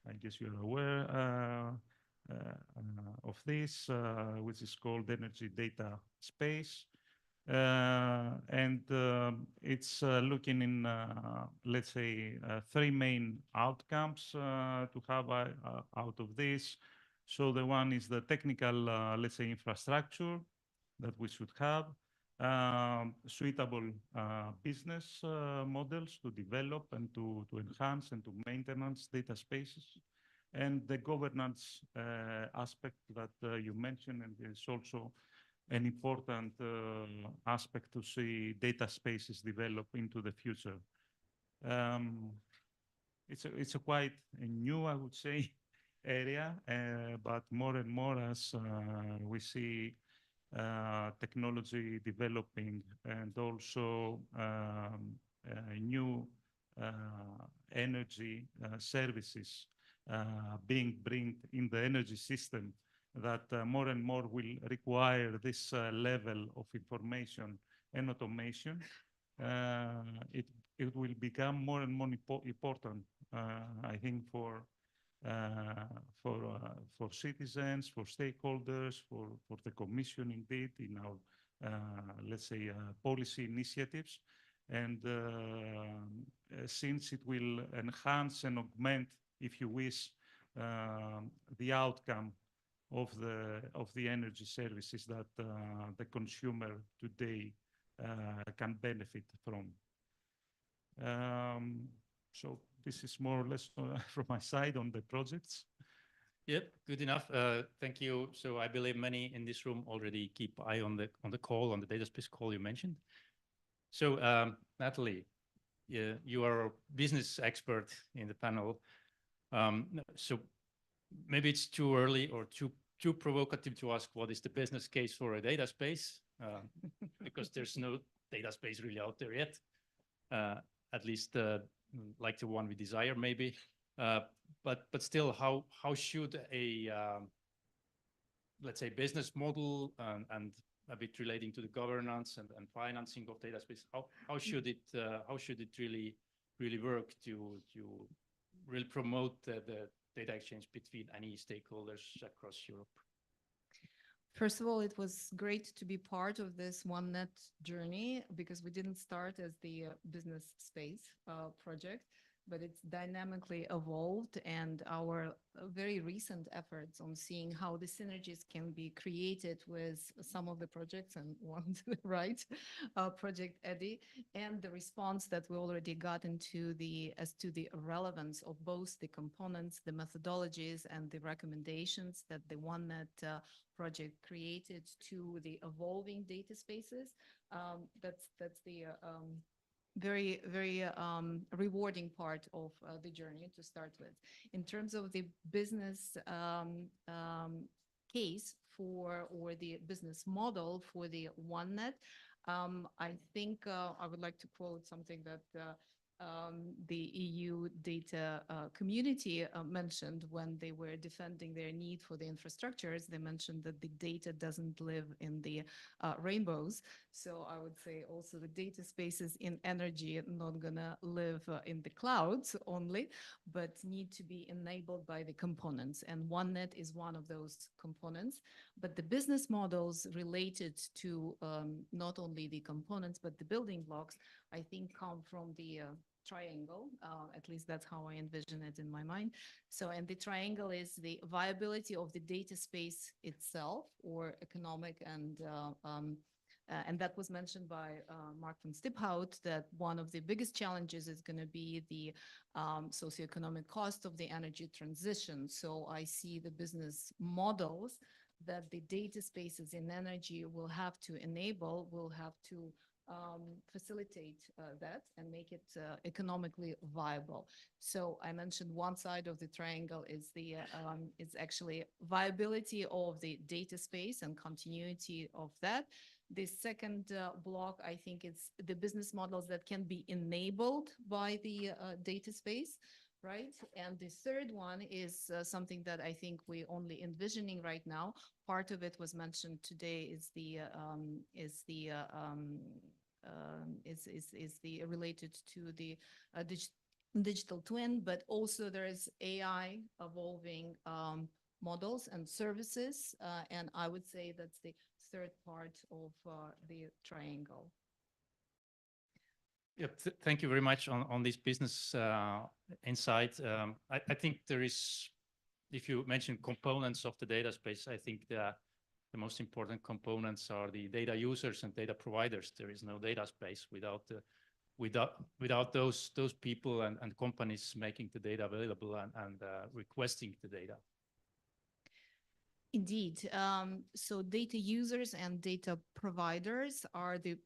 I guess you're aware of this, which is called Energy Data Space. And it's looking in, let's say, 3 main outcomes to have out of this. So the one is the technical, let's say, infrastructure that we should have. suitable business models to develop and to enhance and to maintenance data spaces, and the governance aspect that you mentioned, and is also an important aspect to see data spaces develop into the future. It's a quite a new, I would say, area, but more and more as we see technology developing, and also new energy services being bring in the energy system, that more and more will require this level of information and automation. It will become more and more important, I think, for citizens, for stakeholders, for the Commission indeed, in our, let's say, policy initiatives. And since it will enhance and augment, if you wish, the outcome of the energy services that the consumer today can benefit from. So this is more or less from my side on the projects. Yep, good enough. Thank you. So I believe many in this room already keep eye on the call, on the data space call you mentioned. So Natalie, you are a business expert in the panel. So maybe it's too early or too provocative to ask what is the business case for a data space, because there's no data space really out there yet, at least like the one we desire maybe. But still, how should a let's say business model and a bit relating to the governance and financing of data space, how should it really work to really promote the data exchange between any stakeholders across Europe? First of all, it was great to be part of this OneNet journey, because we didn't start as the business space project, but it's dynamically evolved, and our very recent efforts on seeing how the synergies can be created with some of the projects, and one to the right, Project E.DSO, and the response that we already got into as to the relevance of both the components, the methodologies, and the recommendations that the OneNet project created to the evolving data spaces. That's the very, very rewarding part of the journey to start with. In terms of the business case for, or the business model for the OneNet, I think I would like to quote something that the EU data community mentioned when they were defending their need for the infrastructures. They mentioned that the data doesn't live in the rainbows. So I would say also the data spaces in energy are not gonna live in the clouds only, but need to be enabled by the components. And OneNet is one of those components. But the business models related to not only the components, but the building blocks, I think come from the triangle. At least that's how I envision it in my mind. So, and the triangle is the viability of the data space itself, or economic, and that was mentioned by Mark von Stiphout, that one of the biggest challenges is going to be the socioeconomic cost of the energy transition. So I see the business models that the data spaces in energy will have to enable, will have to facilitate that and make it economically viable. So I mentioned one side of the triangle is the is actually viability of the data space and continuity of that. The second block, I think, is the business models that can be enabled by the data space, right? And the third one is something that I think we're only envisioning right now. Part of it was mentioned today, is the related to the digital twin, but also there is AI evolving models and services, and I would say that's the third part of the triangle. Yep, thank you very much on this business insight. I think there is, if you mention components of the data space, I think the most important components are the data users and data providers. There is no data space without those people and companies making the data available and requesting the data. Indeed. So data users and data providers are they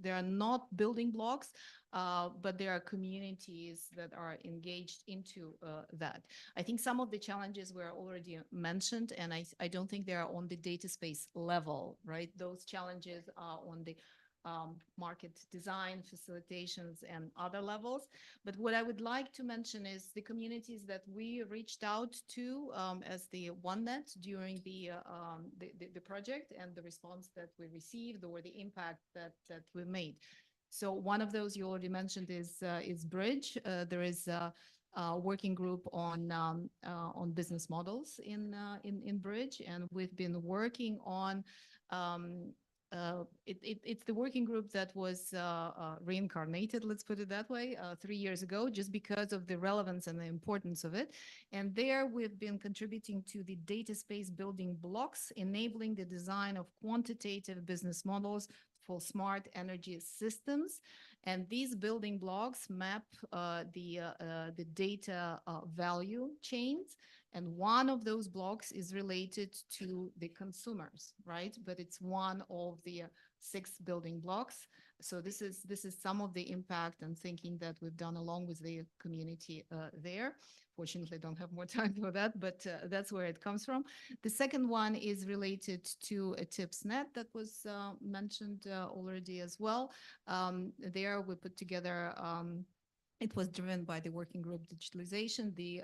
are not building blocks, but there are communities that are engaged into that. I think some of the challenges were already mentioned, and I don't think they are on the data space level, right? Those challenges are on the market design, facilitations, and other levels. But what I would like to mention is the communities that we reached out to as the OneNet during the project and the response that we received or the impact that we made. So one of those you already mentioned is Bridge. There is a working group on business models in Bridge, and we've been working on it's the working group that was reincarnated, let's put it that way, 3 years ago, just because of the relevance and the importance of it. And there we've been contributing to the data space building blocks, enabling the design of quantitative business models for smart energy systems. And these building blocks map the data value chains. And one of those blocks is related to the consumers, right? But it's one of the 6 building blocks. So this is some of the impact and thinking that we've done along with the community there. Fortunately, I don't have more time for that, but that's where it comes from. The second one is related to a TIPS.net that was mentioned already as well. There we put together it was driven by the working group digitalization, the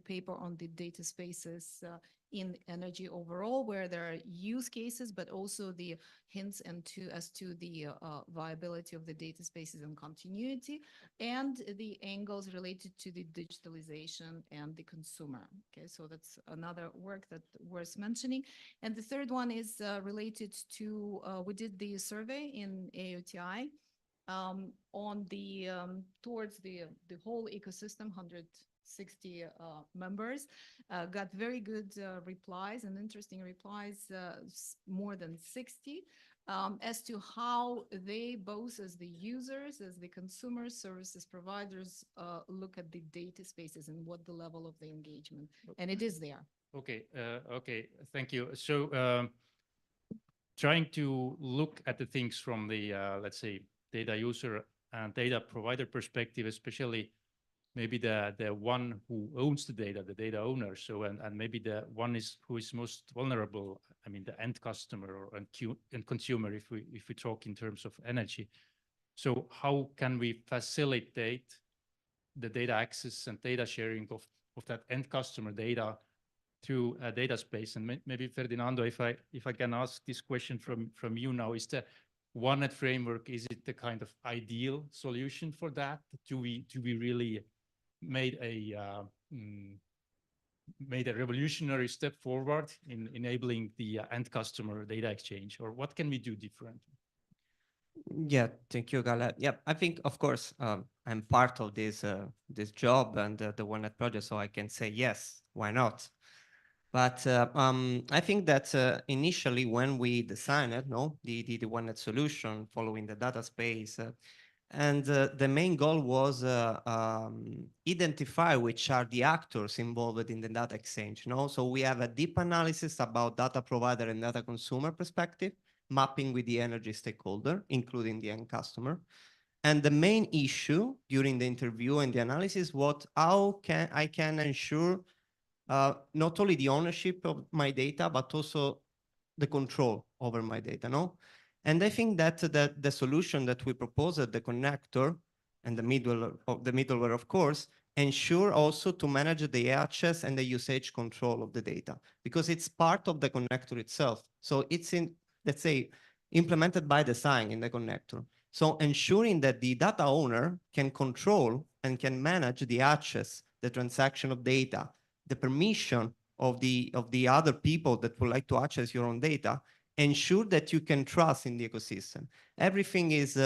paper on the data spaces in energy overall, where there are use cases, but also the hints as to the viability of the data spaces and continuity, and the angles related to the digitalization and the consumer. Okay, so that's another work that worth mentioning. And the third one is related to, we did the survey in AOTI, on the towards the whole ecosystem, 160 members, got very good replies and interesting replies, more than 60, as to how they, both as the users, as the consumers, services providers, look at the data spaces and what the level of the engagement, and it is there. Okay, okay, thank you. So trying to look at the things from the, let's say, data user and data provider perspective, especially maybe the one who owns the data owner. So and maybe the one who is most vulnerable. I mean, the end customer or end consumer, if we talk in terms of energy. So how can we facilitate the data access and data sharing of that end customer data through a data space? And maybe Ferdinando, if I can ask this question from you now, is the OneNet framework, is it the kind of ideal solution for that? Do we really made a revolutionary step forward in enabling the end customer data exchange, or what can we do different? Yeah, thank you, Gala. Yeah, I think, of course, I'm part of this job and the OneNet project, so I can say yes, why not? But I think that initially when we designed the OneNet solution following the data space, and the main goal was identify which are the actors involved in the data exchange. So we have a deep analysis about data provider and data consumer perspective, mapping with the energy stakeholder, including the end customer. And the main issue during the interview and the analysis was how I can ensure not only the ownership of my data, but also the control over my data, And I think that the solution that we proposed, the connector and the middleware, of course, ensure also to manage the access and the usage control of the data, because it's part of the connector itself. So it's let's say, implemented by design in the connector. So ensuring that the data owner can control and can manage the access, the transaction of data, the permission of the other people that would like to access your own data, ensure that you can trust in the ecosystem. Everything is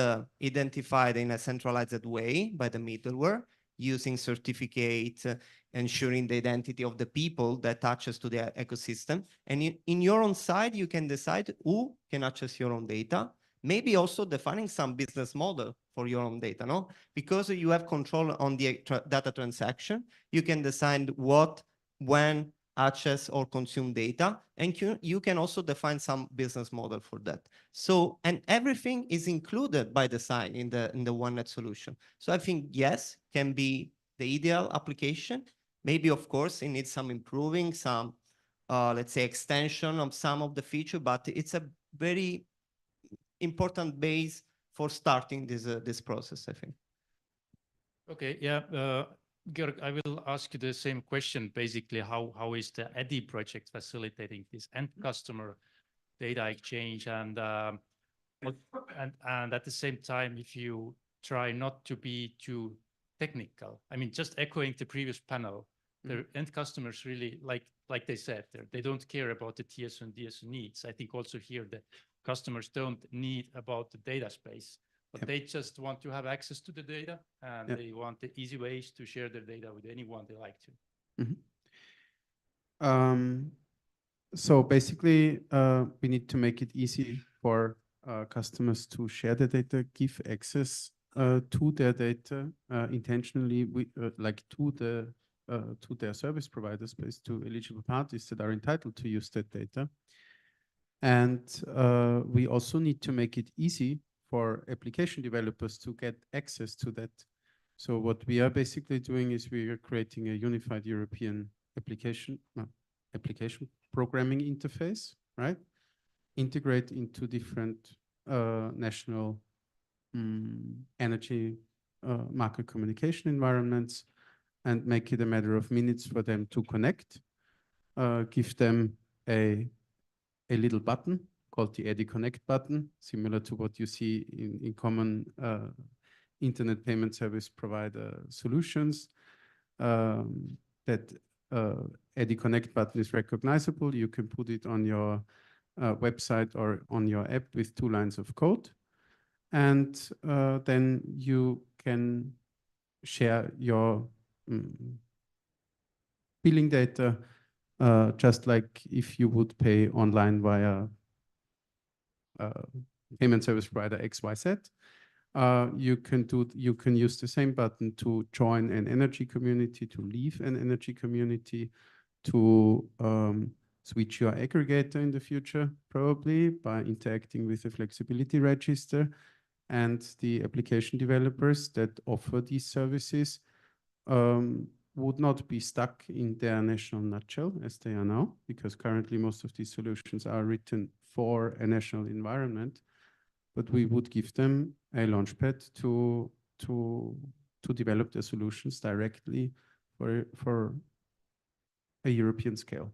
identified in a centralized way by the middleware, using certificate, ensuring the identity of the people that access to the ecosystem. And in your own side, you can decide who can access your own data, maybe also defining some business model for your own data, no? Because you have control on the data transaction, you can decide what, when, access or consume data, and you can also define some business model for that. So, and everything is included by design in the OneNet solution. So I think, yes, can be the ideal application. Maybe, of course, it needs some improving, some, let's say, extension of some of the feature, but it's a very important base for starting this process, I think. Okay, yeah. Gerard, I will ask you the same question. Basically, how is the EDI project facilitating this end customer data exchange, and at the same time, if you try not to be too technical, I mean, just echoing the previous panel, the end customers really, like they said, they don't care about the TSO and DSO needs. I think also here the customers don't need about the data space. But they just want to have access to the data, and they want the easy ways to share their data with anyone they like to. So basically, we need to make it easy for customers to share their data, give access to their data intentionally, like to their service providers, to eligible parties that are entitled to use that data. And we also need to make it easy for application developers to get access to that. So what we are basically doing is we are creating a unified European application programming interface, right? Integrate into different national energy market communication environments, and make it a matter of minutes for them to connect. Give them a little button called the EDI Connect button, similar to what you see in common internet payment service provider solutions. That EDI Connect button is recognizable. You can put it on your website or on your app with 2 lines of code. And then you can share your billing data just like if you would pay online via payment service provider XYZ. You can use the same button to join an energy community, to leave an energy community, to switch your aggregator in the future, probably by interacting with the flexibility register. And the application developers that offer these services would not be stuck in their national nutshell as they are now, because currently most of these solutions are written for a national environment. But we would give them a launchpad to develop their solutions directly for a European scale.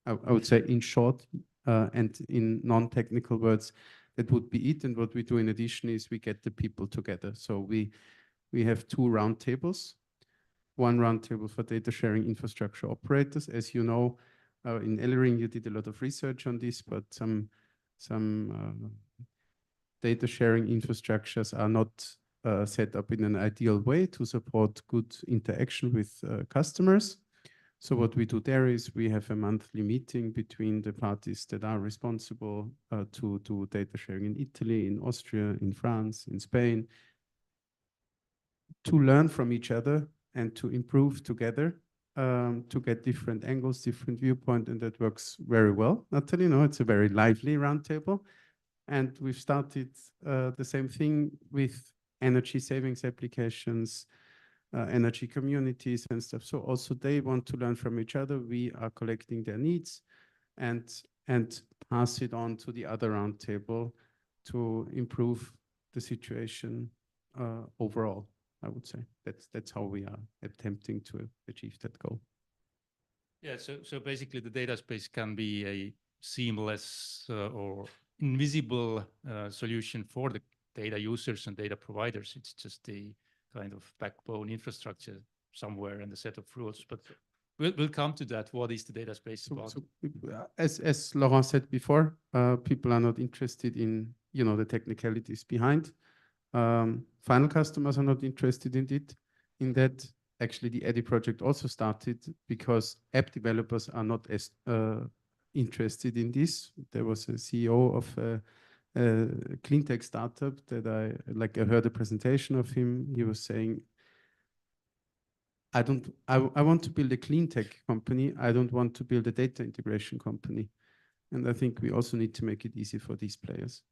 I would say, in short, and in non-technical words, that would be it. And what we do in addition is we get the people together. So we have 2 roundtables. 1 roundtable for data sharing infrastructure operators. As you know, in Ellering, you did a lot of research on this, but some data sharing infrastructures are not set up in an ideal way to support good interaction with customers. So what we do there is we have a monthly meeting between the parties that are responsible to data sharing in Italy, in Austria, in France, in Spain, to learn from each other and to improve together, to get different angles, different viewpoint, and that works very well. Natalie, no, it's a very lively roundtable. And we've started the same thing with energy savings applications, energy communities and stuff. So also they want to learn from each other. We are collecting their needs and pass it on to the other roundtable to improve the situation overall. I would say that's how we are attempting to achieve that goal. Yeah, so basically the data space can be a seamless or invisible solution for the data users and data providers. It's just a kind of backbone infrastructure somewhere and a set of rules. But we'll come to that. What is the data space about? As Laurent said before, people are not interested in the technicalities behind. Final customers are not interested in it. in that, actually the EDI project also started because app developers are not as interested in this. There was a CEO of a clean tech startup that I heard a presentation of him. He was saying, I want to build a clean tech company. I don't want to build a data integration company. And I think we also need to make it easy for these players.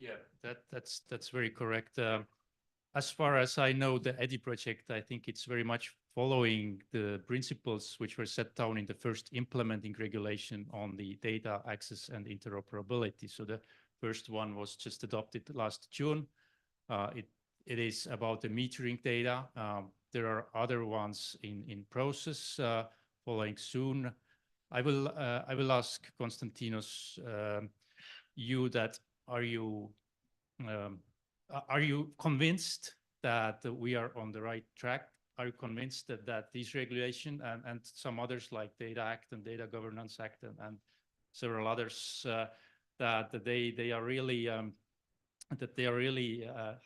Yeah, that's very correct. As far as I know, the EDI project, I think it's very much following the principles which were set down in the first implementing regulation on the data access and interoperability. So the first one was just adopted last June. It is about the metering data. There are other ones in process following soon. I will ask Konstantinos, you that are you convinced that we are on the right track? Are you convinced that this regulation and some others like Data Act and Data Governance Act and several others that they are really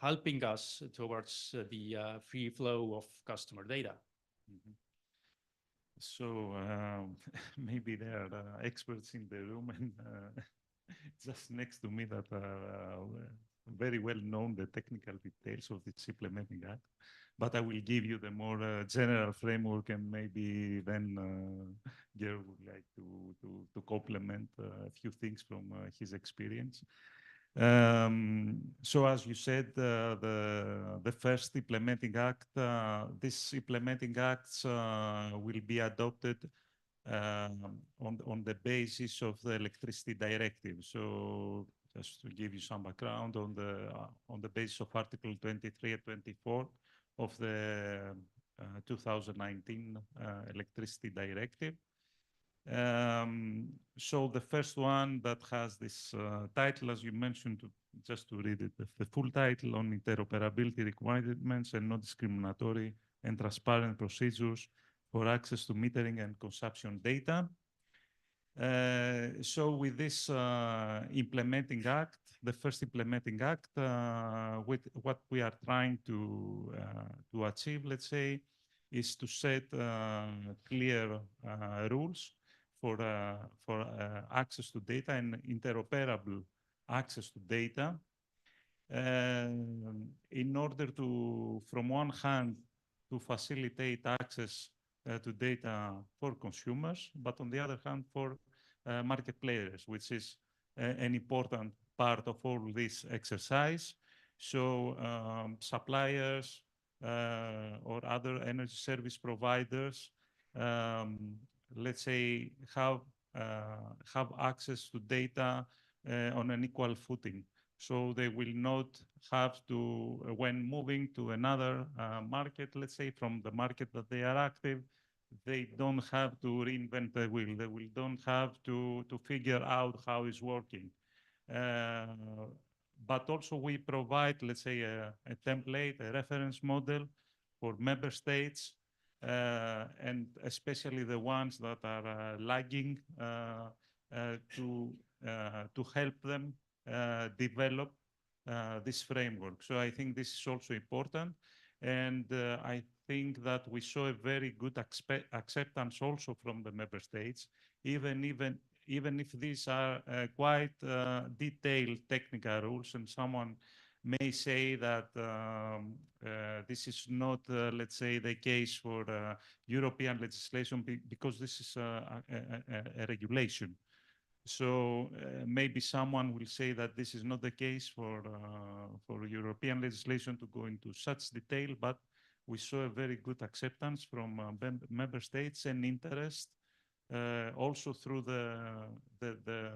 helping us towards the free flow of customer data? Mm-hmm. So maybe there are experts in the room and just next to me that are very well known the technical details of this implementing act, but I will give you the more general framework, and maybe then Gerard would like to complement a few things from his experience. So as you said, the first implementing act, this implementing acts will be adopted on the basis of the electricity directive. So just to give you some background on the basis of Article 23 and 24 of the 2019 electricity directive. So the first one that has this title, as you mentioned, just to read it, the full title on interoperability requirements and non-discriminatory and transparent procedures for access to metering and consumption data. So with this implementing act, the first implementing act, with what we are trying to achieve, let's say, is to set clear rules for access to data and interoperable access to data, in order to, from one hand, to facilitate access to data for consumers, but on the other hand, for market players, which is an important part of all this exercise. So suppliers or other energy service providers, let's say, have access to data on an equal footing. So they will not have to, when moving to another market, let's say from the market that they are active, they don't have to reinvent the wheel. They will don't have to figure out how it's working. But also we provide, let's say, a template, a reference model for member states, and especially the ones that are lagging, to help them develop this framework. So I think this is also important. And I think that we saw a very good acceptance also from the member states, even if these are quite detailed technical rules, and someone may say that this is not, let's say, the case for European legislation, because this is a regulation. So maybe someone will say that this is not the case for European legislation to go into such detail, but we saw a very good acceptance from member states and interest, also through the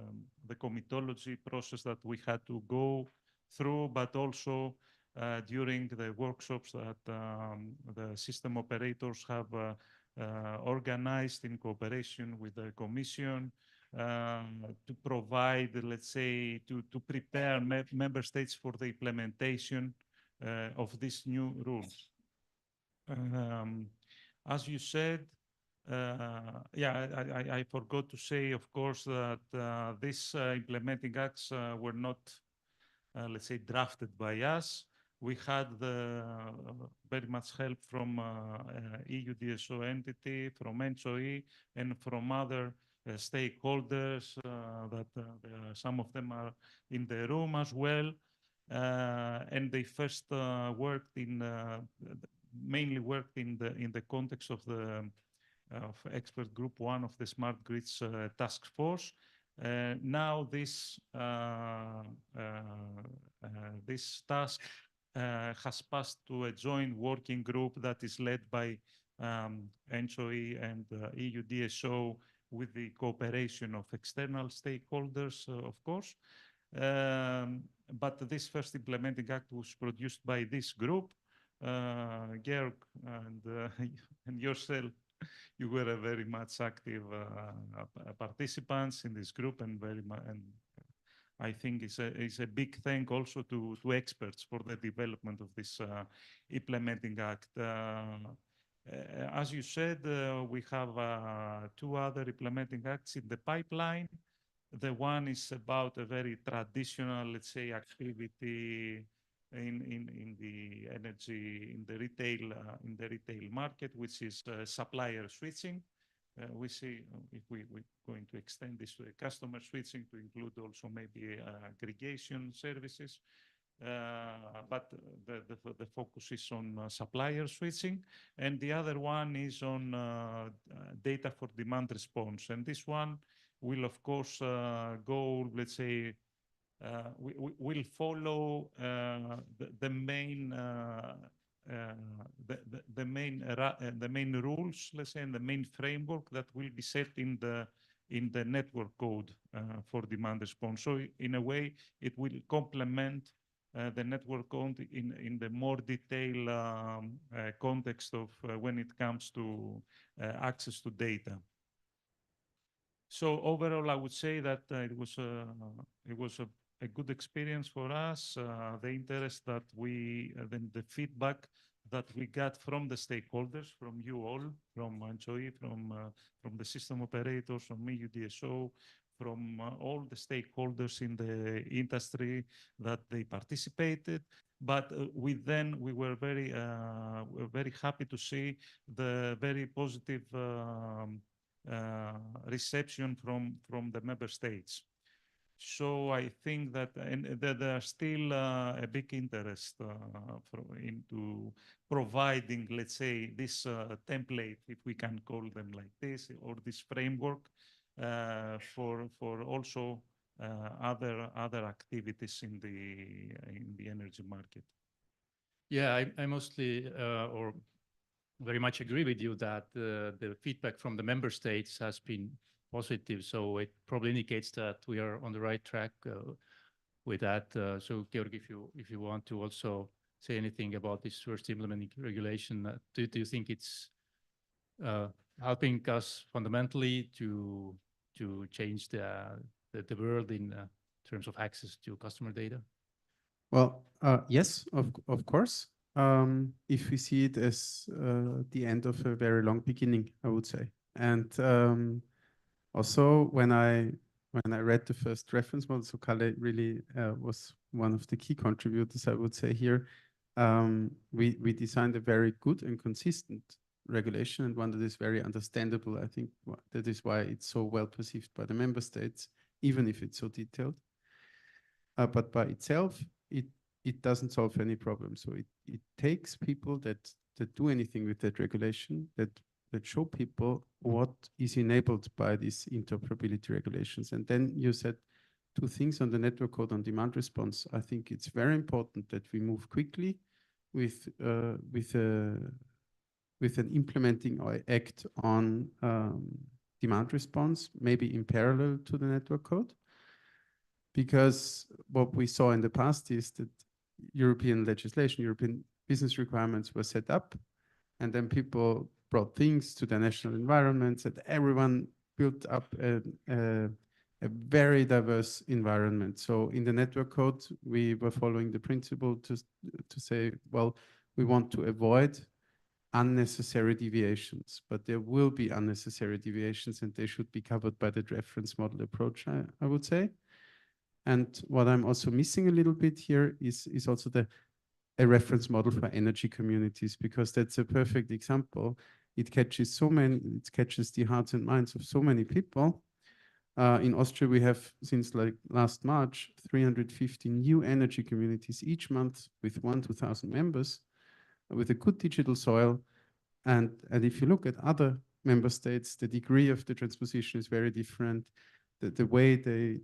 comitology process that we had to go through, but also during the workshops that the system operators have organized in cooperation with the Commission, to provide, let's say, to prepare member states for the implementation of these new rules. As you said, I forgot to say, of course, that these implementing acts were not, let's say, drafted by us. We had the very much help from E.DSO entity, from ENTSO-E, and from other stakeholders that some of them are in the room as well. And they first mainly worked in the context of the expert group 1 of the smart grids task force. Now this task has passed to a joint working group that is led by ENTSO-E and E.DSO with the cooperation of external stakeholders, of course. But this first implementing act was produced by this group. Gerard and yourself, you were a very much active participants in this group, and I think it's a big thank also to experts for the development of this implementing act. As you said, we have 2 other implementing acts in the pipeline. The one is about a very traditional, let's say, activity in the energy, in the retail market, which is supplier switching. We see if we're going to extend this to a customer switching to include also maybe aggregation services. But the focus is on supplier switching, and the other one is on data for demand response. And this one will, of course, go, let's say, we'll follow the main rules, let's say, and the main framework that will be set in the network code for demand response. So in a way, it will complement the network code in the more detailed context of when it comes to access to data. So overall, I would say that it was a good experience for us. The interest that the feedback that we got from the stakeholders, from you all, from ENTSO-E, from the system operators, from E.DSO, from all the stakeholders in the industry that they participated. But we were very happy to see the very positive reception from the member states. So I think that there are still a big interest into providing, let's say, this template, if we can call them like this, or this framework for also other activities in the energy market. Yeah, I mostly or very much agree with you that the feedback from the member states has been positive. So it probably indicates that we are on the right track with that. So Georg, if you want to also say anything about this first implementing regulation, do you think it's helping us fundamentally to change the world in terms of access to customer data? Well, yes, of course. If we see it as the end of a very long beginning, I would say. And also, when I read the first reference model, so Kalle really was one of the key contributors, I would say here. We designed a very good and consistent regulation, and one that is very understandable. I think that is why it's so well perceived by the member states, even if it's so detailed. But by itself, it doesn't solve any problem. So it takes people that do anything with that regulation, that show people what is enabled by these interoperability regulations. And then you said 2 things on the network code on demand response. I think it's very important that we move quickly with an implementing act on demand response, maybe in parallel to the network code. Because what we saw in the past is that European legislation, European business requirements were set up, and then people brought things to their national environments, and everyone built up a very diverse environment. So in the network code, we were following the principle to say, well, we want to avoid unnecessary deviations, but there will be unnecessary deviations, and they should be covered by the reference model approach, I would say. And what I'm also missing a little bit here is also a reference model for energy communities, because that's a perfect example. It catches the hearts and minds of so many people. In Austria, we have, since like last March, 350 new energy communities each month with 1,000 members, with a good digital soil. And if you look at other member states, the degree of the transposition is very different. The way they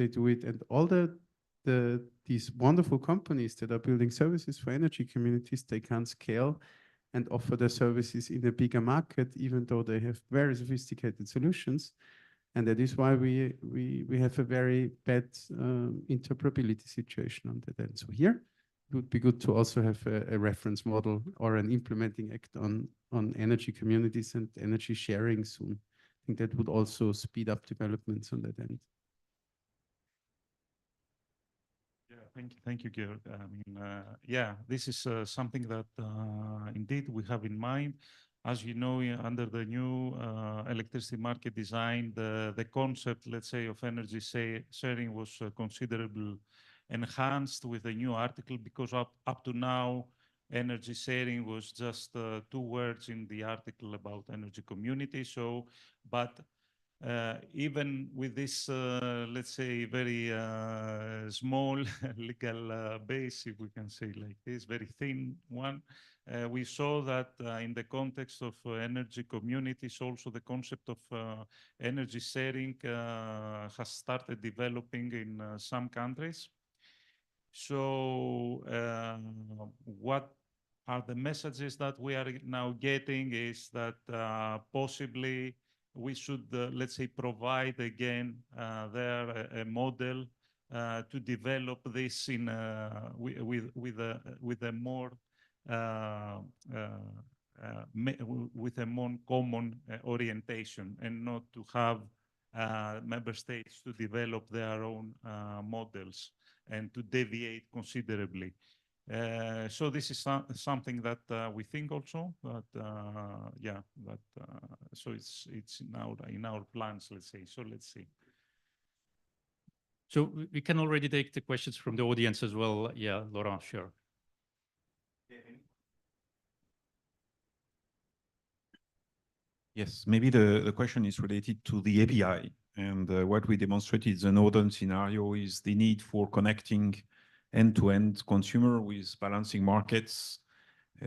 do it, and all these wonderful companies that are building services for energy communities, they can't scale and offer their services in a bigger market, even though they have very sophisticated solutions. And that is why we have a very bad interoperability situation on that end. So here, it would be good to also have a reference model or an implementing act on energy communities and energy sharing soon. I think that would also speed up developments on that end. Yeah, thank you, Gerard. I mean, yeah, this is something that indeed we have in mind. As you know, under the new electricity market design, the concept, let's say, of energy sharing was considerably enhanced with a new article, because up to now, energy sharing was just 2 words in the article about energy community. So, but even with this, let's say, very small legal base, if we can say like this, very thin one, we saw that in the context of energy communities, also the concept of energy sharing has started developing in some countries. So what are the messages that we are now getting is that possibly we should, let's say, provide again there a model to develop this in with a more common orientation, and not to have member states to develop their own models and to deviate considerably. So this is something that we think also, but yeah, but so it's in our plans, let's say. So let's see. So we can already take the questions from the audience as well. Yeah, Laurent, sure. Yes, maybe the question is related to the API. And what we demonstrated, the northern scenario, is the need for connecting end-to-end consumer with balancing markets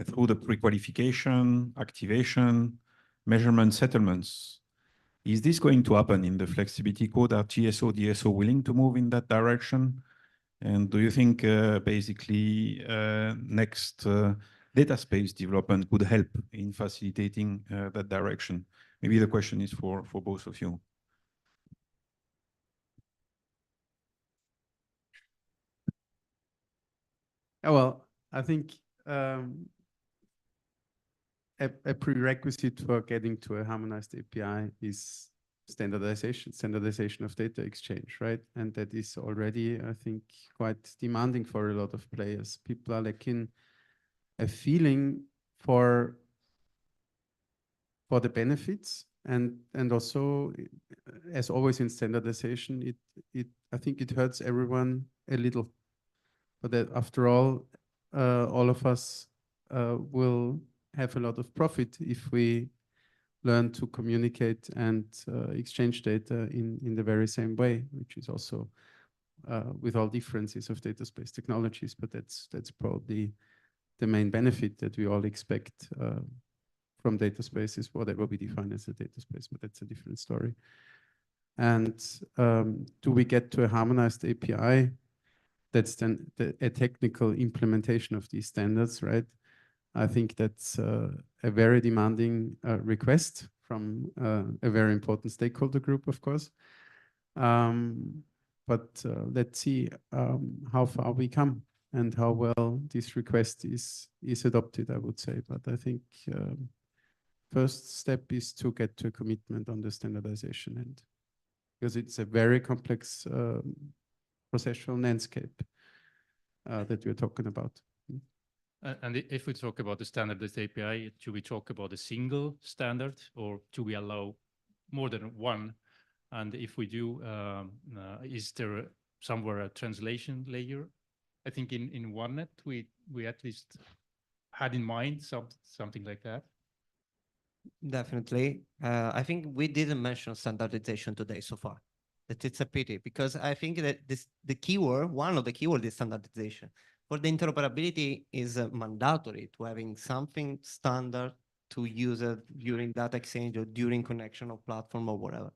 through the pre-qualification, activation, measurement, settlements. Is this going to happen in the flexibility code? Are TSO-DSO willing to move in that direction? And do you think basically next data space development could help in facilitating that direction? Maybe the question is for both of you. Well, I think a prerequisite for getting to a harmonized API is standardization of data exchange, right? And that is already, I think, quite demanding for a lot of players. People are lacking a feeling for the benefits, and also, as always in standardization, I think it hurts everyone a little. But that after all of us will have a lot of profit if we learn to communicate and exchange data in the very same way, which is also with all differences of data space technologies. But that's probably the main benefit that we all expect from data spaces, whatever we define as a data space, but that's a different story. And do we get to a harmonized API? That's then a technical implementation of these standards, right? I think that's a very demanding request from a very important stakeholder group, of course. But let's see how far we come and how well this request is adopted, I would say. But I think first step is to get to a commitment on the standardization end, because it's a very complex processual landscape that we're talking about. And if we talk about the standardized API, should we talk about a single standard, or do we allow more than one? And if we do, is there somewhere a translation layer I think in OneNet, we at least had in mind something like that. Definitely. I think we didn't mention standardization today so far. That it's a pity because I think that the keyword, one of the keywords is standardization. For the interoperability is mandatory to having something standard to use it during data exchange or during connection of platform or whatever.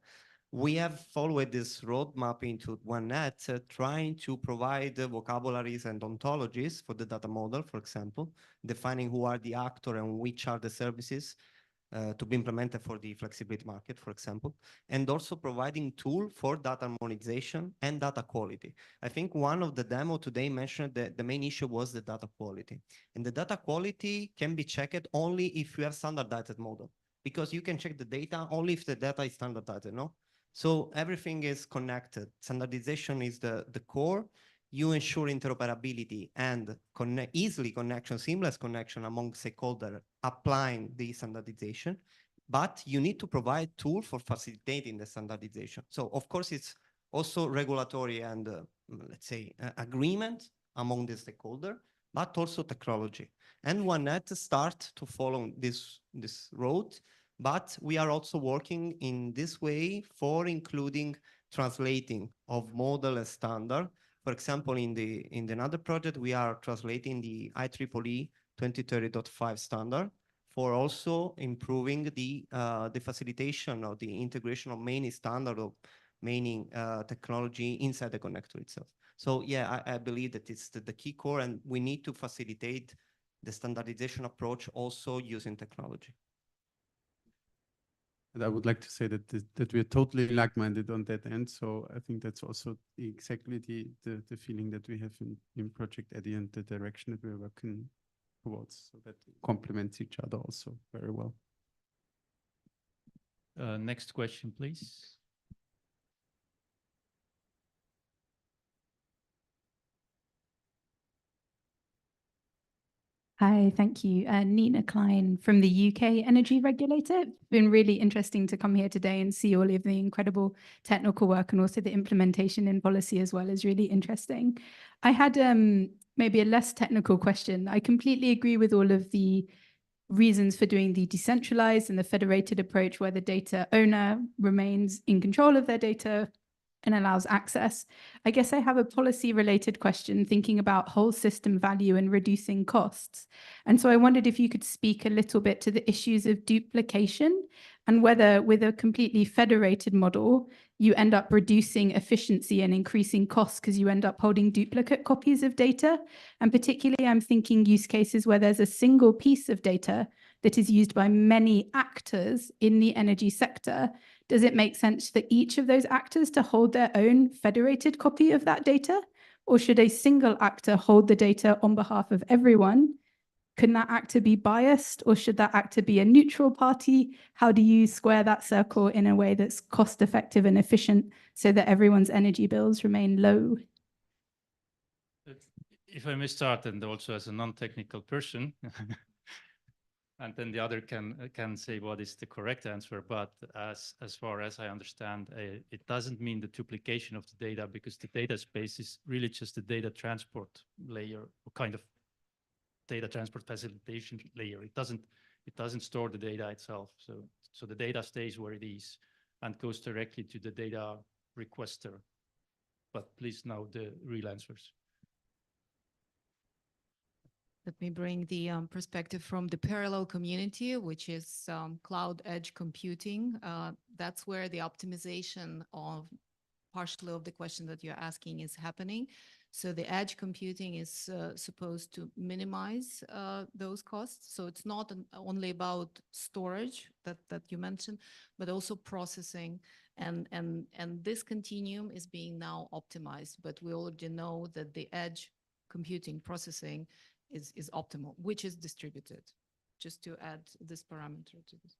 We have followed this roadmap into OneNet, trying to provide vocabularies and ontologies for the data model, for example, defining who are the actor and which are the services to be implemented for the flexibility market, for example, and also providing tool for data harmonization and data quality. I think one of the demo today mentioned that the main issue was the data quality. And the data quality can be checked only if you have standardized model, because you can check the data only if the data is standardized, no? So everything is connected. Standardization is the core. You ensure interoperability and seamless connection among stakeholders applying the standardization, but you need to provide tools for facilitating the standardization. So of course, it's also regulatory and let's say agreement among the stakeholders, but also technology. And OneNet start to follow this road, but we are also working in this way for including translating of model and standard. For example, in another project, we are translating the IEEE 2030.5 standard for also improving the facilitation of the integration of many standard of many technology inside the connector itself. So yeah, I believe that it's the key core, and we need to facilitate the standardization approach also using technology. And I would like to say that we're totally like-minded on that end. So I think that's also exactly the feeling that we have in Project EDDI and the direction that we're working towards. So that complements each other also very well. Next question, please. Hi, thank you. Nina Klein from the UK Energy Regulator. It's been really interesting to come here today and see all of the incredible technical work, and also the implementation in policy as well is really interesting. I had maybe a less technical question. I completely agree with all of the reasons for doing the decentralized and the federated approach, where the data owner remains in control of their data and allows access. I guess I have a policy related question thinking about whole system value and reducing costs. And so I wondered if you could speak a little bit to the issues of duplication and whether with a completely federated model, you end up reducing efficiency and increasing costs because you end up holding duplicate copies of data. And particularly I'm thinking use cases where there's a single piece of data that is used by many actors in the energy sector. Does it make sense for each of those actors to hold their own federated copy of that data? Or should a single actor hold the data on behalf of everyone? Can that actor be biased, or should that actor be a neutral party? How do you square that circle in a way that's cost effective and efficient so that everyone's energy bills remain low? If I may start, and also as a non-technical person, and then the other can say what is the correct answer. But as far as I understand, it doesn't mean the duplication of the data, because the data space is really just the data transport layer, or kind of data transport facilitation layer. It doesn't store the data itself. So the data stays where it is and goes directly to the data requester. But please now the real answers. Let me bring the perspective from the parallel community, which is cloud edge computing. That's where the optimization of partially of the question that you're asking is happening. So the edge computing is supposed to minimize those costs. So it's not only about storage that you mentioned, but also processing. And this continuum is being now optimized. But we already know that the edge computing processing is optimal, which is distributed, just to add this parameter to this.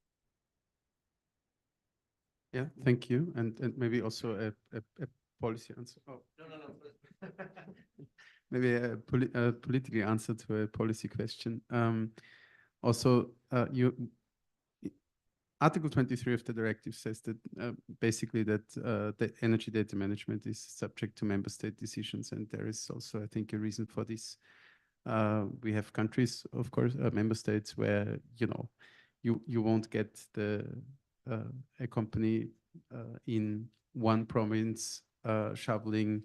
Yeah, thank you. And maybe also a policy answer. Oh, no. Maybe a political answer to a policy question. Also, Article 23 of the directive says that basically that the energy data management is subject to member state decisions, and there is also, I think, a reason for this. We have countries, of course, member states where you won't get a company in one province shoveling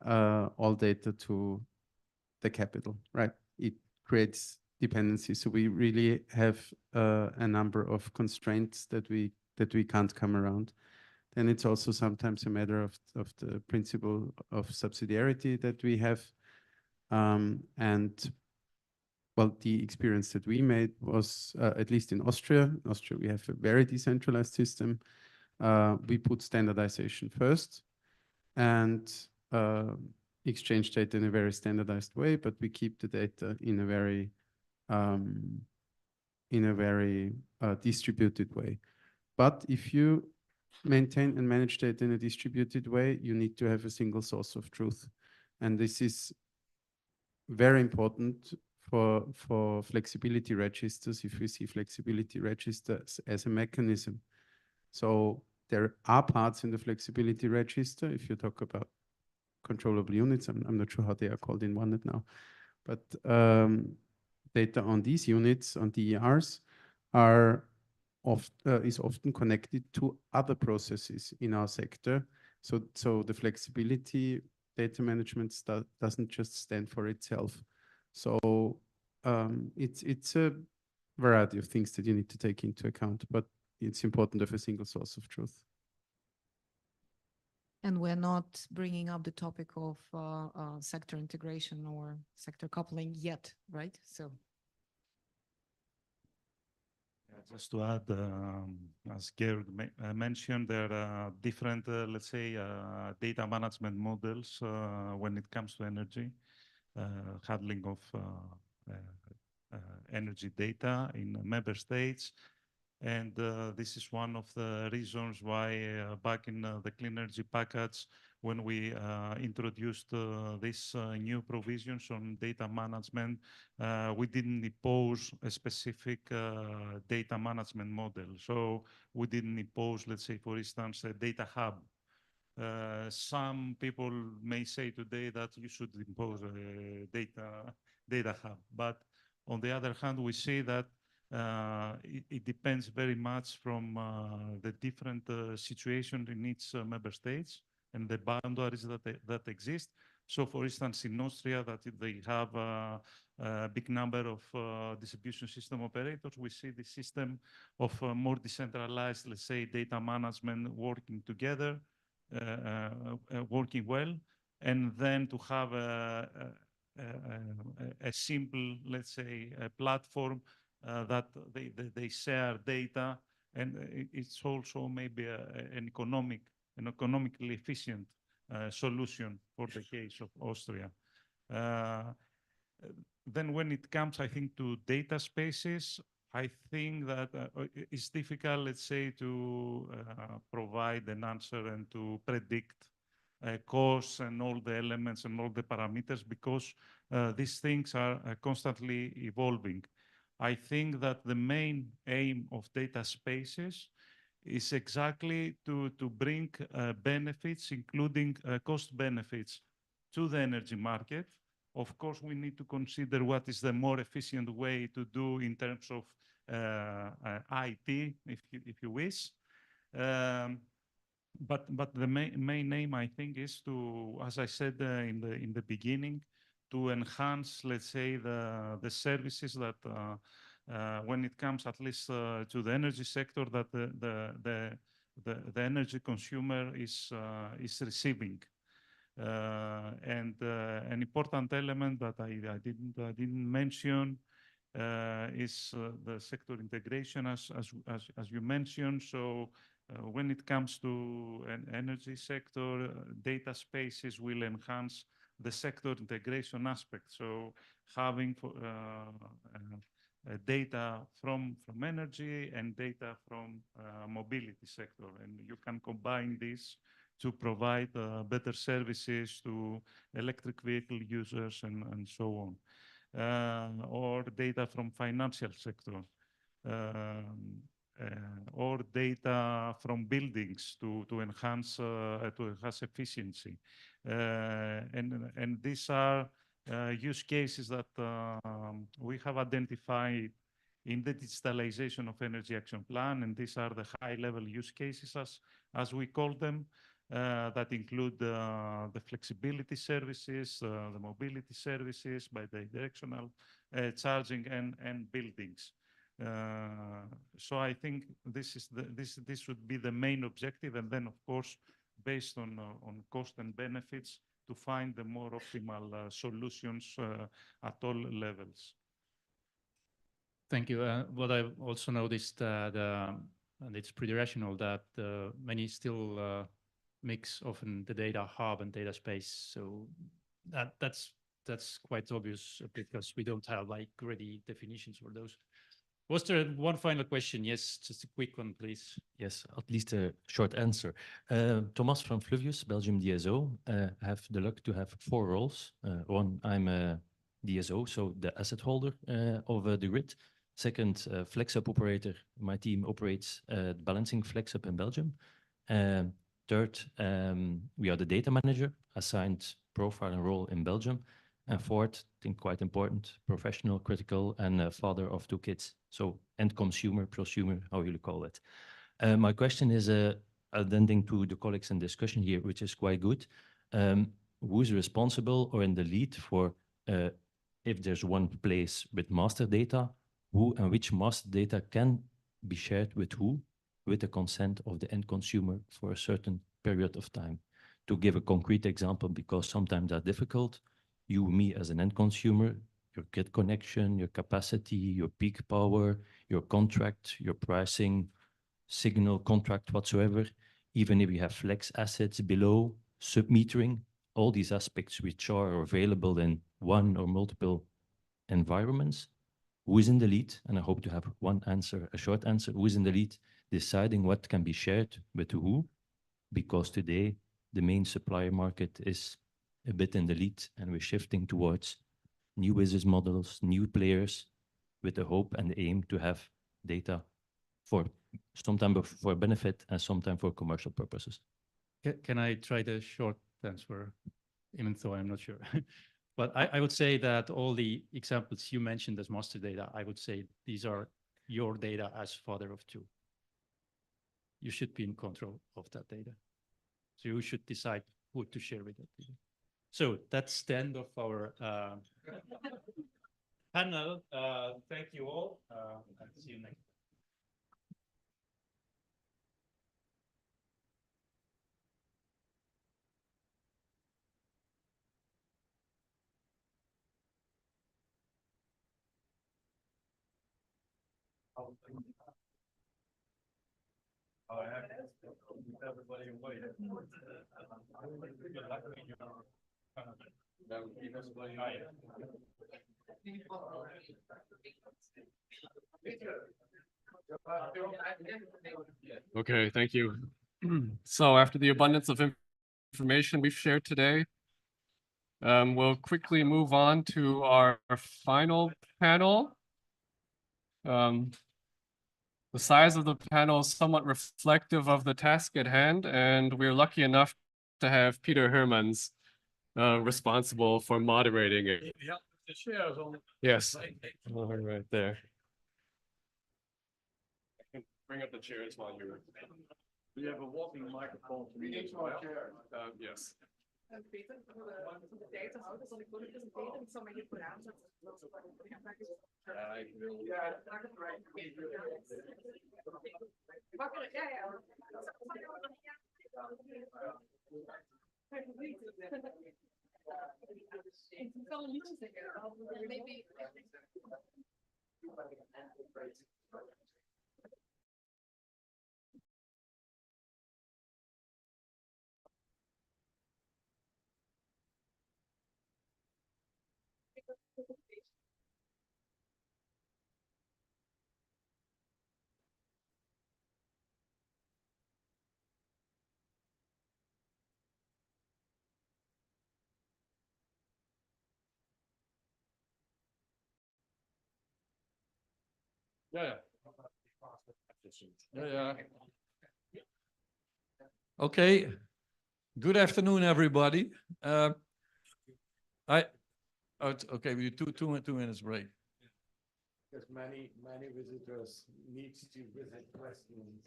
all data to the capital, right? It creates dependencies. So we really have a number of constraints that we can't come around. Then it's also sometimes a matter of the principle of subsidiarity that we have. And well, the experience that we made was, at least in Austria. In Austria, we have a very decentralized system. We put standardization first and exchange data in a very standardized way, but we keep the data in a very distributed way. But if you maintain and manage data in a distributed way, you need to have a single source of truth. And this is very important for flexibility registers, if we see flexibility registers as a mechanism. So there are parts in the flexibility register, if you talk about controllable units, I'm not sure how they are called in OneNet now, but data on these units, on DERs, is often connected to other processes in our sector. So the flexibility data management doesn't just stand for itself. So it's a variety of things that you need to take into account, but it's important to have a single source of truth. And we're not bringing up the topic of sector integration or sector coupling yet, right? So. Just to add, as Gerard mentioned, there are different, let's say, data management models when it comes to energy, handling of energy data in member states. And this is one of the reasons why back in the clean energy package, when we introduced these new provisions on data management, we didn't impose a specific data management model. So we didn't impose, let's say, for instance, a data hub. Some people may say today that you should impose a data hub. But on the other hand, we see that it depends very much from the different situation in each member states and the boundaries that exist. So, for instance, in Austria, that they have a big number of distribution system operators, we see the system of more decentralized, let's say, data management working together, working well, and then to have a simple, let's say, a platform that they share data, and it's also maybe an economically efficient solution for the case of Austria. Then when it comes, I think, to data spaces, I think that it's difficult, let's say, to provide an answer and to predict costs and all the elements and all the parameters, because these things are constantly evolving. I think that the main aim of data spaces is exactly to bring benefits, including cost benefits, to the energy market. Of course, we need to consider what is the more efficient way to do in terms of IT, if you wish. But the main aim, I think, is to, as I said in the beginning, to enhance, let's say, the services that when it comes at least to the energy sector, that the energy consumer is receiving. And an important element that I didn't mention is the sector integration, as you mentioned. So when it comes to an energy sector, data spaces will enhance the sector integration aspect. So having data from energy and data from mobility sector, and you can combine this to provide better services to electric vehicle users and so on, or data from financial sector. or data from buildings to enhance efficiency. And these are use cases that we have identified in the digitalization of energy action plan, and these are the high-level use cases, as we call them, that include the flexibility services, the mobility services, bidirectional charging, and buildings. So I think this would be the main objective, and then of course, based on cost and benefits, to find the more optimal solutions at all levels. Thank you. What I've also noticed that, and it's pretty rational, that many still mix often the data hub and data space. So that's quite obvious because we don't have like ready definitions for those. Was there one final question? Yes, just a quick one, please. Yes, at least a short answer. Thomas from Fluvius, Belgium DSO. I have the luck to have 4 roles. One, I'm a DSO, so the asset holder of the grid. Second, flex up operator. My team operates balancing flex up in Belgium. Third, we are the data manager, assigned profile and role in Belgium. And fourth, I think quite important, professional, critical, and father of 2 kids. So end consumer, prosumer, how you call it. My question is addending to the colleagues in discussion here, which is quite good. Who is responsible or in the lead for if there's one place with master data, who and which master data can be shared with who, with the consent of the end consumer for a certain period of time? To give a concrete example, because sometimes that's difficult, you, me as an end consumer, your grid connection, your capacity, your peak power, your contract, your pricing, signal contract whatsoever, even if you have flex assets below, sub-metering, all these aspects which are available in one or multiple environments, who is in the lead? And I hope to have one answer, a short answer. Who is in the lead deciding what can be shared with who? Because today the main supplier market is a bit in the lead, and we're shifting towards new business models, new players, with the hope and the aim to have data for sometimes for benefit and sometimes for commercial purposes. Can I try the short answer, even though I'm not sure? But I would say that all the examples you mentioned as master data, I would say these are your data as father of 2. You should be in control of that data. So you should decide who to share with that data. So that's the end of our panel. Thank you all, and see you next time. Oh, I have everybody away. Okay, thank you. So after the abundance of information we've shared today, we'll quickly move on to our final panel. The size of the panel is somewhat reflective of the task at hand, and we're lucky enough to have Peter Hermans responsible for moderating it. Yeah, the chairs on. Yes, right there. I can bring up the chairs while you're. We have a walking microphone. We need more chairs. Yes. Peter, voor de tijd te houden, zal ik voor u presenteren. Ik zal me hier vooraan zetten. Ja, ik wil. Ja, wakker, ja, ja. Ik kan een liedje zingen. Maybe. Yeah. Yeah. Okay. Good afternoon, everybody. Okay, we do two minutes break. Because many visitors need to visit questions.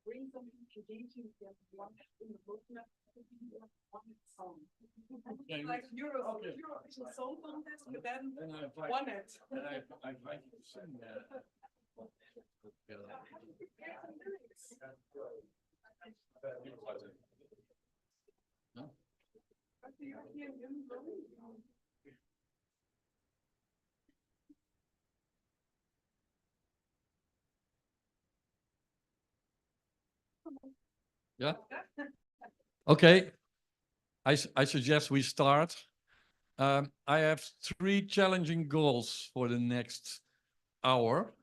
Bring something engaging in the roadmap one song. Like Eurovision Song Contest, but then OneNet. I invite you to sing that. Yeah. Okay. I suggest we start. I have 3 challenging goals for the next hour.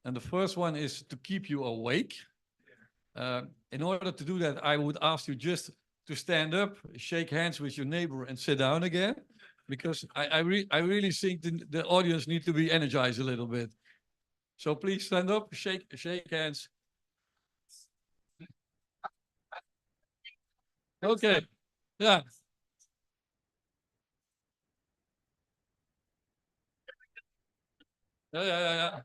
And the first one is to keep you awake. In order to do that, I would ask you just to stand up, shake hands with your neighbor and sit down again. Because I really think the audience needs to be energized a little bit. So please stand up, shake hands. Okay, yeah. Yeah.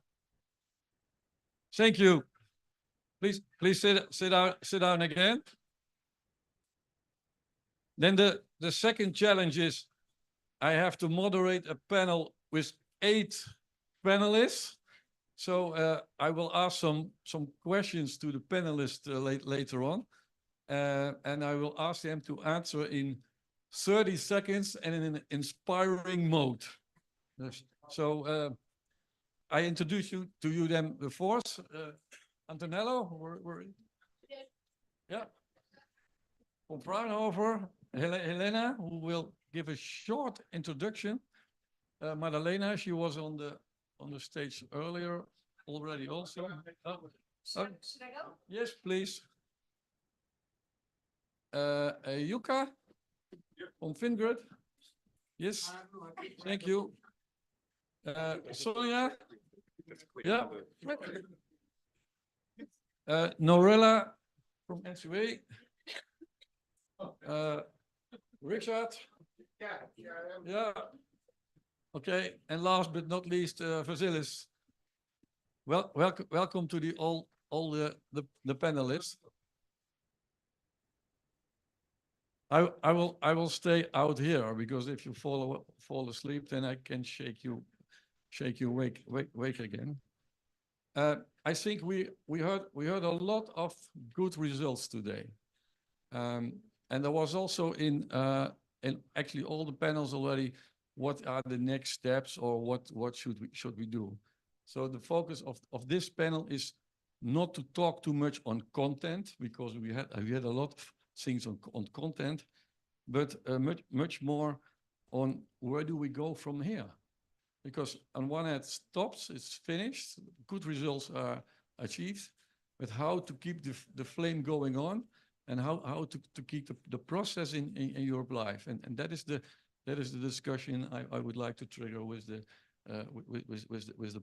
Thank you. Please sit down again. Then the second challenge is I have to moderate a panel with 8 panelists. So I will ask some questions to the panelists later on. And I will ask them to answer in 30 seconds and in an inspiring mode. So I introduce you to them the fourth. Antonello, yeah. From Fraunhofer, Helena, who will give a short introduction. Madalena, she was on the stage earlier already also. Should I go? Yes, please. Yuka from Fingrid. Yes, thank you. Sonia. Yeah. Norella from ENTSO-E. Richard. Yeah. Okay, and last but not least, Vasilis. Welcome to all the panelists. I will stay out here because if you fall asleep, then I can shake you wake again. I think we heard a lot of good results today, and there was also in actually all the panels already. What are the next steps, or what should we do? So the focus of this panel is not to talk too much on content, because we had a lot of things on content, but much more on where do we go from here? Because on one hand, stops, it's finished, good results are achieved, but how to keep the flame going on, and how to keep the process in your life, and that is the discussion I would like to trigger with the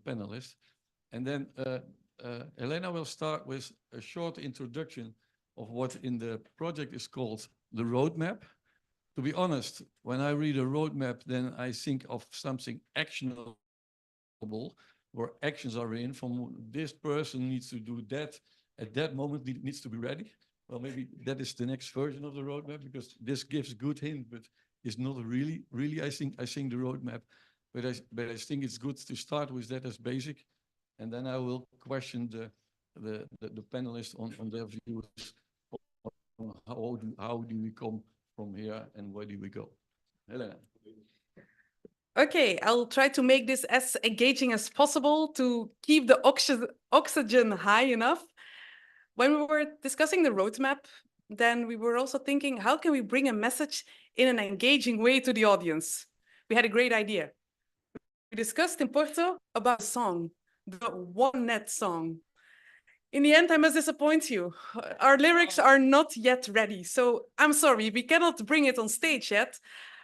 panelists. And then Helena will start with a short introduction of what in the project is called the roadmap. To be honest, when I read a roadmap, then I think of something actionable, where actions are in from this person needs to do that at that moment, needs to be ready. Well, maybe that is the next version of the roadmap, because this gives good hint, but it's not really. I think the roadmap, but I think it's good to start with that as basic, and then I will question the panelists on their views on how do we come from here and where do we go. Helena. Okay, I'll try to make this as engaging as possible to keep the oxygen high enough. When we were discussing the roadmap, then we were also thinking, how can we bring a message in an engaging way to the audience? We had a great idea. We discussed in Porto about a song, the OneNet song. In the end, I must disappoint you. Our lyrics are not yet ready, so I'm sorry, we cannot bring it on stage yet.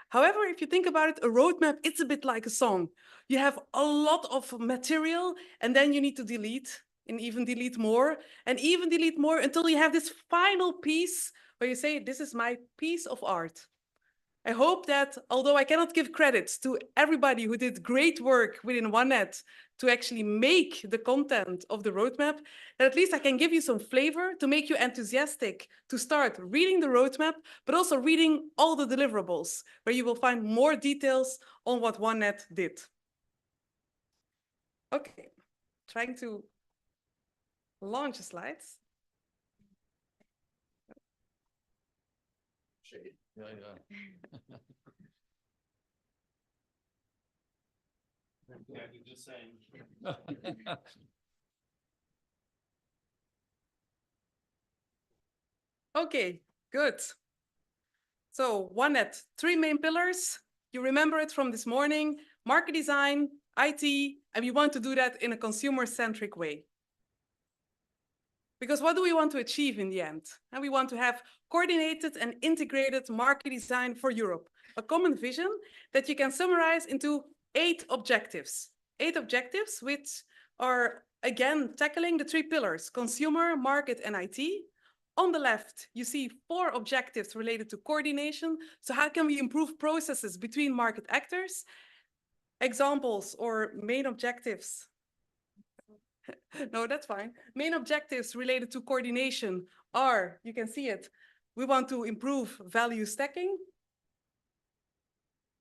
However, if you think about it, a roadmap, it's a bit like a song. You have a lot of material, and then you need to delete, and even delete more, and even delete more until you have this final piece where you say, this is my piece of art. I hope that, although I cannot give credits to everybody who did great work within OneNet to actually make the content of the roadmap, that at least I can give you some flavor to make you enthusiastic to start reading the roadmap, but also reading all the deliverables, where you will find more details on what OneNet did. Okay, trying to launch the slides. Yeah. Yeah, you're just saying. Okay, good. So OneNet, 3 main pillars. You remember it from this morning: market design, IT, and we want to do that in a consumer-centric way. Because what do we want to achieve in the end? And we want to have coordinated and integrated market design for Europe, a common vision that you can summarize into 8 objectives. 8 objectives which are, again, tackling the 3 pillars: consumer, market, and IT. On the left, you see 4 objectives related to coordination. So how can we improve processes between market actors? Examples or main objectives. No, that's fine. Main objectives related to coordination are, you can see it, we want to improve value stacking.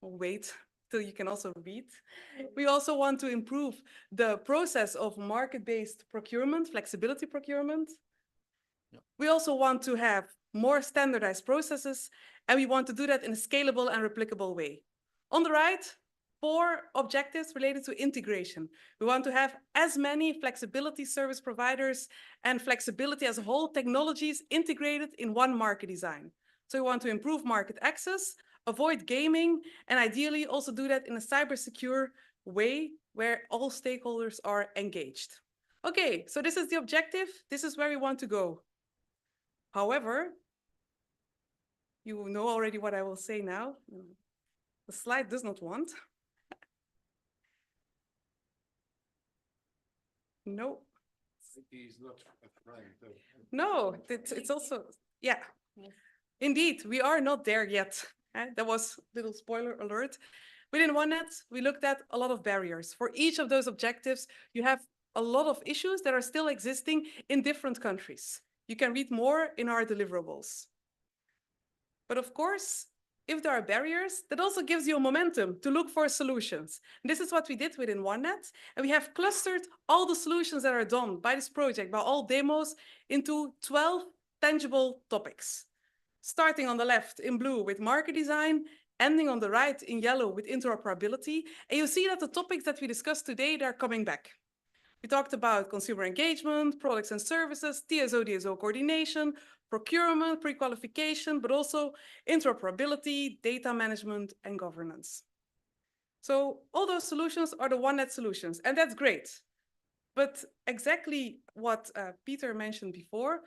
Wait till you can also read. We also want to improve the process of market-based procurement, flexibility procurement. Yeah. We also want to have more standardized processes, and we want to do that in a scalable and replicable way. On the right, 4 objectives related to integration. We want to have as many flexibility service providers and flexibility as a whole technologies integrated in one market design. So we want to improve market access, avoid gaming, and ideally also do that in a cyber-secure way where all stakeholders are engaged. Okay, so this is the objective. This is where we want to go. However, you know already what I will say now. The slide does not want. No. He's not No, it's also, yeah. Indeed, we are not there yet. That was a little spoiler alert. Within OneNet, we looked at a lot of barriers. For each of those objectives, you have a lot of issues that are still existing in different countries. You can read more in our deliverables. But of course, if there are barriers, that also gives you a momentum to look for solutions. And this is what we did within OneNet. And we have clustered all the solutions that are done by this project, by all demos, into 12 tangible topics. Starting on the left in blue with market design, ending on the right in yellow with interoperability. And you see that the topics that we discussed today, they're coming back. We talked about consumer engagement, products and services, TSO-DSO coordination, procurement, pre-qualification, but also interoperability, data management, and governance. So all those solutions are the OneNet solutions, and that's great. But exactly what Peter mentioned before,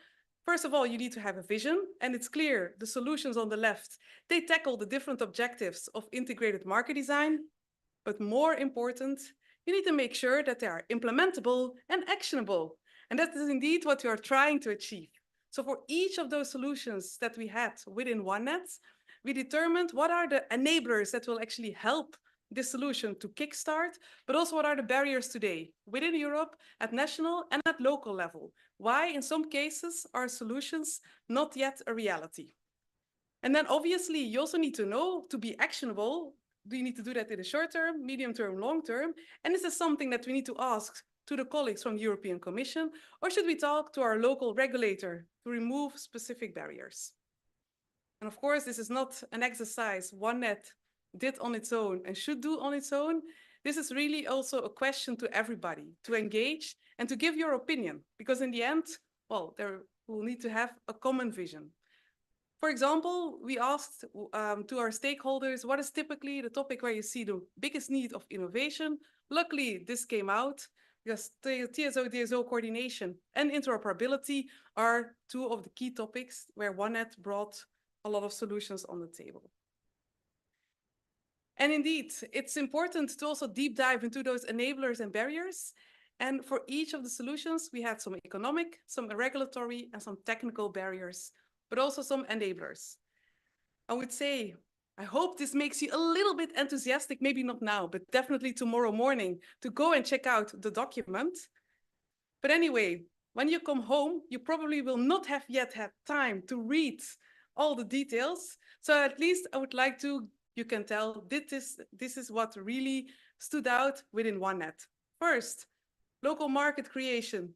first of all, you need to have a vision, and it's clear the solutions on the left, they tackle the different objectives of integrated market design, but more important, you need to make sure that they are implementable and actionable. And that is indeed what we are trying to achieve. So for each of those solutions that we had within OneNet, we determined what are the enablers that will actually help this solution to kickstart, but also what are the barriers today within Europe at national and at local level. Why, in some cases, are solutions not yet a reality? And then obviously you also need to know, to be actionable, do you need to do that in the short term, medium term, long term? And this is something that we need to ask to the colleagues from the European Commission, or should we talk to our local regulator to remove specific barriers? And of course, this is not an exercise OneNet did on its own and should do on its own. This is really also a question to everybody to engage and to give your opinion, because in the end, well, there will need to have a common vision. For example, we asked to our stakeholders, what is typically the topic where you see the biggest need of innovation? Luckily, this came out. because TSO-DSO coordination and interoperability are two of the key topics where OneNet brought a lot of solutions on the table. And indeed, it's important to also deep dive into those enablers and barriers. And for each of the solutions, we had some economic, some regulatory, and some technical barriers, but also some enablers. I would say, I hope this makes you a little bit enthusiastic, maybe not now, but definitely tomorrow morning to go and check out the document. But anyway, when you come home, you probably will not have yet had time to read all the details. So at least I would like to, you can tell this is what really stood out within OneNet. First, local market creation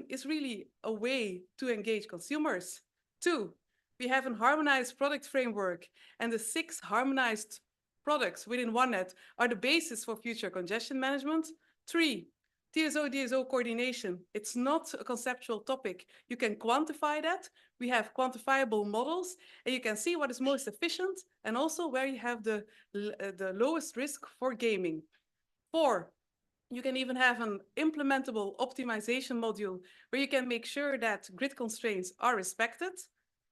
is really a way to engage consumers. 2, we have a harmonized product framework, and the 6 harmonized products within OneNet are the basis for future congestion management. 3, TSO-DSO coordination. It's not a conceptual topic. You can quantify that. We have quantifiable models, and you can see what is most efficient and also where you have the lowest risk for gaming. 4, you can even have an implementable optimization module where you can make sure that grid constraints are respected.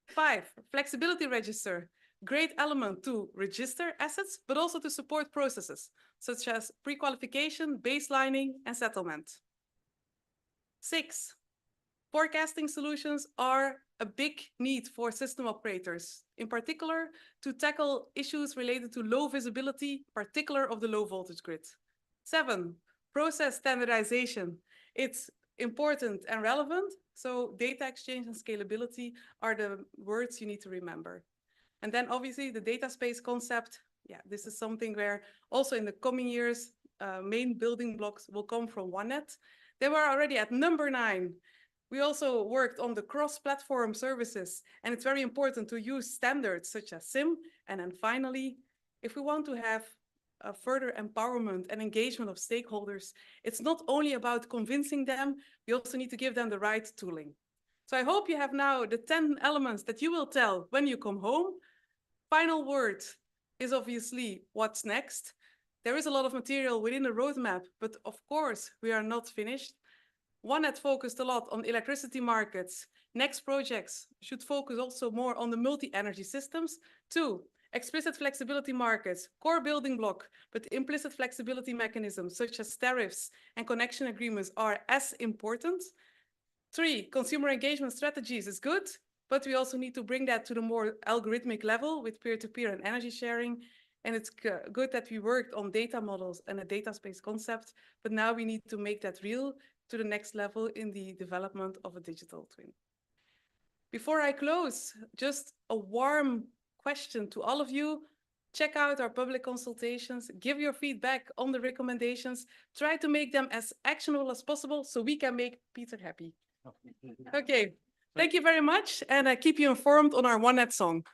5, flexibility register. Great element to register assets, but also to support processes, such as pre-qualification, baselining, and settlement. 6, forecasting solutions are a big need for system operators, in particular to tackle issues related to low visibility, particular of the low voltage grid. 7, process standardization. It's important and relevant, so data exchange and scalability are the words you need to remember. And then obviously the data space concept, this is something where also in the coming years, main building blocks will come from OneNet. They were already at number 9. We also worked on the cross-platform services, and it's very important to use standards such as SIM. And then finally, if we want to have a further empowerment and engagement of stakeholders, it's not only about convincing them, we also need to give them the right tooling. So I hope you have now the 10 elements that you will tell when you come home. Final word is obviously what's next. There is a lot of material within the roadmap, but of course we are not finished. OneNet focused a lot on electricity markets. Next projects should focus also more on the multi-energy systems. 2, explicit flexibility markets, core building block, but implicit flexibility mechanisms such as tariffs and connection agreements are as important. 3, consumer engagement strategies is good, but we also need to bring that to the more algorithmic level with peer-to-peer and energy sharing. And it's good that we worked on data models and a data space concept, but now we need to make that real to the next level in the development of a digital twin. Before I close, just a warm question to all of you. Check out our public consultations, give your feedback on the recommendations, try to make them as actionable as possible so we can make Peter happy. Okay, thank you very much, and I keep you informed on our OneNet song.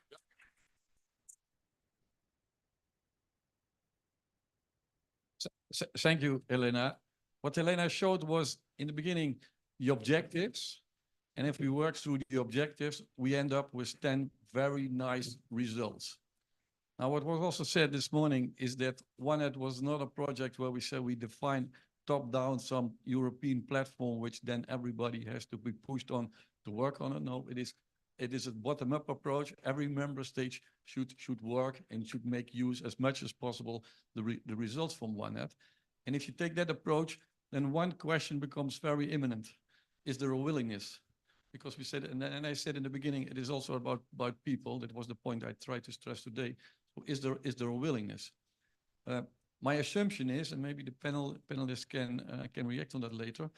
Thank you, Helena. What Helena showed was, in the beginning, the objectives. And if we work through the objectives, we end up with 10 very nice results. Now, what was also said this morning is that OneNet was not a project where we said we define top-down some European platform, which then everybody has to be pushed on to work on it. No, it is a bottom-up approach. Every member state should work and should make use as much as possible the results from OneNet. And if you take that approach, then one question becomes very imminent. Is there a willingness? Because we said, and I said in the beginning, it is also about people. That was the point I tried to stress today. So is there a willingness? My assumption is, and maybe the panelists can react on that later,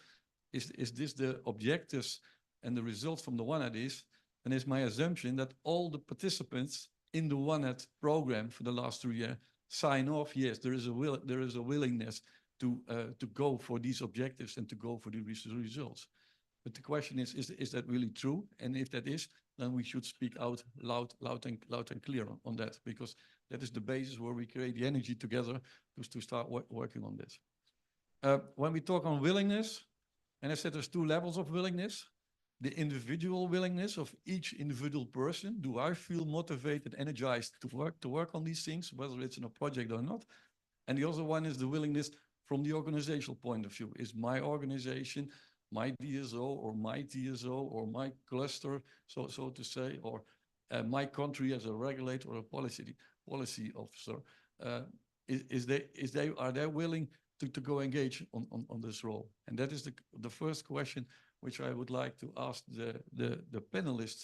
is this the objectives and the results from the OneNet is, and it's my assumption that all the participants in the OneNet program for the last 3 years sign off, yes, there is a willingness to go for these objectives and to go for the results. But the question is that really true? And if that is, then we should speak out loud and clear on that, because that is the basis where we create the energy together to start working on this. When we talk on willingness, and I said there's 2 levels of willingness, the individual willingness of each individual person. Do I feel motivated, energized to work on these things, whether it's in a project or not? And the other one is the willingness from the organizational point of view. Is my organization, my DSO or my TSO or my cluster, so to say, or my country as a regulator or a policy officer, are they willing to go engage on this role? And that is the first question which I would like to ask the panelists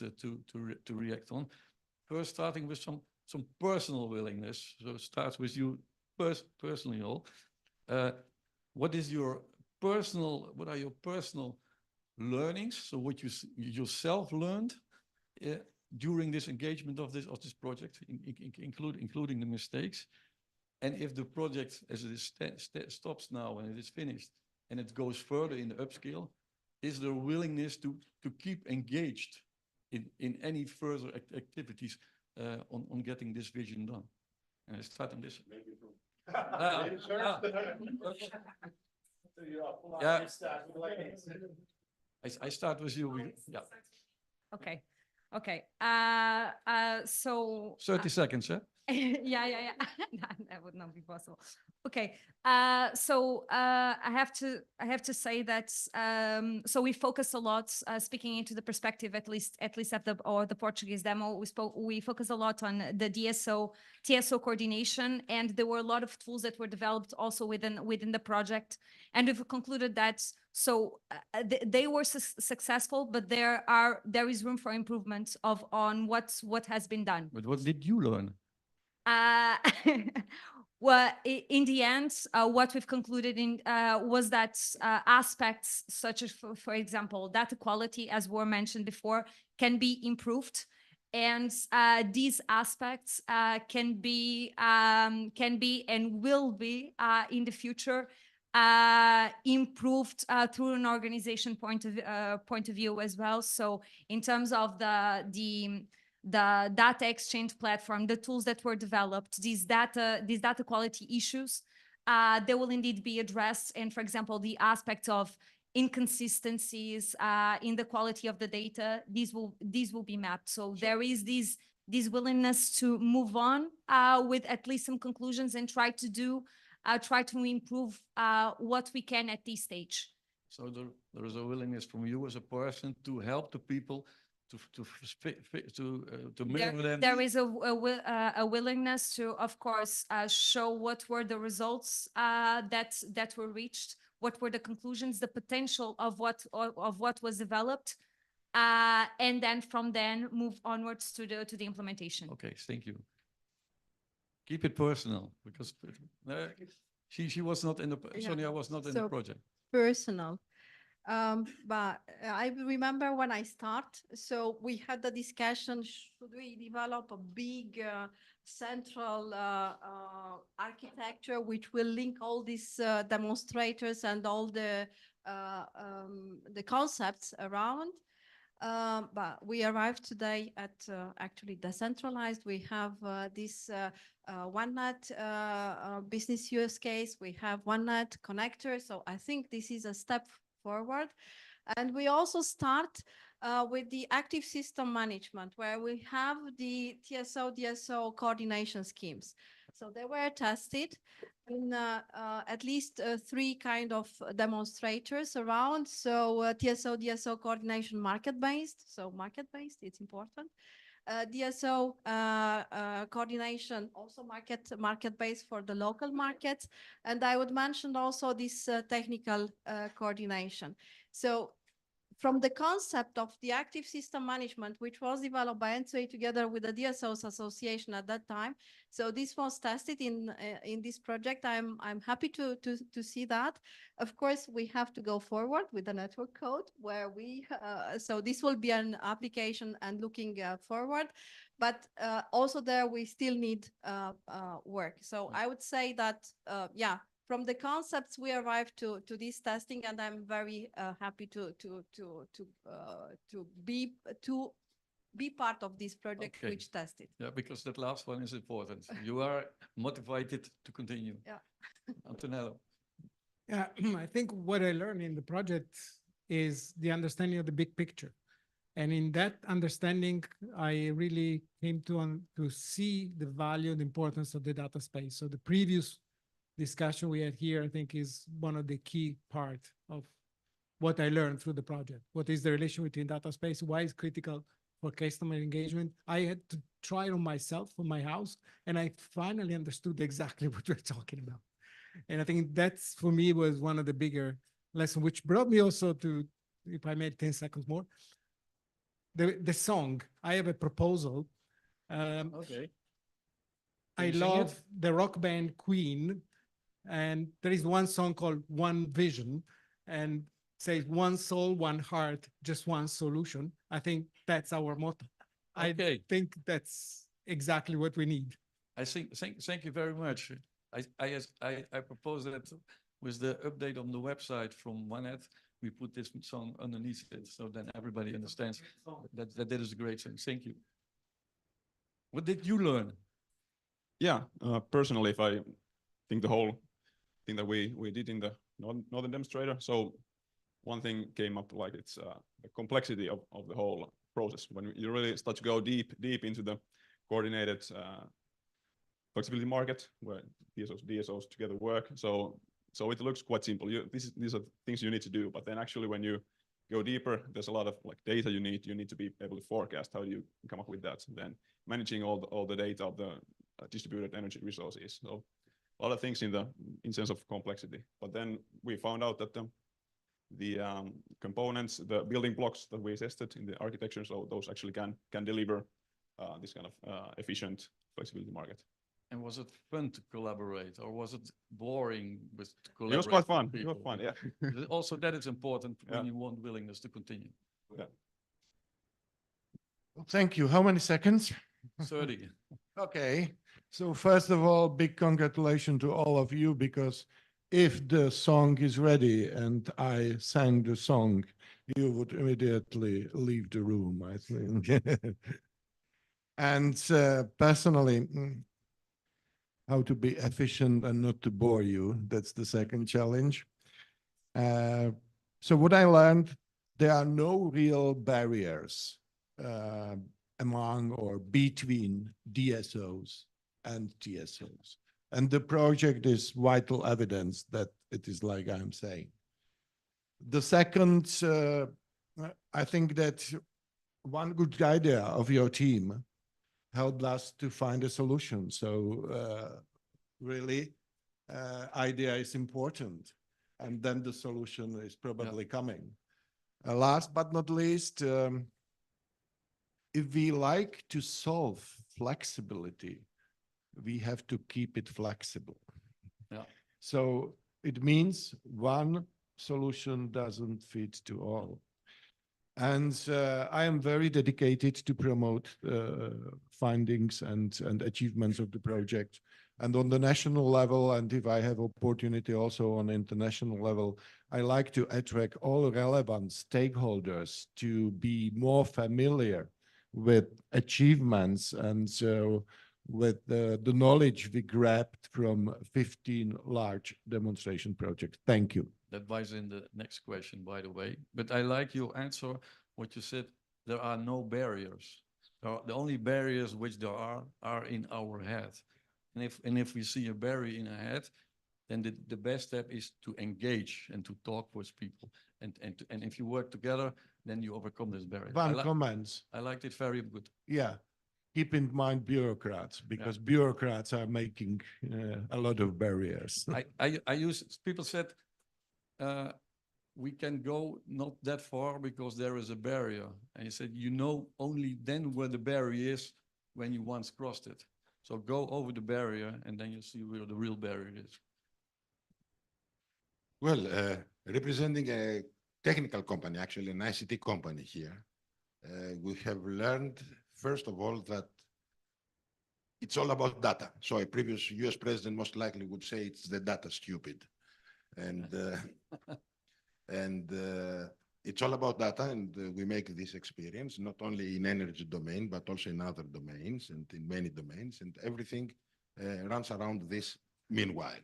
to react on. First, starting with some personal willingness. So it starts with you personally, all. What are your personal learnings? So what you yourself learned during this engagement of this project, including the mistakes, and if the project as it is stops now and it is finished and it goes further in the upscale, is there willingness to keep engaged in any further activities on getting this vision done? And I start on this. Yeah. I start with you. Yeah. Okay. Okay. So 30 seconds, yeah? yeah. That would not be possible. Okay. So I have to say that so we focus a lot, speaking into the perspective at least at the Portuguese demo. We focus a lot on the TSO coordination, and there were a lot of tools that were developed also within the project, and we've concluded that they were successful, but there is room for improvement on what has been done. But what did you learn? Well, in the end, what we've concluded was that aspects such as, for example, data quality, as were mentioned before, can be improved, and these aspects can be and will be in the future improved through an organization point of view as well. So in terms of the data exchange platform, the tools that were developed, these data quality issues, they will indeed be addressed. And for example, the aspect of inconsistencies in the quality of the data, these will be mapped. So there is this willingness to move on with at least some conclusions and try to improve what we can at this stage. So there is a willingness from you as a person to help the people to mirror them. There is a willingness to, of course, show what were the results that were reached, what were the conclusions, the potential of what was developed, and then from then move onwards to the implementation. Okay, thank you. Keep it personal, because she was not in the Sonia was not in the project. Personal. But I remember when I start, so we had the discussion, should we develop a big central architecture which will link all these demonstrators and all the concepts around? But we arrived today at actually decentralized. We have this OneNet business use case. We have OneNet connector. So I think this is a step forward. And we also start with the active system management, where we have the TSO-DSO coordination schemes. So they were tested in at least 3 kind of demonstrators around. So TSO-DSO coordination market-based. So market-based, it's important. DSO coordination, also market-based for the local markets. And I would mention also this technical coordination. So from the concept of the active system management, which was developed by ENTSO-E together with the DSOs Association at that time. So this was tested in this project. I'm happy to see that. Of course, we have to go forward with the network code where so this will be an application and looking forward. But also there, we still need work. So I would say that, yeah, from the concepts we arrived to this testing, and I'm very happy to be part of this project which tested. Yeah, because that last one is important. You are motivated to continue. Yeah. Antonello. Yeah, I think what I learned in the project is the understanding of the big picture. And in that understanding, I really came to see the value and importance of the data space. So the previous discussion we had here, I think, is one of the key part of what I learned through the project. What is the relation between data space? Why is critical for customer engagement? I had to try it on myself for my house, and I finally understood exactly what we're talking about. And I think that's, for me, was one of the bigger lessons, which brought me also to, if I made 10 seconds more, the song. I have a proposal. Okay. I you sing love it? the rock band Queen, and there is one song called One Vision, and says one soul, one heart, just one solution. I think that's our motto. Okay. I think that's exactly what we need. I think, thank you very much. I propose that with the update on the website from OneNet, we put this song underneath it, so then everybody understands that is a great song. Thank you. What did you learn? Yeah, personally, if I think the whole thing that we did in the Northern demonstrator, so one thing came up, like it's the complexity of the whole process. When you really start to go deep into the coordinated flexibility market, where TSOs, DSOs together work. So it looks quite simple. These are things you need to do, but then actually when you go deeper, there's a lot of like data you need to be able to forecast. How do you come up with that? And then managing all the data of the distributed energy resources. So a lot of things in sense of complexity. But then we found out that the components, the building blocks that we tested in the architecture, so those actually can deliver this kind of efficient flexibility market. And was it fun to collaborate, or was it boring with to collaborate? It was quite fun. with It was people? fun, yeah. Also, that is important when Yeah. you want willingness to continue. Yeah. Thank you. How many seconds? 30. Okay. So first of all, big congratulations to all of you, because if the song is ready and I sang the song, you would immediately leave the room, I think. And personally, how to be efficient and not to bore you, that's the second challenge. So what I learned, there are no real barriers among or between DSOs and TSOs. And the project is vital evidence that it is like I'm saying. The second, I think that one good idea of your team helped us to find a solution. So really, idea is important. And then the solution is probably coming. Last but not least, if we like to solve flexibility, we have to keep it flexible. Yeah. So it means one solution doesn't fit to all. And I am very dedicated to promote findings and achievements of the project. And on the national level, and if I have opportunity also on international level, I like to attract all relevant stakeholders to be more familiar with achievements and so with the knowledge we grabbed from 15 large demonstration projects. Thank you. That was in the next question, by the way. But I like your answer, what you said, there are no barriers. The only barriers which there are in our head. And if we see a barrier in our head, then the best step is to engage and to talk with people. And if you work together, then you overcome this barrier. One comment. I liked it very good. Yeah. Keep in mind bureaucrats, because bureaucrats are making a lot of barriers. I use, people said, we can go not that far because there is a barrier. And he said, you know only then where the barrier is when you once crossed it. So go over the barrier and then you see where the real barrier is. Well, representing a technical company, actually an ICT company here, we have learned, first of all, that it's all about data. So a previous US president most likely would say it's the data stupid. And it's all about data, and we make this experience not only in energy domain, but also in other domains and in many domains, and everything runs around this meanwhile.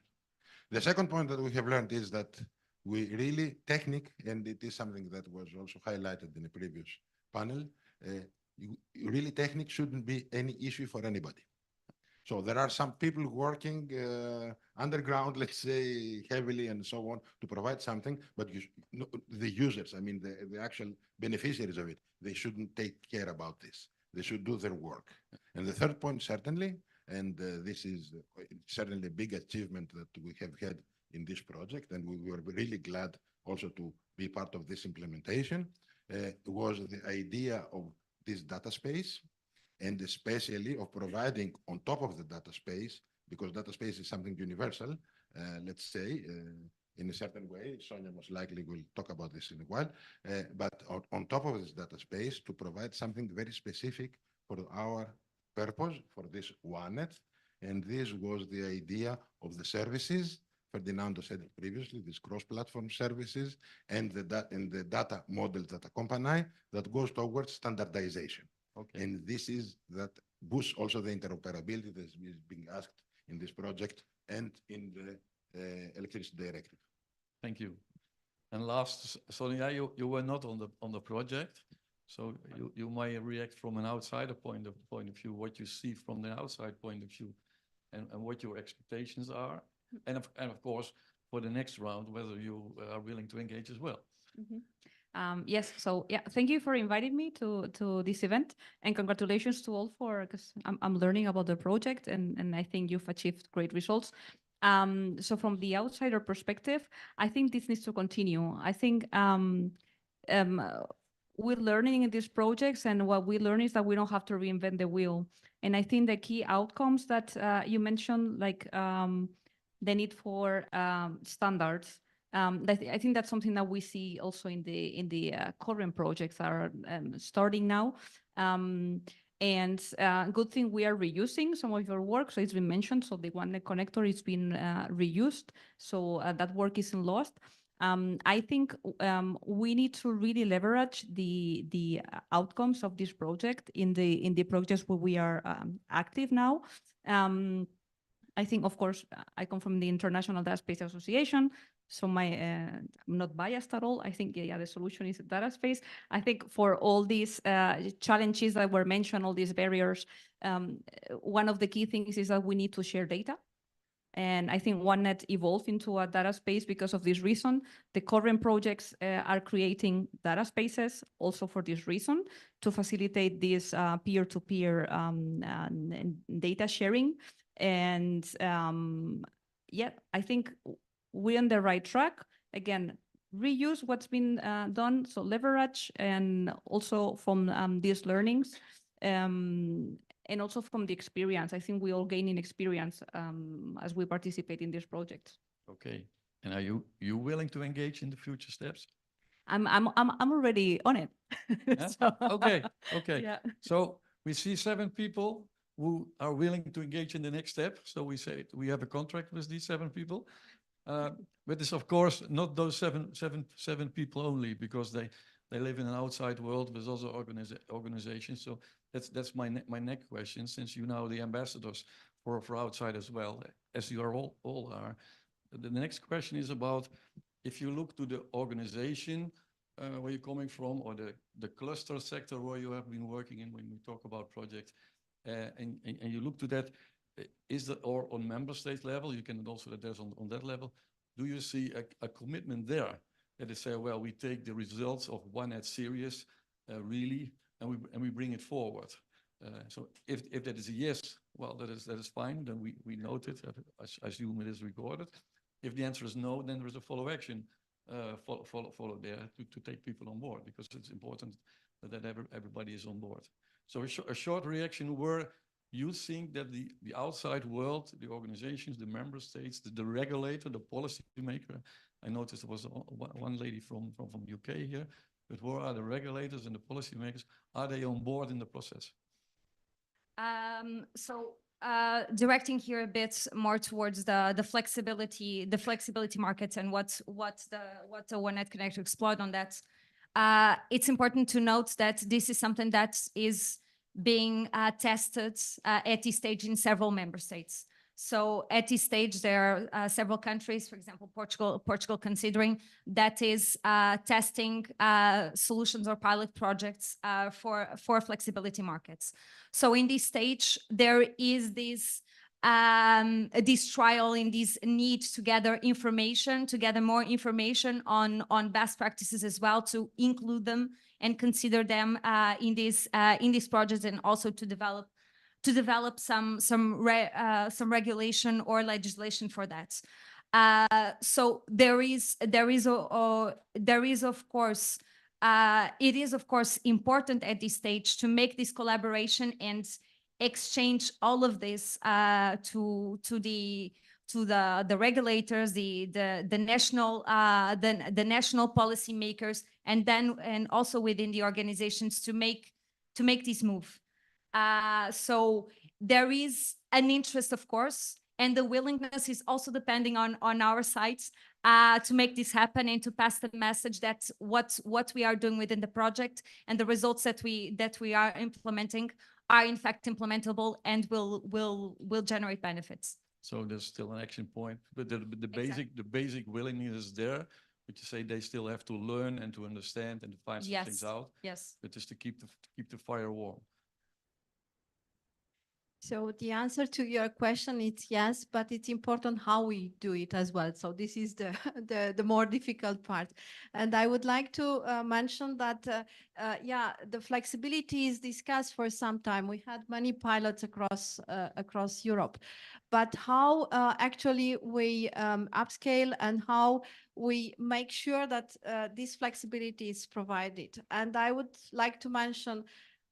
The second point that we have learned is that we really technique, and it is something that was also highlighted in a previous panel, really technique shouldn't be any issue for anybody. So there are some people working underground, let's say, heavily and so on to provide something, but the users, I mean, the actual beneficiaries of it, they shouldn't take care about this. They should do their work. And the third point, certainly, and this is certainly a big achievement that we have had in this project, and we were really glad also to be part of this implementation, was the idea of this data space, and especially of providing on top of the data space, because data space is something universal, let's say, in a certain way. Sonia most likely will talk about this in a while, but on top of this data space, to provide something very specific for our purpose, for this OneNet. And this was the idea of the services. Ferdinando said it previously, these cross-platform services and the data models that accompany that goes towards standardization. Okay. And this is that boosts also the interoperability that is being asked in this project and in the electricity directive. Thank you. And last, Sonia, you were not on the project, so you might react from an outsider point of view, what you see from the outside point of view, and what your expectations are, and of course for the next round whether you are willing to engage as well. Yes, so yeah, thank you for inviting me to this event, and congratulations to all because I'm learning about the project, and I think you've achieved great results. So from the outsider perspective, I think this needs to continue. I think we're learning in these projects, and what we learn is that we don't have to reinvent the wheel. And I think the key outcomes that you mentioned, like the need for standards, I think that's something that we see also in the current projects that are starting now. And good thing we are reusing some of your work, so it's been mentioned. So the OneNet connector is been reused, so that work isn't lost. I think we need to really leverage the outcomes of this project in the projects where we are active now. I think, of course, I come from the International Data Space Association, so I'm not biased at all. I think, yeah, the solution is data space. I think for all these challenges that were mentioned, all these barriers, one of the key things is that we need to share data. And I think OneNet evolved into a data space because of this reason. The current projects are creating data spaces also for this reason, to facilitate this peer-to-peer data sharing. And yeah, I think we're on the right track. Again, reuse what's been done, so leverage, and also from these learnings, and also from the experience. I think we all gaining experience as we participate in this project. Okay, and are you willing to engage in the future steps? I'm already on it. Yeah? So, okay. Yeah. So we see 7 people who are willing to engage in the next step. So we say we have a contract with these 7 people. But it's of course not those seven people only, because they live in an outside world with other organizations. So that's my next question, since you now the ambassadors for outside as well, as you are all are. The next question is about, if you look to the organization where you're coming from, or the cluster sector where you have been working in when we talk about projects, and you look to that, is that, or on member state level, you can also address on that level, do you see a commitment there that they say, well, we take the results of OneNet serious, really, and we bring it forward? So if that is a yes, well, that is fine. Then we note it. I assume it is recorded. If the answer is no, then there is a follow action follow there to take people on board, because it's important that everybody is on board. So a short reaction where you think that the outside world, the organizations, the member states, the regulator, the policy maker. I noticed there was one lady from UK here, but where are the regulators and the policy makers? Are they on board in the process? So directing here a bit more towards the flexibility markets, and what the OneNet connector explored on that. It's important to note that this is something that is being tested at this stage in several member states. So at this stage, there are several countries, for example, Portugal considering that is testing solutions or pilot projects for flexibility markets. So in this stage, there is this trial in this need to gather information, to gather more information on best practices as well, to include them and consider them in these projects, and also to develop some regulation or legislation for that. So there is of course it is of course important at this stage to make this collaboration and exchange all of this to the regulators, the national policymakers, and also within the organizations to make this move. So there is an interest, of course, and the willingness is also depending on our sides to make this happen and to pass the message that what we are doing within the project and the results that we are implementing are in fact implementable and will generate benefits. So there's still an action point, but the basic willingness is there. But you say they still have to learn and to understand and to find some things out. Yes. But just to keep the fire warm. So the answer to your question is yes, but it's important how we do it as well. So this is the more difficult part. And I would like to mention that, yeah, the flexibility is discussed for some time. We had many pilots across Europe, but how actually we upscale and how we make sure that this flexibility is provided. And I would like to mention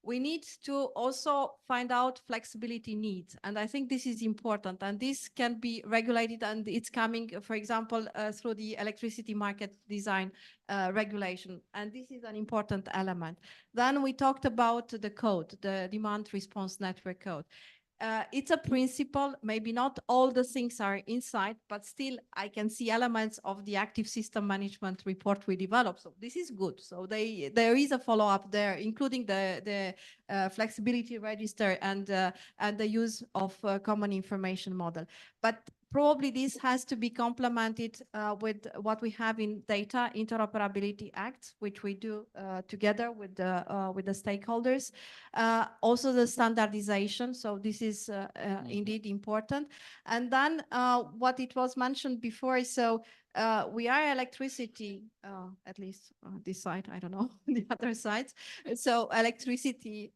we need to also find out flexibility needs. And I think this is important. And this can be regulated, and it's coming, for example, through the electricity market design regulation. And this is an important element. Then we talked about the code, the demand response network code. It's a principle, maybe not all the things are inside, but still I can see elements of the active system management report we developed. So this is good. So there is a follow-up there, including the flexibility register and the use of common information model. But probably this has to be complemented with what we have in Data Interoperability Act, which we do together with the stakeholders. Also the standardization. So this is indeed important. And then what it was mentioned before, so we are electricity, at least this side, I don't know, the other side. So electricity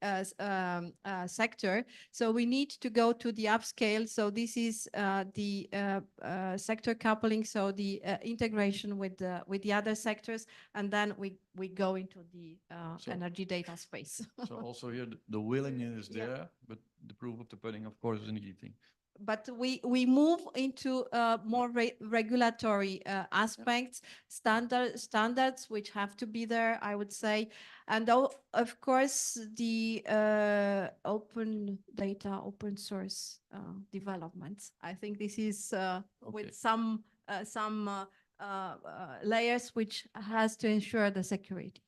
sector. So we need to go to the upscale. So this is the sector coupling. So the integration with the other sectors, and then we go into the energy data space. So also here the willingness is there, but the proof of the pudding, of course, is in the eating. But we move into more regulatory aspects, standards which have to be there, I would say. And of course, the open data, open source developments. I think this is with some layers which has to ensure the security.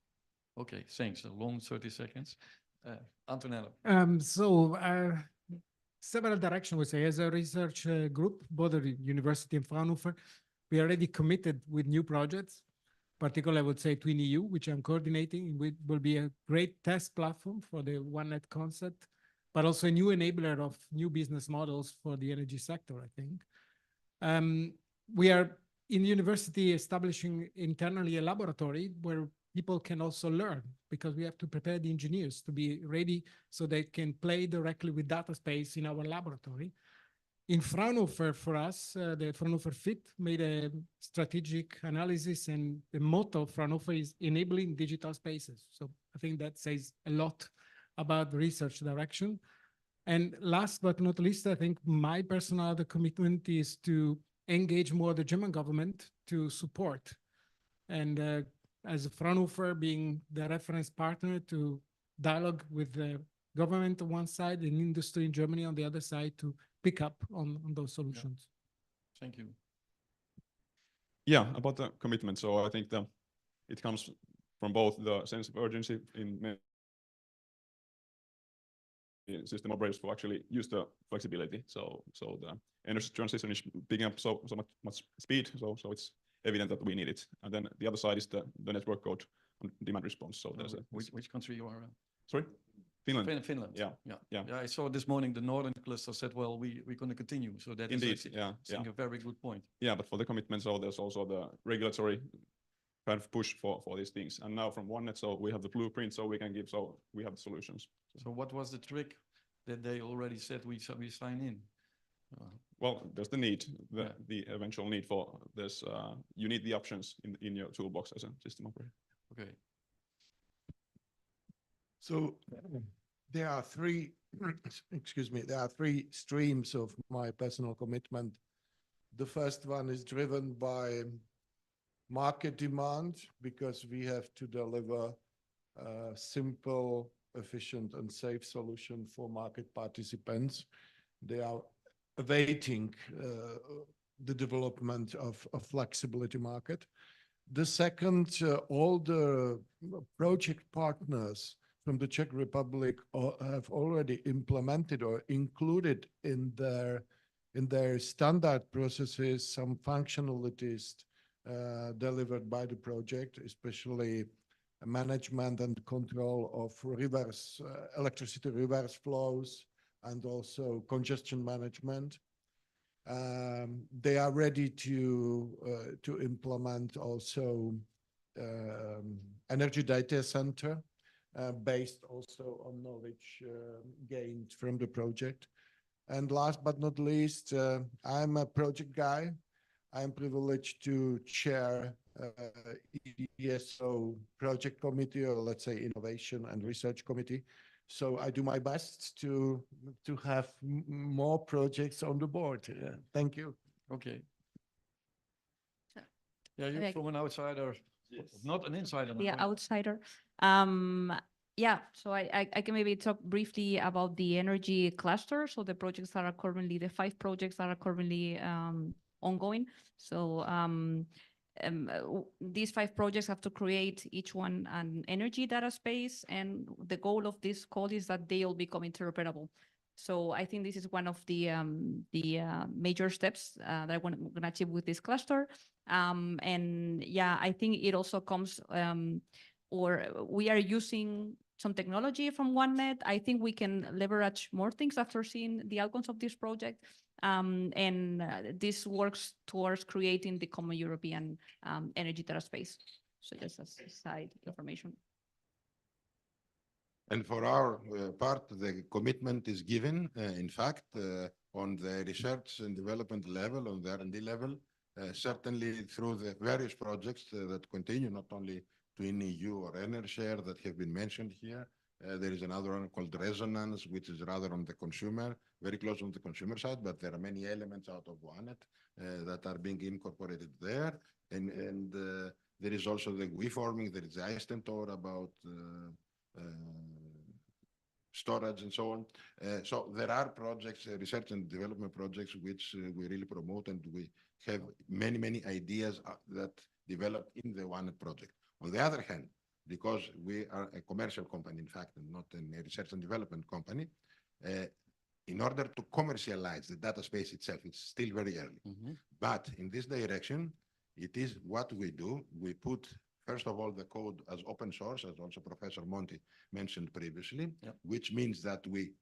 Okay, thanks. A long 30 seconds. Antonello. Several directions, we say, as a research group, both at the University of Fraunhofer, we are already committed with new projects, particularly, I would say, Twin EU, which I'm coordinating, which will be a great test platform for the OneNet concept, but also a new enabler of new business models for the energy sector, I think. We are in the university establishing internally a laboratory where people can also learn, because we have to prepare the engineers to be ready so they can play directly with data space in our laboratory. In Fraunhofer, for us, the Fraunhofer FIT made a strategic analysis, and the motto of Fraunhofer is enabling digital spaces. So I think that says a lot about the research direction. And last but not least, I think my personal other commitment is to engage more the German government to support. And as Fraunhofer being the reference partner to dialogue with the government on one side and industry in Germany on the other side to pick up on those solutions. Yeah. Thank you. Yeah, about the commitment. So I think it comes from both the sense of urgency in system operators to actually use the flexibility. So the energy transition is picking up so much speed, so it's evident that we need it. And then the other side is the network code on demand response. So there's which country you are in? Sorry? Finland. Finland. Yeah. I saw this morning the northern cluster said, well, we're going to continue. So that Indeed, is actually, I think, a very good point. Yeah, but for the commitment, so there's also the regulatory kind of push for these things. And now from OneNet, so we have the blueprint, so we can give, so we have the solutions. So what was the trick that they already said we sign in? Well, there's the need, the eventual need for this. You need the options in your toolbox as a system operator. Okay. So there are three, excuse me, there are three streams of my personal commitment. The first one is driven by market demand, because we have to deliver a simple, efficient, and safe solution for market participants. They are awaiting the development of a flexibility market. The second, all the project partners from the Czech Republic have already implemented or included in their standard processes some functionalities delivered by the project, especially management and control of electricity reverse flows, and also congestion management. They are ready to implement also energy data center based also on knowledge gained from the project. And last but not least, I'm a project guy. I'm privileged to chair E.DSO project committee, or let's say innovation and research committee. So I do my best to have more projects on the board. Thank you. Okay. Yeah, you're from an outsider, not an insider. Yeah, outsider. Yeah, so I can maybe talk briefly about the energy cluster. So the projects that are currently, the 5 projects that are currently ongoing. So these 5 projects have to create each one an energy data space, and the goal of this code is that they all become interoperable. So I think this is one of the major steps that I want to achieve with this cluster. And yeah, I think it also comes, or we are using some technology from OneNet. I think we can leverage more things after seeing the outcomes of this project. And this works towards creating the common European energy data space. So just as side information. And for our part, the commitment is given, in fact, on the research and development level, on the R&D level, certainly through the various projects that continue, not only Twin EU or EnerShare that have been mentioned here. There is another one called Resonance, which is rather on the consumer, very close on the consumer side, but there are many elements out of OneNet that are being incorporated there. And there is also the WeForming, there is the iStentor about storage and so on. So there are projects, research and development projects, which we really promote, and we have many, many ideas that develop in the OneNet project. On the other hand, because we are a commercial company, in fact, and not a research and development company, in order to commercialize the data space itself, it's still very early. But in this direction, it is what we do. We put, first of all, the code as open source, as also Professor Monti mentioned previously, which means that we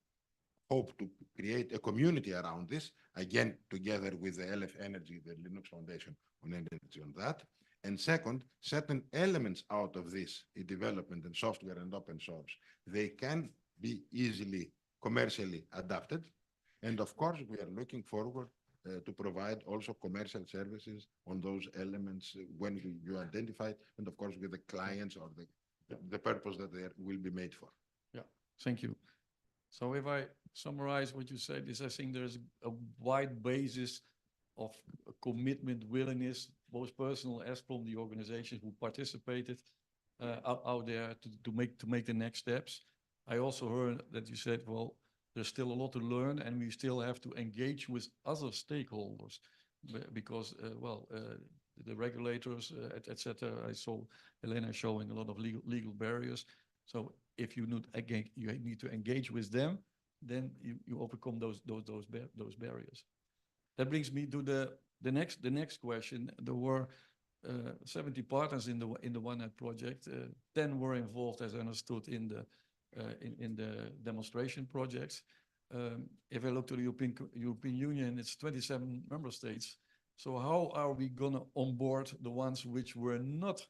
hope to create a community around this, again, together with the LF Energy, the Linux Foundation on energy on that. And second, certain elements out of this development and software and open source, they can be easily commercially adapted. And of course, we are looking forward to provide also commercial services on those elements when you identify it, and of course with the clients or the purpose that they will be made for. Yeah, thank you. So if I summarize what you said, is I think there's a wide basis of commitment, willingness, both personal as from the organizations who participated out there to make the next steps. I also heard that you said, well, there's still a lot to learn, and we still have to engage with other stakeholders because, the regulators, etc. I saw Helena showing a lot of legal barriers. So if you need to engage with them, then you overcome those barriers. that brings me to the next question. There were 70 partners in the OneNet project. 10 were involved, as I understood, in the demonstration projects. If I look to the European Union, it's 27 member states. So how are we gonna onboard the ones which were not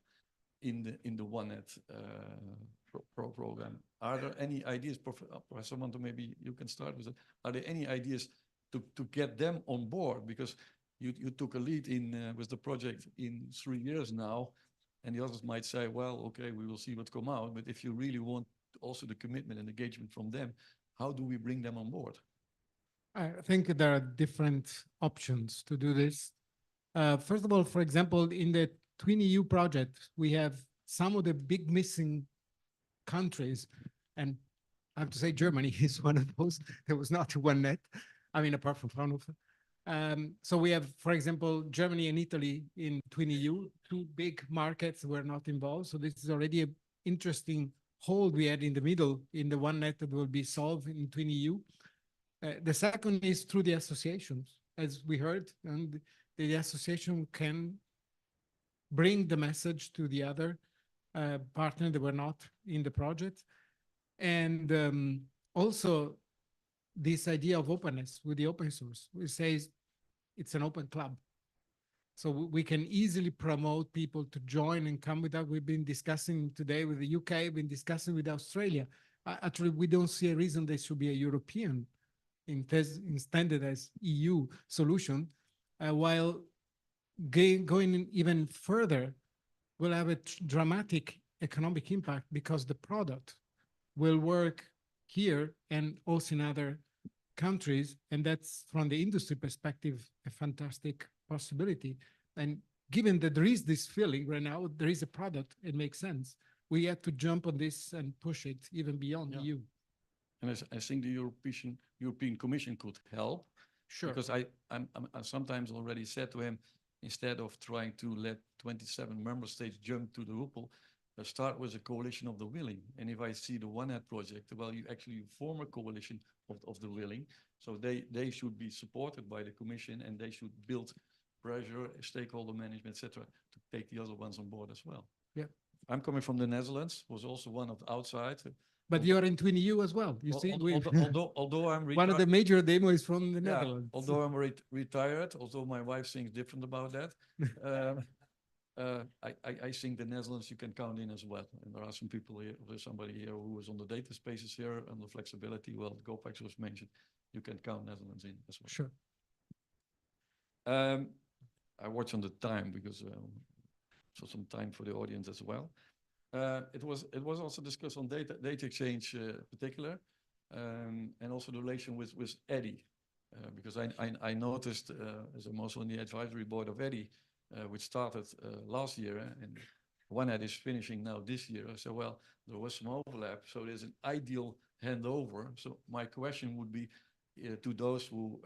in the OneNet program? Are there any ideas, Professor Monti, maybe you can start with it. Are there any ideas to get them on board? Because you took a lead in with the project in 3 years now, and the others might say, well, okay, we will see what come out. But if you really want also the commitment and engagement from them, how do we bring them on board? I think there are different options to do this. First of all, for example, in the Twin EU project, we have some of the big missing countries, and I have to say Germany is one of those. There was not OneNet, I mean, apart from Fraunhofer. So we have, for example, Germany and Italy in Twin EU, two big markets were not involved. So this is already an interesting hole we had in the middle in the OneNet that will be solved in Twin EU. The second is through the associations, as we heard, and the association can bring the message to the other partners that were not in the project. And also this idea of openness with the open source, which says it's an open club. So we can easily promote people to join and come with us. We've been discussing today with the UK, we've been discussing with Australia. Actually, we don't see a reason there should be a European intended as EU solution, while going even further will have a dramatic economic impact because the product will work here and also in other countries. And that's, from the industry perspective, a fantastic possibility. And given that there is this feeling right now, there is a product, it makes sense. We have to jump on this and push it even beyond EU. And I think the European Commission could help. Sure. Because I sometimes already said to him, instead of trying to let 27 member states jump to the hoopla, start with a coalition of the willing. And if I see the OneNet project, well, you actually form a coalition of the willing. So they should be supported by the Commission, and they should build pressure, stakeholder management, etc., to take the other ones on board as well. Yeah. I'm coming from the Netherlands, was also one of the outside. But you're in Twin EU as well. You see, although I'm one of the major demos from the Netherlands. Although I'm retired, although my wife thinks different about that, I think the Netherlands you can count in as well. And there are some people here, there's somebody here who is on the data spaces here and the flexibility. Well, GoPax was mentioned. You can count Netherlands in as well. Sure. I watch on the time because so some time for the audience as well. It was also discussed on data exchange particular, and also the relation with E.DSO, because I noticed as I'm also on the advisory board of E.DSO, which started last year, and OneNet is finishing now this year. I said, well, there was some overlap, so there's an ideal handover. So my question would be to those who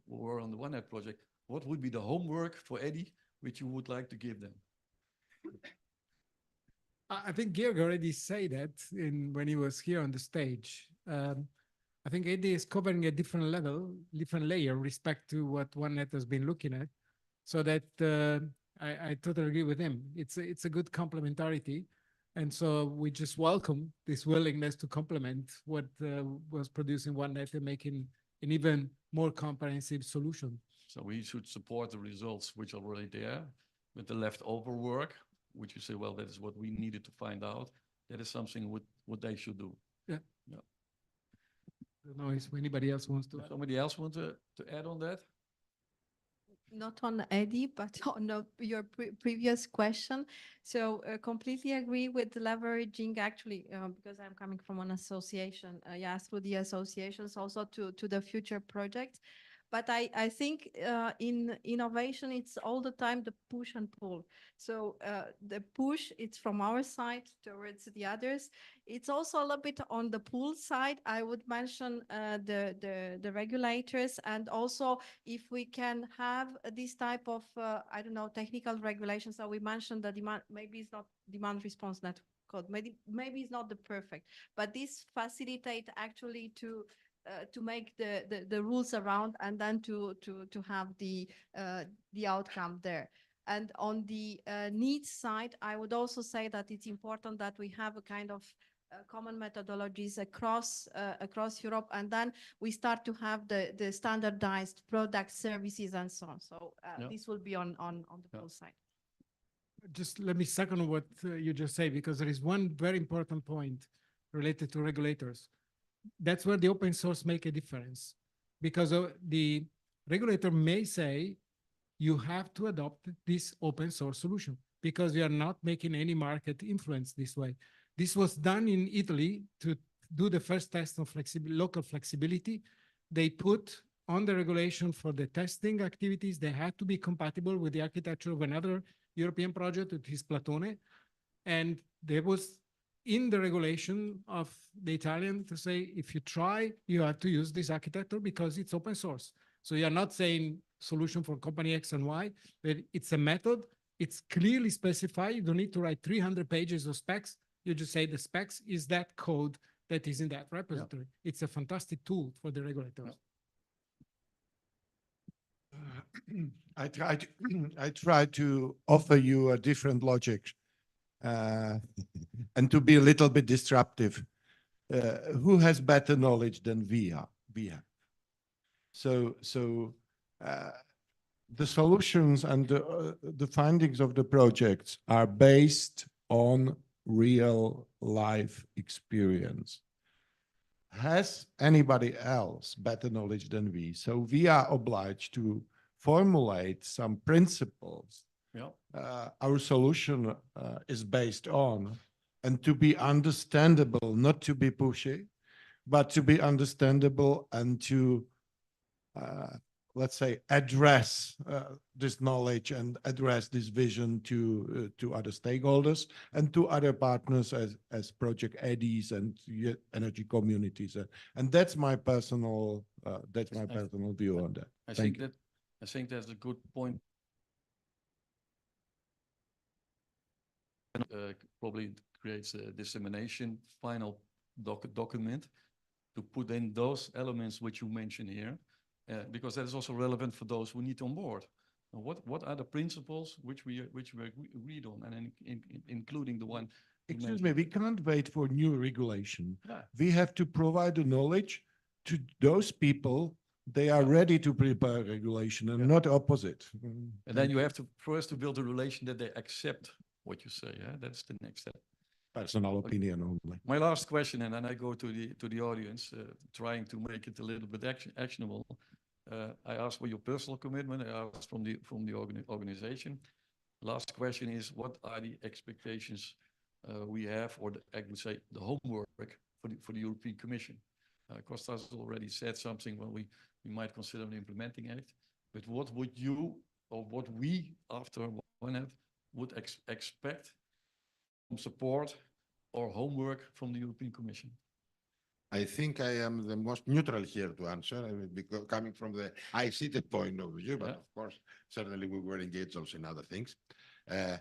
were on the OneNet project, what would be the homework for E.DSO which you would like to give them? I think Gerard already said that when he was here on the stage. I think E.DSO is covering a different level, different layer respect to what OneNet has been looking at. So that I totally agree with him. It's a good complementarity. And so we just welcome this willingness to complement what was producing OneNet and making an even more comprehensive solution. So we should support the results which are already there, with the leftover work, which you say, well, that is what we needed to find out. That is something what they should do. Yeah. Yeah. I don't know if anybody else wants to. Somebody else want to add on that? Not on E.DSO, but on your previous question. So completely agree with the leveraging, actually, because I'm coming from an association, yes, through the associations also to the future projects. But I think in innovation, it's all the time the push and pull. So the push, it's from our side towards the others. It's also a little bit on the pull side. I would mention the regulators, and also if we can have this type of, I don't know, technical regulations. So we mentioned the demand, maybe it's not demand response network code, maybe it's not the perfect, but this facilitate actually to to make the rules around and then to have the outcome there. And on the needs side, I would also say that it's important that we have a kind of common methodologies across Europe, and then we start to have the standardized product services and so on. So this will be on the pool side. Just let me second what you just say, because there is one very important point related to regulators. That's where the open source make a difference, because the regulator may say you have to adopt this open source solution because we are not making any market influence this way. This was done in Italy to do the first test of local flexibility. They put on the regulation for the testing activities, they had to be compatible with the architecture of another European project, which is Platone. And there was in the regulation of the Italian to say, if you try, you have to use this architecture because it's open source. So you're not saying solution for company X and Y, but it's a method. It's clearly specified. You don't need to write 300 pages of specs. You just say the specs is that code that is in that repository. Yeah. It's a fantastic tool for the regulators. I try to offer you a different logic and to be a little bit disruptive. Who has better knowledge than we have? So the solutions and the findings of the projects are based on real life experience. Has anybody else better knowledge than we? So we are obliged to formulate some principles. Our solution is based on, and to be understandable, not to be pushy, but to be understandable and to, let's say, address this knowledge and address this vision to other stakeholders and to other partners as project EDIs and energy communities. And that's my personal view on that. I think that's a good point. Probably creates a dissemination final document to put in those elements which you mentioned here, because that is also relevant for those who need to onboard. What are the principles which we agreed on, and including the one? Excuse me, we can't wait for new regulation. Yeah. We have to provide the knowledge to those people. They are ready to prepare regulation and not opposite. And then you have to first build a relation that they accept what you say. Yeah, that's the next step. Personal opinion only. My last question, and then I go to the audience, trying to make it a little bit actionable. I asked for your personal commitment. I asked from the organization. Last question is, what are the expectations we have, or I would say the homework for the European Commission? Kostas already said something. Well, we might consider an implementing act, but what would you, or what we after OneNet would expect from support or homework from the European Commission? I think I am the most neutral here to answer, because coming from the ICT point of view, but of course, certainly we were engaged also in other things. I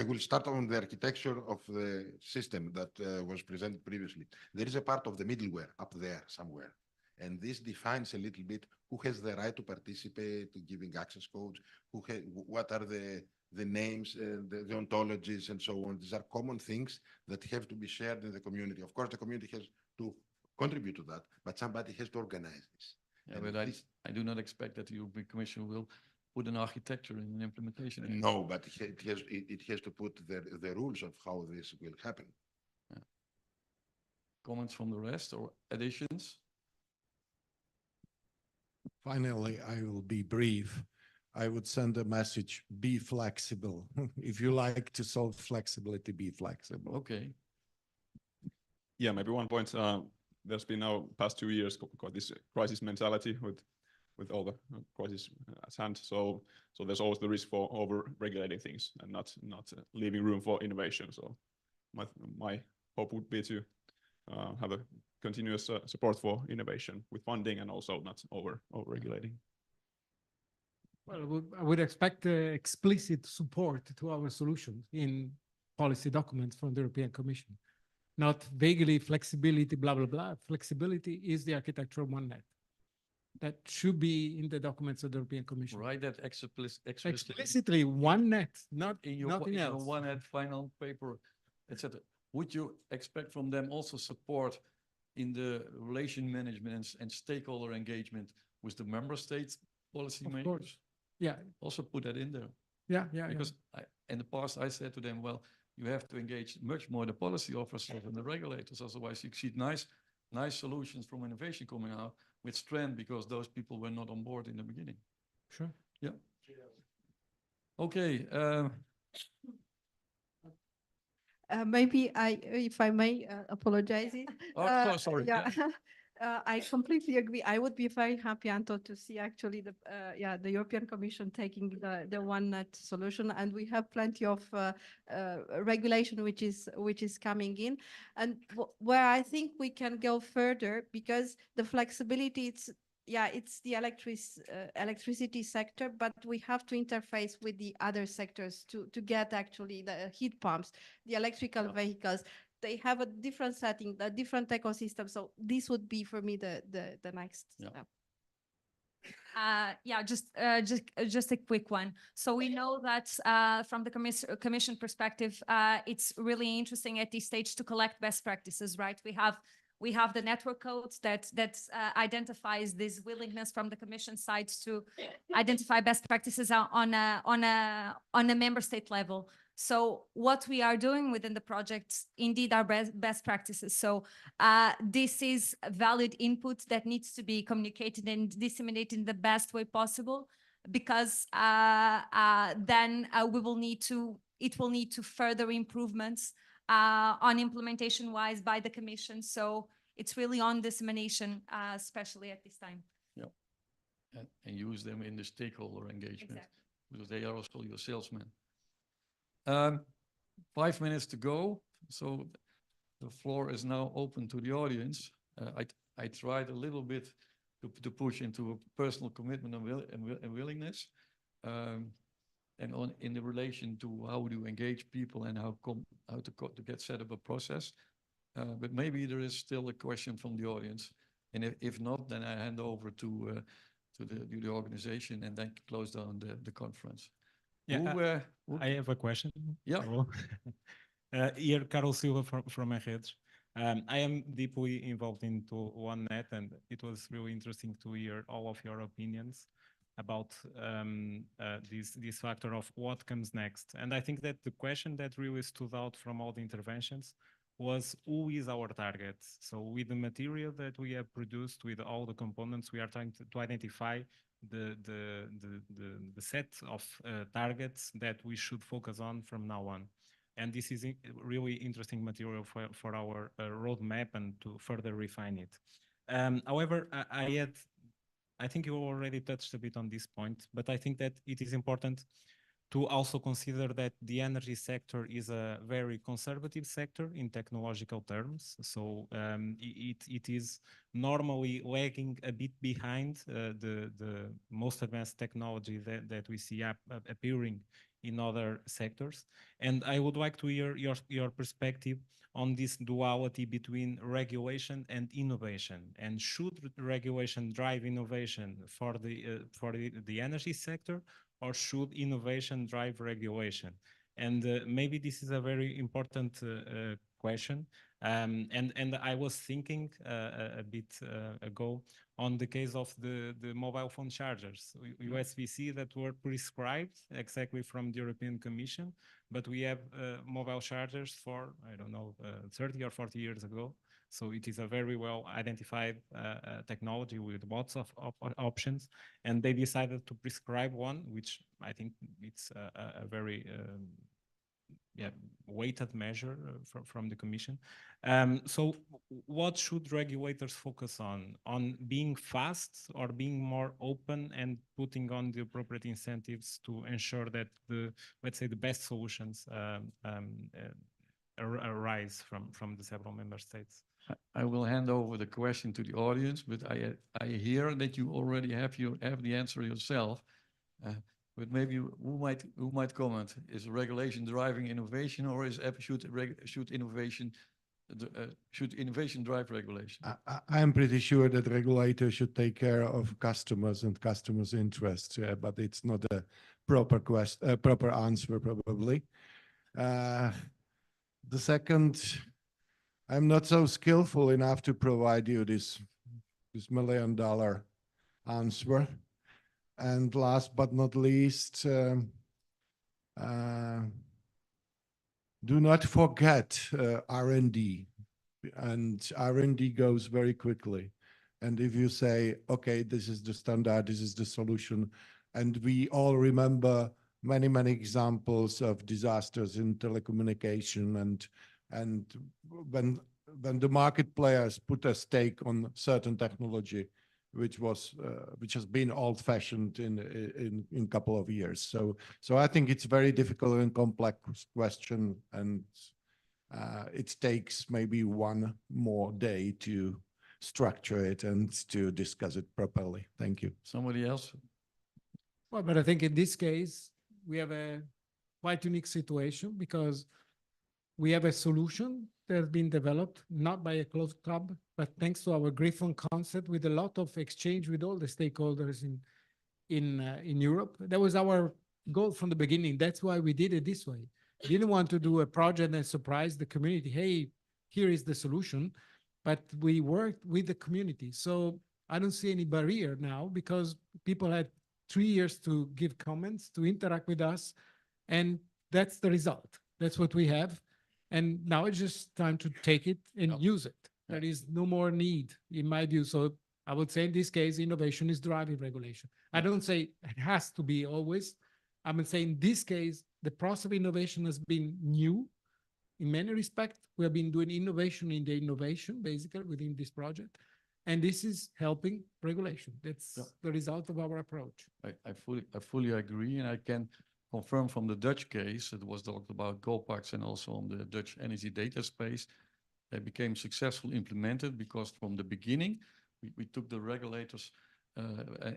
will start on the architecture of the system that was presented previously. There is a part of the middleware up there somewhere, and this defines a little bit who has the right to participate, giving access codes, what are the names, the ontologies, and so on. These are common things that have to be shared in the community. Of course, the community has to contribute to that, but somebody has to organize this. Yeah, but I do not expect that the European Commission will put an architecture in an implementation. No, but it has to put the rules of how this will happen. Yeah. Comments from the rest or additions? Finally, I will be brief. I would send a message, be flexible. If you like to solve flexibility, be flexible. Okay. Yeah, maybe one point. There's been now past 2 years got this crisis mentality with all the crises at hand. So there's always the risk for over-regulating things and not leaving room for innovation. So my hope would be to have a continuous support for innovation with funding and also not over-regulating. Well, I would expect explicit support to our solution in policy documents from the European Commission. not vaguely flexibility, blah, blah, blah. Flexibility is the architecture of OneNet. That should be in the documents of the European Commission. Write that explicitly. Explicitly, OneNet, not in your, nothing in else. your OneNet final paper, etc. Would you expect from them also support in the relation management and stakeholder engagement with the member states policymakers? Of course. Yeah. Also put that in there. Yeah, yeah. Because in the past I said to them, well, you have to engage much more the policy officers and the regulators. Otherwise, you see nice solutions from innovation coming out with strand because those people were not on board in the beginning. Sure. Yeah. Okay. Maybe if I may, apologize. Oh, sorry. Yeah. I completely agree. I would be very happy, Anto, to see actually the European Commission taking the OneNet solution, and we have plenty of regulation which is coming in, and where I think we can go further because the flexibility it's the electricity sector, but we have to interface with the other sectors to get actually the heat pumps, the electrical vehicles. They have a different setting, a different ecosystem. So this would be for me the next step. Yeah, just a quick one. So we know that from the commission perspective, it's really interesting at this stage to collect best practices, right? We have the network codes that identifies this willingness from the commission side to identify best practices on a member state level. So what we are doing within the project indeed are best practices. So this is valid input that needs to be communicated and disseminated in the best way possible, because then it will need to further improvements on implementation wise by the commission. So it's really on dissemination, especially at this time. Yeah, and use them in the stakeholder engagement, because they are also your salesmen. 5 minutes to go, so the floor is now open to the audience. I tried a little bit to push into a personal commitment and willingness, and in the relation to how do you engage people and how to get set up a process. But maybe there is still a question from the audience, and if not, then I hand over to the organization and then close down the conference. Yeah, I have a question. Yeah. Here, Carlos Silva from Enredes. I am deeply involved into OneNet, and it was really interesting to hear all of your opinions about this factor of what comes next. And I think that the question that really stood out from all the interventions was, who is our target? So with the material that we have produced, with all the components, we are trying to identify the set of targets that we should focus on from now on. And this is really interesting material for our roadmap and to further refine it. However, I think you already touched a bit on this point, but I think that it is important to also consider that the energy sector is a very conservative sector in technological terms. So it is normally lagging a bit behind the most advanced technology that we see appearing in other sectors. And I would like to hear your perspective on this duality between regulation and innovation. And should regulation drive innovation for the energy sector, or should innovation drive regulation? And maybe this is a very important question. And I was thinking a bit ago on the case of the mobile phone chargers, USB-C, that were prescribed exactly from the European Commission, but we have mobile chargers for, I don't know, 30 or 40 years ago. So it is a very well identified technology with lots of options, and they decided to prescribe one, which I think it's a very weighted measure from the Commission. So what should regulators focus on? On being fast or being more open and putting on the appropriate incentives to ensure that let's say, the best solutions arise from the several member states? I will hand over the question to the audience, but I hear that you already have the answer yourself. But maybe who might comment? Is regulation driving innovation, or should innovation should innovation drive regulation? I am pretty sure that regulators should take care of customers and customers' interests, but it's not a proper answer probably. The second, I'm not so skillful enough to provide you this $1 million answer. And last but not least, do not forget R&D. And R&D goes very quickly. And if you say, okay, this is the standard, this is the solution, and we all remember many, many examples of disasters in telecommunication, and when the market players put a stake on certain technology, which has been old-fashioned in a couple of years. So I think it's very difficult and complex question, and it takes maybe one more day to structure it and to discuss it properly. Thank you. Somebody else? Well, but I think in this case, we have a quite unique situation because we have a solution that has been developed not by a closed club, but thanks to our Griffon concept with a lot of exchange with all the stakeholders in Europe. That was our goal from the beginning. That's why we did it this way. We didn't want to do a project and surprise the community. Hey, here is the solution. But we worked with the community. So I don't see any barrier now because people had 3 years to give comments, to interact with us. And that's the result. That's what we have. And now it's just time to take it and use it. There is no more need, in my view. So I would say in this case, innovation is driving regulation. I don't say it has to be always. I'm saying in this case, the process of innovation has been new. In many respects, we have been doing innovation in the innovation, basically, within this project. And this is helping regulation. That's the result of our approach. I fully agree. And I can confirm from the Dutch case, it was talked about GoPax and also on the Dutch energy data space, they became successfully implemented because from the beginning, we took the regulators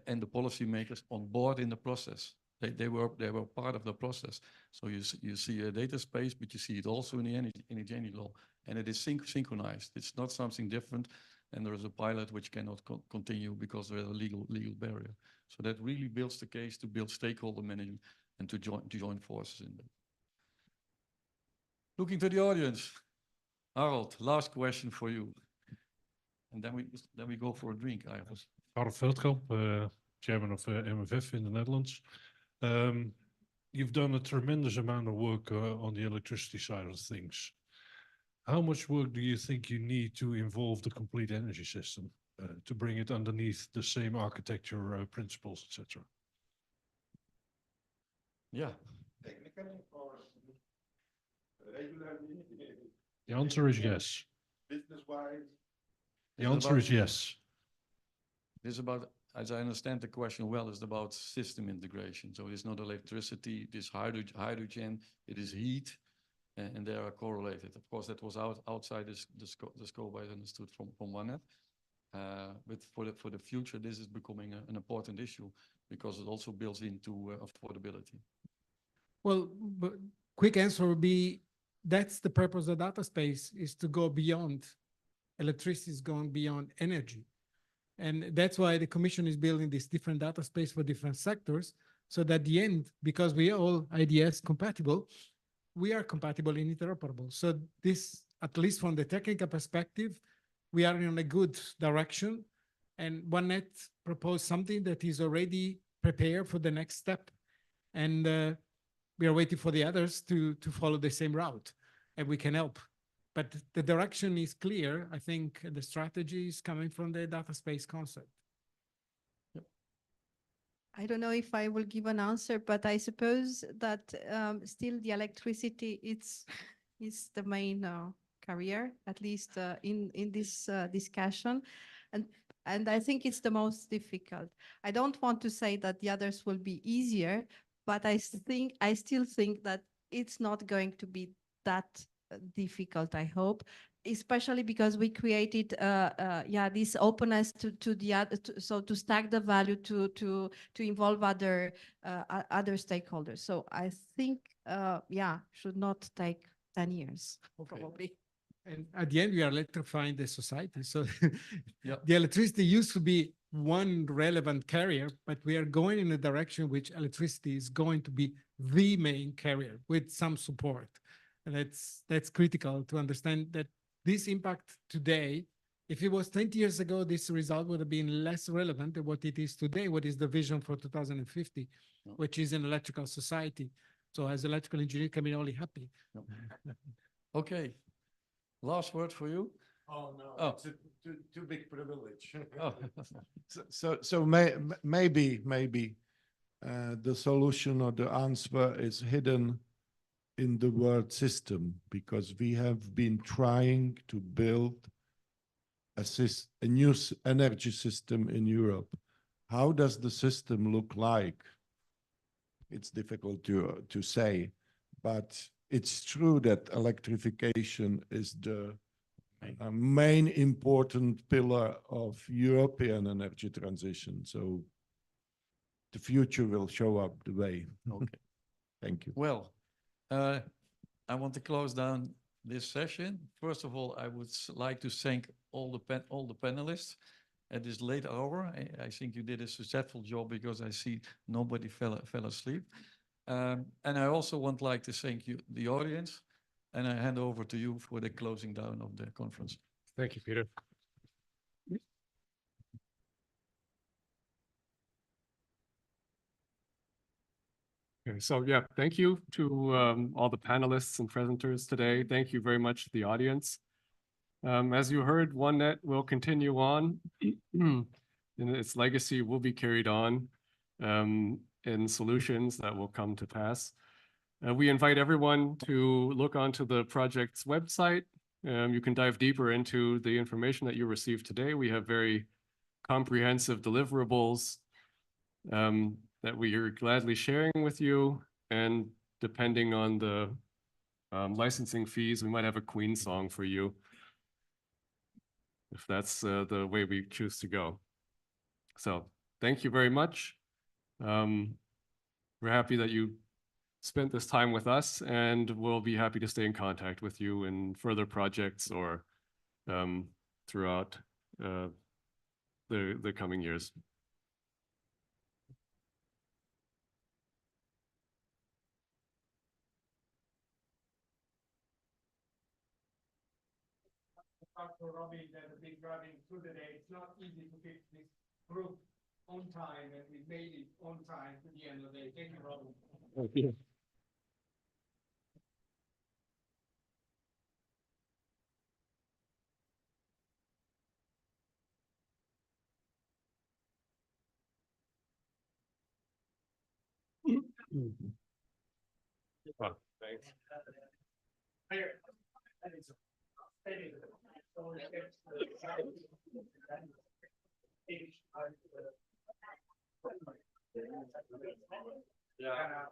and the policymakers on board in the process. They were part of the process. So you see a data space, but you see it also in the energy law, and it is synchronized. It's not something different, and there is a pilot which cannot continue because there is a legal barrier. So that really builds the case to build stakeholder management and to join forces in that. Looking to the audience, Harold, last question for you, and then we go for a drink. Harold Veldkamp, chairman of MFF in the Netherlands. You've done a tremendous amount of work on the electricity side of things. How much work do you think you need to involve the complete energy system to bring it underneath the same architecture principles, etc.? Yeah. Technically or regularly? The answer is yes. Business-wise? The answer is yes. This is about, as I understand the question well, is about system integration. So it's not electricity, it is hydrogen, it is heat, and they are correlated. Of course, that was outside the scope I understood from OneNet. But for the future, this is becoming an important issue because it also builds into affordability. Well, but quick answer would be that's the purpose of data space, is to go beyond. Electricity is going beyond energy. And that's why the Commission is building this different data space for different sectors, so that at the end, because we are all E.DSO compatible, we are compatible and interoperable. So this, at least from the technical perspective, we are in a good direction. And OneNet proposed something that is already prepared for the next step. And we are waiting for the others to follow the same route, and we can help. But the direction is clear. I think the strategy is coming from the data space concept. Yep. I don't know if I will give an answer, but I suppose that still the electricity is the main career, at least in this discussion. And I think it's the most difficult. I don't want to say that the others will be easier, but I still think that it's not going to be that difficult, I hope, especially because we created this openness to the other, so to stack the value to involve other stakeholders. So I think should not take 10 years probably. And at the end, we are electrifying the society. So Yep. the electricity used to be one relevant carrier, but we are going in a direction which electricity is going to be the main carrier with some support. And that's critical to understand that this impact today, if it was 20 years ago, this result would have been less relevant than what it is today. What is the vision for 2050, which is an electrical society. So as electrical engineer, can be only happy. Okay. Last word for you. Oh no, Oh. it's a too big privilege. Oh. So maybe the solution or the answer is hidden in the word system, because we have been trying to build a new energy system in Europe. How does the system look like? It's difficult to say, but it's true that electrification is the main important pillar of European energy transition. So the future will show up the way. Okay. Thank you. Well, I want to close down this session. First of all, I would like to thank all the panelists at this late hour. I think you did a successful job, because I see nobody fell asleep. And I also would like to thank you, the audience, and I hand over to you for the closing down of the conference. Thank you, Peter. Okay, so yeah, thank you to all the panelists and presenters today. Thank you very much to the audience. As you heard, OneNet will continue on, and its legacy will be carried on in solutions that will come to pass. We invite everyone to look onto the project's website. You can dive deeper into the information that you received today. We have very comprehensive deliverables that we are gladly sharing with you. And depending on the licensing fees, we might have a Queen song for you, if that's the way we choose to go. So thank you very much. We're happy that you spent this time with us, and we'll be happy to stay in contact with you in further projects or throughout the coming years. For Robbie that have been driving through the day. It's not easy to keep this group on time, and we made it on time to the end of the day. Thank you, Robbie. Thank you. Well, thanks. Yeah.